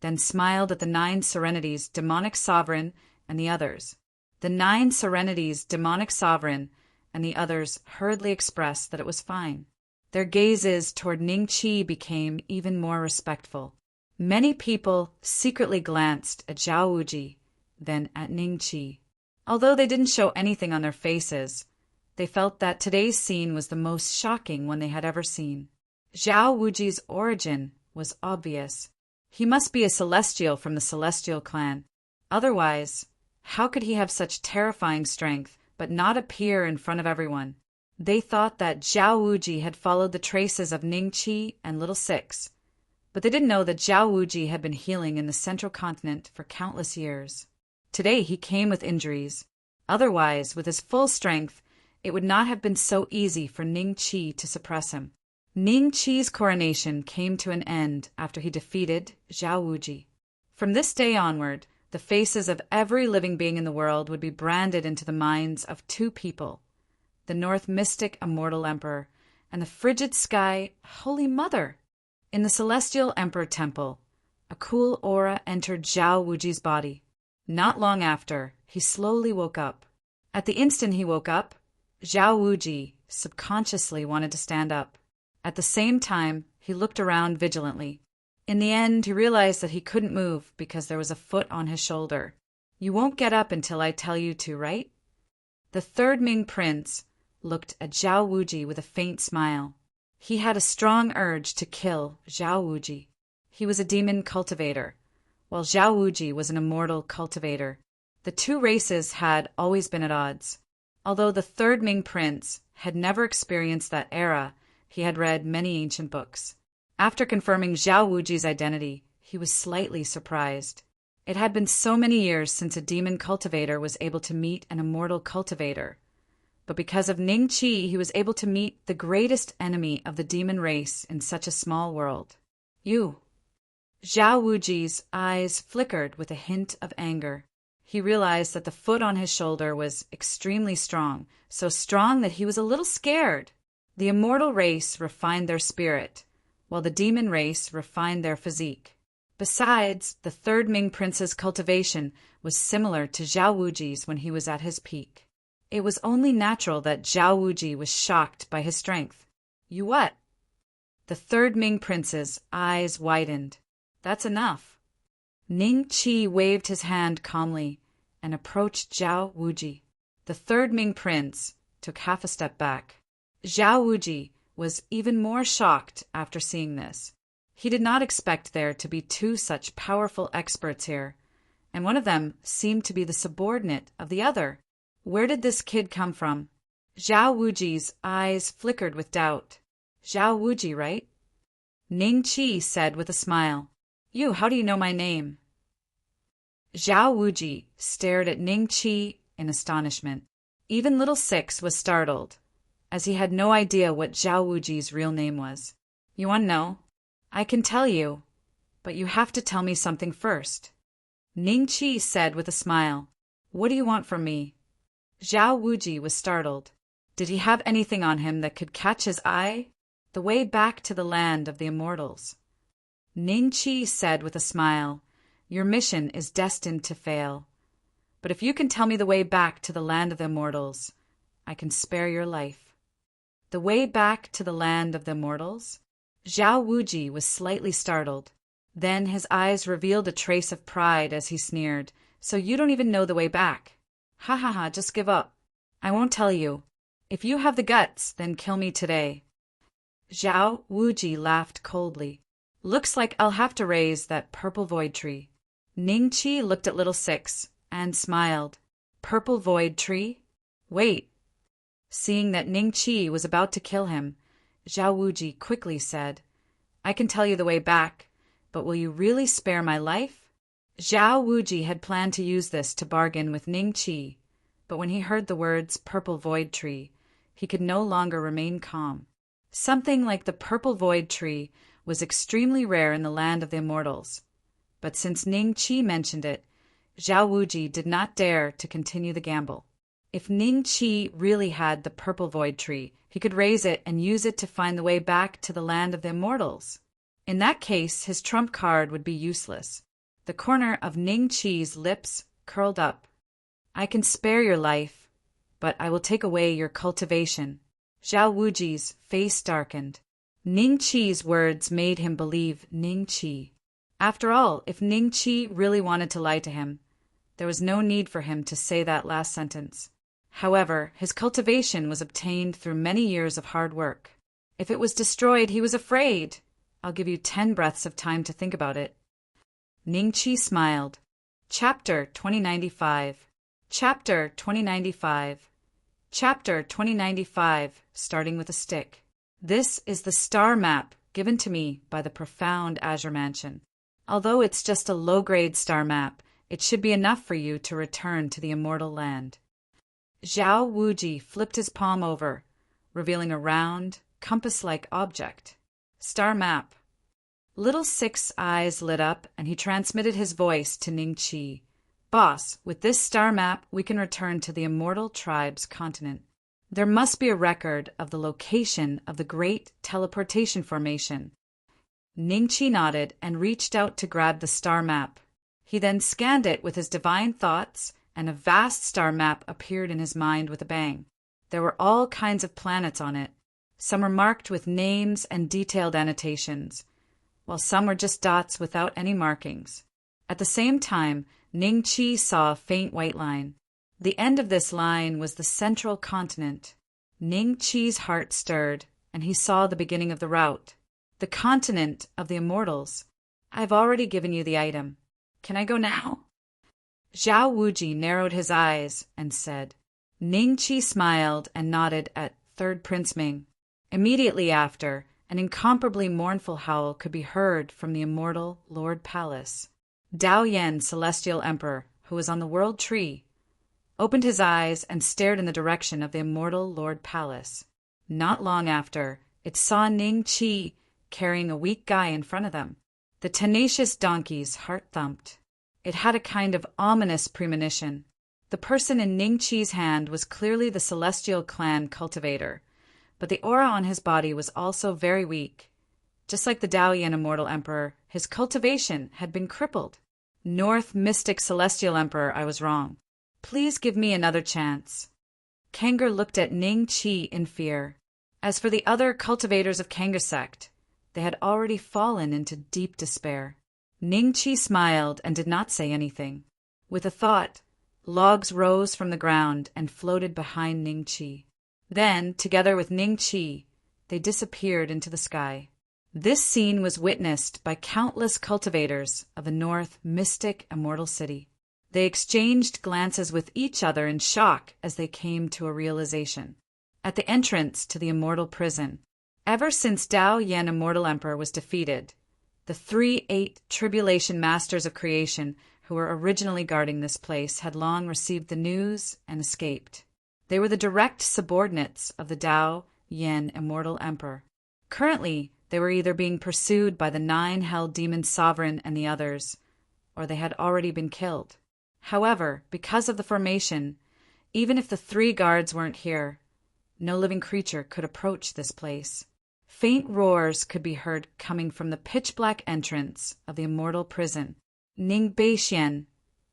then smiled at the 9 Serenities, demonic sovereign, and the others. The 9 Serenities' demonic sovereign and the others hurriedly expressed that it was fine. Their gazes toward Ning Qi became even more respectful. Many people secretly glanced at Zhao Wuji, then at Ning Qi. Although they didn't show anything on their faces, they felt that today's scene was the most shocking one they had ever seen. Zhao Wuji's origin was obvious. He must be a celestial from the celestial clan. Otherwise, how could he have such terrifying strength but not appear in front of everyone? They thought that Zhao Wuji had followed the traces of Ning Qi and Little Six, but they didn't know that Zhao Wuji had been healing in the central continent for countless years. Today he came with injuries. Otherwise, with his full strength, it would not have been so easy for Ning Qi to suppress him. Ning Qi's coronation came to an end after he defeated Zhao Wuji. From this day onward, the faces of every living being in the world would be branded into the minds of 2 people, the North Mystic Immortal Emperor and the Frigid Sky Holy Mother. In the Celestial Emperor Temple, a cool aura entered Zhao Wuji's body. Not long after, he slowly woke up. At the instant he woke up, Zhao Wuji subconsciously wanted to stand up. At the same time, he looked around vigilantly. In the end, he realized that he couldn't move because there was a foot on his shoulder. You won't get up until I tell you to, right? The 3rd Ming Prince looked at Zhao Wuji with a faint smile. He had a strong urge to kill Zhao Wuji. He was a demon cultivator, while Zhao Wuji was an immortal cultivator. The 2 races had always been at odds. Although the 3rd Ming Prince had never experienced that era, he had read many ancient books. After confirming Zhao Wuji's identity, he was slightly surprised. It had been so many years since a demon cultivator was able to meet an immortal cultivator. But because of Ning Qi, he was able to meet the greatest enemy of the demon race in such a small world. You. Zhao Wuji's eyes flickered with a hint of anger. He realized that the foot on his shoulder was extremely strong, so strong that he was a little scared. The immortal race refined their spirit, while the demon race refined their physique. Besides, the 3rd Ming Prince's cultivation was similar to Zhao Wuji's when he was at his peak. It was only natural that Zhao Wuji was shocked by his strength. You what? The 3rd Ming Prince's eyes widened. That's enough. Ning Qi waved his hand calmly and approached Zhao Wuji. The 3rd Ming Prince took half a step back. Zhao Wuji was even more shocked after seeing this. He did not expect there to be 2 such powerful experts here, and one of them seemed to be the subordinate of the other. Where did this kid come from? Zhao Wuji's eyes flickered with doubt. Zhao Wuji, right? Ning Qi said with a smile. You, how do you know my name? Zhao Wuji stared at Ning Qi in astonishment. Even Little Six was startled, as he had no idea what Zhao Wuji's real name was. You want to know? I can tell you, but you have to tell me something first. Ning Qi said with a smile. What do you want from me? Zhao Wuji was startled. Did he have anything on him that could catch his eye? The way back to the land of the immortals. Ning Qi said with a smile, your mission is destined to fail. But if you can tell me the way back to the land of the immortals, I can spare your life. The way back to the land of the immortals? Zhao Wuji was slightly startled. Then his eyes revealed a trace of pride as he sneered. So you don't even know the way back? Ha ha ha, just give up. I won't tell you. If you have the guts, then kill me today. Zhao Wuji laughed coldly. Looks like I'll have to raise that purple void tree. Ning Qi looked at Little Six and smiled. Purple void tree? Wait. Seeing that Ning Qi was about to kill him, Zhao Wuji quickly said, I can tell you the way back, but will you really spare my life? Zhao Wuji had planned to use this to bargain with Ning Qi, but when he heard the words purple void tree, he could no longer remain calm. Something like the purple void tree was extremely rare in the land of the immortals, but since Ning Qi mentioned it, Zhao Wuji did not dare to continue the gamble. If Ning Qi really had the purple void tree, he could raise it and use it to find the way back to the land of the immortals. In that case, his trump card would be useless. The corner of Ning Qi's lips curled up. I can spare your life, but I will take away your cultivation. Zhao Wuji's face darkened. Ning Qi's words made him believe Ning Qi. After all, if Ning Qi really wanted to lie to him, there was no need for him to say that last sentence. However, his cultivation was obtained through many years of hard work. If it was destroyed, he was afraid. I'll give you 10 breaths of time to think about it. Ning Qi smiled. Chapter 2095. Chapter 2095. Chapter 2095, starting with a stick. This is the star map given to me by the profound Azure Mansion. Although it's just a low-grade star map, it should be enough for you to return to the immortal land. Zhao Wuji flipped his palm over, revealing a round, compass-like object. Star map. Little Six's eyes lit up, and he transmitted his voice to Ning Qi. Boss, with this star map, we can return to the immortal tribe's continent. There must be a record of the location of the great teleportation formation. Ning Qi nodded and reached out to grab the star map. He then scanned it with his divine thoughts, and a vast star map appeared in his mind with a bang. There were all kinds of planets on it. Some were marked with names and detailed annotations, while some were just dots without any markings. At the same time, Ning Qi saw a faint white line. The end of this line was the central continent. Ning Qi's heart stirred, and he saw the beginning of the route. The continent of the immortals. I've already given you the item. Can I go now? Zhao Wuji narrowed his eyes and said. Ning Qi smiled and nodded at Third Prince Ming. Immediately after, an incomparably mournful howl could be heard from the immortal Lord Palace. Dao Yan, Celestial Emperor, who was on the World Tree, opened his eyes and stared in the direction of the immortal Lord Palace. Not long after, it saw Ning Qi carrying a weak guy in front of them. The tenacious donkey's heart thumped. It had a kind of ominous premonition. The person in Ning Qi's hand was clearly the Celestial Clan cultivator, but the aura on his body was also very weak. Just like the Dao Yan Immortal Emperor, his cultivation had been crippled. North Mystic Celestial Emperor, I was wrong. Please give me another chance. Kanger looked at Ning Qi in fear. As for the other cultivators of Kanger sect, they had already fallen into deep despair. Ning Qi smiled and did not say anything. With a thought, logs rose from the ground and floated behind Ning Qi. Then, together with Ning Qi, they disappeared into the sky. This scene was witnessed by countless cultivators of the North Mystic Immortal City. They exchanged glances with each other in shock as they came to a realization. At the entrance to the immortal prison, ever since Dao Yan Immortal Emperor was defeated, the 3-8 Tribulation Masters of Creation who were originally guarding this place had long received the news and escaped. They were the direct subordinates of the Dao Yan Immortal Emperor. Currently, they were either being pursued by the 9 Hell Demon Sovereign and the others, or they had already been killed. However, because of the formation, even if the 3 guards weren't here, no living creature could approach this place. Faint roars could be heard coming from the pitch-black entrance of the immortal prison. Ning Beixian,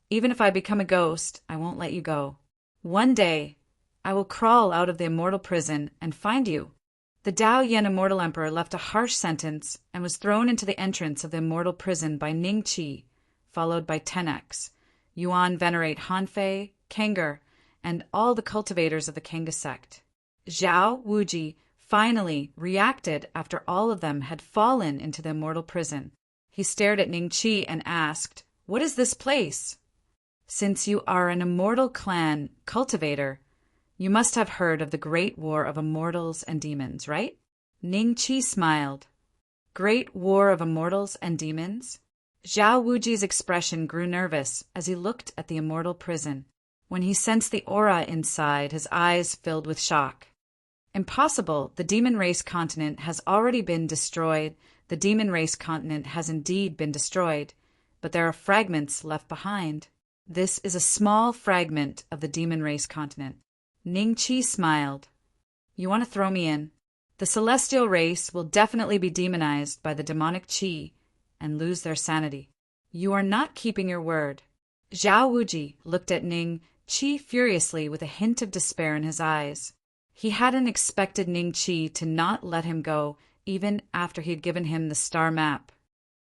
even if I become a ghost, I won't let you go. One day, I will crawl out of the immortal prison and find you. The Dao Yan Immortal Emperor left a harsh sentence and was thrown into the entrance of the immortal prison by Ning Qi, followed by 10X. Yuan venerate Hanfei, Kanger, and all the cultivators of the Kanga sect. Zhao Wuji finally reacted after all of them had fallen into the immortal prison. He stared at Ning Qi and asked, "What is this place?" "Since you are an immortal clan cultivator, you must have heard of the Great War of Immortals and Demons, right?" Ning Qi smiled. Great War of Immortals and Demons? Zhao Wuji's expression grew nervous as he looked at the immortal prison. When he sensed the aura inside, his eyes filled with shock. Impossible. The demon race continent has already been destroyed. The demon race continent has indeed been destroyed, but there are fragments left behind. This is a small fragment of the demon race continent. Ning Qi smiled. You want to throw me in? The celestial race will definitely be demonized by the demonic Qi and lose their sanity. You are not keeping your word. Zhao Wuji looked at Ning Qi furiously with a hint of despair in his eyes. He hadn't expected Ning Qi to not let him go even after he'd given him the star map.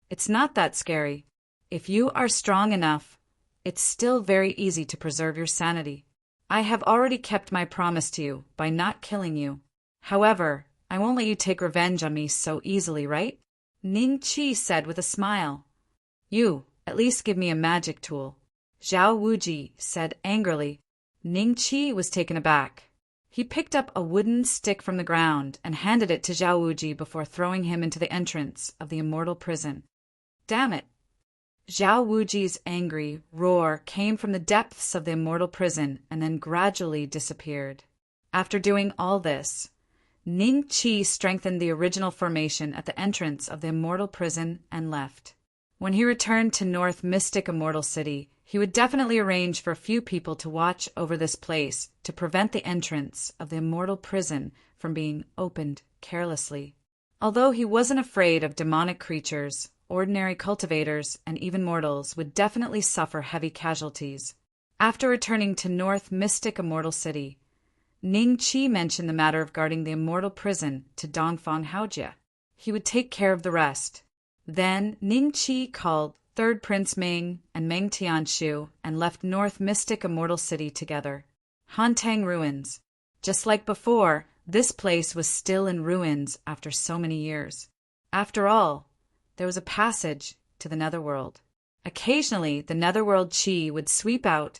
It's not that scary. If you are strong enough, it's still very easy to preserve your sanity. I have already kept my promise to you by not killing you. However, I won't let you take revenge on me so easily, right? Ning Qi said with a smile. You, at least give me a magic tool. Zhao Wuji said angrily. Ning Qi was taken aback. He picked up a wooden stick from the ground and handed it to Zhao Wuji before throwing him into the entrance of the immortal prison. Damn it! Zhao Wuji's angry roar came from the depths of the immortal prison and then gradually disappeared. After doing all this, Ning Qi strengthened the original formation at the entrance of the immortal prison and left. When he returned to North Mystic Immortal City, he would definitely arrange for a few people to watch over this place to prevent the entrance of the immortal prison from being opened carelessly. Although he wasn't afraid of demonic creatures, ordinary cultivators and even mortals would definitely suffer heavy casualties. After returning to North Mystic Immortal City, Ning Qi mentioned the matter of guarding the immortal prison to Dongfang Haojie. He would take care of the rest. Then Ning Qi called Third Prince Ming and Meng Tianshu and left North Mystic Immortal City together. Hantang Ruins. Just like before, this place was still in ruins after so many years. After all, there was a passage to the Netherworld. Occasionally, the Netherworld Qi would sweep out,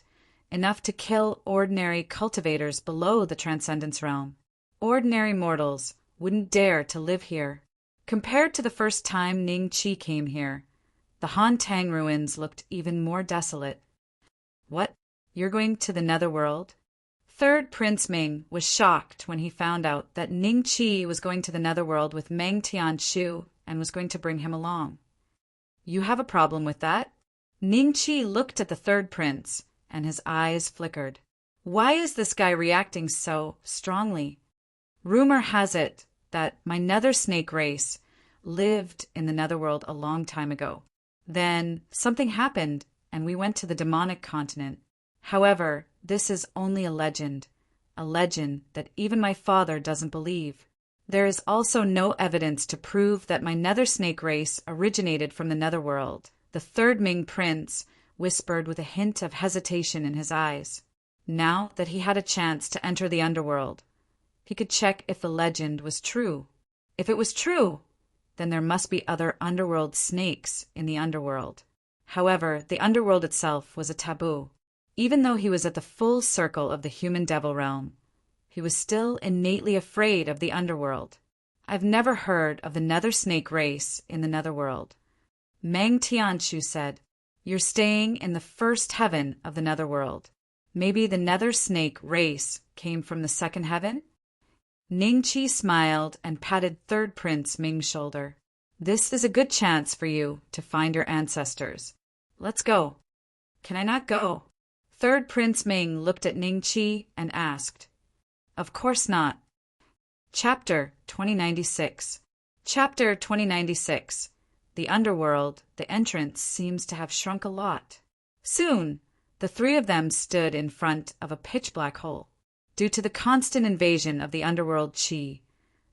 enough to kill ordinary cultivators below the Transcendence Realm. Ordinary mortals wouldn't dare to live here. Compared to the first time Ning Qi came here, the Hantang ruins looked even more desolate. What? You're going to the Netherworld? Third Prince Ming was shocked when he found out that Ning Qi was going to the Netherworld with Meng Tianshu and was going to bring him along. You have a problem with that? Ning Qi looked at the third prince, and his eyes flickered. Why is this guy reacting so strongly? Rumor has it that my nether snake race lived in the Netherworld a long time ago. Then something happened, and we went to the demonic continent. However, this is only a legend that even my father doesn't believe. There is also no evidence to prove that my nether snake race originated from the Netherworld, the third Ming prince whispered with a hint of hesitation in his eyes. Now that he had a chance to enter the underworld, he could check if the legend was true. If it was true, then there must be other underworld snakes in the underworld. However, the underworld itself was a taboo. Even though he was at the full circle of the human devil realm, he was still innately afraid of the underworld. I've never heard of the nether snake race in the netherworld. Meng Tianshu said, You're staying in the first heaven of the netherworld. Maybe the nether snake race came from the second heaven? Ning Qi smiled and patted Third Prince Ming's shoulder. This is a good chance for you to find your ancestors. Let's go. Can I not go? Third Prince Ming looked at Ning Qi and asked. Of course not. Chapter 2096. Chapter 2096. The underworld, the entrance seems to have shrunk a lot. Soon, the three of them stood in front of a pitch-black hole. Due to the constant invasion of the underworld Qi,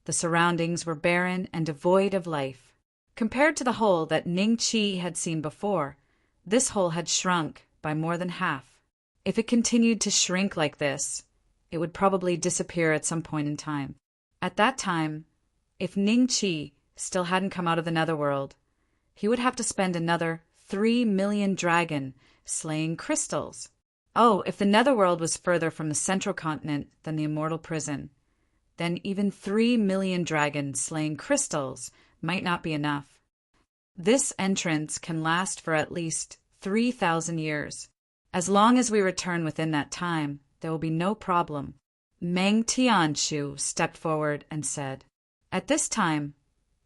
the surroundings were barren and devoid of life. Compared to the hole that Ning Qi had seen before, this hole had shrunk by more than half. If it continued to shrink like this, it would probably disappear at some point in time. At that time, if Ning Qi still hadn't come out of the netherworld, he would have to spend another 3 million dragon slaying crystals. Oh, if the netherworld was further from the central continent than the immortal prison, then even 3 million dragon slaying crystals might not be enough. This entrance can last for at least 3,000 years. As long as we return within that time, there will be no problem. Meng Tianshu stepped forward and said. At this time,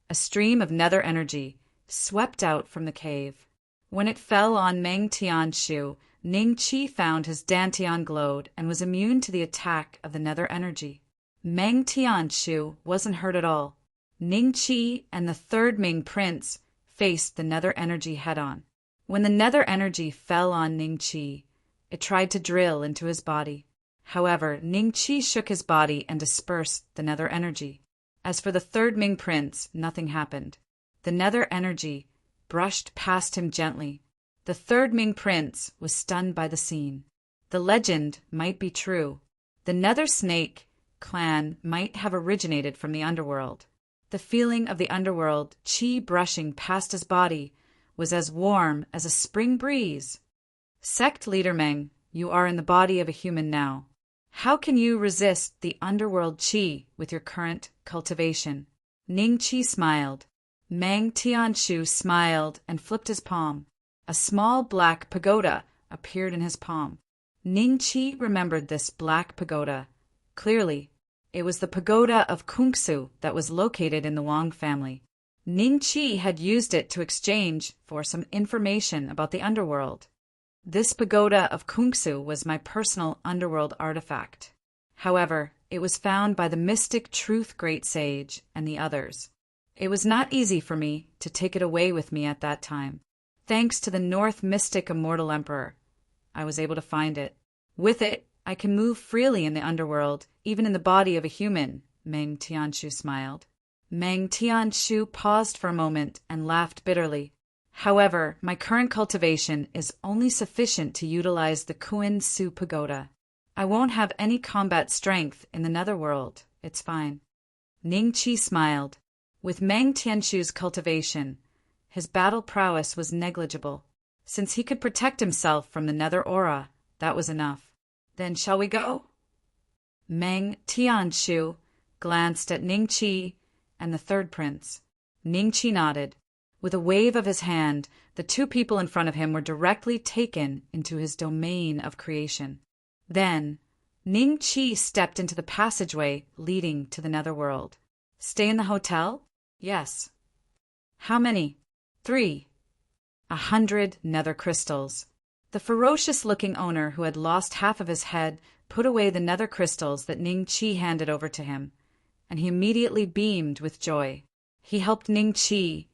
a stream of nether energy swept out from the cave. When it fell on Meng Tianshu, Ning Qi found his dantian glowed and was immune to the attack of the nether energy. Meng Tianshu wasn't hurt at all. Ning Qi and the third Ming prince faced the nether energy head-on. When the nether energy fell on Ning Qi, It tried to drill into his body. However, Ning Qi shook his body and dispersed the nether energy. As for the third Ming prince, nothing happened. The nether energy brushed past him gently. The third Ming prince was stunned by the scene. The legend might be true. The Nether Snake clan might have originated from the underworld. The feeling of the underworld qi brushing past his body was as warm as a spring breeze. Sect leader Meng, you are in the body of a human now. How can you resist the underworld qi with your current cultivation? Ning Qi smiled. Meng Tianshu smiled and flipped his palm. A small black pagoda appeared in his palm. Ning Qi remembered this black pagoda. Clearly, it was the pagoda of Kungsu that was located in the Wang family. Ning Qi had used it to exchange for some information about the underworld. This pagoda of Kungsu was my personal underworld artifact. However, it was found by the mystic truth great sage and the others. It was not easy for me to take it away with me at that time. Thanks to the North Mystic Immortal Emperor, I was able to find it. With it, I can move freely in the underworld, even in the body of a human, Meng Tianshu smiled. Meng Tianshu paused for a moment and laughed bitterly. However, my current cultivation is only sufficient to utilize the Kuan Su Pagoda. I won't have any combat strength in the netherworld. It's fine. Ning Qi smiled. With Meng Tianshu's cultivation, his battle prowess was negligible. Since he could protect himself from the nether aura, that was enough. Then shall we go? Meng Tianshu glanced at Ning Qi and the third prince. Ning Qi nodded. With a wave of his hand, the two people in front of him were directly taken into his domain of creation. Then, Ning Qi stepped into the passageway leading to the netherworld. Stay in the hotel? Yes. How many? 3. 100 nether crystals. The ferocious-looking owner, who had lost half of his head, put away the nether crystals that Ning Qi handed over to him, and he immediately beamed with joy. He helped Ning Qi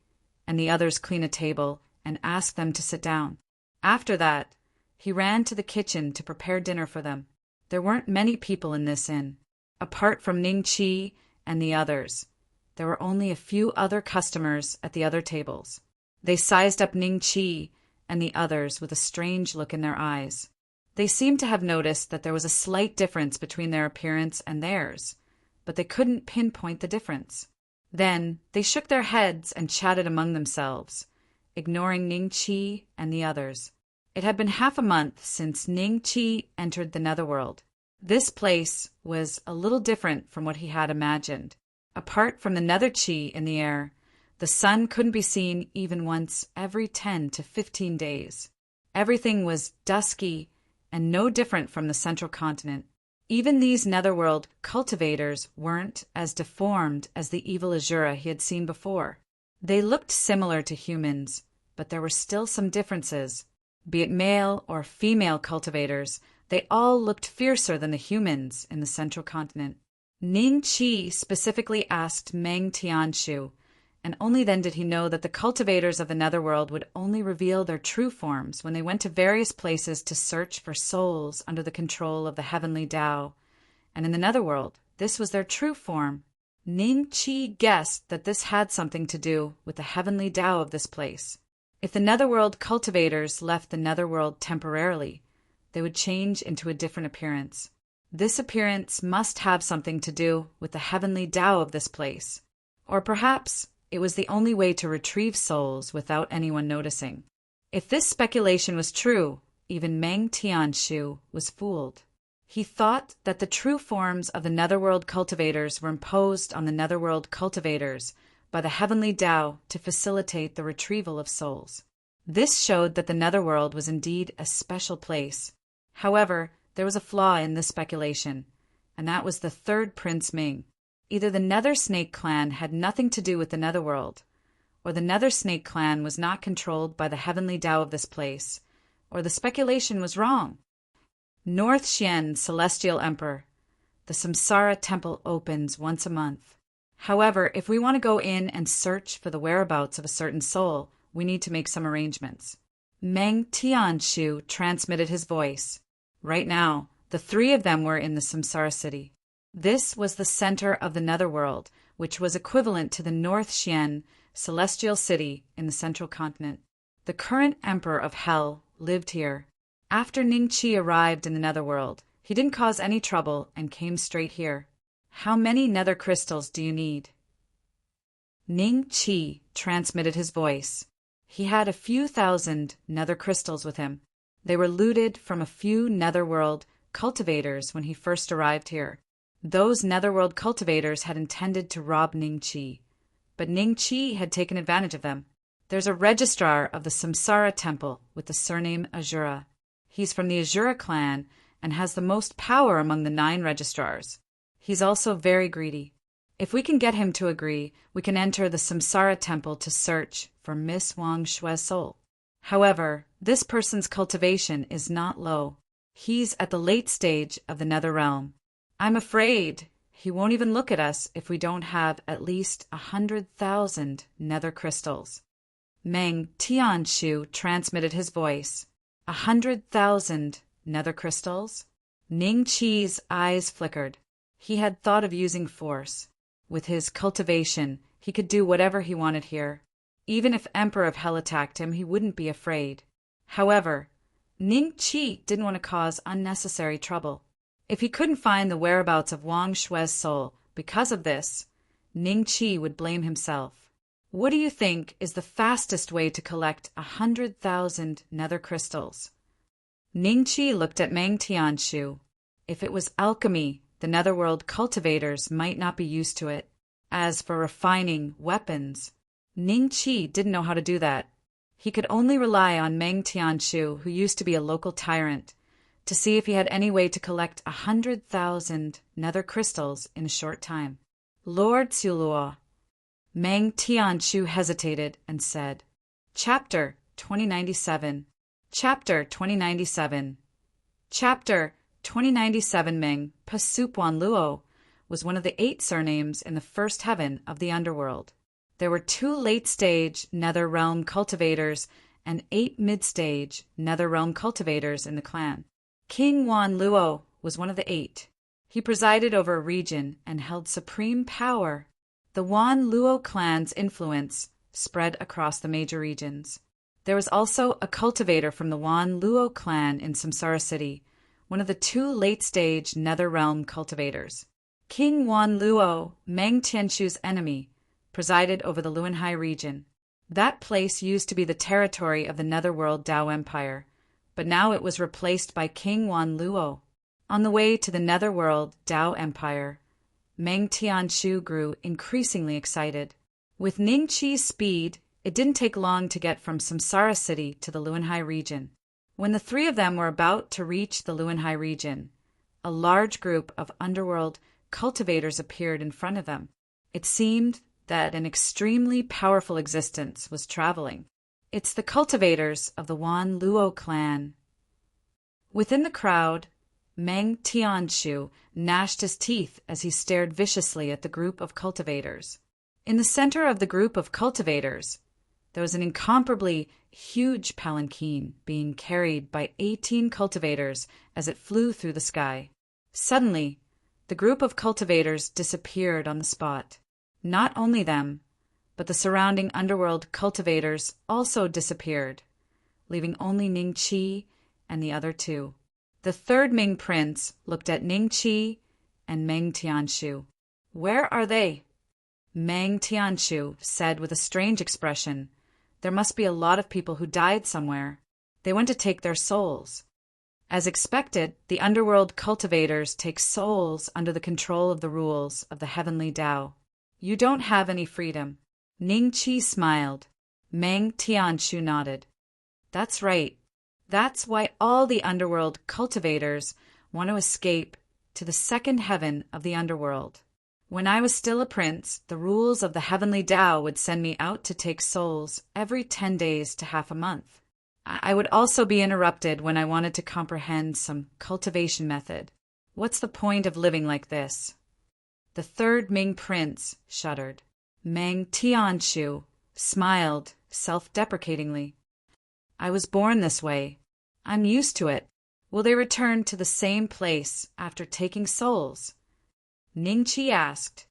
and the others clean a table and asked them to sit down. After that, he ran to the kitchen to prepare dinner for them. There weren't many people in this inn. Apart from Ning Qi and the others, there were only a few other customers at the other tables. They sized up Ning Qi and the others with a strange look in their eyes. They seemed to have noticed that there was a slight difference between their appearance and theirs, but they couldn't pinpoint the difference. Then they shook their heads and chatted among themselves, ignoring Ning Qi and the others. It had been half a month since Ning Qi entered the netherworld. This place was a little different from what he had imagined. Apart from the nether qi in the air, the sun couldn't be seen even once every 10 to 15 days. Everything was dusky and no different from the central continent. Even these netherworld cultivators weren't as deformed as the evil Azura he had seen before. They looked similar to humans, but there were still some differences. Be it male or female cultivators, they all looked fiercer than the humans in the central continent. Ning Qi specifically asked Meng Tianshu, and only then did he know that the cultivators of the netherworld would only reveal their true forms when they went to various places to search for souls under the control of the heavenly Tao. And in the netherworld, this was their true form. Ning Qi guessed that this had something to do with the heavenly Tao of this place. If the netherworld cultivators left the netherworld temporarily, they would change into a different appearance. This appearance must have something to do with the heavenly Tao of this place. Or perhaps it was the only way to retrieve souls without anyone noticing. If this speculation was true, even Meng Tianshu was fooled. He thought that the true forms of the netherworld cultivators were imposed on the netherworld cultivators by the heavenly Tao to facilitate the retrieval of souls. This showed that the netherworld was indeed a special place. However, there was a flaw in this speculation, and that was the third Prince Ming. Either the Nether Snake clan had nothing to do with the netherworld, or the Nether Snake clan was not controlled by the heavenly Tao of this place, or the speculation was wrong. North Xian, Celestial Emperor. The Samsara Temple opens once a month. However, if we want to go in and search for the whereabouts of a certain soul, we need to make some arrangements. Meng Tianshu transmitted his voice. Right now, the three of them were in the Samsara city. This was the center of the netherworld, which was equivalent to the North Xian celestial city in the central continent. The current emperor of Hell lived here. After Ning Qi arrived in the netherworld, he didn't cause any trouble and came straight here. How many nether crystals do you need? Ning Qi transmitted his voice. He had a few thousand nether crystals with him. They were looted from a few netherworld cultivators when he first arrived here. Those netherworld cultivators had intended to rob Ning Qi, but Ning Qi had taken advantage of them. There's a registrar of the Samsara temple with the surname Azura. He's from the Azura clan and has the most power among the 9 registrars. He's also very greedy. If we can get him to agree, we can enter the Samsara temple to search for Miss Wang Shui's soul. However, this person's cultivation is not low. He's at the late stage of the nether realm. I'm afraid he won't even look at us if we don't have at least 100,000 nether crystals. Meng Tianshu transmitted his voice. 100,000 nether crystals? Ning Qi's eyes flickered. He had thought of using force. With his cultivation, he could do whatever he wanted here. Even if Emperor of Hell attacked him, he wouldn't be afraid. However, Ning Qi didn't want to cause unnecessary trouble. If he couldn't find the whereabouts of Wang Shui's soul because of this, Ning Qi would blame himself. What do you think is the fastest way to collect 100,000 nether crystals? Ning Qi looked at Meng Tianshu. If it was alchemy, the netherworld cultivators might not be used to it. As for refining weapons, Ning Qi didn't know how to do that. He could only rely on Meng Tianshu, who used to be a local tyrant, to see if he had any way to collect 100,000 nether crystals in a short time. Lord Xiuluo. Meng Tianshu hesitated and said, Chapter 2097. Chapter 2097. Chapter 2097. Meng Pasupuan Luo was one of the 8 surnames in the first heaven of the underworld. There were 2 late-stage nether realm cultivators and 8 mid-stage nether realm cultivators in the clan. King Wan Luo was one of the 8. He presided over a region and held supreme power. The Wan Luo clan's influence spread across the major regions. There was also a cultivator from the Wan Luo clan in Samsara City, one of the 2 late-stage nether realm cultivators. King Wan Luo, Meng Tianshu's enemy, presided over the Luanhai region. That place used to be the territory of the netherworld Dao Empire, but now it was replaced by King Wan Luo. On the way to the netherworld Dao Empire, Meng Tianshu grew increasingly excited. With Ning Qi's speed, it didn't take long to get from Samsara City to the Luanhai region. When the 3 of them were about to reach the Luanhai region, a large group of underworld cultivators appeared in front of them. It seemed that an extremely powerful existence was traveling. It's the cultivators of the Wan Luo clan. Within the crowd, Meng Tianshu gnashed his teeth as he stared viciously at the group of cultivators. In the center of the group of cultivators, there was an incomparably huge palanquin being carried by 18 cultivators as it flew through the sky. Suddenly, the group of cultivators disappeared on the spot. Not only them, but the surrounding underworld cultivators also disappeared, leaving only Ning Qi and the other 2. The 3rd Ming prince looked at Ning Qi and Meng Tianshu. Where are they? Meng Tianshu said with a strange expression, There must be a lot of people who died somewhere. They went to take their souls. As expected, the underworld cultivators take souls under the control of the rules of the heavenly Tao. You don't have any freedom. Ning Qi smiled. Meng Tianshu nodded. That's right. That's why all the underworld cultivators want to escape to the 2nd heaven of the underworld. When I was still a prince, the rules of the heavenly Tao would send me out to take souls every 10 days to half a month. I would also be interrupted when I wanted to comprehend some cultivation method. What's the point of living like this? The 3rd Ming prince shuddered. Meng Tianshu smiled self-deprecatingly. I was born this way. I'm used to it. Will they return to the same place after taking souls? Ningqi asked.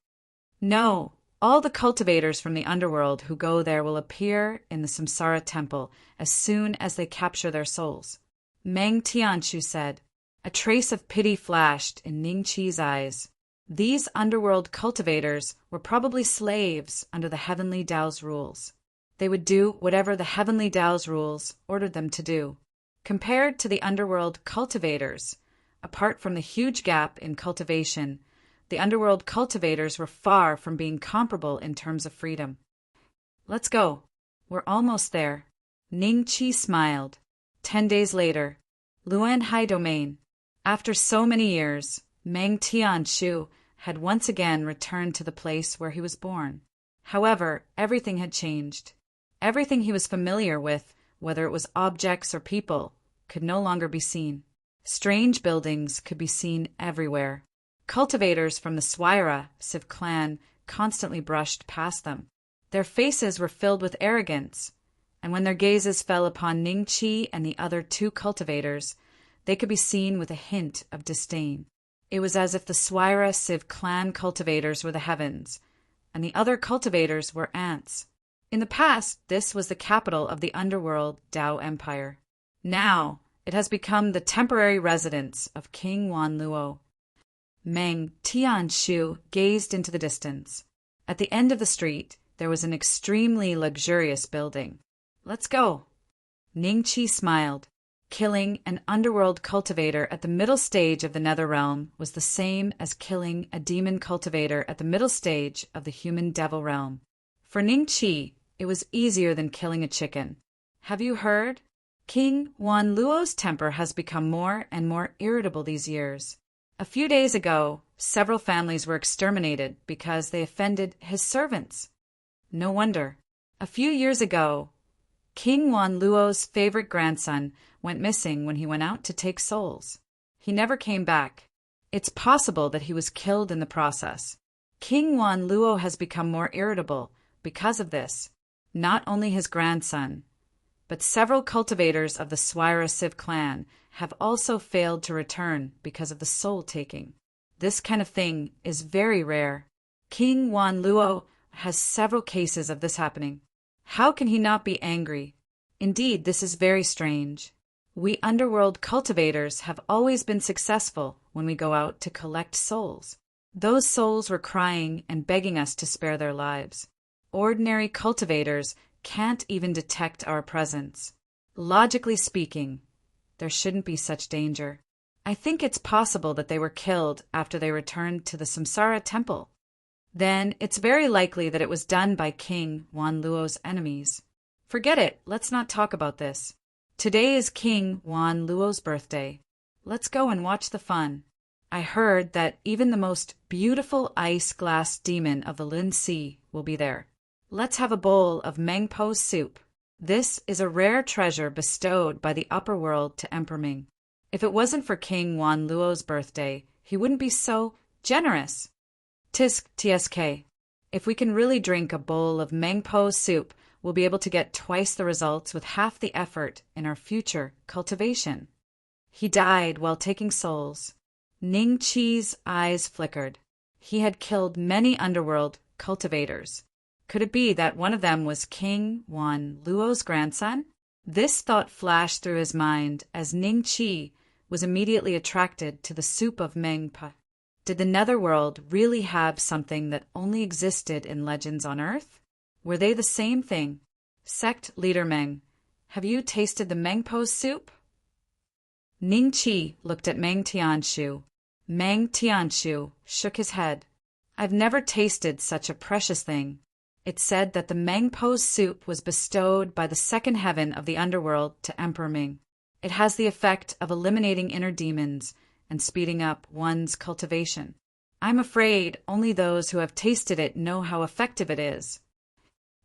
No, all the cultivators from the underworld who go there will appear in the Samsara temple as soon as they capture their souls. Meng Tianshu said. A trace of pity flashed in Ningqi's eyes. These underworld cultivators were probably slaves under the heavenly Tao's rules. They would do whatever the heavenly Tao's rules ordered them to do. Compared to the underworld cultivators, apart from the huge gap in cultivation, the underworld cultivators were far from being comparable in terms of freedom. Let's go. We're almost there. Ningqi smiled. 10 days later, Luanhai Domain. After so many years, Meng Tianshu had once again returned to the place where he was born. However, everything had changed. Everything he was familiar with, whether it was objects or people, could no longer be seen. Strange buildings could be seen everywhere. Cultivators from the Swaira Civ clan constantly brushed past them. Their faces were filled with arrogance, and when their gazes fell upon Ningqi and the other 2 cultivators, they could be seen with a hint of disdain. It was as if the Swaira Civ clan cultivators were the heavens, and the other cultivators were ants. In the past, this was the capital of the underworld Tao Empire. Now, it has become the temporary residence of King Wan Luo. Meng Tianshu gazed into the distance. At the end of the street, there was an extremely luxurious building. Let's go. Ningqi smiled. Killing an underworld cultivator at the middle stage of the nether realm was the same as killing a demon cultivator at the middle stage of the human devil realm. For Ningqi, it was easier than killing a chicken. Have you heard? King Wan Luo's temper has become more and more irritable these years. A few days ago, several families were exterminated because they offended his servants. No wonder. A few years ago, King Wan Luo's favorite grandson went missing when he went out to take souls. He never came back. It's possible that he was killed in the process. King Wan Luo has become more irritable because of this. Not only his grandson, but several cultivators of the Swaira Civ clan have also failed to return because of the soul-taking. This kind of thing is very rare. King Wan Luo has several cases of this happening. How can he not be angry? Indeed, this is very strange. We underworld cultivators have always been successful when we go out to collect souls. Those souls were crying and begging us to spare their lives. Ordinary cultivators can't even detect our presence. Logically speaking, there shouldn't be such danger. I think it's possible that they were killed after they returned to the Samsara temple. Then it's very likely that it was done by King Wan Luo's enemies. Forget it, let's not talk about this. Today is King Wan Luo's birthday. Let's go and watch the fun. I heard that even the most beautiful ice-glass demon of the Lin Sea will be there. Let's have a bowl of Mengpo soup. This is a rare treasure bestowed by the upper world to Emperor Ming. If it wasn't for King Wan Luo's birthday, he wouldn't be so generous. Tisk TSK. If we can really drink a bowl of Mengpo soup, we'll be able to get twice the results with half the effort in our future cultivation. He died while taking souls. Ningqi's eyes flickered. He had killed many underworld cultivators. Could it be that one of them was King Wan Luo's grandson? This thought flashed through his mind as Ningqi was immediately attracted to the soup of Mengpa. Did the netherworld really have something that only existed in legends on Earth? Were they the same thing? Sect leader Meng, have you tasted the Mengpo soup? Ningqi looked at Meng Tianshu. Meng Tianshu shook his head. I've never tasted such a precious thing. It said that the Mengpo soup was bestowed by the second heaven of the underworld to Emperor Ming. It has the effect of eliminating inner demons and speeding up one's cultivation. I'm afraid only those who have tasted it know how effective it is.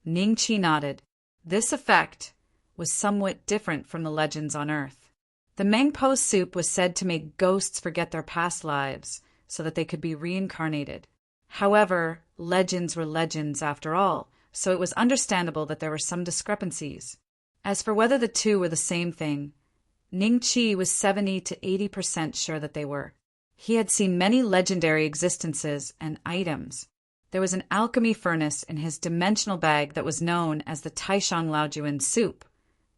Ningqi nodded. This effect was somewhat different from the legends on Earth. The Mengpo soup was said to make ghosts forget their past lives so that they could be reincarnated. However, legends were legends after all, so it was understandable that there were some discrepancies. As for whether the two were the same thing, Ning Qi was 70 to 80% sure that they were. He had seen many legendary existences and items. There was an alchemy furnace in his dimensional bag that was known as the Taishang Laojuan soup.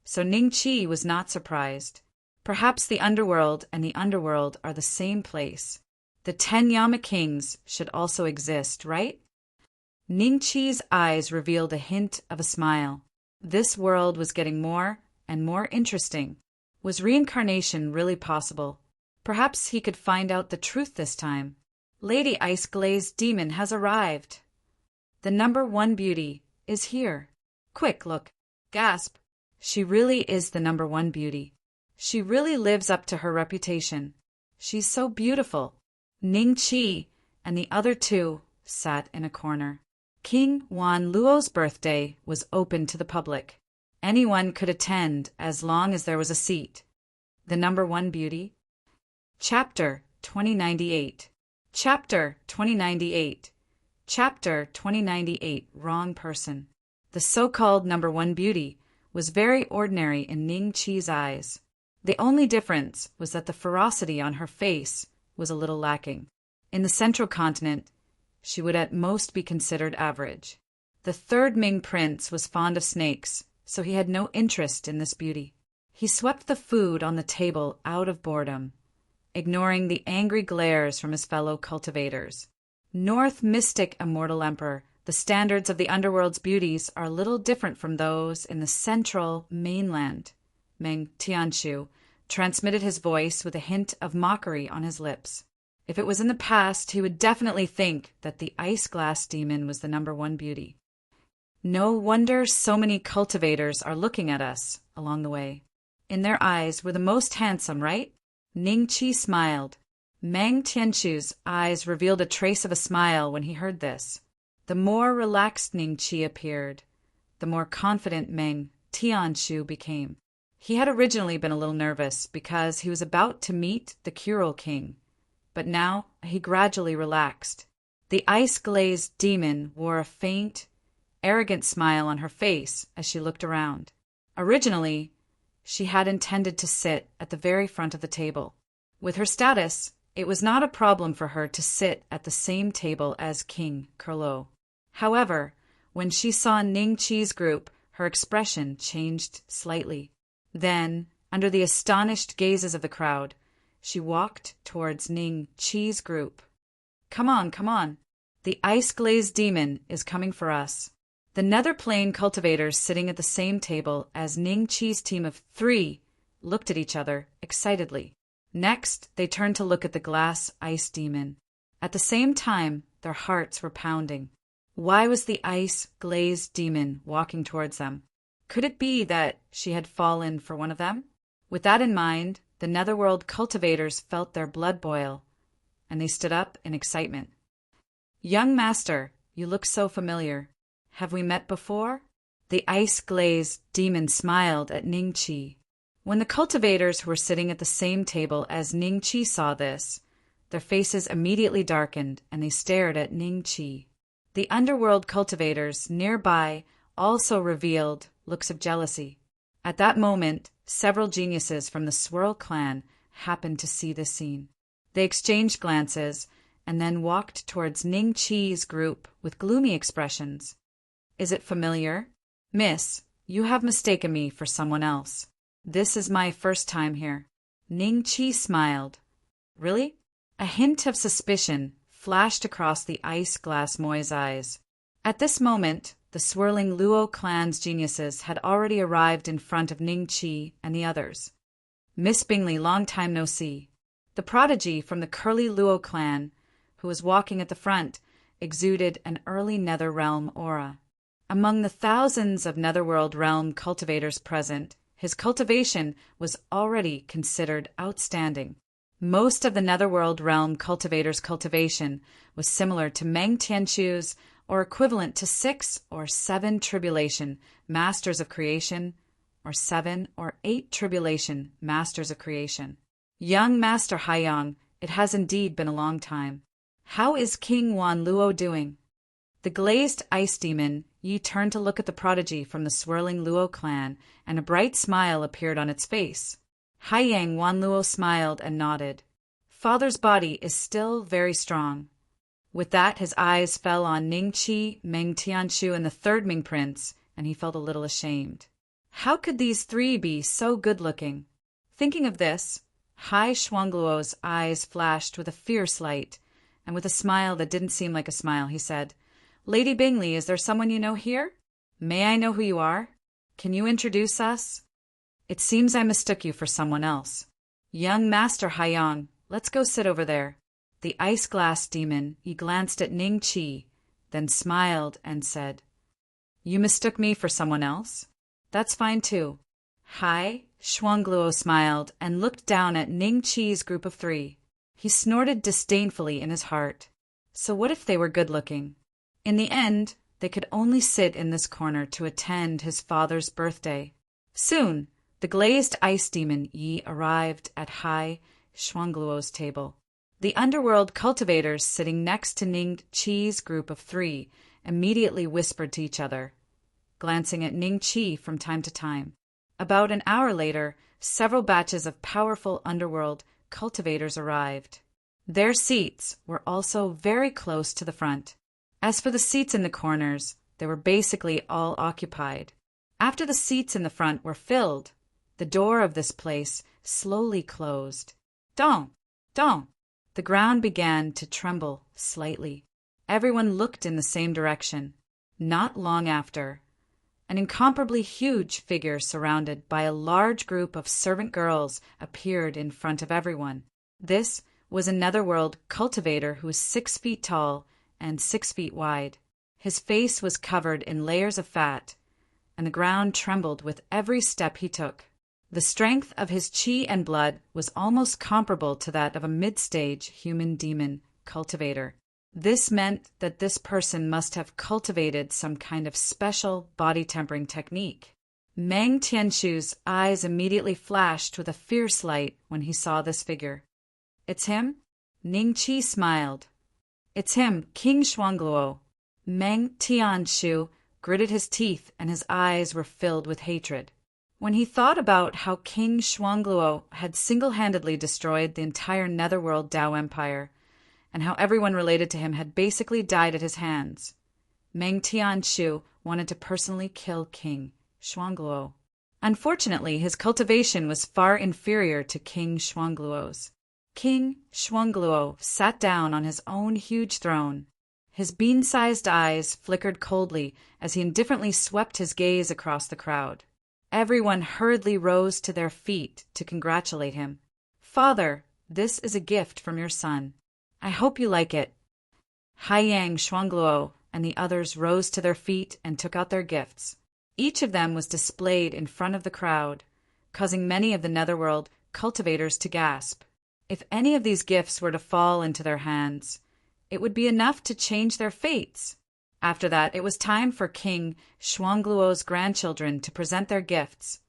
So Ning Qi was not surprised. Perhaps the underworld and the underworld are the same place. The 10 Yama kings should also exist, right? Ning Qi's eyes revealed a hint of a smile. This world was getting more and more interesting. Was reincarnation really possible? Perhaps he could find out the truth this time. Lady Ice-Glazed Demon has arrived. The number 1 beauty is here. Quick, look. Gasp. She really is the number 1 beauty. She really lives up to her reputation. She's so beautiful. Ning Qi and the other 2 sat in a corner. King Wan Luo's birthday was open to the public. Anyone could attend as long as there was a seat. The number 1 beauty. Chapter 2098. Chapter 2098. Chapter 2098. Wrong person. The so-called number 1 beauty was very ordinary in Ning Qi's eyes. The only difference was that the ferocity on her face was a little lacking. In the central continent, she would at most be considered average. The 3rd Ming prince was fond of snakes, so he had no interest in this beauty. He swept the food on the table out of boredom, ignoring the angry glares from his fellow cultivators. North Mystic Immortal Emperor, the standards of the underworld's beauties are a little different from those in the central mainland. Meng Tianshu transmitted his voice with a hint of mockery on his lips. If it was in the past, he would definitely think that the ice-glass demon was the number 1 beauty. No wonder so many cultivators are looking at us along the way. In their eyes, we're the most handsome, right? Ning Qi smiled. Meng Tianshu's eyes revealed a trace of a smile when he heard this. The more relaxed Ning Qi appeared, the more confident Meng Tianshu became. He had originally been a little nervous because he was about to meet the Kuril King, but now he gradually relaxed. The ice-glazed demon wore a faint, arrogant smile on her face as she looked around. Originally, she had intended to sit at the very front of the table. With her status, it was not a problem for her to sit at the same table as King Kurlo. However, when she saw Ning Qi's group, her expression changed slightly. Then, under the astonished gazes of the crowd, she walked towards Ning Qi's group. Come on, come on. The ice-glazed demon is coming for us. The nether plane cultivators sitting at the same table as Ning Qi's team of 3 looked at each other excitedly. Next, they turned to look at the glass ice demon. At the same time, their hearts were pounding. Why was the ice-glazed demon walking towards them? Could it be that she had fallen for one of them? With that in mind, the netherworld cultivators felt their blood boil, and they stood up in excitement. Young master, you look so familiar. Have we met before? The ice-glazed demon smiled at Ning Qi. When the cultivators who were sitting at the same table as Ning Qi saw this, their faces immediately darkened and they stared at Ning Qi. The underworld cultivators nearby also revealed looks of jealousy. At that moment, several geniuses from the Swirl clan happened to see this scene. They exchanged glances and then walked towards Ning Qi's group with gloomy expressions. Is it familiar? Miss, you have mistaken me for someone else. This is my first time here. Ning Qi smiled. Really? A hint of suspicion flashed across the ice-glass Moi's eyes. At this moment, the swirling Luo clan's geniuses had already arrived in front of Ning Qi and the others. Miss Bingley, long time no see. The prodigy from the Curly Luo clan, who was walking at the front, exuded an early Nether Realm aura. Among the thousands of Netherworld realm cultivators present, his cultivation was already considered outstanding. Most of the Netherworld realm cultivators' cultivation was similar to Meng Tianshu's, or equivalent to 6 or 7 tribulation masters of creation, or 7 or 8 tribulation masters of creation. Young Master Haiyang, it has indeed been a long time. How is King Wan Luo doing? The glazed ice demon Yi turned to look at the prodigy from the swirling Luo clan, and a bright smile appeared on its face. Haiyang Wanluo smiled and nodded. Father's body is still very strong. With that, his eyes fell on Ning Qi, Meng Tianshu, and the third Ming prince, and he felt a little ashamed. How could these three be so good-looking? Thinking of this, Hai Shuangluo's eyes flashed with a fierce light, and with a smile that didn't seem like a smile, he said, "Lady Bingley, is there someone you know here? May I know who you are? Can you introduce us? It seems I mistook you for someone else. Young Master Haiyang, let's go sit over there." The ice-glass demon, he glanced at Ning Qi, then smiled and said, "You mistook me for someone else? That's fine too." Hai Shuangluo smiled and looked down at Ning Qi's group of three. He snorted disdainfully in his heart. So what if they were good-looking? In the end, they could only sit in this corner to attend his father's birthday. Soon, the glazed ice demon Yi arrived at Hai Shuangluo's table. The underworld cultivators sitting next to Ning Qi's group of three immediately whispered to each other, glancing at Ning Qi from time to time. About an hour later, several batches of powerful underworld cultivators arrived. Their seats were also very close to the front. As for the seats in the corners, they were basically all occupied. After the seats in the front were filled, the door of this place slowly closed. Dong! Dong! The ground began to tremble slightly. Everyone looked in the same direction. Not long after, an incomparably huge figure surrounded by a large group of servant girls appeared in front of everyone. This was a netherworld cultivator who was 6 feet tall and 6 feet wide. His face was covered in layers of fat, and the ground trembled with every step he took. The strength of his qi and blood was almost comparable to that of a mid-stage human demon cultivator. This meant that this person must have cultivated some kind of special body-tempering technique. Meng Tianshu's eyes immediately flashed with a fierce light when he saw this figure. "It's him?" Ning Qi smiled. "It's him, King Shuangluo." Meng Tianshu gritted his teeth and his eyes were filled with hatred. When he thought about how King Shuangluo had single-handedly destroyed the entire netherworld Tao Empire, and how everyone related to him had basically died at his hands, Meng Tianshu wanted to personally kill King Shuangluo. Unfortunately, his cultivation was far inferior to King Shuangluo's. King Shuangluo sat down on his own huge throne. His bean-sized eyes flickered coldly as he indifferently swept his gaze across the crowd. Everyone hurriedly rose to their feet to congratulate him. "Father, this is a gift from your son. I hope you like it." Haiyang Shuangluo and the others rose to their feet and took out their gifts. Each of them was displayed in front of the crowd, causing many of the netherworld cultivators to gasp. If any of these gifts were to fall into their hands, it would be enough to change their fates. After that, it was time for King Shuangluo's grandchildren to present their gifts,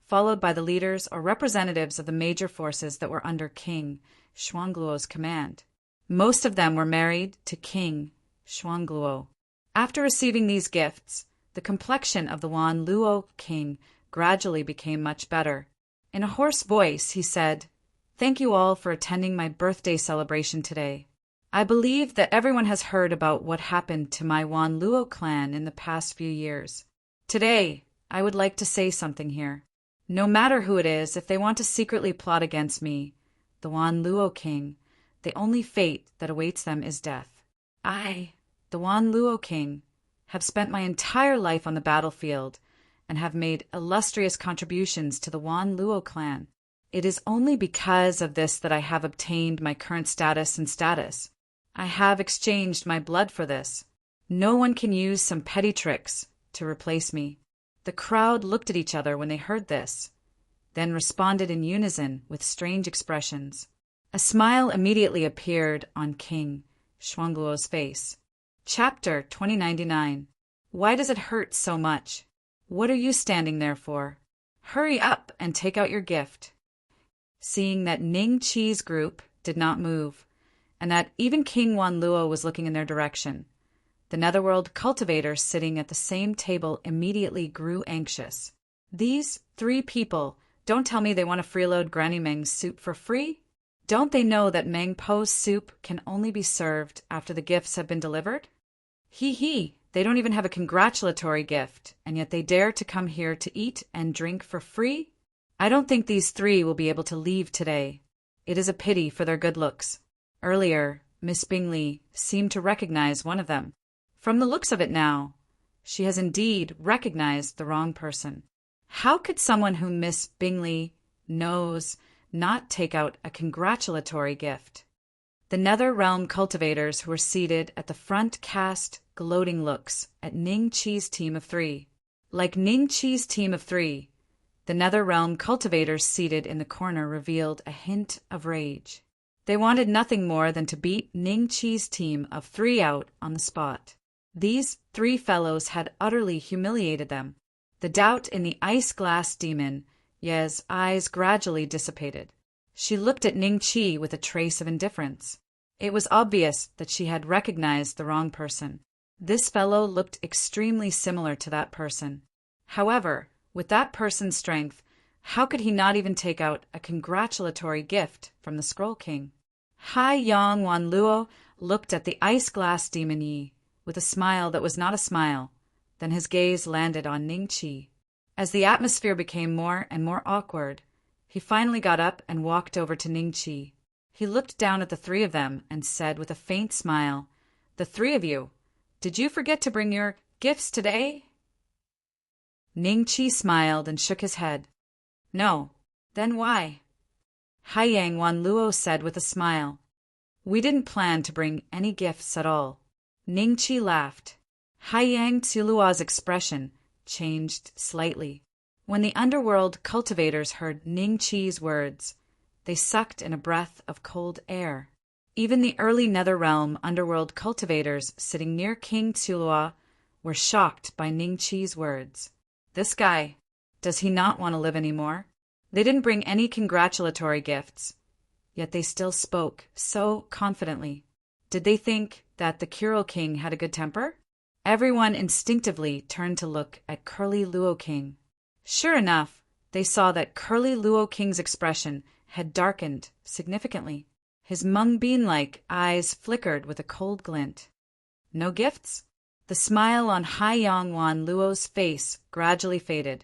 followed by the leaders or representatives of the major forces that were under King Shuangluo's command. Most of them were married to King Shuangluo. After receiving these gifts, the complexion of the Wanluo king gradually became much better. In a hoarse voice, he said, "Thank you all for attending my birthday celebration today. I believe that everyone has heard about what happened to my Wanluo clan in the past few years. Today, I would like to say something here. No matter who it is, if they want to secretly plot against me, the Wanluo king, the only fate that awaits them is death. I, the Wanluo king, have spent my entire life on the battlefield and have made illustrious contributions to the Wanluo clan. It is only because of this that I have obtained my current status. I have exchanged my blood for this. No one can use some petty tricks to replace me." The crowd looked at each other when they heard this, then responded in unison with strange expressions. A smile immediately appeared on King Shuangluo's face. Chapter 2099. Why does it hurt so much? What are you standing there for? Hurry up and take out your gift. Seeing that Ning Qi's group did not move, and that even King Wanluo was looking in their direction, the netherworld cultivators sitting at the same table immediately grew anxious. These three people Don't tell me they want to freeload Granny Meng's soup for free? Don't they know that Meng Po's soup can only be served after the gifts have been delivered? Hee, they don't even have a congratulatory gift, and yet they dare to come here to eat and drink for free? I don't think these three will be able to leave today. It is a pity for their good looks. Earlier, Miss Bingley seemed to recognize one of them. From the looks of it now, she has indeed recognized the wrong person. How could someone whom Miss Bingley knows not take out a congratulatory gift? The Nether Realm cultivators who were seated at the front cast gloating looks at Ning Chi's team of three. Like Ning Chi's team of three, the Nether Realm cultivators seated in the corner revealed a hint of rage. They wanted nothing more than to beat Ning Chi's team of three out on the spot. These three fellows had utterly humiliated them. The doubt in the ice-glass demon Ye's eyes gradually dissipated. She looked at Ning Chi with a trace of indifference. It was obvious that she had recognized the wrong person. This fellow looked extremely similar to that person. However, with that person's strength, how could he not even take out a congratulatory gift from the Scroll King? Hai Yang Wan Luo looked at the ice-glass demon Yi with a smile that was not a smile. Then his gaze landed on Ning Chi. As the atmosphere became more and more awkward, he finally got up and walked over to Ning Chi. He looked down at the three of them and said with a faint smile, "The three of you, did you forget to bring your gifts today?" Ning Chi smiled and shook his head. "No. Then why?" Hai Yang Wan Luo said with a smile, "We didn't plan to bring any gifts at all." Ning Chi laughed. Hai Yang Tulua's expression changed slightly. When the underworld cultivators heard Ning Chi's words, they sucked in a breath of cold air. Even the early Netherrealm underworld cultivators sitting near King Tulua were shocked by Ning Chi's words. This guy, does he not want to live anymore? They didn't bring any congratulatory gifts, yet they still spoke so confidently. Did they think that the Curl King had a good temper? Everyone instinctively turned to look at Curly Luo King. Sure enough, they saw that Curly Luo King's expression had darkened significantly. His mung bean-like eyes flickered with a cold glint. No gifts? The smile on Hai Yang Wan Luo's face gradually faded,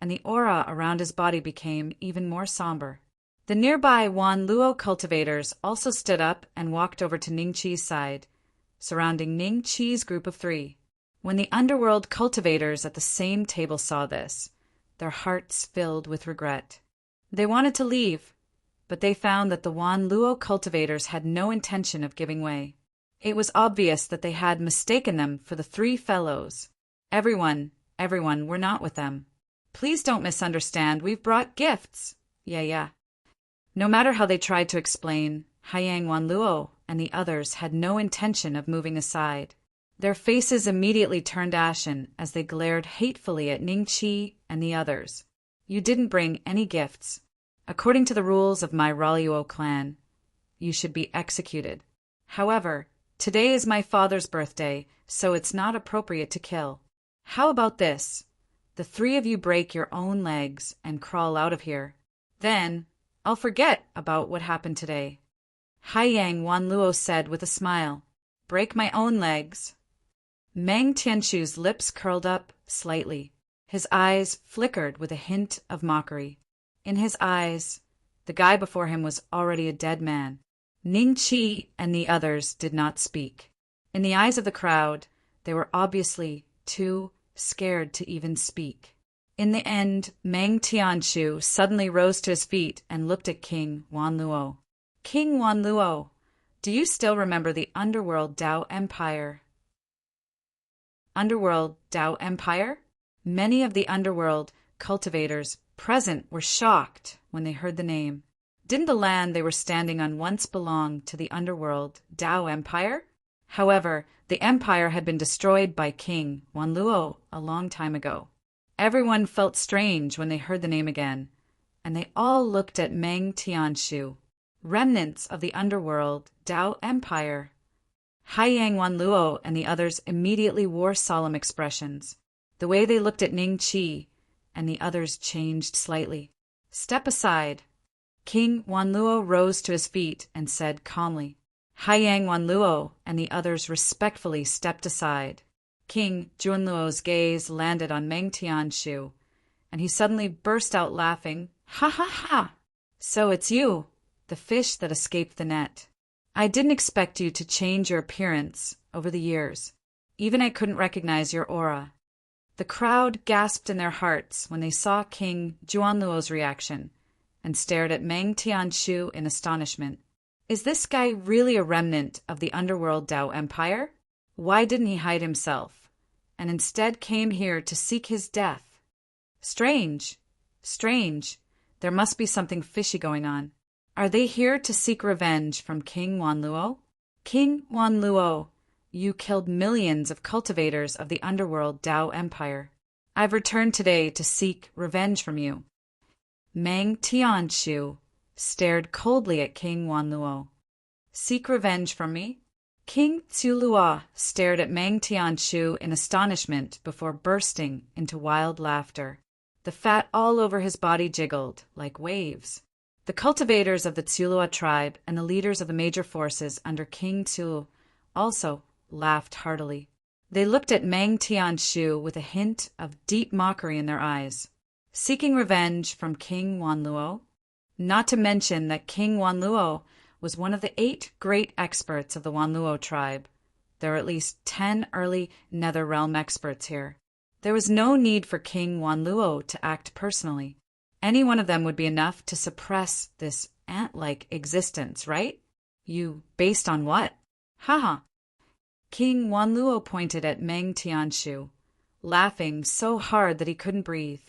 and the aura around his body became even more somber. The nearby Wan Luo cultivators also stood up and walked over to Ning Chi's side, surrounding Ning Chi's group of three. When the underworld cultivators at the same table saw this, their hearts filled with regret. They wanted to leave, but they found that the Wan Luo cultivators had no intention of giving way. It was obvious that they had mistaken them for the three fellows. Everyone, we're not with them. Please don't misunderstand, we've brought gifts. Yeah. No matter how they tried to explain, Hai Yang Wan Luo and the others had no intention of moving aside. Their faces immediately turned ashen as they glared hatefully at Ning Chi and the others. You didn't bring any gifts. According to the rules of my Raluo clan, you should be executed. However, today is my father's birthday, so it's not appropriate to kill. How about this? The three of you break your own legs and crawl out of here. Then, I'll forget about what happened today. Hai Yang Wan Luo said with a smile. Break my own legs. Meng Tianshu's lips curled up slightly. His eyes flickered with a hint of mockery. In his eyes, the guy before him was already a dead man. Ning Chi and the others did not speak. In the eyes of the crowd, they were obviously too scared to even speak. In the end, Meng Tianshu suddenly rose to his feet and looked at King Wan Luo. King Wan Luo, do you still remember the Underworld Dao Empire? Underworld Dao Empire? Many of the underworld cultivators present were shocked when they heard the name. Didn't the land they were standing on once belong to the underworld Dao Empire? However, the empire had been destroyed by King Wan Luo a long time ago. Everyone felt strange when they heard the name again, and they all looked at Meng Tianshu. Remnants of the underworld Dao Empire. Hai Yang Wan Luo and the others immediately wore solemn expressions. The way they looked at Ning Chi and the others changed slightly. Step aside. King Wanluo rose to his feet and said calmly. Haiyang Wanluo and the others respectfully stepped aside. King Junluo's gaze landed on Meng Tianshu, and he suddenly burst out laughing. Ha ha ha! So it's you, the fish that escaped the net. I didn't expect you to change your appearance over the years. Even I couldn't recognize your aura. The crowd gasped in their hearts when they saw King Juanluo's reaction and stared at Meng Tianshu in astonishment. Is this guy really a remnant of the underworld Dao Empire? Why didn't he hide himself, and instead came here to seek his death? Strange. There must be something fishy going on. Are they here to seek revenge from King Wanluo? King Wanluo, you killed millions of cultivators of the underworld Dao Empire. I've returned today to seek revenge from you. Meng Tianshu stared coldly at King Wanluo. Seek revenge from me? King Tsulua stared at Meng Tianshu in astonishment before bursting into wild laughter. The fat all over his body jiggled like waves. The cultivators of the Tsulua tribe and the leaders of the major forces under King Tsu also laughed heartily. They looked at Meng Tianshu with a hint of deep mockery in their eyes. Seeking revenge from King Wanluo? Not to mention that King Wanluo was one of the 8 great experts of the Wanluo tribe. There are at least 10 early Nether Realm experts here. There was no need for King Wanluo to act personally. Any one of them would be enough to suppress this ant-like existence, right? You based on what? Haha. King Wanluo pointed at Meng Tianshu, laughing so hard that he couldn't breathe.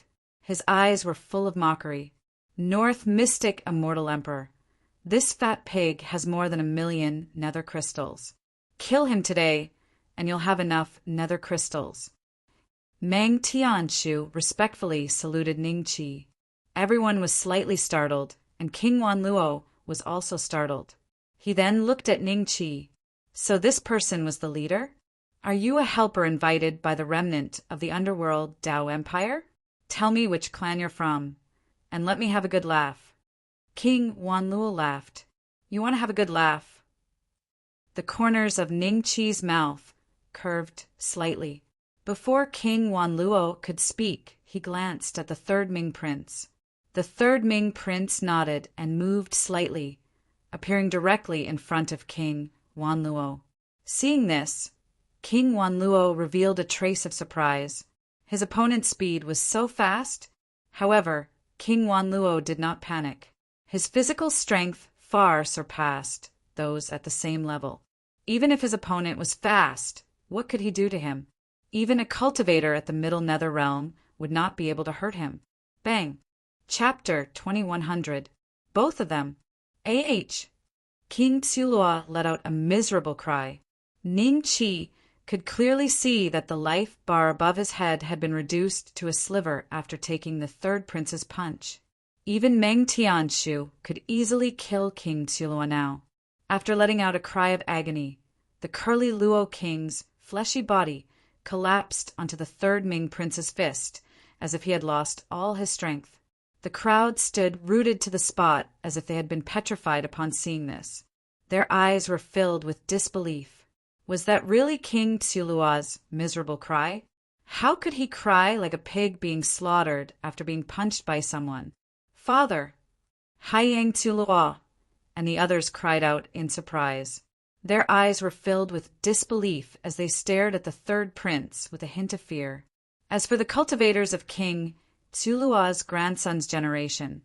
His eyes were full of mockery. North Mystic Immortal Emperor, this fat pig has more than 1,000,000 nether crystals. Kill him today, and you'll have enough nether crystals. Meng Tianshu respectfully saluted Ningqi. Everyone was slightly startled, and King Wanluo was also startled. He then looked at Ningqi. So this person was the leader? Are you a helper invited by the remnant of the underworld Dao Empire? Tell me which clan you're from, and let me have a good laugh. King Wanluo laughed. You want to have a good laugh? The corners of Ningqi's mouth curved slightly. Before King Wanluo could speak, he glanced at the 3rd Ming Prince. The 3rd Ming Prince nodded and moved slightly, appearing directly in front of King Wanluo. Seeing this, King Wanluo revealed a trace of surprise. His opponent's speed was so fast. However, King Wanluo did not panic. His physical strength far surpassed those at the same level. Even if his opponent was fast, what could he do to him? Even a cultivator at the Middle Nether Realm would not be able to hurt him. Bang! Chapter 2100. Both of them. AH! King Tsulua let out a miserable cry. Ningqi could clearly see that the life bar above his head had been reduced to a sliver after taking the 3rd prince's punch. Even Meng Tianshu could easily kill King Tsulua now. After letting out a cry of agony, the curly Luo king's fleshy body collapsed onto the 3rd Ming prince's fist as if he had lost all his strength. The crowd stood rooted to the spot as if they had been petrified upon seeing this. Their eyes were filled with disbelief. Was that really King Tsulua's miserable cry? How could he cry like a pig being slaughtered after being punched by someone? Father! Haiyang Tsulua! And the others cried out in surprise. Their eyes were filled with disbelief as they stared at the 3rd prince with a hint of fear. As for the cultivators of King Tsulua's grandson's generation,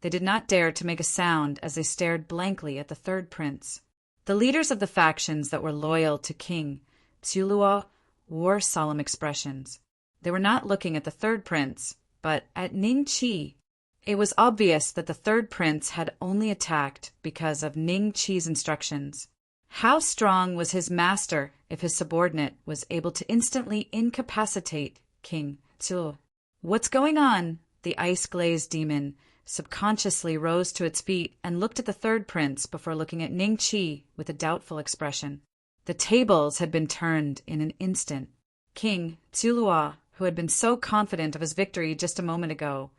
they did not dare to make a sound as they stared blankly at the 3rd prince. The leaders of the factions that were loyal to King Tsulua wore solemn expressions. They were not looking at the 3rd prince, but at Ningqi. It was obvious that the 3rd prince had only attacked because of Ningqi's instructions. How strong was his master if his subordinate was able to instantly incapacitate King Tsu? What's going on? The ice-glazed demon subconsciously rose to its feet and looked at the 3rd prince before looking at Ningqi with a doubtful expression. The tables had been turned in an instant. King Tsulua, who had been so confident of his victory just a moment ago,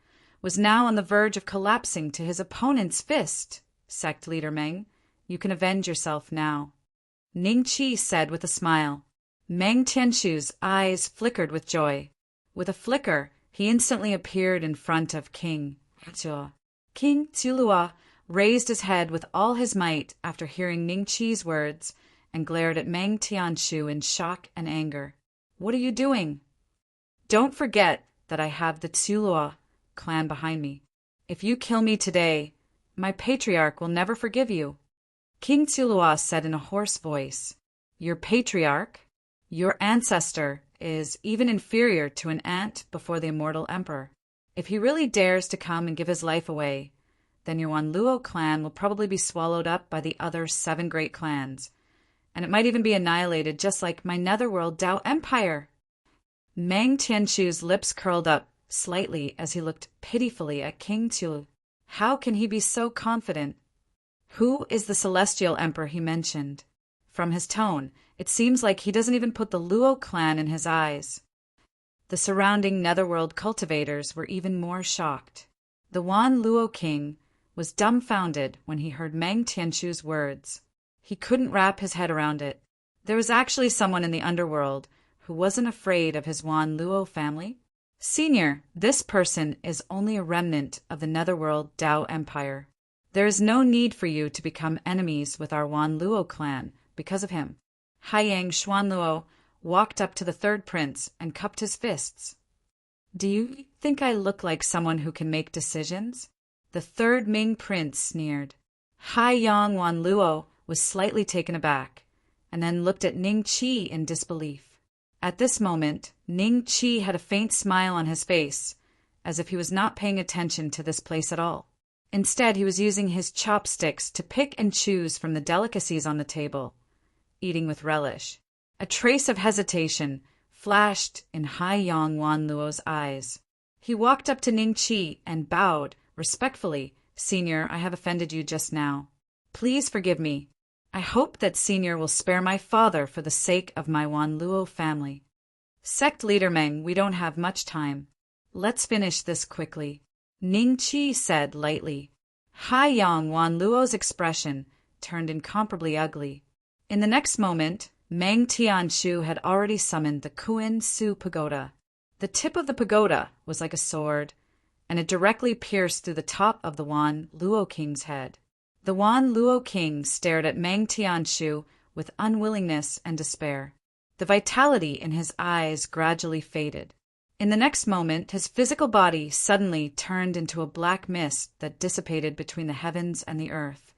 was now on the verge of collapsing to his opponent's fist. Sect leader Meng, you can avenge yourself now. Ning Qi said with a smile. Meng Tianshu's eyes flickered with joy. With a flicker, he instantly appeared in front of King Zhou. King Zhulua raised his head with all his might after hearing Ning Qi's words and glared at Meng Tianshu in shock and anger. What are you doing? Don't forget that I have the Zhulua clan behind me. If you kill me today, my patriarch will never forgive you. King Zhulua said in a hoarse voice. Your patriarch? Your ancestor is even inferior to an ant before the immortal emperor. If he really dares to come and give his life away, then your Wanluo clan will probably be swallowed up by the other 7 great clans, and it might even be annihilated just like my netherworld Dao Empire. Meng Tianshu's lips curled up slightly as he looked pitifully at King Zhu. How can he be so confident? Who is the celestial emperor he mentioned? From his tone, it seems like he doesn't even put the Luo clan in his eyes. The surrounding netherworld cultivators were even more shocked. The Wan Luo king was dumbfounded when he heard Meng Tianshu's words. He couldn't wrap his head around it. There was actually someone in the underworld who wasn't afraid of his Wan Luo family. Senior, this person is only a remnant of the netherworld Dao Empire. There is no need for you to become enemies with our Wan Luo clan because of him. Haiyang Xuanluo walked up to the third prince and cupped his fists. Do you think I look like someone who can make decisions? The third Ming prince sneered. Haiyang Wanluo was slightly taken aback, and then looked at Ning Qi in disbelief. At this moment, Ning Qi had a faint smile on his face, as if he was not paying attention to this place at all. Instead, he was using his chopsticks to pick and choose from the delicacies on the table, eating with relish. A trace of hesitation flashed in Haiyang Wanluo's eyes. He walked up to Ning Qi and bowed respectfully. Senior, I have offended you just now. Please forgive me. I hope that Senior will spare my father for the sake of my Wanluo family. Sect leader Meng, we don't have much time. Let's finish this quickly. Ning Qi said lightly. Haiyang Wanluo's expression turned incomparably ugly. In the next moment, Meng Tianshu had already summoned the Kuan Su Pagoda. The tip of the pagoda was like a sword, and it directly pierced through the top of the Wan Luo King's head. The Wan Luo King stared at Meng Tianshu with unwillingness and despair. The vitality in his eyes gradually faded. In the next moment, his physical body suddenly turned into a black mist that dissipated between the heavens and the earth,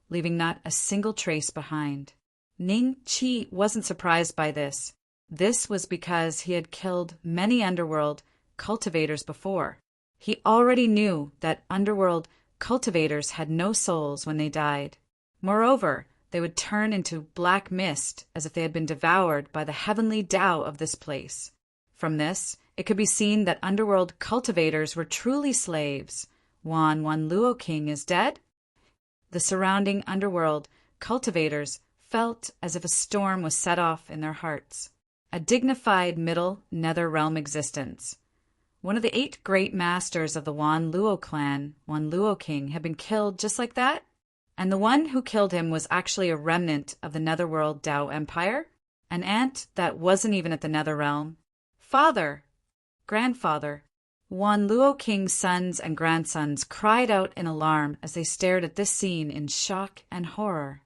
leaving not a single trace behind. Ning Qi wasn't surprised by this. This was because he had killed many underworld cultivators before. He already knew that underworld cultivators had no souls when they died. Moreover, they would turn into black mist as if they had been devoured by the heavenly Tao of this place. From this, it could be seen that underworld cultivators were truly slaves. Wan Luo King is dead? The surrounding underworld cultivators felt as if a storm was set off in their hearts. A dignified middle nether realm existence. One of the 8 great masters of the Wan Luo clan, Wan Luo King, had been killed just like that? And the one who killed him was actually a remnant of the netherworld Dao Empire? An ant that wasn't even at the nether realm? Father! Grandfather! Wan Luo King's sons and grandsons cried out in alarm as they stared at this scene in shock and horror.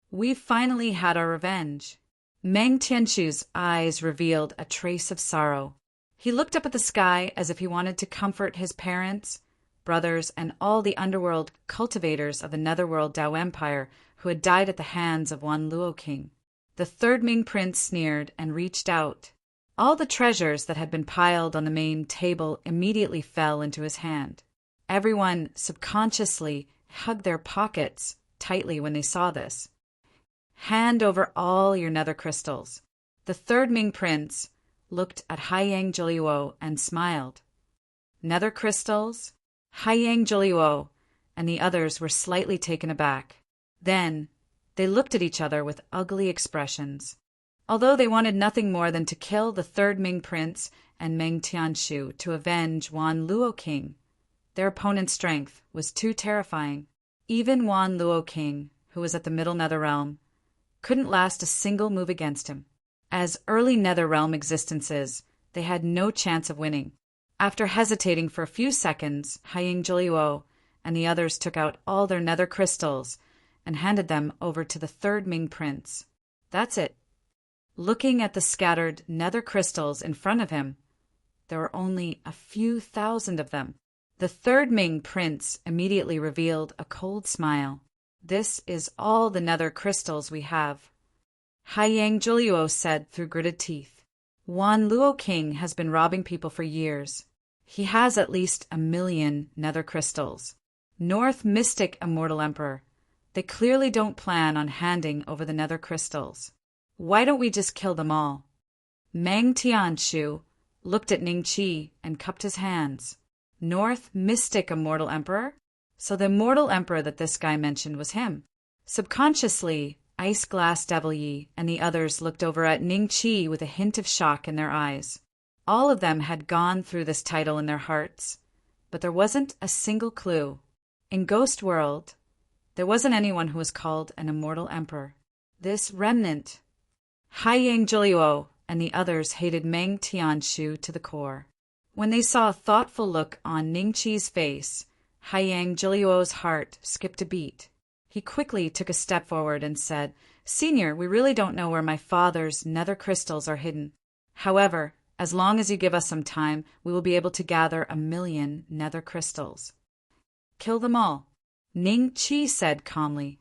We've finally had our revenge. Meng Tianshu's eyes revealed a trace of sorrow. He looked up at the sky as if he wanted to comfort his parents, brothers, and all the underworld cultivators of the netherworld Dao Empire who had died at the hands of Wan Luo King. The third Ming prince sneered and reached out. All the treasures that had been piled on the main table immediately fell into his hand. Everyone subconsciously hugged their pockets tightly when they saw this. Hand over all your nether crystals. The third Ming prince looked at Haiyang Zhiliuo and smiled. Nether crystals? Haiyang Zhiliuo and the others were slightly taken aback. Then they looked at each other with ugly expressions. Although they wanted nothing more than to kill the third Ming prince and Meng Tianshu to avenge Wan Luo King, Their opponent's strength was too terrifying. Even Wan Luo King, who was at the Middle Netherrealm, couldn't last a single move against him. As early Netherrealm existences, they had no chance of winning. After hesitating for a few seconds, Haiying Zhiliuo and the others took out all their nether crystals and handed them over to the third Ming prince. That's it. Looking at the scattered nether crystals in front of him, there were only a few thousand of them. The third Ming prince immediately revealed a cold smile. This is all the nether crystals we have, Haiying Zhiliuo said through gritted teeth. Wan Luo King has been robbing people for years. He has at least 1 million nether crystals. North Mystic Immortal Emperor, they clearly don't plan on handing over the nether crystals. Why don't we just kill them all? Meng Tianshu looked at Ning Qi and cupped his hands. North Mystic Immortal Emperor? So the Immortal Emperor that this guy mentioned was him. Subconsciously, Ice Glass Devil Yi and the others looked over at Ning Qi with a hint of shock in their eyes. All of them had gone through this title in their hearts, but there wasn't a single clue. In Ghost World, there wasn't anyone who was called an Immortal Emperor. This remnant, Haiying Zhiliuo and the others hated Meng Tianshu to the core. When they saw a thoughtful look on Ning Qi's face, Haiying Zhiliuo's heart skipped a beat. He quickly took a step forward and said, "Senior, we really don't know where my father's nether crystals are hidden. However, as long as you give us some time, we will be able to gather 1 million nether crystals." "Kill them all," Ning Qi said calmly.